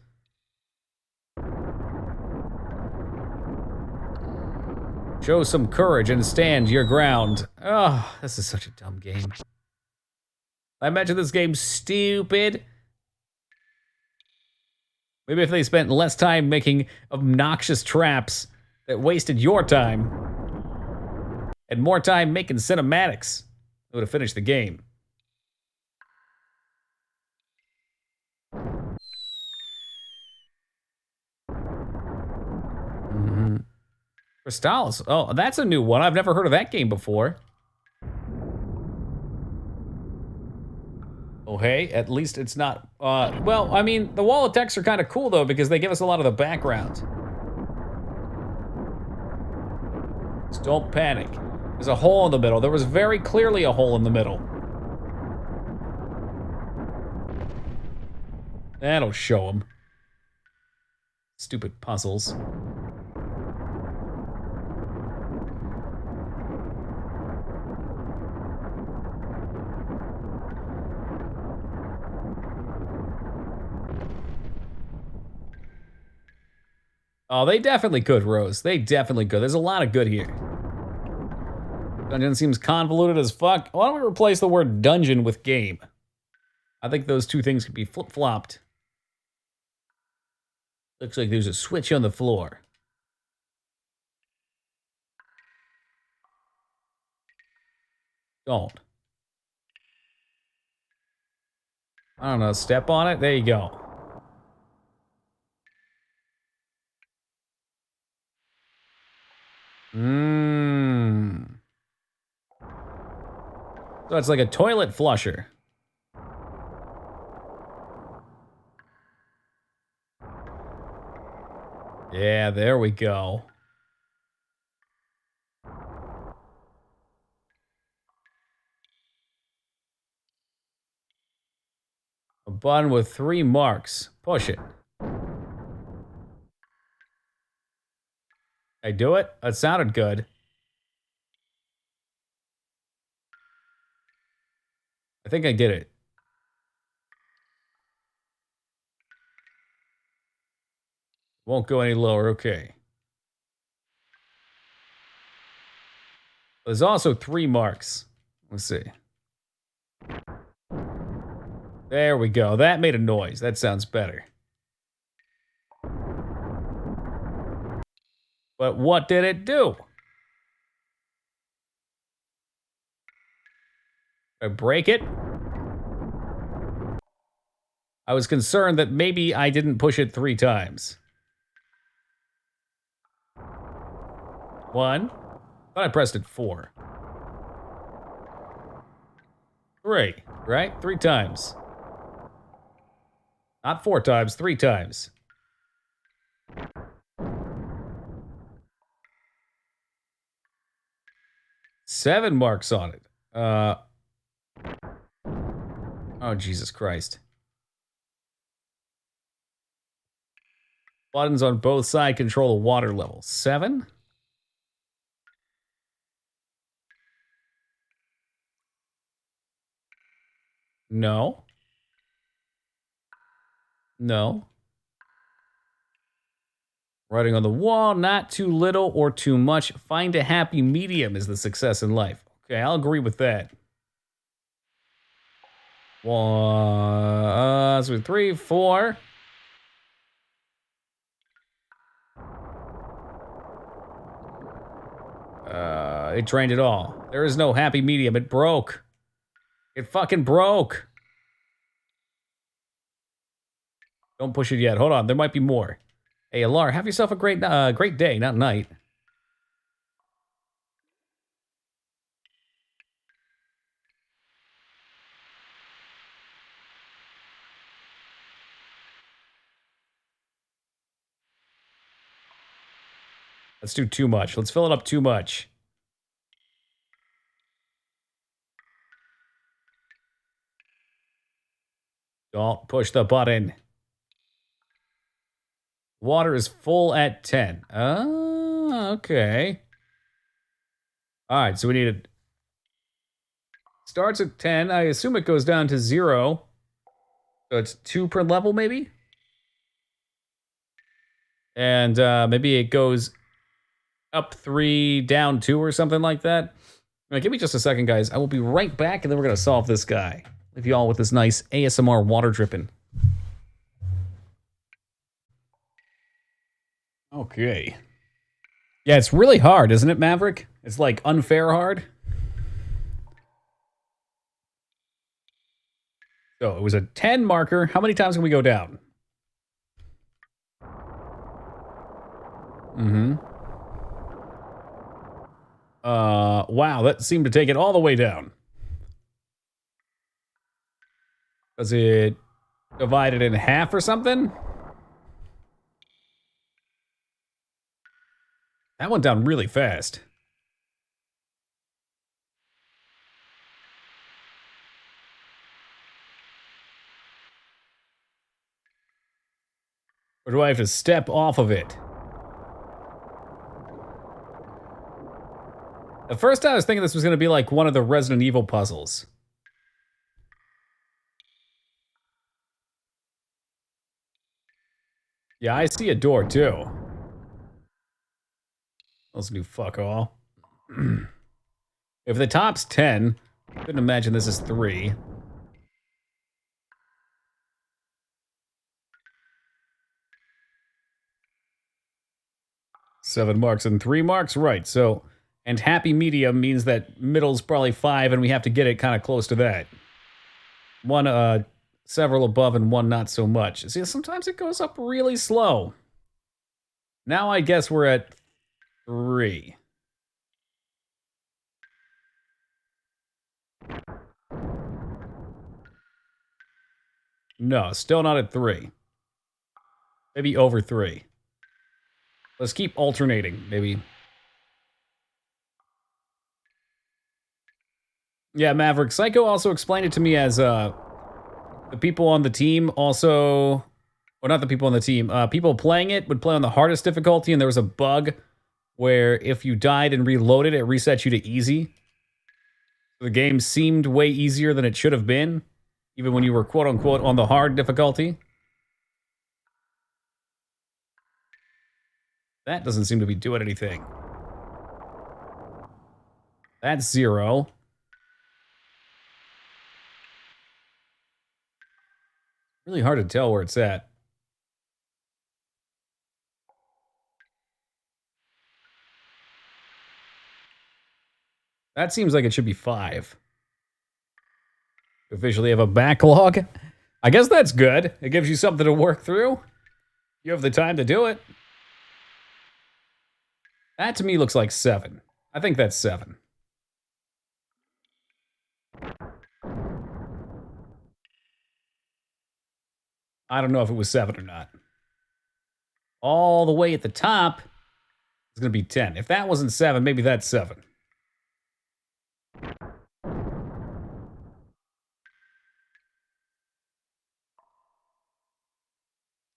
Show some courage and stand your ground. Oh, this is such a dumb game. I imagine this game's stupid. Maybe if they spent less time making obnoxious traps that wasted your time, and more time making cinematics, they would have finished the game. Crystallis. Oh, that's a new one. I've never heard of that game before. Oh, hey, at least it's not, well, I mean, the wall of text are kind of cool, though, because they give us a lot of the background. Just don't panic. There's a hole in the middle. There was very clearly a hole in the middle. That'll show them. Stupid puzzles. Oh, they definitely could, Rose. They definitely could. There's a lot of good here. Dungeon seems convoluted as fuck. Why don't we replace the word dungeon with game? I think those two things could be flip-flopped. Looks like there's a switch on the floor. Don't. I don't know, step on it? There you go. Mmm. So it's like a toilet flusher. Yeah, there we go. A button with 3 marks. Push it. I do it? That sounded good. I think I did it. Won't go any lower, okay. There's also 3 marks. Let's see. There we go. That made a noise. That sounds better. But what did it do? Did I break it? I was concerned that maybe I didn't push it 3 times. 1. Thought I pressed it 4. 3, right? 3 times. Not 4 times, 3 times. Seven marks on it. Oh, Jesus Christ. Buttons on both sides control the water level. 7? No. No. Writing on the wall, not too little or too much. Find a happy medium is the success in life. Okay, I'll agree with that. 1, 2, 3, 4. It drained it all. There is no happy medium. It broke. It fucking broke. Don't push it yet. Hold on. There might be more. Hey, Alar, have yourself a great day, not night. Let's do too much. Let's fill it up too much. Don't push the button. Water is full at 10. Oh, okay. All right, so we need it. Starts at 10. I assume it goes down to 0. So it's 2 per level, maybe? And maybe it goes up 3, down 2, or something like that. All right, give me just a second, guys. I will be right back, and then we're going to solve this guy. Leave you all with this nice ASMR water dripping. Okay. Yeah, it's really hard, isn't it, Maverick? It's like unfair hard. So it was a 10 marker. How many times can we go down? Mm-hmm. Wow, that seemed to take it all the way down. Does it divide it in half or something? That went down really fast. Or do I have to step off of it? At first I was thinking this was going to be like one of the Resident Evil puzzles. Yeah, I see a door too. Let's do fuck all. If the top's 10, I couldn't imagine this is 3. Seven marks and 3 marks, right? So, and happy medium means that middle's probably 5, and we have to get it kind of close to that. One, several above, and one not so much. See, sometimes it goes up really slow. Now I guess we're at 3. No, still not at 3. Maybe over 3. Let's keep alternating, maybe. Yeah, Maverick. Psycho also explained it to me as the people on the team also... Or not the people on the team. People playing it would play on the hardest difficulty, and there was a bug where if you died and reloaded, it resets you to easy. The game seemed way easier than it should have been, even when you were quote-unquote on the hard difficulty. That doesn't seem to be doing anything. That's 0. Really hard to tell where it's at. That seems like it should be 5. Officially have a backlog. I guess that's good. It gives you something to work through. You have the time to do it. That to me looks like 7. I think that's 7. I don't know if it was 7 or not. All the way at the top is going to be 10. If that wasn't 7, maybe that's 7.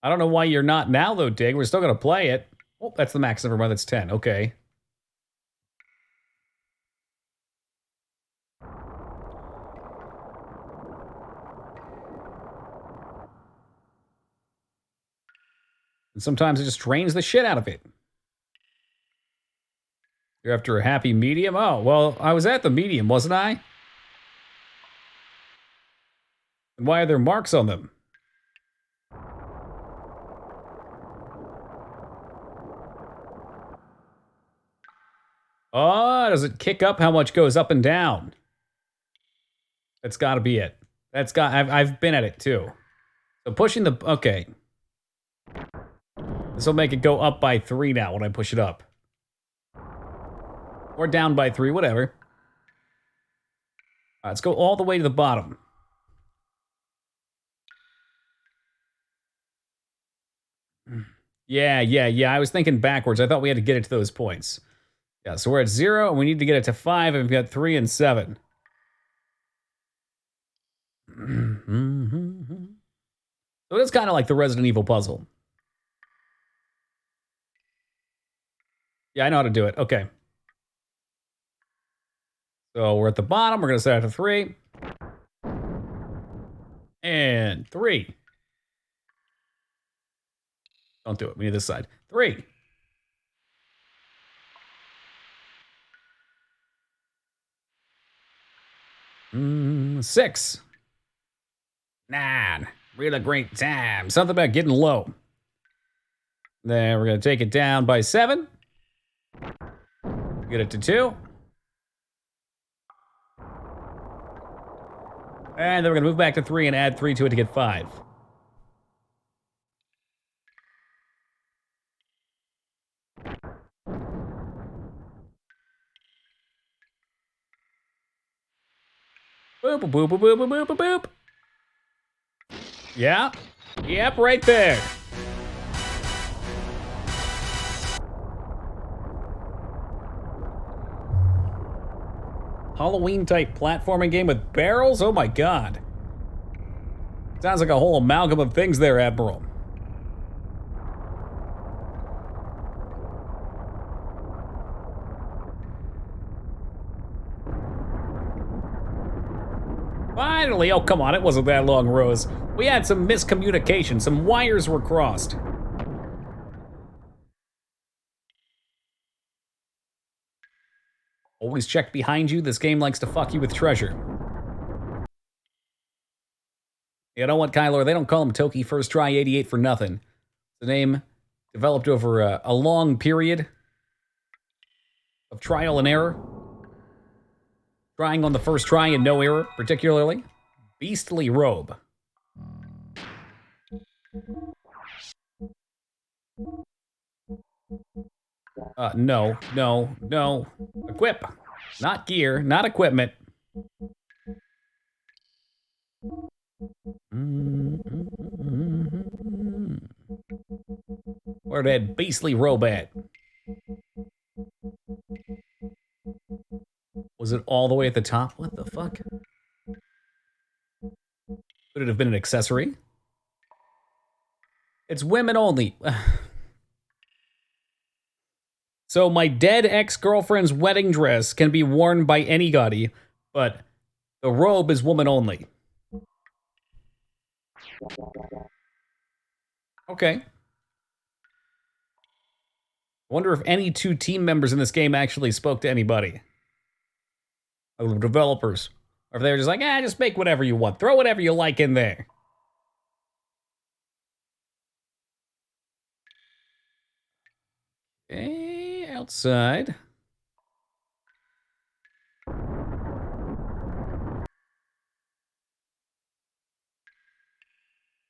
I don't know why you're not now, though, Dig. We're still going to play it. Oh, that's the max. Never mind, that's 10. Okay. And sometimes it just drains the shit out of it. You're after a happy medium? Oh, well, I was at the medium, wasn't I? And why are there marks on them? Oh, does it kick up how much goes up and down? That's got to be it. I've been at it too. So pushing the, okay. This will make it go up by 3 now when I push it up. Or down by 3, whatever. All right, let's go all the way to the bottom. Yeah. I was thinking backwards. I thought we had to get it to those points. Yeah, so we're at 0, and we need to get it to 5, and we've got 3 and 7. So it is kind of like the Resident Evil puzzle. Yeah, I know how to do it. Okay. So we're at the bottom. We're going to set it to 3. And 3. Don't do it. We need this side. 3. Six. 9. Really great time. Something about getting low. Then we're going to take it down by 7. Get it to 2. And then we're going to move back to 3 and add 3 to it to get 5. Boop, boop, boop, boop, boop, boop, boop, boop. Yeah. Yep, right there. Halloween-type platforming game with barrels? Oh my god. Sounds like a whole amalgam of things there, Admiral. Finally! Oh, come on, it wasn't that long, Rose. We had some miscommunication. Some wires were crossed. Always check behind you. This game likes to fuck you with treasure. You know what, Kyler? They don't call him Toki First Try 88 for nothing. The name developed over a long period of trial and error. Trying on the first try and no error, particularly. Beastly robe. No. Equip. Not gear, not equipment. Where that beastly robe at? Was it all the way at the top? What the fuck? Could it have been an accessory? It's women only. So my dead ex-girlfriend's wedding dress can be worn by anybody, but the robe is woman only. Okay. I wonder if any two team members in this game actually spoke to anybody. Like the developers. Or if they were just like, just make whatever you want. Throw whatever you like in there. Okay, outside.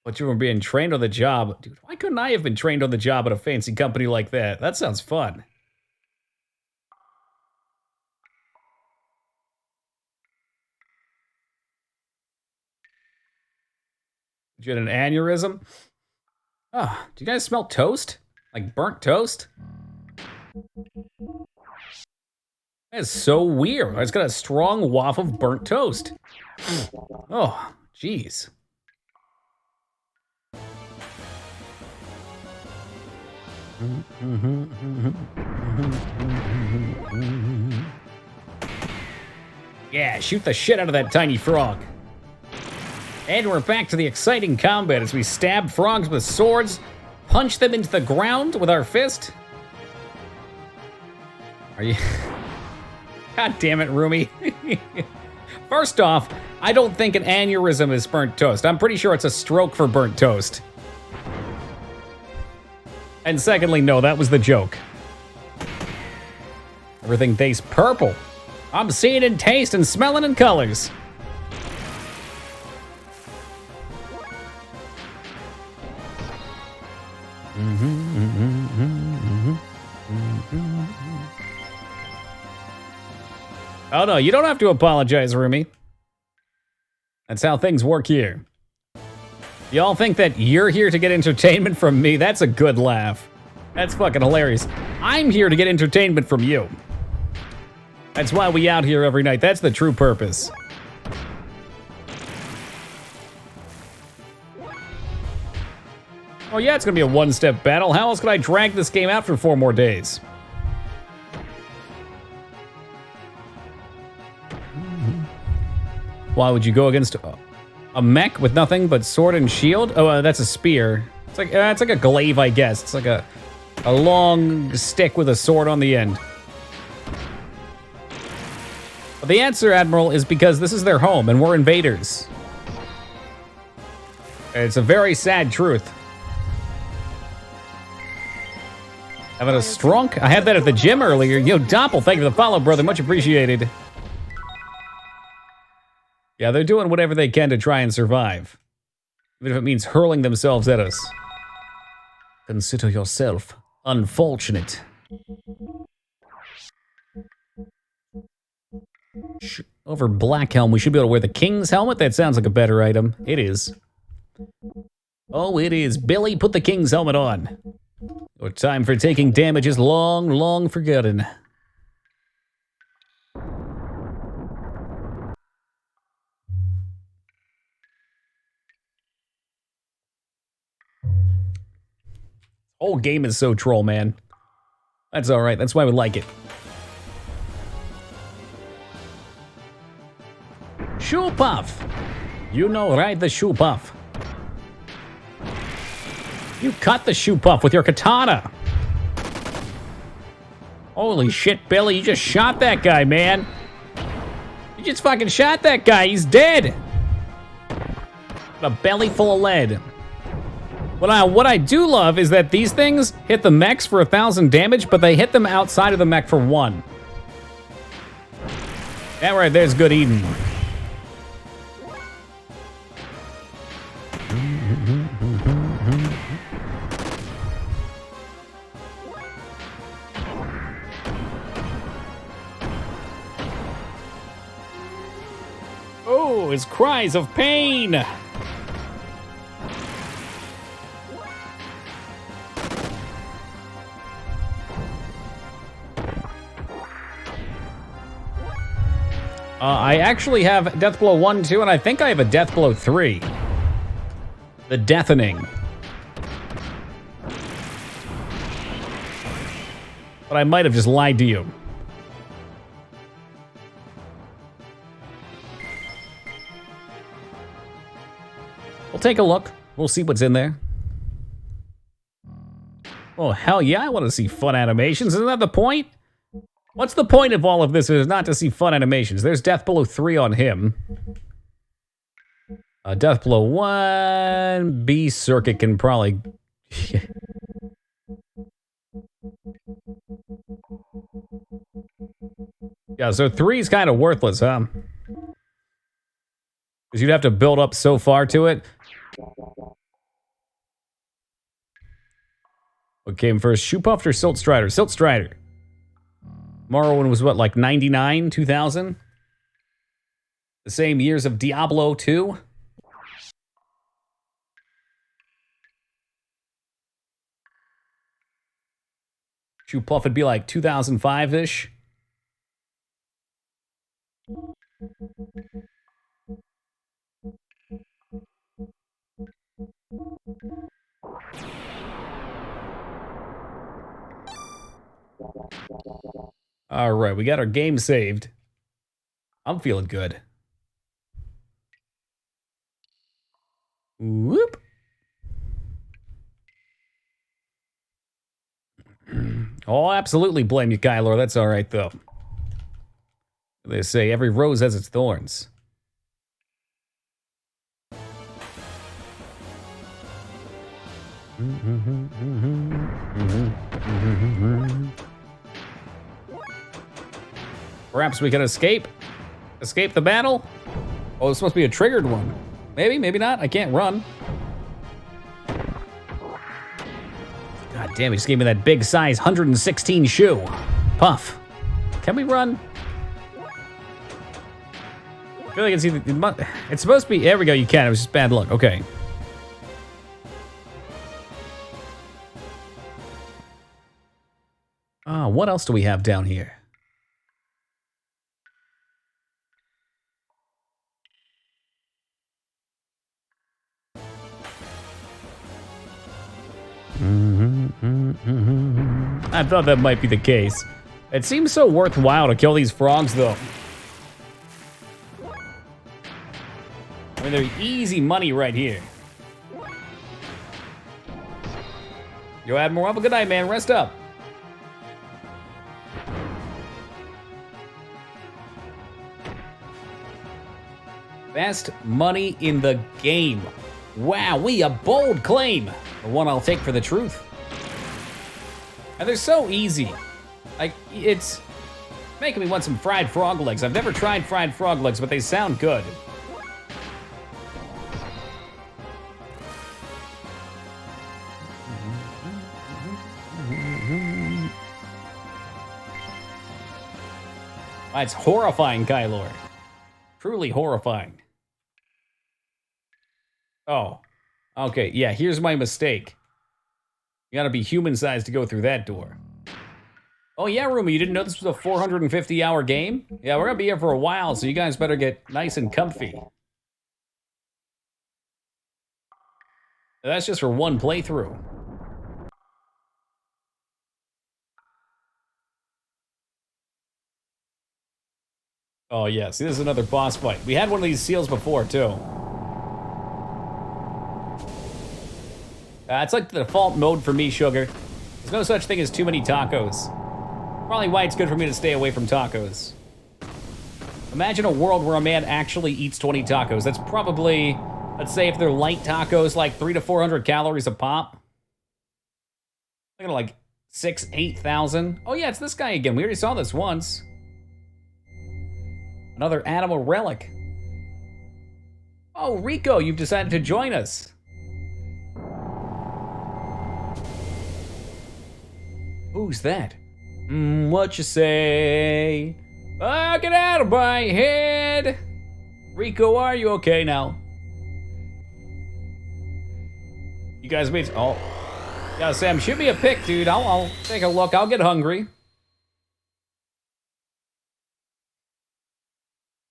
But you were being trained on the job. Dude, why couldn't I have been trained on the job at a fancy company like that? That sounds fun. Did you get an aneurysm? Oh, do you guys smell toast? Like burnt toast? That is so weird. It's got a strong waft of burnt toast. Oh, jeez. Yeah, shoot the shit out of that tiny frog. And we're back to the exciting combat as we stab frogs with swords, punch them into the ground with our fist. Are you... God damn it, Rumi. First off, I don't think an aneurysm is burnt toast. I'm pretty sure it's a stroke for burnt toast. And secondly, no, that was the joke. Everything tastes purple. I'm seeing and taste and smelling in colors. Oh no, you don't have to apologize, Rumi. That's how things work here. Y'all think that you're here to get entertainment from me? That's a good laugh. That's fucking hilarious. I'm here to get entertainment from you. That's why we out here every night. That's the true purpose. Oh yeah, it's gonna be a one-step battle. How else could I drag this game out for 4 more days? Why would you go against a mech with nothing but sword and shield? Oh, that's a spear. It's like a glaive, I guess. It's like a long stick with a sword on the end. But the answer, Admiral, is because this is their home and we're invaders. It's a very sad truth. Having a strunk? I had that at the gym earlier. Yo, Doppel, thank you for the follow, brother. Much appreciated. Yeah, they're doing whatever they can to try and survive. Even if it means hurling themselves at us. Consider yourself unfortunate. Over Black Helm, we should be able to wear the King's helmet. That sounds like a better item. It is. Oh, it is. Billy, put the King's helmet on. Your time for taking damage is long, long forgotten. Whole game is so troll, man. That's alright, that's why we like it. Shoe puff! You know, right, the shoe puff. You cut the shoe puff with your katana. Holy shit, Billy, you just shot that guy, man. You just fucking shot that guy. He's dead. A belly full of lead. What I do love is that these things hit the mechs for 1,000 damage, but they hit them outside of the mech for 1. That right there's good eating. Oh, his cries of pain. I actually have Death Blow 1, 2, and I think I have a Death Blow 3. The Deafening. But I might have just lied to you. We'll take a look. We'll see what's in there. Oh, hell yeah, I want to see fun animations. Isn't that the point? What's the point of all of this is not to see fun animations. There's Death Blow 3 on him. Death Blow 1, B Circuit can probably... Yeah, so 3 is kind of worthless, huh? Because you'd have to build up so far to it. What came first, Shoe Puffed or Silt Strider? Silt Strider. Morrowind was what, like 99, 2000? The same years of Diablo 2? Shoe Puff would be like 2005-ish. All right, we got our game saved. I'm feeling good. Whoop. Oh, absolutely blame you, Kyler. That's all right, though. They say every rose has its thorns. Perhaps we can escape? Escape the battle? Oh, it's supposed to be a triggered one. Maybe, maybe not. I can't run. God damn, he just gave me that big size 116 shoe. Puff. Can we run? I feel like it's either... It's supposed to be... There we go, you can. It was just bad luck. Okay. What else do we have down here? I thought that might be the case. It seems so worthwhile to kill these frogs, though. I mean, they're easy money right here. Yo, Admiral, have a good night, man. Rest up. Best money in the game. Wow, we a bold claim. The one I'll take for the truth. And they're so easy. Like, it's making me want some fried frog legs. I've never tried fried frog legs, but they sound good. It's horrifying, Kylor. Truly horrifying. Oh. Okay, yeah, here's my mistake. You gotta be human-sized to go through that door. Oh yeah, Rumi, you didn't know this was a 450-hour game? Yeah, we're gonna be here for a while, so you guys better get nice and comfy. That's just for one playthrough. Oh yeah, see, this is another boss fight. We had one of these seals before, too. It's like the default mode for me, Sugar. There's no such thing as too many tacos. Probably why it's good for me to stay away from tacos. Imagine a world where a man actually eats 20 tacos. That's probably, let's say if they're light tacos, like 300 to 400 calories a pop. Look at like 6,000, 8,000. Oh yeah, it's this guy again. We already saw this once. Another animal relic. Oh, Rico, you've decided to join us. Who's that? What you say? Oh, get out of my head! Rico, are you okay now? You guys made... Oh. Yeah, Sam, shoot me a pic, dude. I'll take a look. I'll get hungry.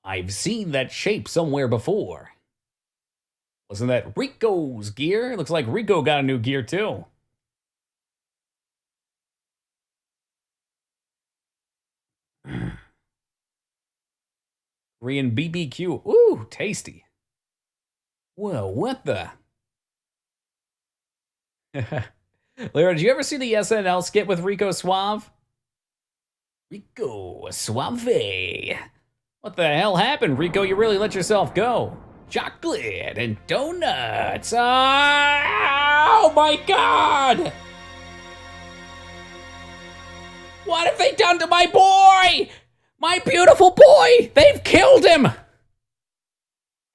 I've seen that shape somewhere before. Wasn't that Rico's gear? It looks like Rico got a new gear, too. Korean BBQ. Ooh, tasty. Whoa, what the? Lyra, did you ever see the SNL skit with Rico Suave? Rico Suave. What the hell happened, Rico? You really let yourself go. Chocolate and donuts. Oh my God! What have they done to my boy? My beautiful boy! They've killed him!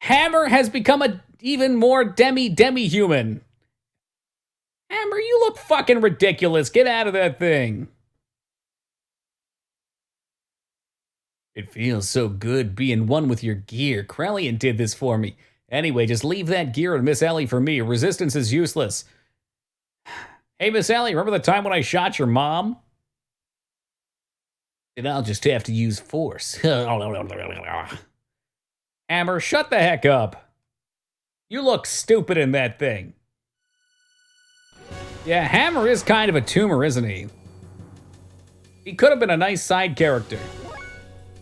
Hammer has become a even more demi-human. Hammer, you look fucking ridiculous. Get out of that thing. It feels so good being one with your gear. Krellian did this for me. Anyway, just leave that gear and Miss Ellie for me. Resistance is useless. Hey, Miss Ellie, remember the time when I shot your mom? And I'll just have to use force. Hammer, shut the heck up. You look stupid in that thing. Yeah, Hammer is kind of a tumor, isn't he? He could have been a nice side character.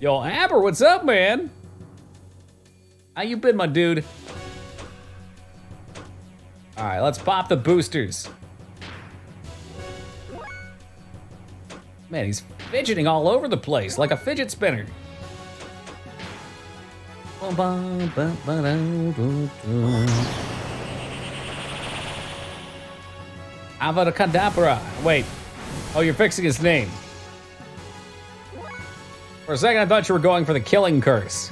Yo, Hammer, what's up, man? How you been, my dude? All right, let's pop the boosters. Man, he's fidgeting all over the place like a fidget spinner. Avada-Kedavra. Wait. Oh, you're fixing his name. For a second, I thought you were going for the killing curse.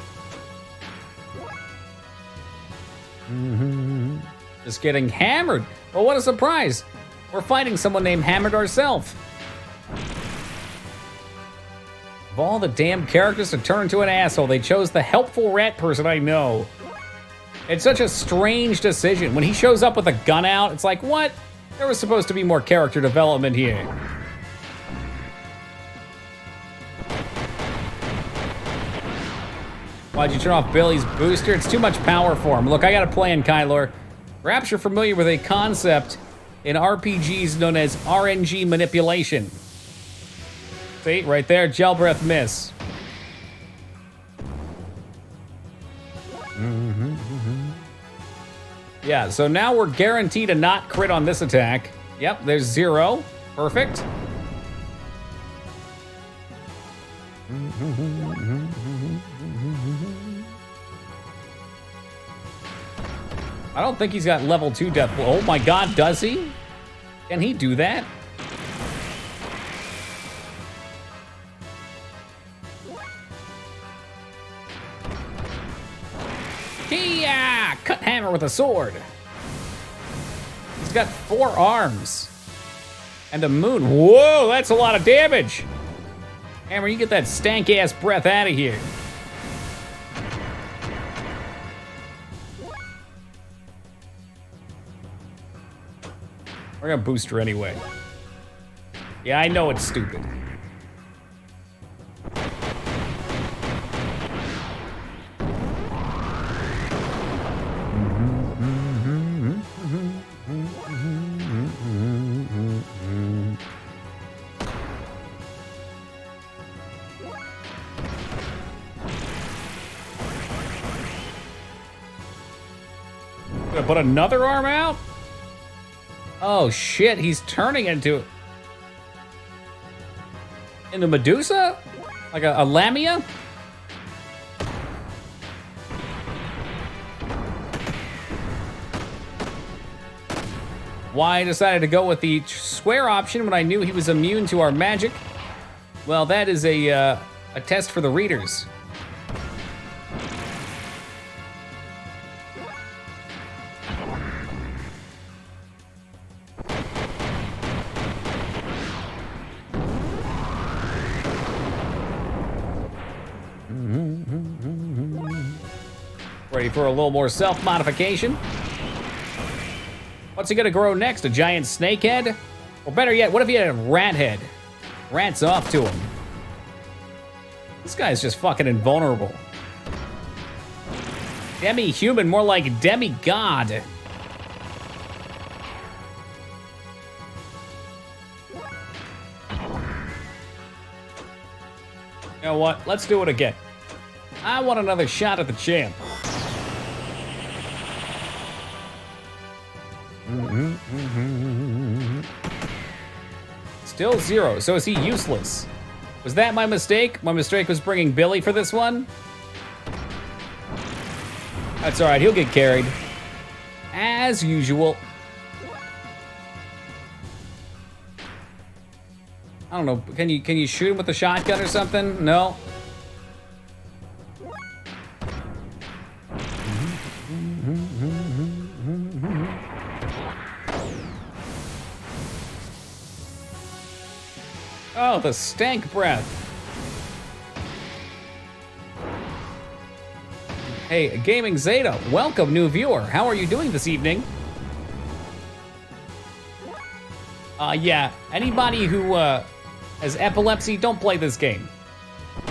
Just getting hammered. Well, what a surprise. We're fighting someone named Hammered ourselves. Of all the damn characters to turn into an asshole, they chose the helpful rat person I know. It's such a strange decision. When he shows up with a gun out, it's like, what? There was supposed to be more character development here. Why'd you turn off Billy's booster? It's too much power for him. Look, I got a plan, Kyler. Perhaps you're familiar with a concept in RPGs known as RNG manipulation. See, right there, gel breath miss. Yeah, so now we're guaranteed to not crit on this attack. Yep, there's 0. Perfect. I don't think he's got level 2 death. Oh my God, does he? Can he do that? Kia! Cut hammer with a sword. He's got 4 arms. And a moon. Whoa, that's a lot of damage. Hammer, you get that stank-ass breath out of here. We're gonna boost her anyway. Yeah, I know it's stupid. Gonna put another arm out? Oh shit, he's turning into... Into Medusa? Like a Lamia? Why I decided to go with the square option when I knew he was immune to our magic? Well, that is a test for the readers. Ready for a little more self-modification? What's he gonna grow next? A giant snake head? Or better yet, what if he had a rat head? Rat's off to him. This guy's just fucking invulnerable. Demi-human, more like demigod. You know what? Let's do it again. I want another shot at the champ. Still 0, so is he useless? Was that my mistake? My mistake was bringing Billy for this one? That's alright, he'll get carried. As usual. I don't know, can you shoot him with a shotgun or something? No? Oh, the stank breath. Hey, Gaming Zeta, welcome, new viewer. How are you doing this evening? Yeah, anybody who has epilepsy, don't play this game.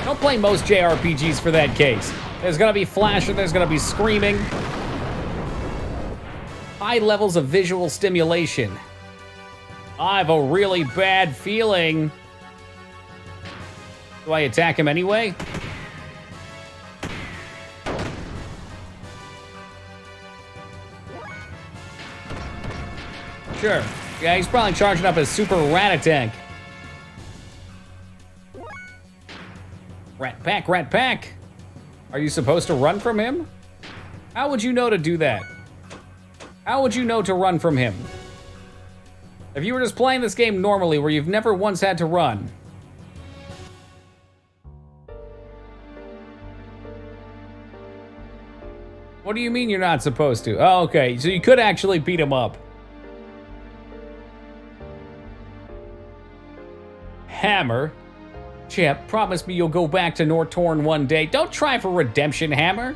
Don't play most JRPGs for that case. There's gonna be flashing, there's gonna be screaming. High levels of visual stimulation. I have a really bad feeling. Do I attack him anyway? Sure. Yeah, he's probably charging up his super rat attack. Rat pack, rat pack. Are you supposed to run from him? How would you know to do that? How would you know to run from him? If you were just playing this game normally where you've never once had to run. What do you mean you're not supposed to? Oh, okay, so you could actually beat him up. Hammer. Chip, promise me you'll go back to Nortorn one day. Don't try for redemption, Hammer.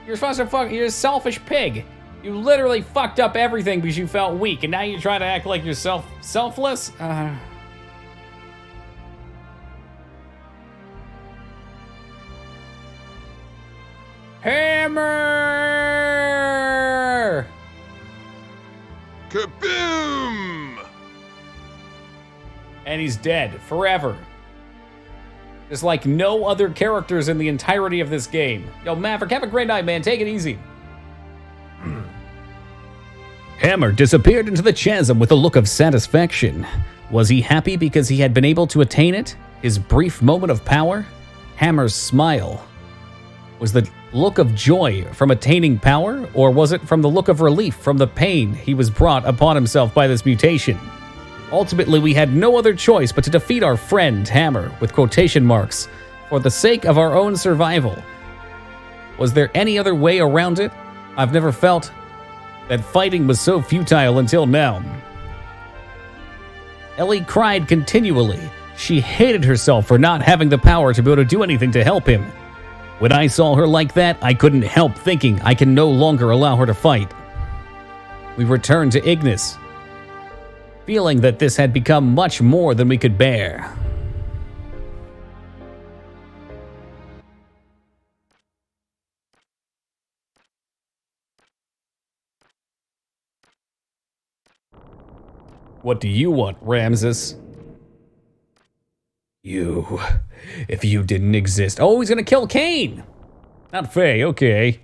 You're supposed to you're a selfish pig. You literally fucked up everything because you felt weak, and now you're trying to act like you're selfless? Hammer! Kaboom! And he's dead forever. There's like no other characters in the entirety of this game. Yo, Maverick, have a great night, man. Take it easy. Hammer disappeared into the chasm with a look of satisfaction. Was he happy because he had been able to attain it? His brief moment of power? Hammer's smile. Was the look of joy from attaining power, or was it from the look of relief from the pain he was brought upon himself by this mutation? Ultimately, we had no other choice but to defeat our friend, Hammer, with quotation marks, for the sake of our own survival. Was there any other way around it? I've never felt that fighting was so futile until now. Ellie cried continually. She hated herself for not having the power to be able to do anything to help him. When I saw her like that, I couldn't help thinking I can no longer allow her to fight. We returned to Ignis, feeling that this had become much more than we could bear. What do you want, Ramses? You. If you didn't exist. Oh, he's gonna kill Cain! Not Faye, okay.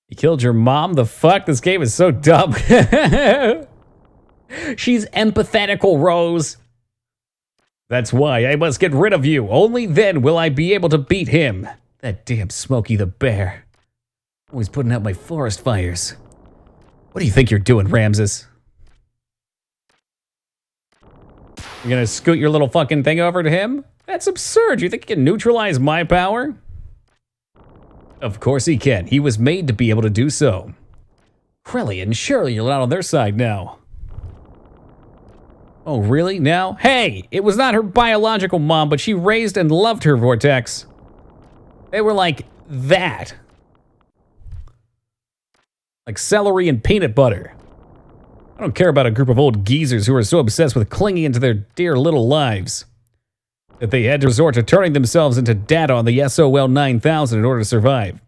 You killed your mom? The fuck? This game is so dumb. She's empathetical, Rose. That's why I must get rid of you. Only then will I be able to beat him. That damn Smokey the Bear. Always putting out my forest fires. What do you think you're doing, Ramses? You're gonna scoot your little fucking thing over to him? That's absurd. You think you can neutralize my power? Of course he can. He was made to be able to do so. Krellian, surely you're not on their side now. Oh, really? Now? Hey, it was not her biological mom, but she raised and loved her, Vortex. They were like that. Like celery and peanut butter. I don't care about a group of old geezers who are so obsessed with clinging into their dear little lives that they had to resort to turning themselves into data on the SOL 9000 in order to survive.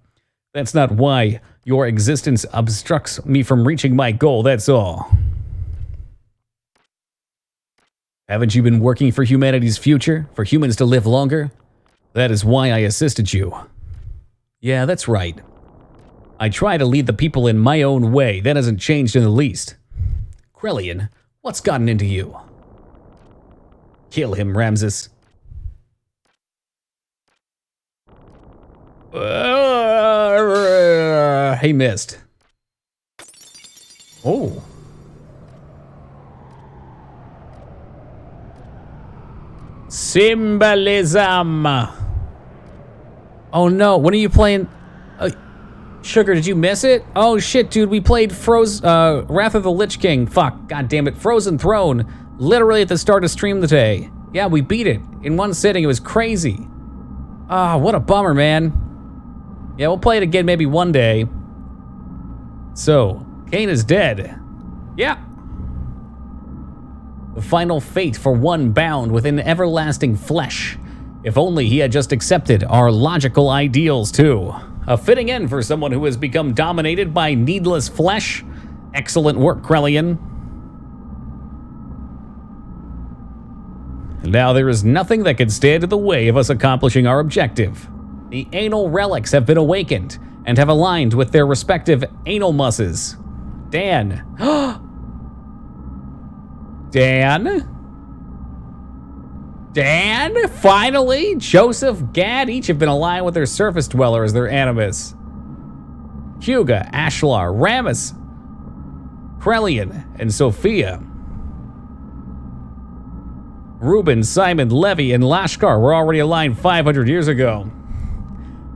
That's not why your existence obstructs me from reaching my goal, that's all. Haven't you been working for humanity's future? For humans to live longer? That is why I assisted you. Yeah, that's right. I try to lead the people in my own way. That hasn't changed in the least. Krellian, what's gotten into you? Kill him, Ramses. He missed. Oh. Symbolism. Oh no, when are you playing? Sugar, did you miss it? Oh shit, dude, we played Wrath of the Lich King. Fuck, god damn it, Frozen Throne. Literally at the start of stream today. Yeah, we beat it in one sitting. It was crazy. Ah, what a bummer, man. Yeah, we'll play it again maybe one day. So, Cain is dead. Yeah. The final fate for one bound within everlasting flesh. If only he had just accepted our logical ideals too. A fitting end for someone who has become dominated by needless flesh. Excellent work, Krellian. Now there is nothing that can stand in the way of us accomplishing our objective. The anal relics have been awakened and have aligned with their respective anal musses. Dan. Dan? Finally? Joseph, Gad, each have been aligned with their surface dweller as their animus. Huga, Ashlar, Ramus, Krellian, and Sophia. Reuben, Simon, Levi, and Lashkar were already aligned 500 years ago.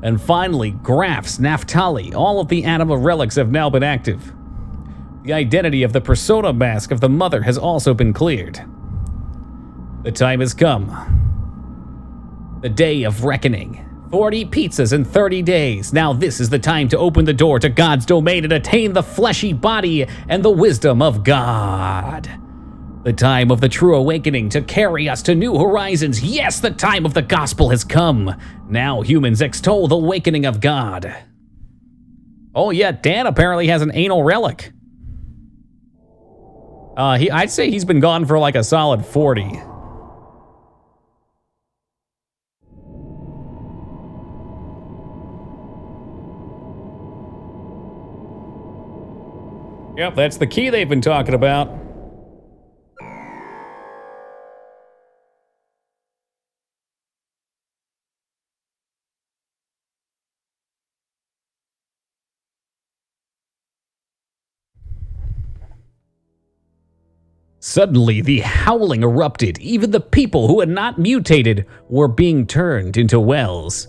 And finally, Graphs, Naphtali, all of the anima relics have now been active. The identity of the persona mask of the mother has also been cleared. The time has come. The day of reckoning. 40 pizzas in 30 days. Now this is the time to open the door to God's domain and attain the fleshy body and the wisdom of God. The time of the true awakening to carry us to new horizons. Yes, the time of the gospel has come. Now humans extol the awakening of God. Oh yeah, Dan apparently has an anal relic. I'd say he's been gone for like a solid 40. Yep, that's the key they've been talking about. Suddenly, the howling erupted. Even the people who had not mutated were being turned into wells.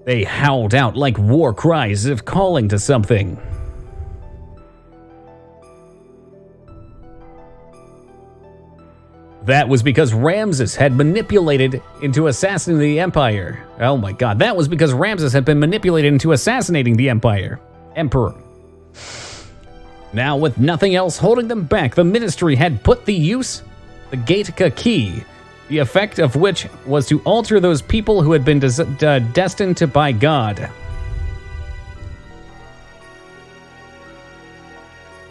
They howled out like war cries as if calling to something. That was because Ramses had manipulated into assassinating the Empire. Oh my god, that was because Ramses had been manipulated into assassinating the Emperor. Now, with nothing else holding them back, the Ministry had put the Gatica key, the effect of which was to alter those people who had been destined by God.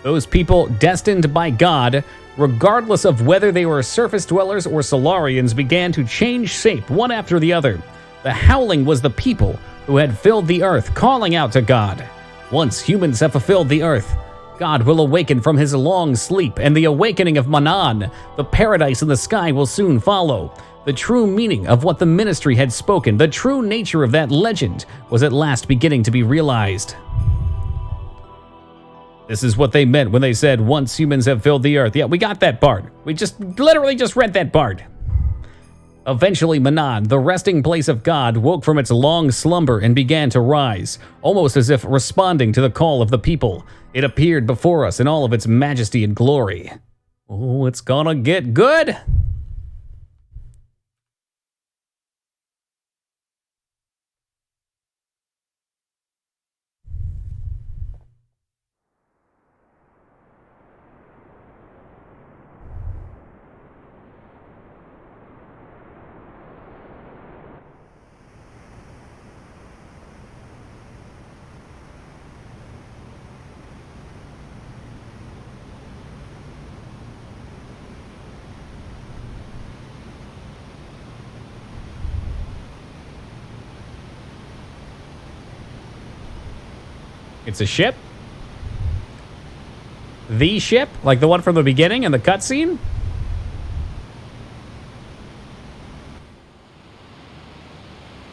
Those people destined by God, regardless of whether they were surface dwellers or Solarians, began to change shape one after the other. The howling was the people who had filled the earth, calling out to God. Once humans have fulfilled the earth, God will awaken from his long sleep, and the awakening of Manan, the paradise in the sky, will soon follow. The true meaning of what the ministry had spoken, the true nature of that legend, was at last beginning to be realized. This is what they meant when they said, once humans have filled the earth. Yeah, we got that part. We literally just read that part. Eventually, Manan, the resting place of God, woke from its long slumber and began to rise, almost as if responding to the call of the people. It appeared before us in all of its majesty and glory. Oh, it's gonna get good. It's a ship? The ship? Like the one from the beginning in the cutscene?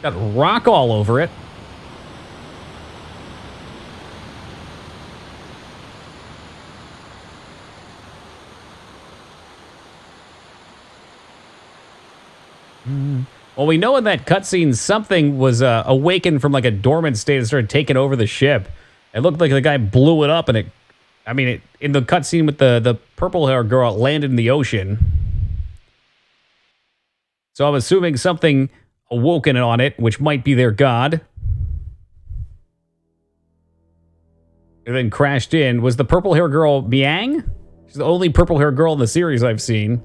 Got rock all over it. Well, we know in that cutscene something was awakened from like a dormant state and started taking over the ship. It looked like the guy blew it up, and in the cutscene with the purple hair girl, it landed in the ocean. So I'm assuming something awoken on it, which might be their god. And then crashed in. Was the purple hair girl Miang? She's the only purple hair girl in the series I've seen.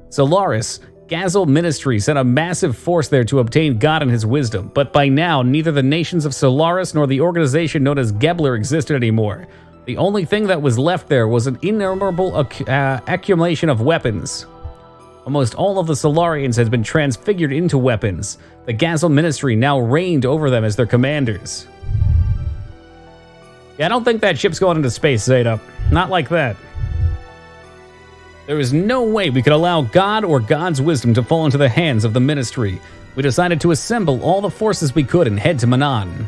Solaris, Gazel Ministry sent a massive force there to obtain God and his wisdom, but by now, neither the nations of Solaris nor the organization known as Gebler existed anymore. The only thing that was left there was an innumerable accumulation of weapons. Almost all of the Solarians had been transfigured into weapons. The Gazel Ministry now reigned over them as their commanders. Yeah, I don't think that ship's going into space, Zeta. Not like that. There is no way we could allow God or God's wisdom to fall into the hands of the ministry. We decided to assemble all the forces we could and head to Manan.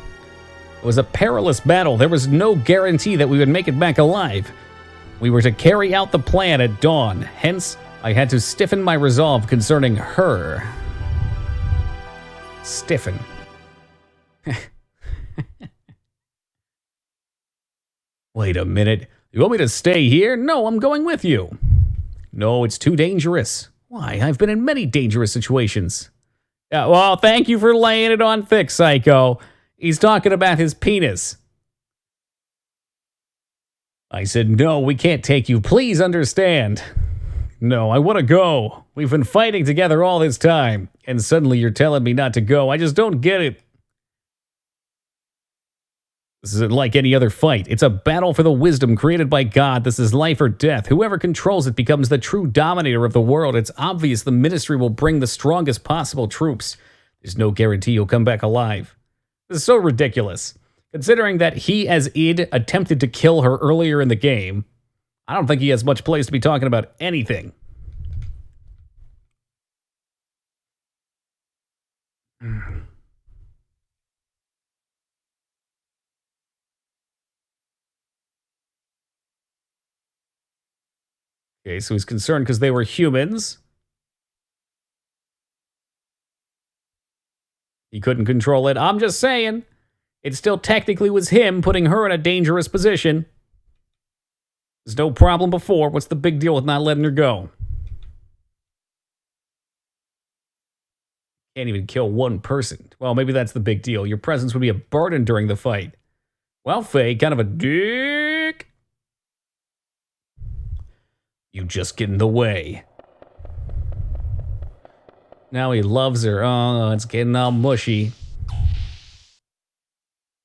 It was a perilous battle. There was no guarantee that we would make it back alive. We were to carry out the plan at dawn. Hence, I had to stiffen my resolve concerning her. Stiffen. Wait a minute. You want me to stay here? No, I'm going with you. No, it's too dangerous. Why? I've been in many dangerous situations. Yeah, well, thank you for laying it on thick, Psycho. He's talking about his penis. I said, no, we can't take you. Please understand. No, I want to go. We've been fighting together all this time, and suddenly you're telling me not to go. I just don't get it. This isn't like any other fight. It's a battle for the wisdom created by God. This is life or death. Whoever controls it becomes the true dominator of the world. It's obvious the ministry will bring the strongest possible troops. There's no guarantee you'll come back alive. This is so ridiculous. Considering that he, as id, attempted to kill her earlier in the game, I don't think he has much place to be talking about anything. Okay, so he's concerned because they were humans. He couldn't control it. I'm just saying, it still technically was him putting her in a dangerous position. There's no problem before. What's the big deal with not letting her go? Can't even kill one person. Well, maybe that's the big deal. Your presence would be a burden during the fight. Well, Faye, kind of a dick. You just get in the way. Now he loves her. Oh, it's getting all mushy.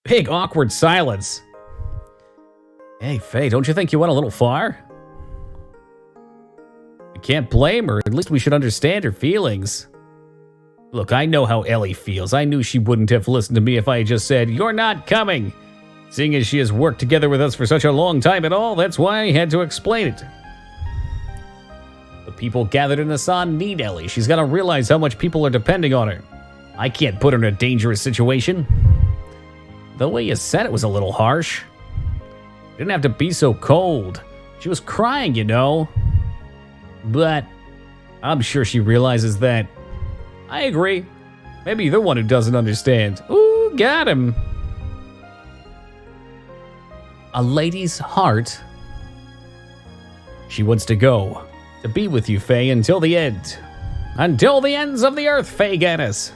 Big awkward silence. Hey, Faye, don't you think you went a little far? I can't blame her. At least we should understand her feelings. Look, I know how Ellie feels. I knew she wouldn't have listened to me if I had just said, "You're not coming." Seeing as she has worked together with us for such a long time and all, that's why I had to explain it. The people gathered in Asan need Ellie. She's got to realize how much people are depending on her. I can't put her in a dangerous situation. The way you said it was a little harsh. Didn't have to be so cold. She was crying, you know. But I'm sure she realizes that. I agree. Maybe you're the one who doesn't understand. Ooh, got him. A lady's heart. She wants to go. To be with you, Faye, until the end. Until the ends of the earth, Faye Gaddis.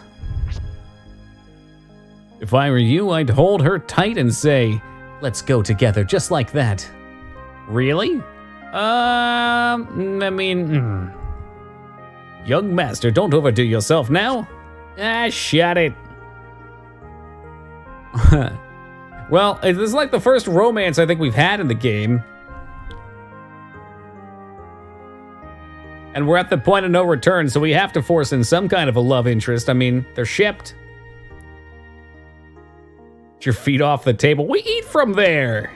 If I were you, I'd hold her tight and say, let's go together, just like that. Really? Young master, don't overdo yourself now. Shut it. Well, this is like the first romance I think we've had in the game. And we're at the point of no return, so we have to force in some kind of a love interest. I mean, they're shipped. Get your feet off the table. We eat from there.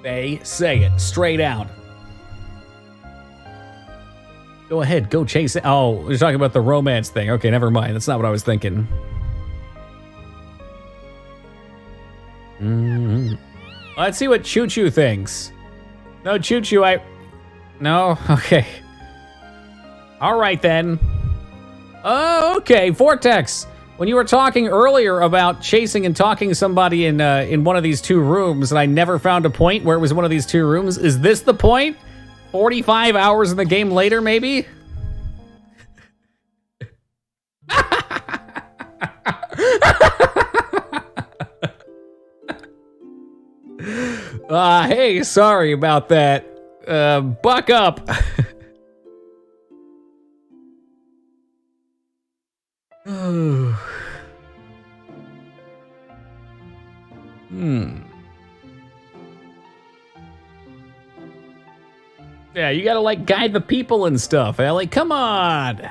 Faye, say it straight out. Go ahead, go chase it. Oh, you're talking about the romance thing. Okay, never mind. That's not what I was thinking. Let's see what Choo Choo thinks. No, Choo Choo, No? Okay. All right, then. Oh, okay, Vortex. When you were talking earlier about chasing and talking to somebody in one of these two rooms, and I never found a point where it was one of these two rooms, is this the point? 45 hours in the game later, maybe? Hey, sorry about that. Buck up. Yeah, you gotta like guide the people and stuff, Ellie. Come on.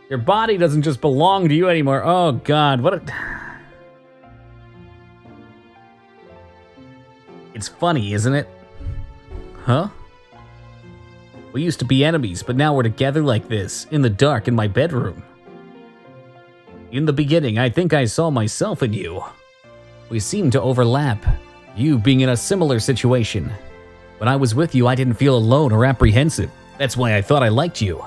Your body doesn't just belong to you anymore. Oh God, what a... It's funny, isn't it? Huh? We used to be enemies, but now we're together like this, in the dark in my bedroom. In the beginning, I think I saw myself in you. We seemed to overlap, you being in a similar situation. When I was with you, I didn't feel alone or apprehensive. That's why I thought I liked you.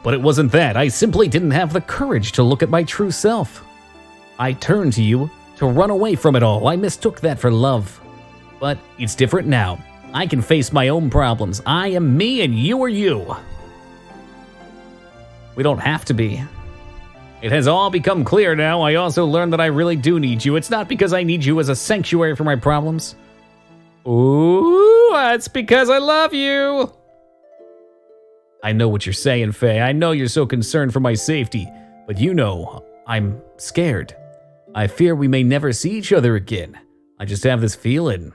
But it wasn't that. I simply didn't have the courage to look at my true self. I turned to you to run away from it all. I mistook that for love. But it's different now. I can face my own problems. I am me and you are you. We don't have to be. It has all become clear now. I also learned that I really do need you. It's not because I need you as a sanctuary for my problems. Ooh, it's because I love you. I know what you're saying, Faye. I know you're so concerned for my safety. But you know, I'm scared. I fear we may never see each other again. I just have this feeling.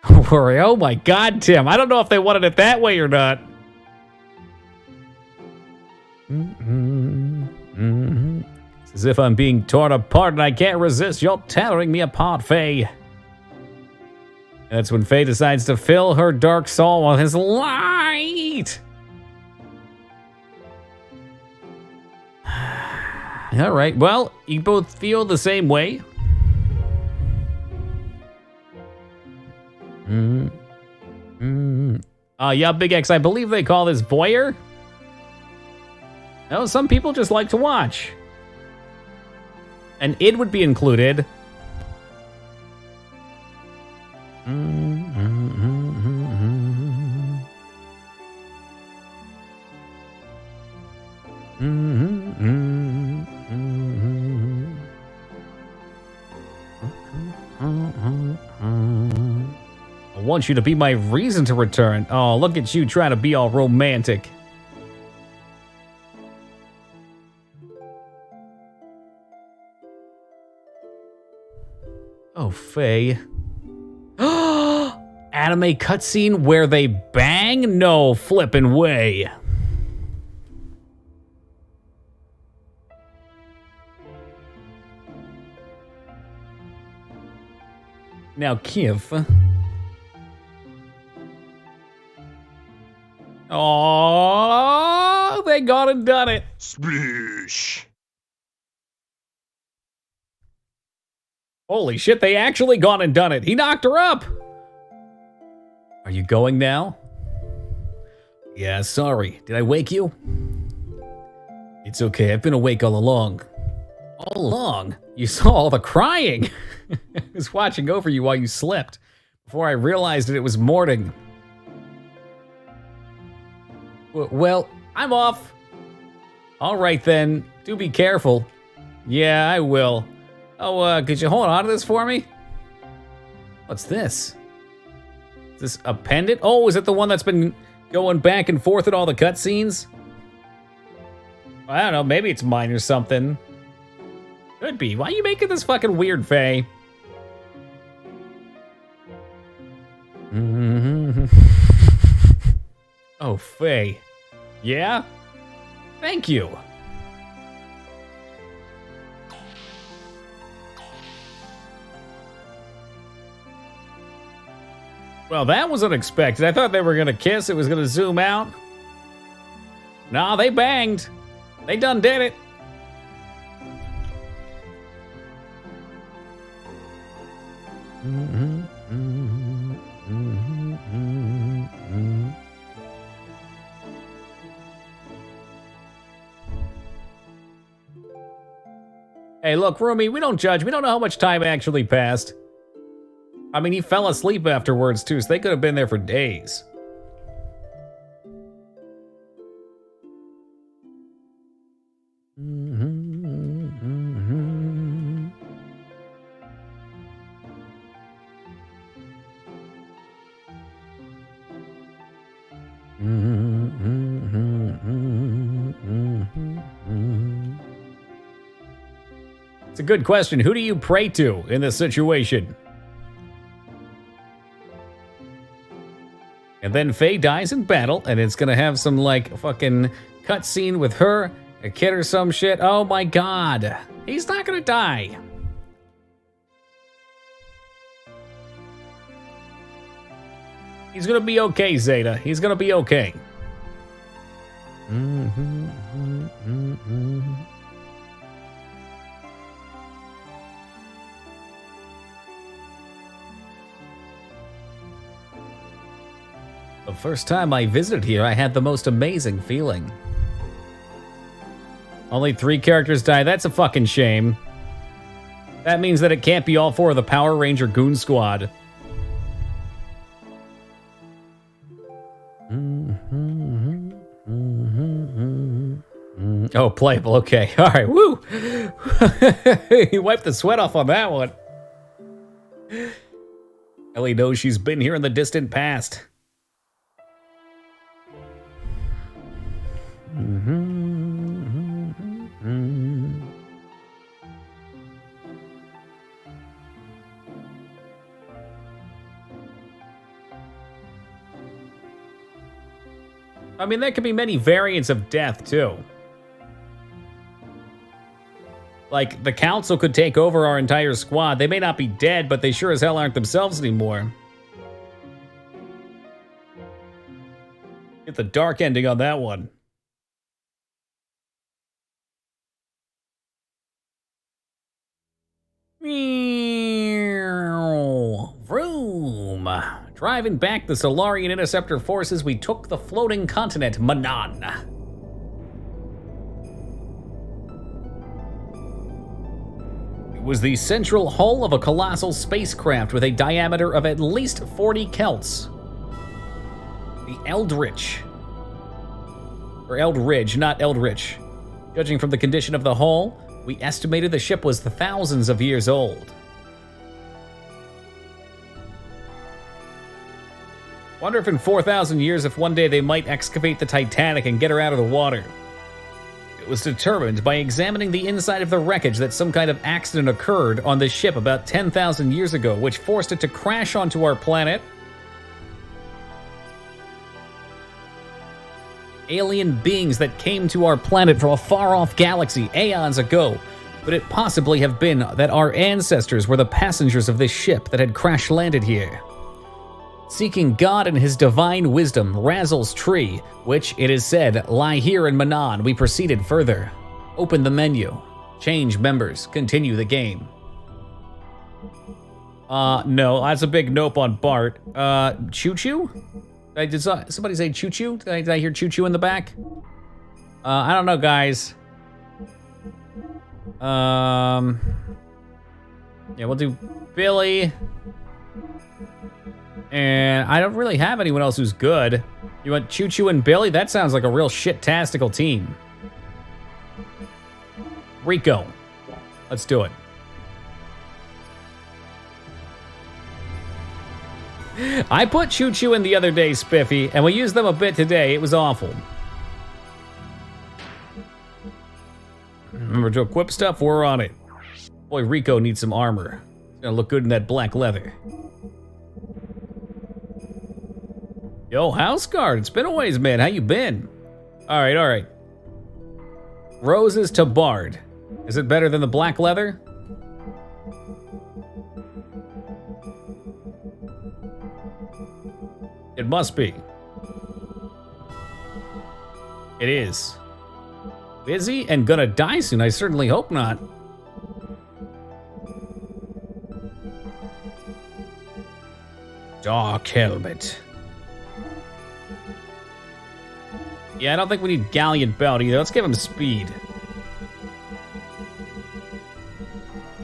Don't worry. Oh my God, Tim. I don't know if they wanted it that way or not. It's as if I'm being torn apart and I can't resist. You're tearing me apart, Faye. That's when Faye decides to fill her dark soul with his light. All right. Well, you both feel the same way. Yeah, Big X, I believe they call this voyeur. No, some people just like to watch. And it would be included. I want you to be my reason to return. Oh, look at you trying to be all romantic. Oh, Faye. anime cutscene where they bang? No flippin' way. Now, Kiev. Oh, they gone and done it. Sploosh. Holy shit, they actually gone and done it. He knocked her up. Are you going now? Yeah, sorry. Did I wake you? It's okay. I've been awake all along. All along? You saw all the crying. I was watching over you while you slept before I realized that it was morning. Well, I'm off. All right then. Do be careful. Yeah, I will. Oh, could you hold on to this for me? What's this? Is this a pendant? Oh, is it the one that's been going back and forth at all the cutscenes? I don't know, maybe it's mine or something. Could be. Why are you making this fucking weird, Faye? Oh, Faye. Yeah? Thank you. Well, that was unexpected. I thought they were gonna kiss. It was gonna zoom out. Nah, they banged. They done did it. Hey, look, Rumi, we don't judge. We don't know how much time actually passed. I mean, he fell asleep afterwards, too, so they could have been there for days. It's a good question. Who do you pray to in this situation? And then Faye dies in battle, and it's gonna have some, like, fucking cutscene with her, a kid or some shit. Oh my god. He's not gonna die. He's gonna be okay, Zeta. He's gonna be okay. The first time I visited here, I had the most amazing feeling. Only 3 characters died. That's a fucking shame. That means that it can't be all 4 of the Power Ranger Goon Squad. Oh, playable. Okay. All right. Woo! He wiped the sweat off on that one. Ellie knows she's been here in the distant past. I mean, there could be many variants of death, too. Like, the council could take over our entire squad. They may not be dead, but they sure as hell aren't themselves anymore. Get the dark ending on that one. Vroom. Driving back the Solarian Interceptor forces, we took the floating continent, Manan. It was the central hull of a colossal spacecraft with a diameter of at least 40 Celts. The Eldritch. Or Eldridge, not Eldritch. Judging from the condition of the hull, we estimated the ship was thousands of years old. Wonder if in 4,000 years, if one day they might excavate the Titanic and get her out of the water. It was determined by examining the inside of the wreckage that some kind of accident occurred on the ship about 10,000 years ago, which forced it to crash onto our planet, Alien beings that came to our planet from a far-off galaxy aeons ago. Could it possibly have been that our ancestors were the passengers of this ship that had crash-landed here? Seeking God and his divine wisdom, Razzle's tree, which, it is said, lie here in Manan, we proceeded further. Open the menu. Change members. Continue the game. No, that's a big nope on Bart. Choo-choo? Did somebody say choo-choo? Did I hear choo-choo in the back? I don't know, guys. Yeah, we'll do Billy. And I don't really have anyone else who's good. You want Choo-Choo and Billy? That sounds like a real shit-tastical team. Rico. Let's do it. I put Choo-Choo in the other day, Spiffy, and we used them a bit today. It was awful. Remember to equip stuff? We're on it. Boy, Rico needs some armor. He's gonna look good in that black leather. Yo, Houseguard, it's been a ways, man. How you been? All right. Roses to Bard. Is it better than the black leather? It must be. It is. Busy and gonna die soon? I certainly hope not. Dark helmet. Yeah, I don't think we need Galleon Belt either. Let's give him speed.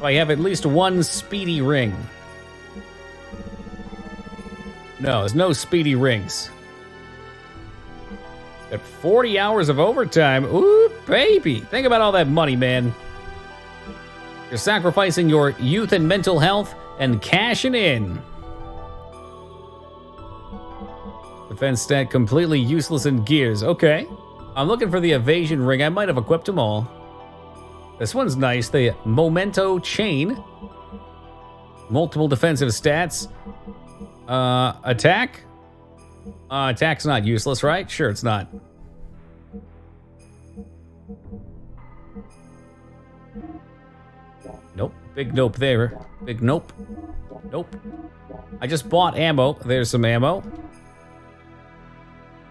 Oh, I have at least one speedy ring. No, there's no speedy rings. Got 40 hours of overtime. Ooh, baby. Think about all that money, man. You're sacrificing your youth and mental health and cashing in. Defense stat completely useless in Gears. Okay. I'm looking for the evasion ring. I might have equipped them all. This one's nice. The Memento Chain. Multiple defensive stats. Attack? Attack's not useless, right? Sure, it's not. Nope. Big nope there. Big nope. Nope. I just bought ammo. There's some ammo.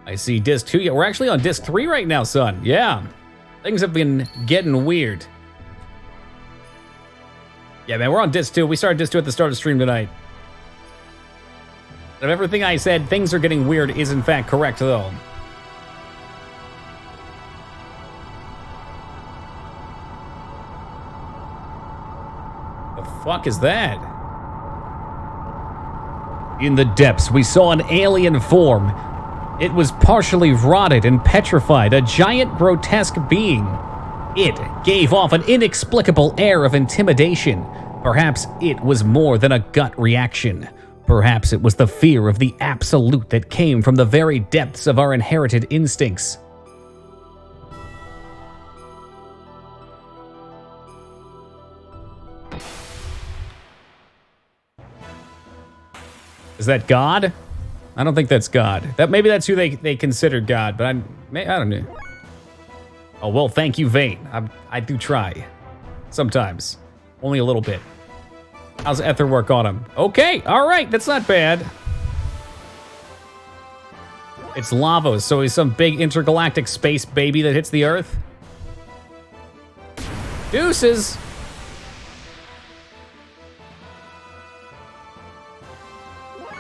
I see disc 2. Yeah, we're actually on disc 3 right now, son. Yeah. Things have been getting weird. Yeah, man, we're on disc 2. We started disc 2 at the start of the stream tonight. Of everything I said, things are getting weird is in fact correct, though. The fuck is that? In the depths, we saw an alien form. It was partially rotted and petrified, a giant grotesque being. It gave off an inexplicable air of intimidation. Perhaps it was more than a gut reaction. Perhaps it was the fear of the absolute that came from the very depths of our inherited instincts. Is that God? I don't think that's God. Maybe that's who they consider God, but I don't know. Oh, well, thank you, Vane. I do try. Sometimes. Only a little bit. How's Ether work on him? Okay, all right, that's not bad. It's Lavos, so he's some big intergalactic space baby that hits the Earth. Deuces!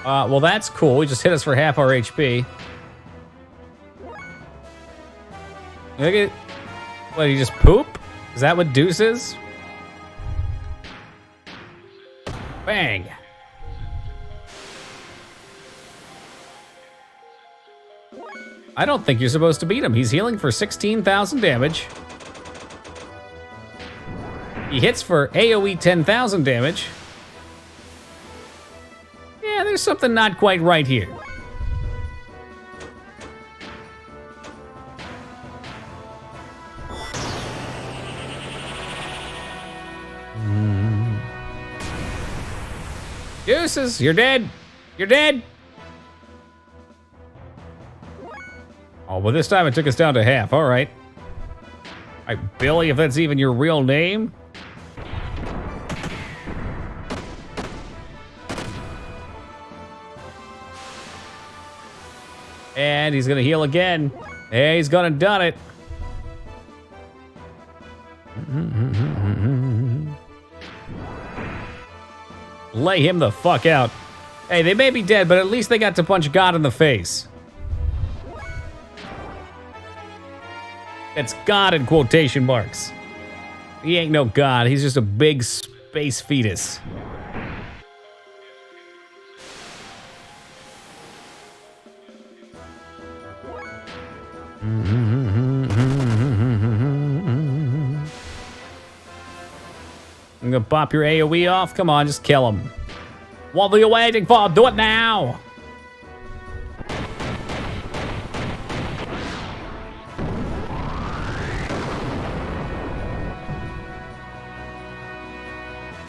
Well, that's cool. He just hit us for half our HP. Look at... What, did he just poop? Is that what Deuce is? Bang! I don't think you're supposed to beat him. He's healing for 16,000 damage. He hits for AoE 10,000 damage. Yeah, there's something not quite right here. Deuces, you're dead. You're dead. Oh, well, this time it took us down to half. All right. All right, Billy, if that's even your real name. And he's going to heal again. Hey, he's going to done it. Lay him the fuck out. Hey, they may be dead, but at least they got to punch God in the face. It's God in quotation marks. He ain't no God. He's just a big space fetus. I'm gonna pop your AoE off. Come on, just kill him. What are you waiting for? Do it now!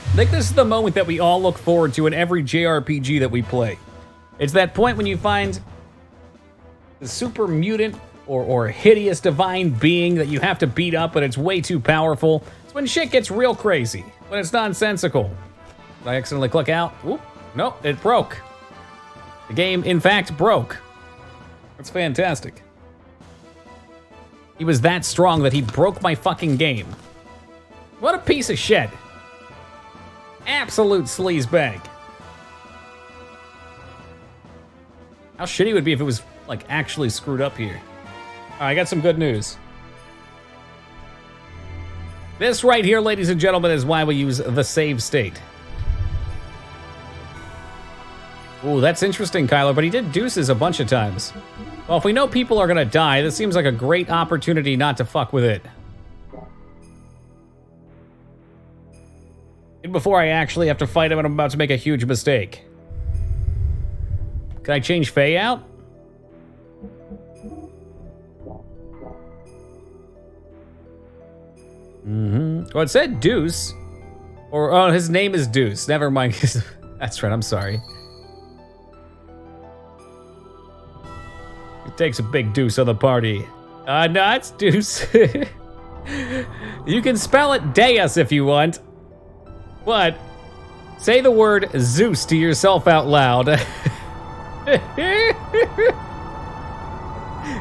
I think this is the moment that we all look forward to in every JRPG that we play. It's that point when you find the super mutant or hideous divine being that you have to beat up, but it's way too powerful. It's when shit gets real crazy, when it's nonsensical. Did I accidentally click out? Oop, nope, it broke. The game, in fact, broke. That's fantastic. He was that strong that he broke my fucking game. What a piece of shit. Absolute sleazebag. How shitty would it be if it was, like, actually screwed up here. All right, I got some good news. This right here, ladies and gentlemen, is why we use the save state. Ooh, that's interesting, Kyler, but he did deuces a bunch of times. Well, if we know people are gonna die, this seems like a great opportunity not to fuck with it. And before I actually have to fight him and I'm about to make a huge mistake. Can I change Faye out? Well, it said Deuce. Or, oh, his name is Deuce. Never mind. That's right, I'm sorry. It takes a big deuce on the party. No, it's Deuce. You can spell it Deus if you want. What? Say the word Zeus to yourself out loud.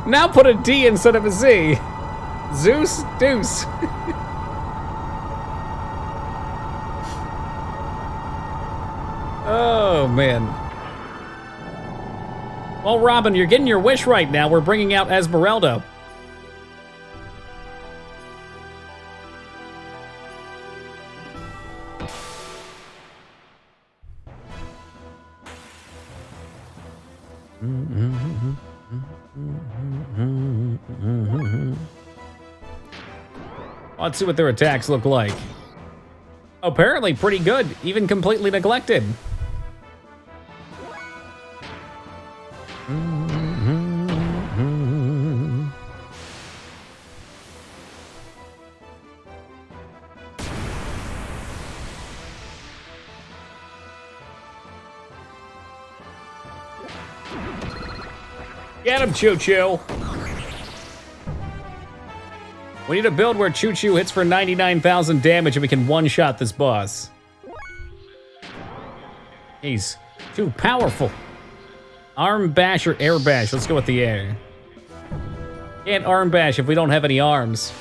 Now put a D instead of a Z. Zeus, Deuce. Oh, man. Well, Robin, you're getting your wish right now. We're bringing out Esmeralda. Let's see what their attacks look like. Apparently pretty good, even completely neglected. Get him, Choo-Choo. We need a build where Choo-Choo hits for 99,000 damage and we can one-shot this boss. He's too powerful. Arm bash or air bash? Let's go with the air. Can't arm bash if we don't have any arms.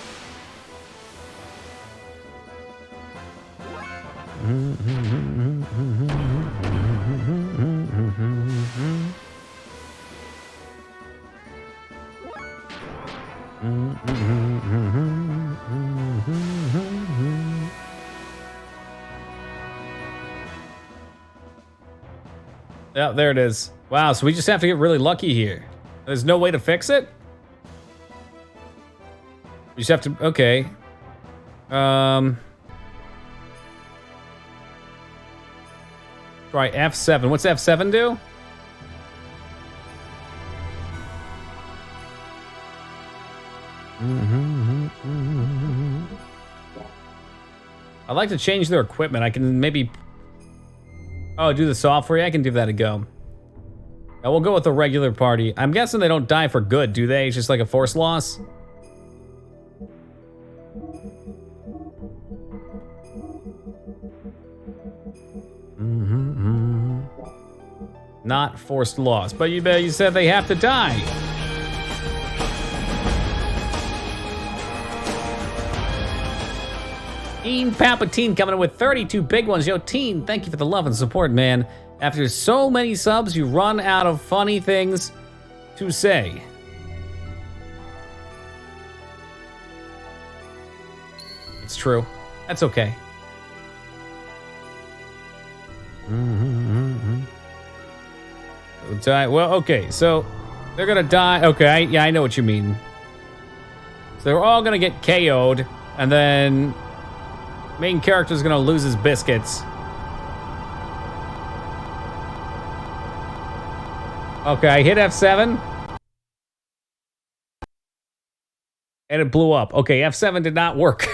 Yeah, there it is. Wow, so we just have to get really lucky here. There's no way to fix it? We just have to, okay. Try F7. What's F7 do? I'd like to change their equipment. I can maybe... Oh, do the software? I can give that a go. Now we'll go with the regular party. I'm guessing they don't die for good, do they? It's just like a force loss? Not forced loss, but you said they have to die. Teen Palpatine coming in with 32 big ones. Yo, Teen, thank you for the love and support, man. After so many subs, you run out of funny things to say. It's true. That's okay. Die. Well, okay, so they're gonna die. Okay, yeah, I know what you mean. So they're all gonna get KO'd, and then main character's gonna lose his biscuits. Okay, I hit F7. And it blew up. Okay, F7 did not work.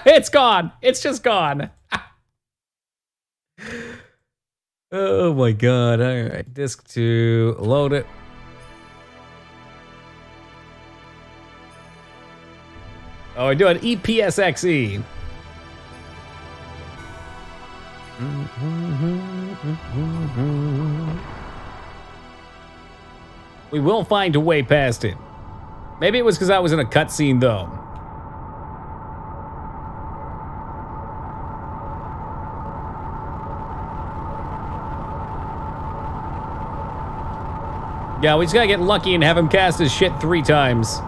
It's gone. It's just gone. Oh my god. All right. Disk 2. Load it. Oh, we're doing EPSXE. We will find a way past it. Maybe it was because I was in a cutscene, though. Yeah, we just gotta get lucky and have him cast his shit 3 times.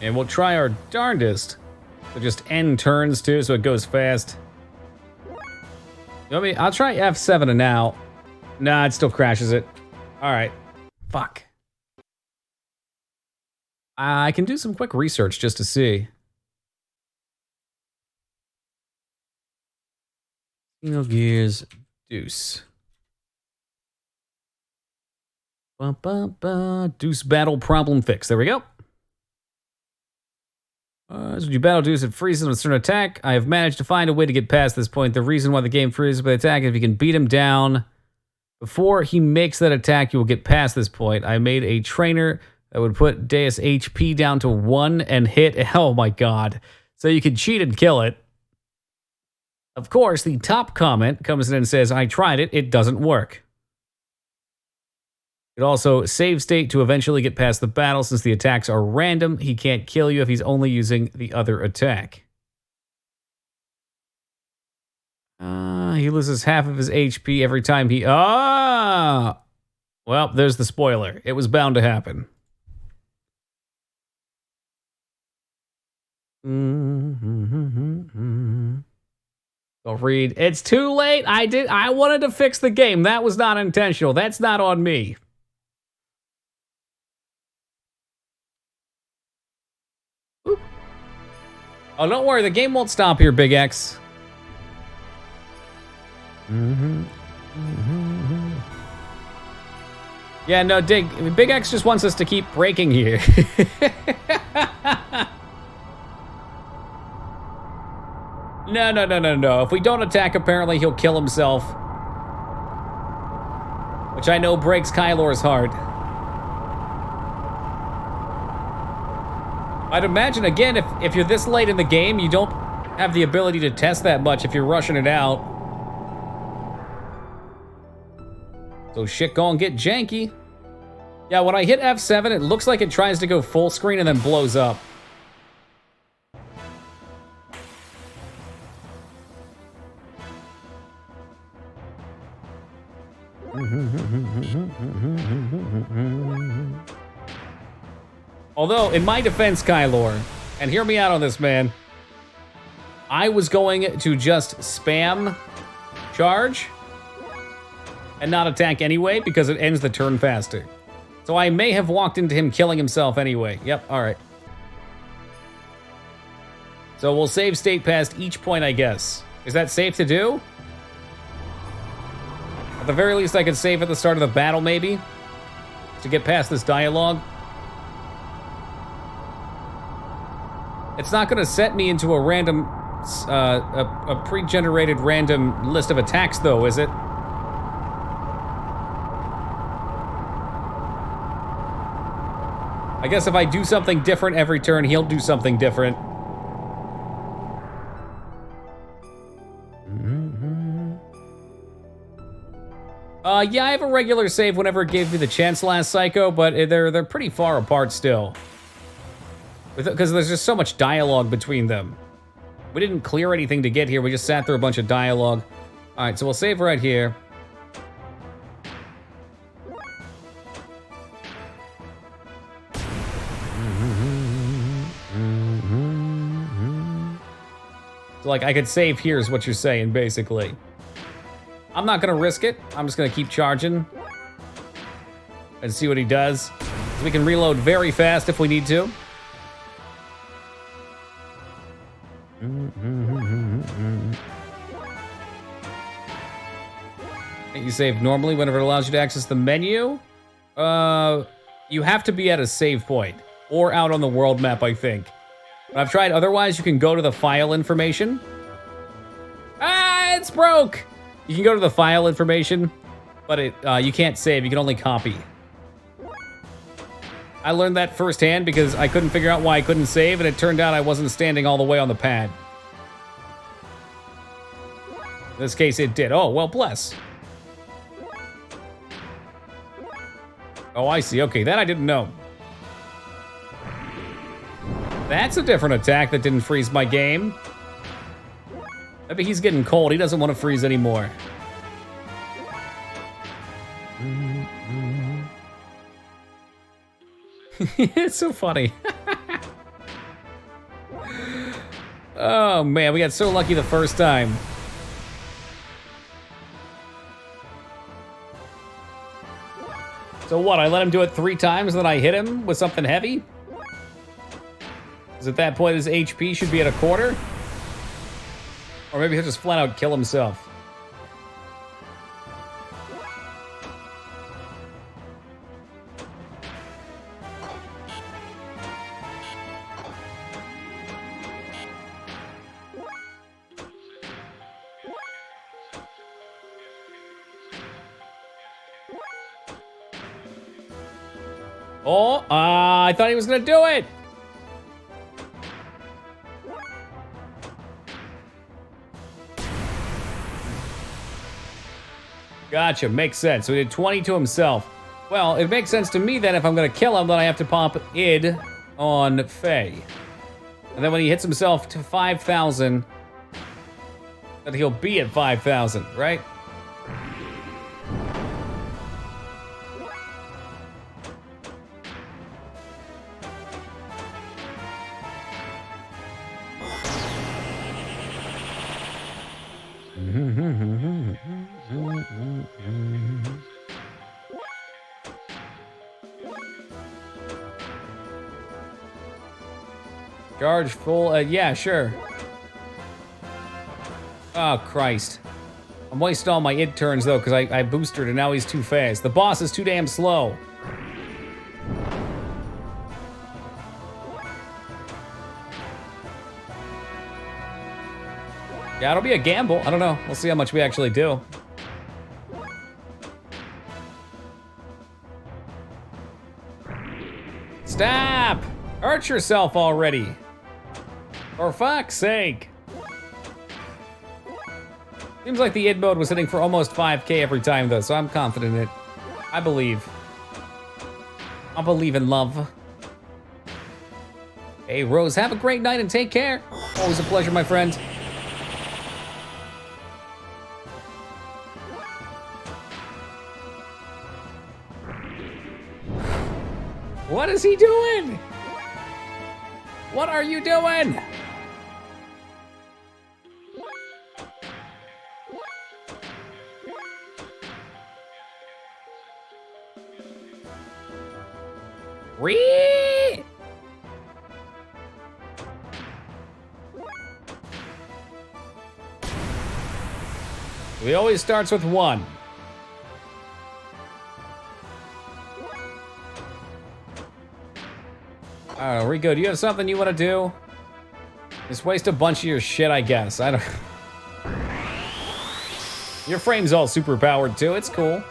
And we'll try our darndest to just end turns too, so it goes fast. I'll try F7 now. Nah, it still crashes it. All right. Fuck. I can do some quick research just to see. Xenogears Deuce. Deuce battle problem fix. There we go. As you battle Deuce, it freezes with a certain attack. I have managed to find a way to get past this point. The reason why the game freezes by attack is if you can beat him down before he makes that attack, you will get past this point. I made a trainer that would put Deus HP down to 1 and hit. Oh my god. So you can cheat and kill it. Of course, the top comment comes in and says, I tried it, it doesn't work. It also save state to eventually get past the battle. Since the attacks are random, he can't kill you if he's only using the other attack. He loses half of his HP every time he... Well, there's the spoiler. It was bound to happen. I'll read. It's too late. I wanted to fix the game. That was not intentional. That's not on me. Oop. Oh, don't worry. The game won't stop here, Big X. Yeah, no, Big X just wants us to keep breaking here. No. If we don't attack, apparently he'll kill himself. Which I know breaks Kylor's heart. I'd imagine, again, if you're this late in the game, you don't have the ability to test that much if you're rushing it out. So shit gonna get janky. Yeah, when I hit F7, it looks like it tries to go full screen and then blows up. Although, in my defense, Kylor, and hear me out on this, man, I was going to just spam charge and not attack anyway because it ends the turn faster. So I may have walked into him killing himself anyway. Yep, all right. So we'll save state past each point, I guess. Is that safe to do? At the very least, I could save at the start of the battle, maybe, to get past this dialogue. It's not gonna set me into a random, a pre-generated random list of attacks, though, is it? I guess if I do something different every turn, he'll do something different. Yeah, I have a regular save whenever it gave me the chance last Psycho, but they're pretty far apart still. Because there's just so much dialogue between them. We didn't clear anything to get here, we just sat through a bunch of dialogue. Alright, so we'll save right here. So, like, I could save here is what you're saying, basically. I'm not gonna risk it. I'm just gonna keep charging and see what he does. So we can reload very fast if we need to. You save normally whenever it allows you to access the menu. You have to be at a save point or out on the world map, I think. But I've tried otherwise. You can go to the file information. Ah, it's broke. You can go to the file information, but you can't save. You can only copy. I learned that firsthand because I couldn't figure out why I couldn't save, and it turned out I wasn't standing all the way on the pad. In this case, it did. Oh, well, bless. Oh, I see. Okay, that I didn't know. That's a different attack that didn't freeze my game. Maybe he's getting cold. He doesn't want to freeze anymore. It's so funny. Oh, man. We got so lucky the first time. So what? I let him do it 3 times, then I hit him with something heavy? Because at that point, his HP should be at a quarter? Or maybe he'll just flat out kill himself. Oh, I thought he was gonna do it! Gotcha, makes sense. So he did 20 to himself. Well, it makes sense to me then if I'm gonna kill him, then I have to pop id on Faye. And then when he hits himself to 5,000, that he'll be at 5,000, right? Charge full, yeah, sure. Oh, Christ. I'm wasting all my id turns, though, because I boosted and now he's too fast. The boss is too damn slow. Yeah, it'll be a gamble. I don't know. We'll see how much we actually do. Stop! Hurt yourself already. For fuck's sake. Seems like the id mode was hitting for almost 5K every time, though, so I'm confident in it. I believe. I believe in love. Hey, Rose, have a great night and take care. Always a pleasure, my friend. What is he doing? What are you doing? Whee! He always starts with 1. I don't know, Rico, do you have something you want to do? Just waste a bunch of your shit, I guess. I don't... Your frame's all super powered too, it's cool.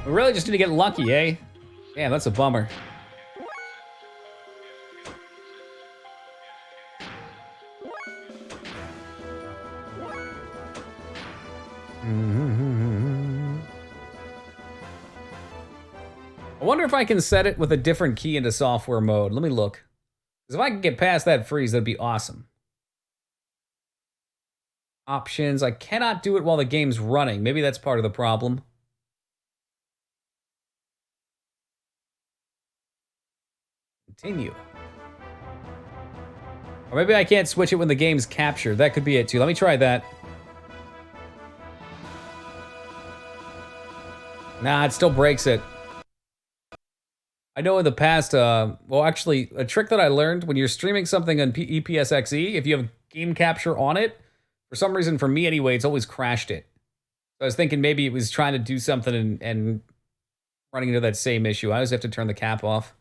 We really just need to get lucky, eh? Damn, that's a bummer. I wonder if I can set it with a different key into software mode. Let me look. Because if I can get past that freeze, that'd be awesome. Options. I cannot do it while the game's running. Maybe that's part of the problem. Continue. Or maybe I can't switch it when the game's captured. That could be it too. Let me try that. Nah, it still breaks it. I know in the past, well, actually, a trick that I learned when you're streaming something on EPSXE, if you have game capture on it, for some reason, for me anyway, it's always crashed it. So I was thinking maybe it was trying to do something and running into that same issue. I always have to turn the cap off.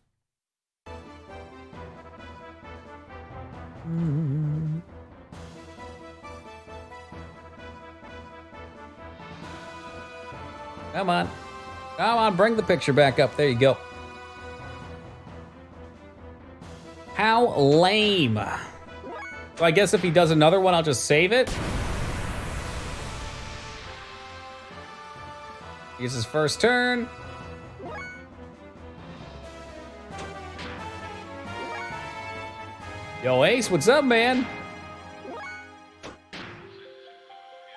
Come on. Come on, bring the picture back up. There you go. How lame. So I guess if he does another one, I'll just save it. Here's his first turn. Yo, Ace, what's up, man?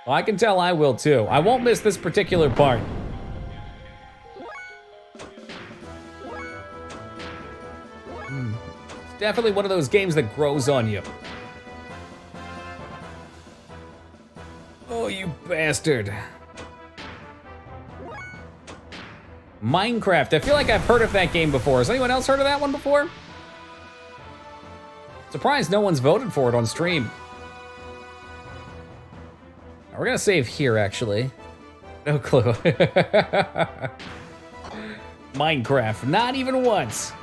Well, I can tell I will too. I won't miss this particular part. Definitely one of those games that grows on you. Oh, you bastard. Minecraft. I feel like I've heard of that game before. Has anyone else heard of that one before? Surprised no one's voted for it on stream. We're gonna save here, actually. No clue. Minecraft. Not even once.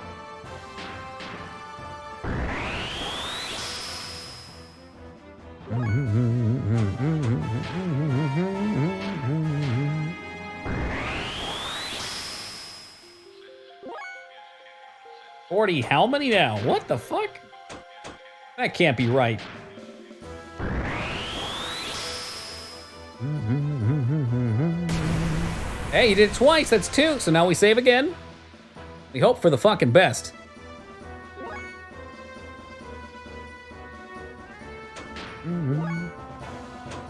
How many now? What the fuck? That can't be right. Hey, you did it twice. That's 2. So now we save again. We hope for the fucking best.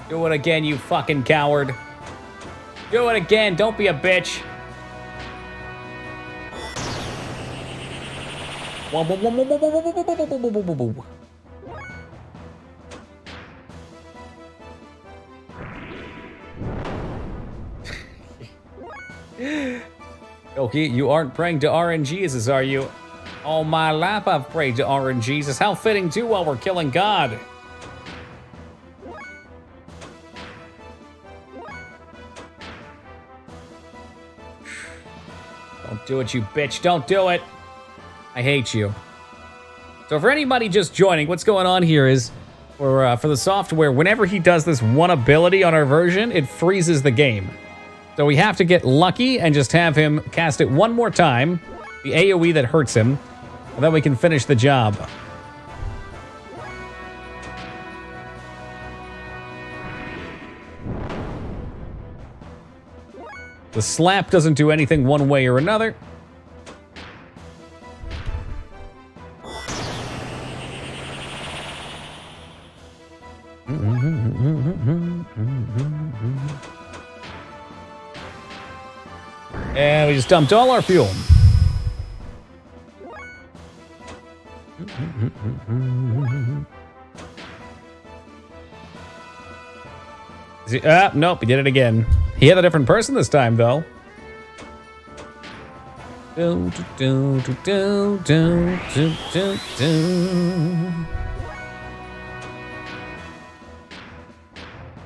Do it again, you fucking coward. Do it again. Don't be a bitch. Okay, you aren't praying to RNGesus, are you? All my life I've prayed to RNGesus. How fitting too while we're killing God. Don't do it, you bitch. Don't do it. I hate you. So for anybody just joining, what's going on here is for the software, whenever he does this one ability on our version, it freezes the game. So we have to get lucky and just have him cast it one more time, the AoE that hurts him, and then we can finish the job. The slap doesn't do anything one way or another. And we just dumped all our fuel. Nope, he did it again. He had a different person this time, though.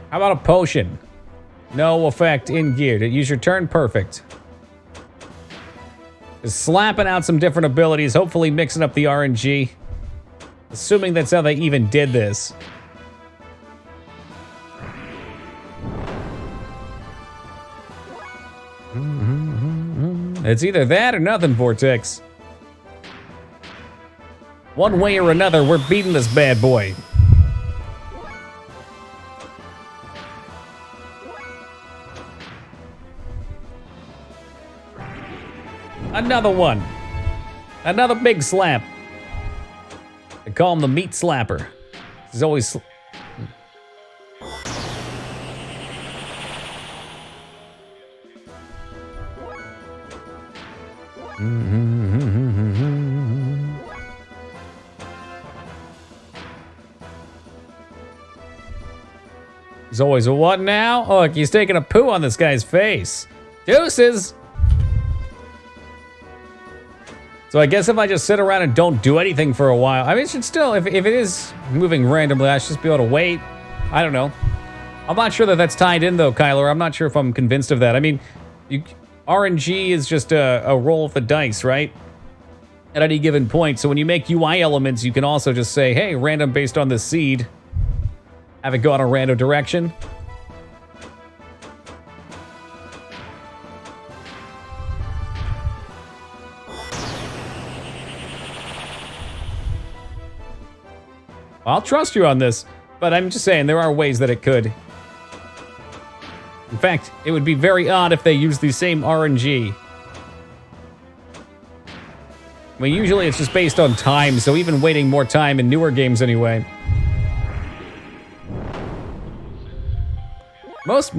How about a potion? No effect in gear. Use your turn. Perfect. Just slapping out some different abilities, hopefully mixing up the RNG. Assuming that's how they even did this. It's either that or nothing, Vortex. One way or another, we're beating this bad boy. Another one. Another big slap. They call him the meat slapper. He's always... He's always a what now? Oh, look, he's taking a poo on this guy's face. Deuces! So I guess if I just sit around and don't do anything for a while, I mean, it should still, if it is moving randomly, I should just be able to wait. I don't know. I'm not sure that that's tied in, though, Kyler. I'm not sure if I'm convinced of that. I mean, RNG is just a roll of the dice, right? At any given point. So when you make UI elements, you can also just say, hey, random based on this seed. Have it go in a random direction. I'll trust you on this, but I'm just saying there are ways that it could. In fact, it would be very odd if they used the same RNG. I mean, usually it's just based on time, so even waiting more time in newer games anyway. Most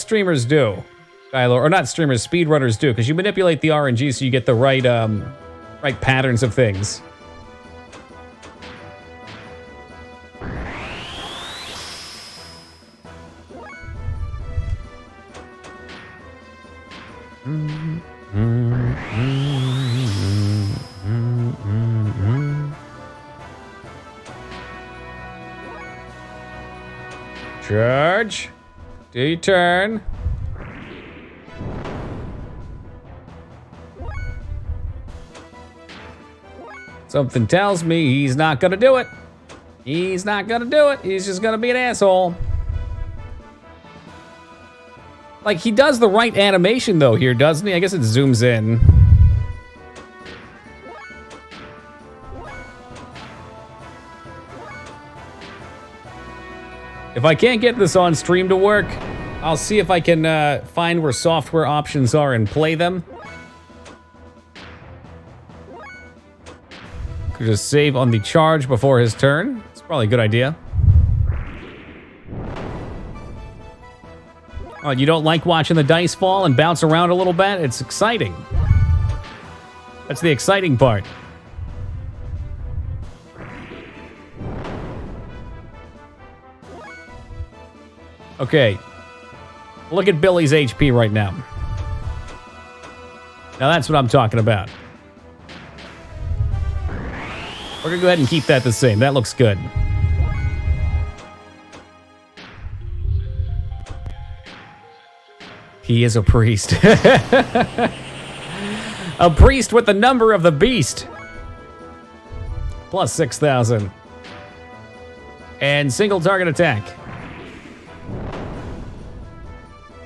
streamers do, Kylo, or not streamers, speedrunners do, because you manipulate the RNG so you get the right patterns of things. Charge. Do your turn. Something tells me he's not gonna do it. He's not gonna do it. He's just gonna be an asshole. Like, he does the right animation, though, here, doesn't he? I guess it zooms in. If I can't get this on stream to work, I'll see if I can find where software options are and play them. Could just save on the charge before his turn. It's probably a good idea. Oh, you don't like watching the dice fall and bounce around a little bit? It's exciting. That's the exciting part. Okay. Look at Billy's HP right now. Now that's what I'm talking about. We're gonna go ahead and keep that the same. That looks good. He is a priest. A priest with the number of the beast. Plus 6,000. And single target attack.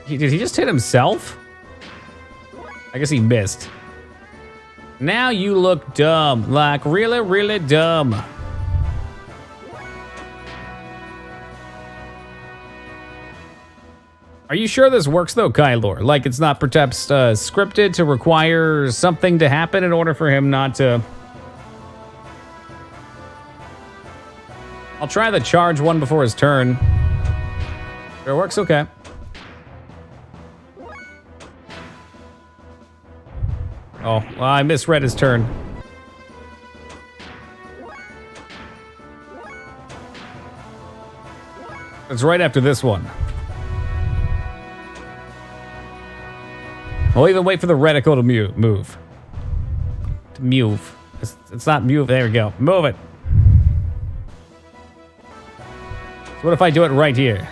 Did he just hit himself? I guess he missed. Now you look dumb. Like really, really dumb. Are you sure this works, though, Kylor? Like, it's not perhaps scripted to require something to happen in order for him not to... I'll try the charge one before his turn. If it works, okay. Oh, well, I misread his turn. It's right after this one. We'll even wait for the reticle to move. To move. It's not move. There we go. Move it. So what if I do it right here?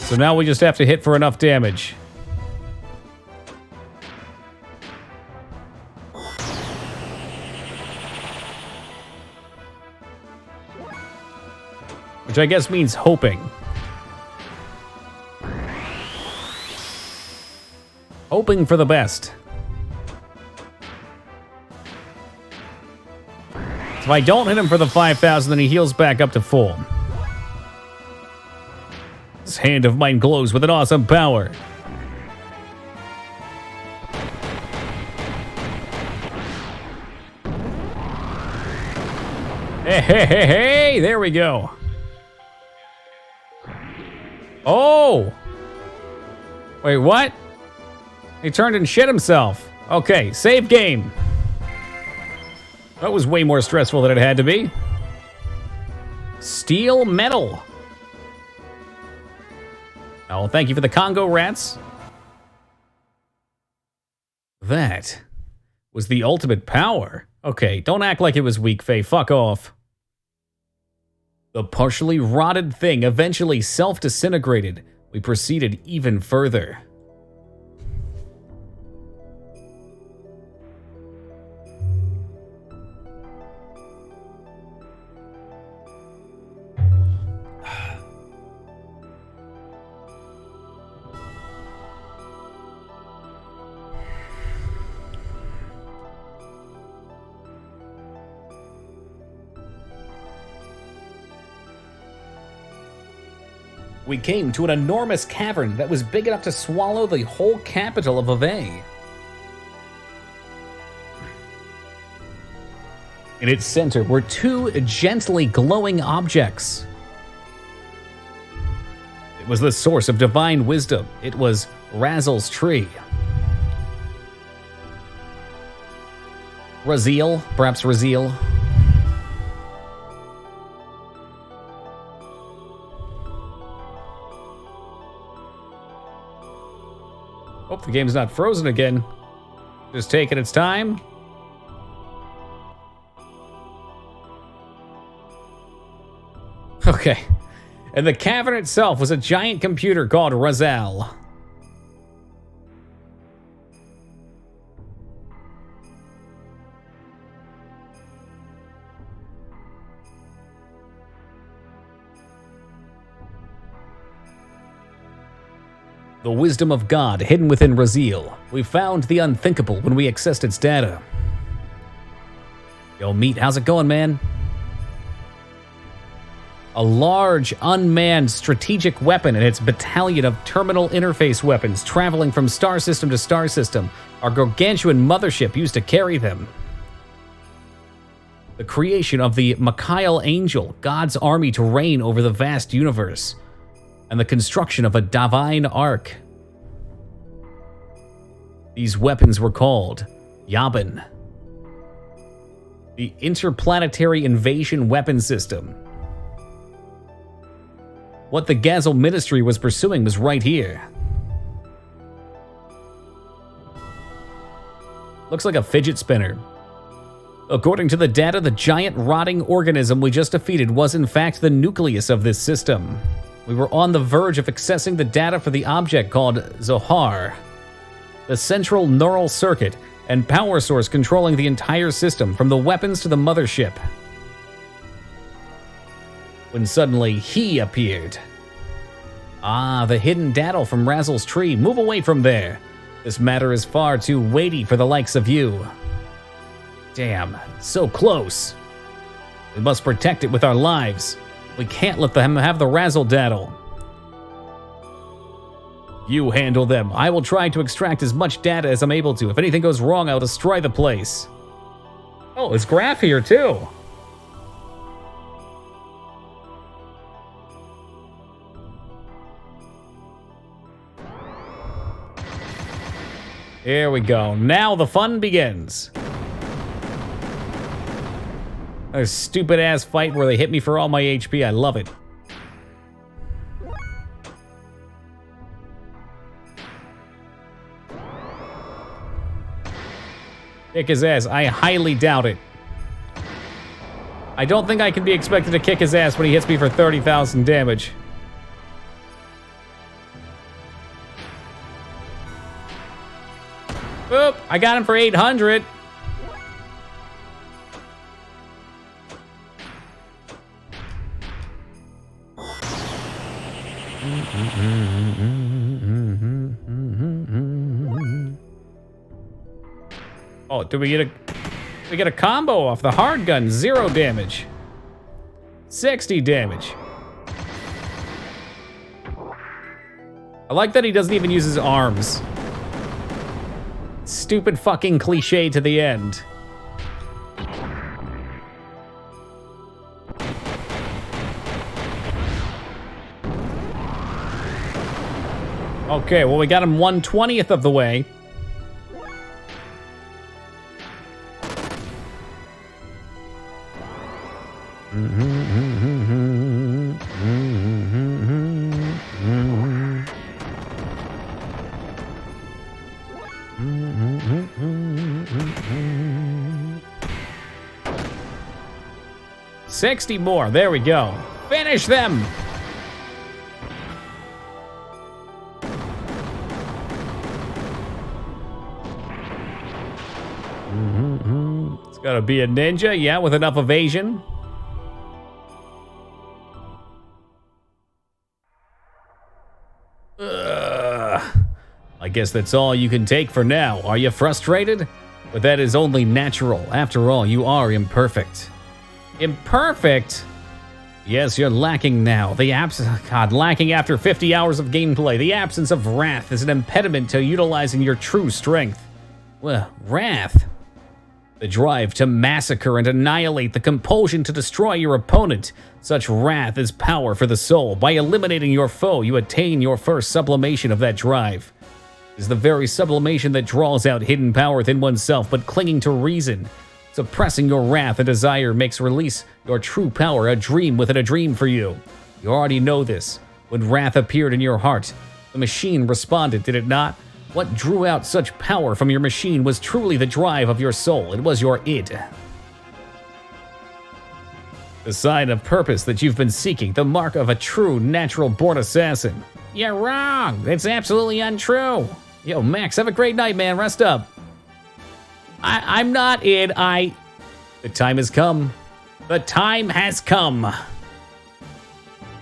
So now we just have to hit for enough damage. Which I guess means hoping. Hoping for the best. So if I don't hit him for the 5,000, then he heals back up to full. This hand of mine glows with an awesome power. Hey, hey, hey, hey! There we go. Oh! Wait, what? He turned and shit himself. Okay, save game. That was way more stressful than it had to be. Steel metal. Oh, thank you for the Congo rats. That was the ultimate power. Okay, don't act like it was weak, Faye. Fuck off. The partially rotted thing eventually self-disintegrated. We proceeded even further. We came to an enormous cavern that was big enough to swallow the whole capital of Ave. In its center were two gently glowing objects. It was the source of divine wisdom. It was Razel's tree. Raziel, perhaps Raziel. Hope the game's not frozen again. Just taking its time. Okay. And the cavern itself was a giant computer called Razel. The wisdom of God hidden within Raziel. We found the unthinkable when we accessed its data. Yo, Meat, how's it going, man? A large, unmanned strategic weapon and its battalion of terminal interface weapons traveling from star system to star system. Our gargantuan mothership used to carry them. The creation of the Mikhail Angel, God's army to reign over the vast universe. And the construction of a divine ark. These weapons were called Yabin. The Interplanetary Invasion Weapon System. What the Gazel Ministry was pursuing was right here. Looks like a fidget spinner. According to the data, the giant rotting organism we just defeated was in fact the nucleus of this system. We were on the verge of accessing the data for the object called Zohar, the central neural circuit and power source controlling the entire system, from the weapons to the mothership. When suddenly he appeared. Ah, the hidden data from Razel's tree. Move away from there. This matter is far too weighty for the likes of you. Damn, so close. We must protect it with our lives. We can't let them have the Razel data. You handle them. I will try to extract as much data as I'm able to. If anything goes wrong, I'll destroy the place. Oh, it's Graph here too. Here we go. Now the fun begins. A stupid ass fight where they hit me for all my HP. I love it. Kick his ass. I highly doubt it. I don't think I can be expected to kick his ass when he hits me for 30,000 damage. I got him for 800. Oh, did we get a combo off the hard gun? 0 damage. 60 damage. I like that he doesn't even use his arms. Stupid fucking cliche to the end. Okay, well, we got him 1/20th of the way. $60 more. There we go. Finish them. It's gotta be a ninja, yeah, with enough evasion. I guess that's all you can take for now. Are you frustrated? But that is only natural. After all, you are imperfect. Imperfect? Yes, you're lacking now. Lacking after 50 hours of gameplay. The absence of wrath is an impediment to utilizing your true strength. Well, wrath? The drive to massacre and annihilate, the compulsion to destroy your opponent. Such wrath is power for the soul. By eliminating your foe, you attain your first sublimation of that drive. It is the very sublimation that draws out hidden power within oneself, but clinging to reason. Suppressing your wrath and desire makes release your true power a dream within a dream for you. You already know this. When wrath appeared in your heart, the machine responded, did it not? What drew out such power from your machine was truly the drive of your soul. It was your id. The sign of purpose that you've been seeking, the mark of a true natural-born assassin. You're wrong. It's absolutely untrue. Yo, Max, have a great night, man. Rest up. I'm not id. The time has come. The time has come.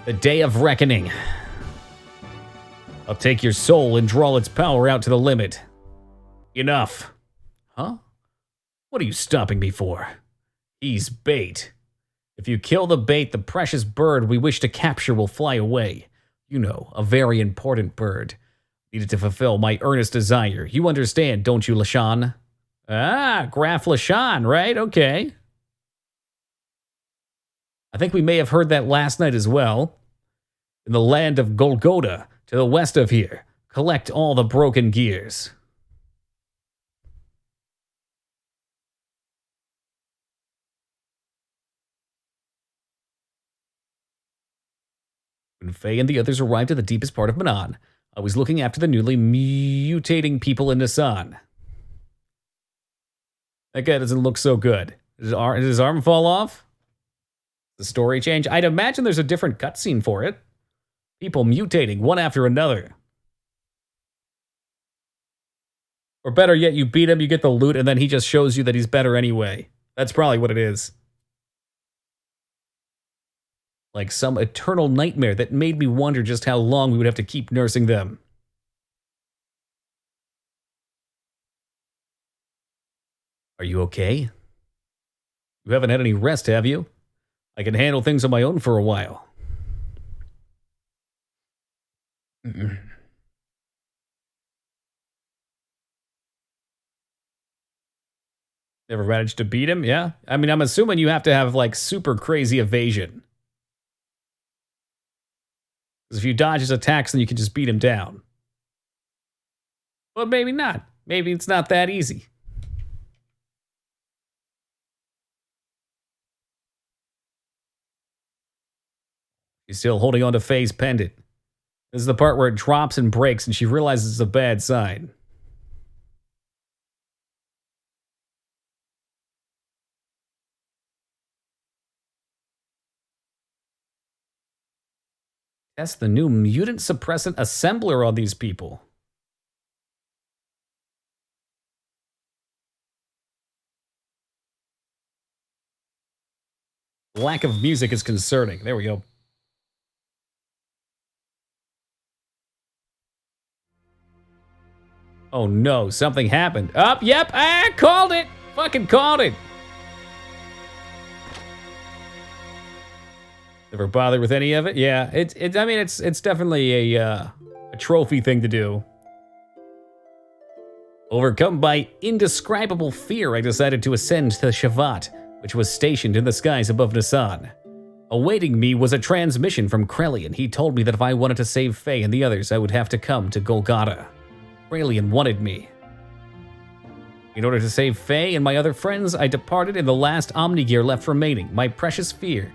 The day of reckoning. I'll take your soul and draw its power out to the limit. Enough. Huh? What are you stopping me for? He's bait. If you kill the bait, the precious bird we wish to capture will fly away. You know, a very important bird. Needed to fulfill my earnest desire. You understand, don't you, Lashawn? Ah, Graf Lashawn, right? Okay. I think we may have heard that last night as well. In the land of Golgotha, to the west of here, collect all the broken gears. When Faye and the others arrived at the deepest part of Manan, I was looking after the newly mutating people in Nasan. That guy doesn't look so good. Did his arm fall off? The story change? I'd imagine there's a different cutscene for it. People mutating one after another. Or better yet, you beat him, you get the loot, and then he just shows you that he's better anyway. That's probably what it is. Like some eternal nightmare that made me wonder just how long we would have to keep nursing them. Are you okay? You haven't had any rest, have you? I can handle things on my own for a while. Never managed to beat him? Yeah? I mean, I'm assuming you have to have, like, super crazy evasion. Because if you dodge his attacks, then you can just beat him down. But maybe not. Maybe it's not that easy. She's still holding on to Faye's pendant. This is the part where it drops and breaks, and she realizes it's a bad sign. Test the new mutant suppressant assembler on these people. Lack of music is concerning. There we go. Oh no, something happened. Up, yep, I called it. Fucking called it. Never bothered with any of it. Yeah, I mean, it's definitely a trophy thing to do. Overcome by indescribable fear, I decided to ascend to Shavat, which was stationed in the skies above Nasan. Awaiting me was a transmission from Krelian. He told me that if I wanted to save Faye and the others, I would have to come to Golgotha. Krelian wanted me. In order to save Faye and my other friends, I departed in the last Omnigear left remaining. My precious fear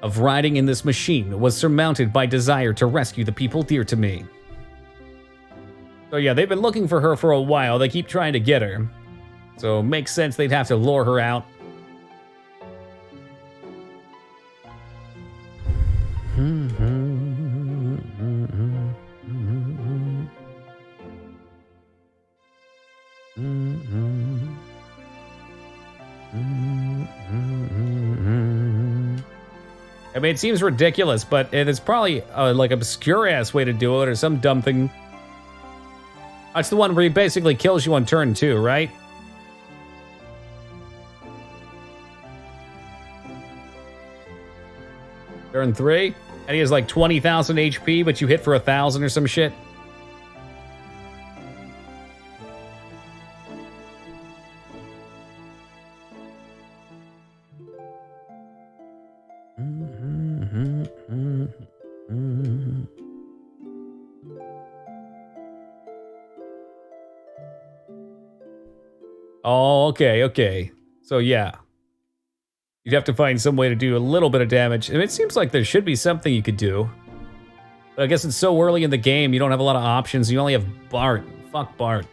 of riding in this machine was surmounted by desire to rescue the people dear to me. So yeah, they've been looking for her for a while. They keep trying to get her. So it makes sense they'd have to lure her out. I mean, it seems ridiculous, but it's probably like obscure-ass way to do it or some dumb thing. That's the one where he basically kills you on turn 2, right? Turn 3? And he has like 20,000 HP, but you hit for 1,000 or some shit? Oh, okay. So yeah. You'd have to find some way to do a little bit of damage. And it seems like there should be something you could do. But I guess it's so early in the game, you don't have a lot of options. You only have Bart. Fuck Bart.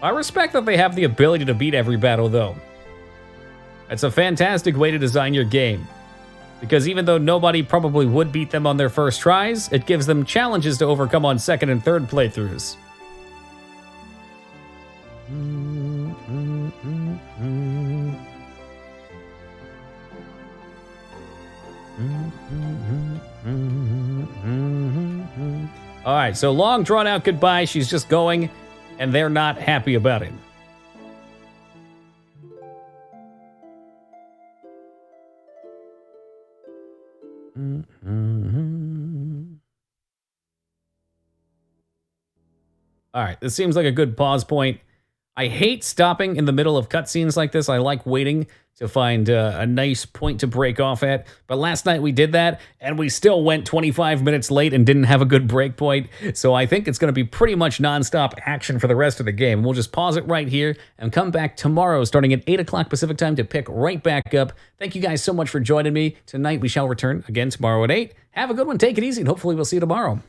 I respect that they have the ability to beat every battle, though. It's a fantastic way to design your game. Because even though nobody probably would beat them on their first tries, it gives them challenges to overcome on second and third playthroughs. Alright, so long drawn out goodbye. She's just going, and they're not happy about it. Alright, this seems like a good pause point. I hate stopping in the middle of cutscenes like this. I like waiting to find a nice point to break off at. But last night we did that, and we still went 25 minutes late and didn't have a good break point. So I think it's going to be pretty much nonstop action for the rest of the game. We'll just pause it right here and come back tomorrow starting at 8 o'clock Pacific time to pick right back up. Thank you guys so much for joining me. Tonight we shall return again tomorrow at 8. Have a good one. Take it easy, and hopefully we'll see you tomorrow.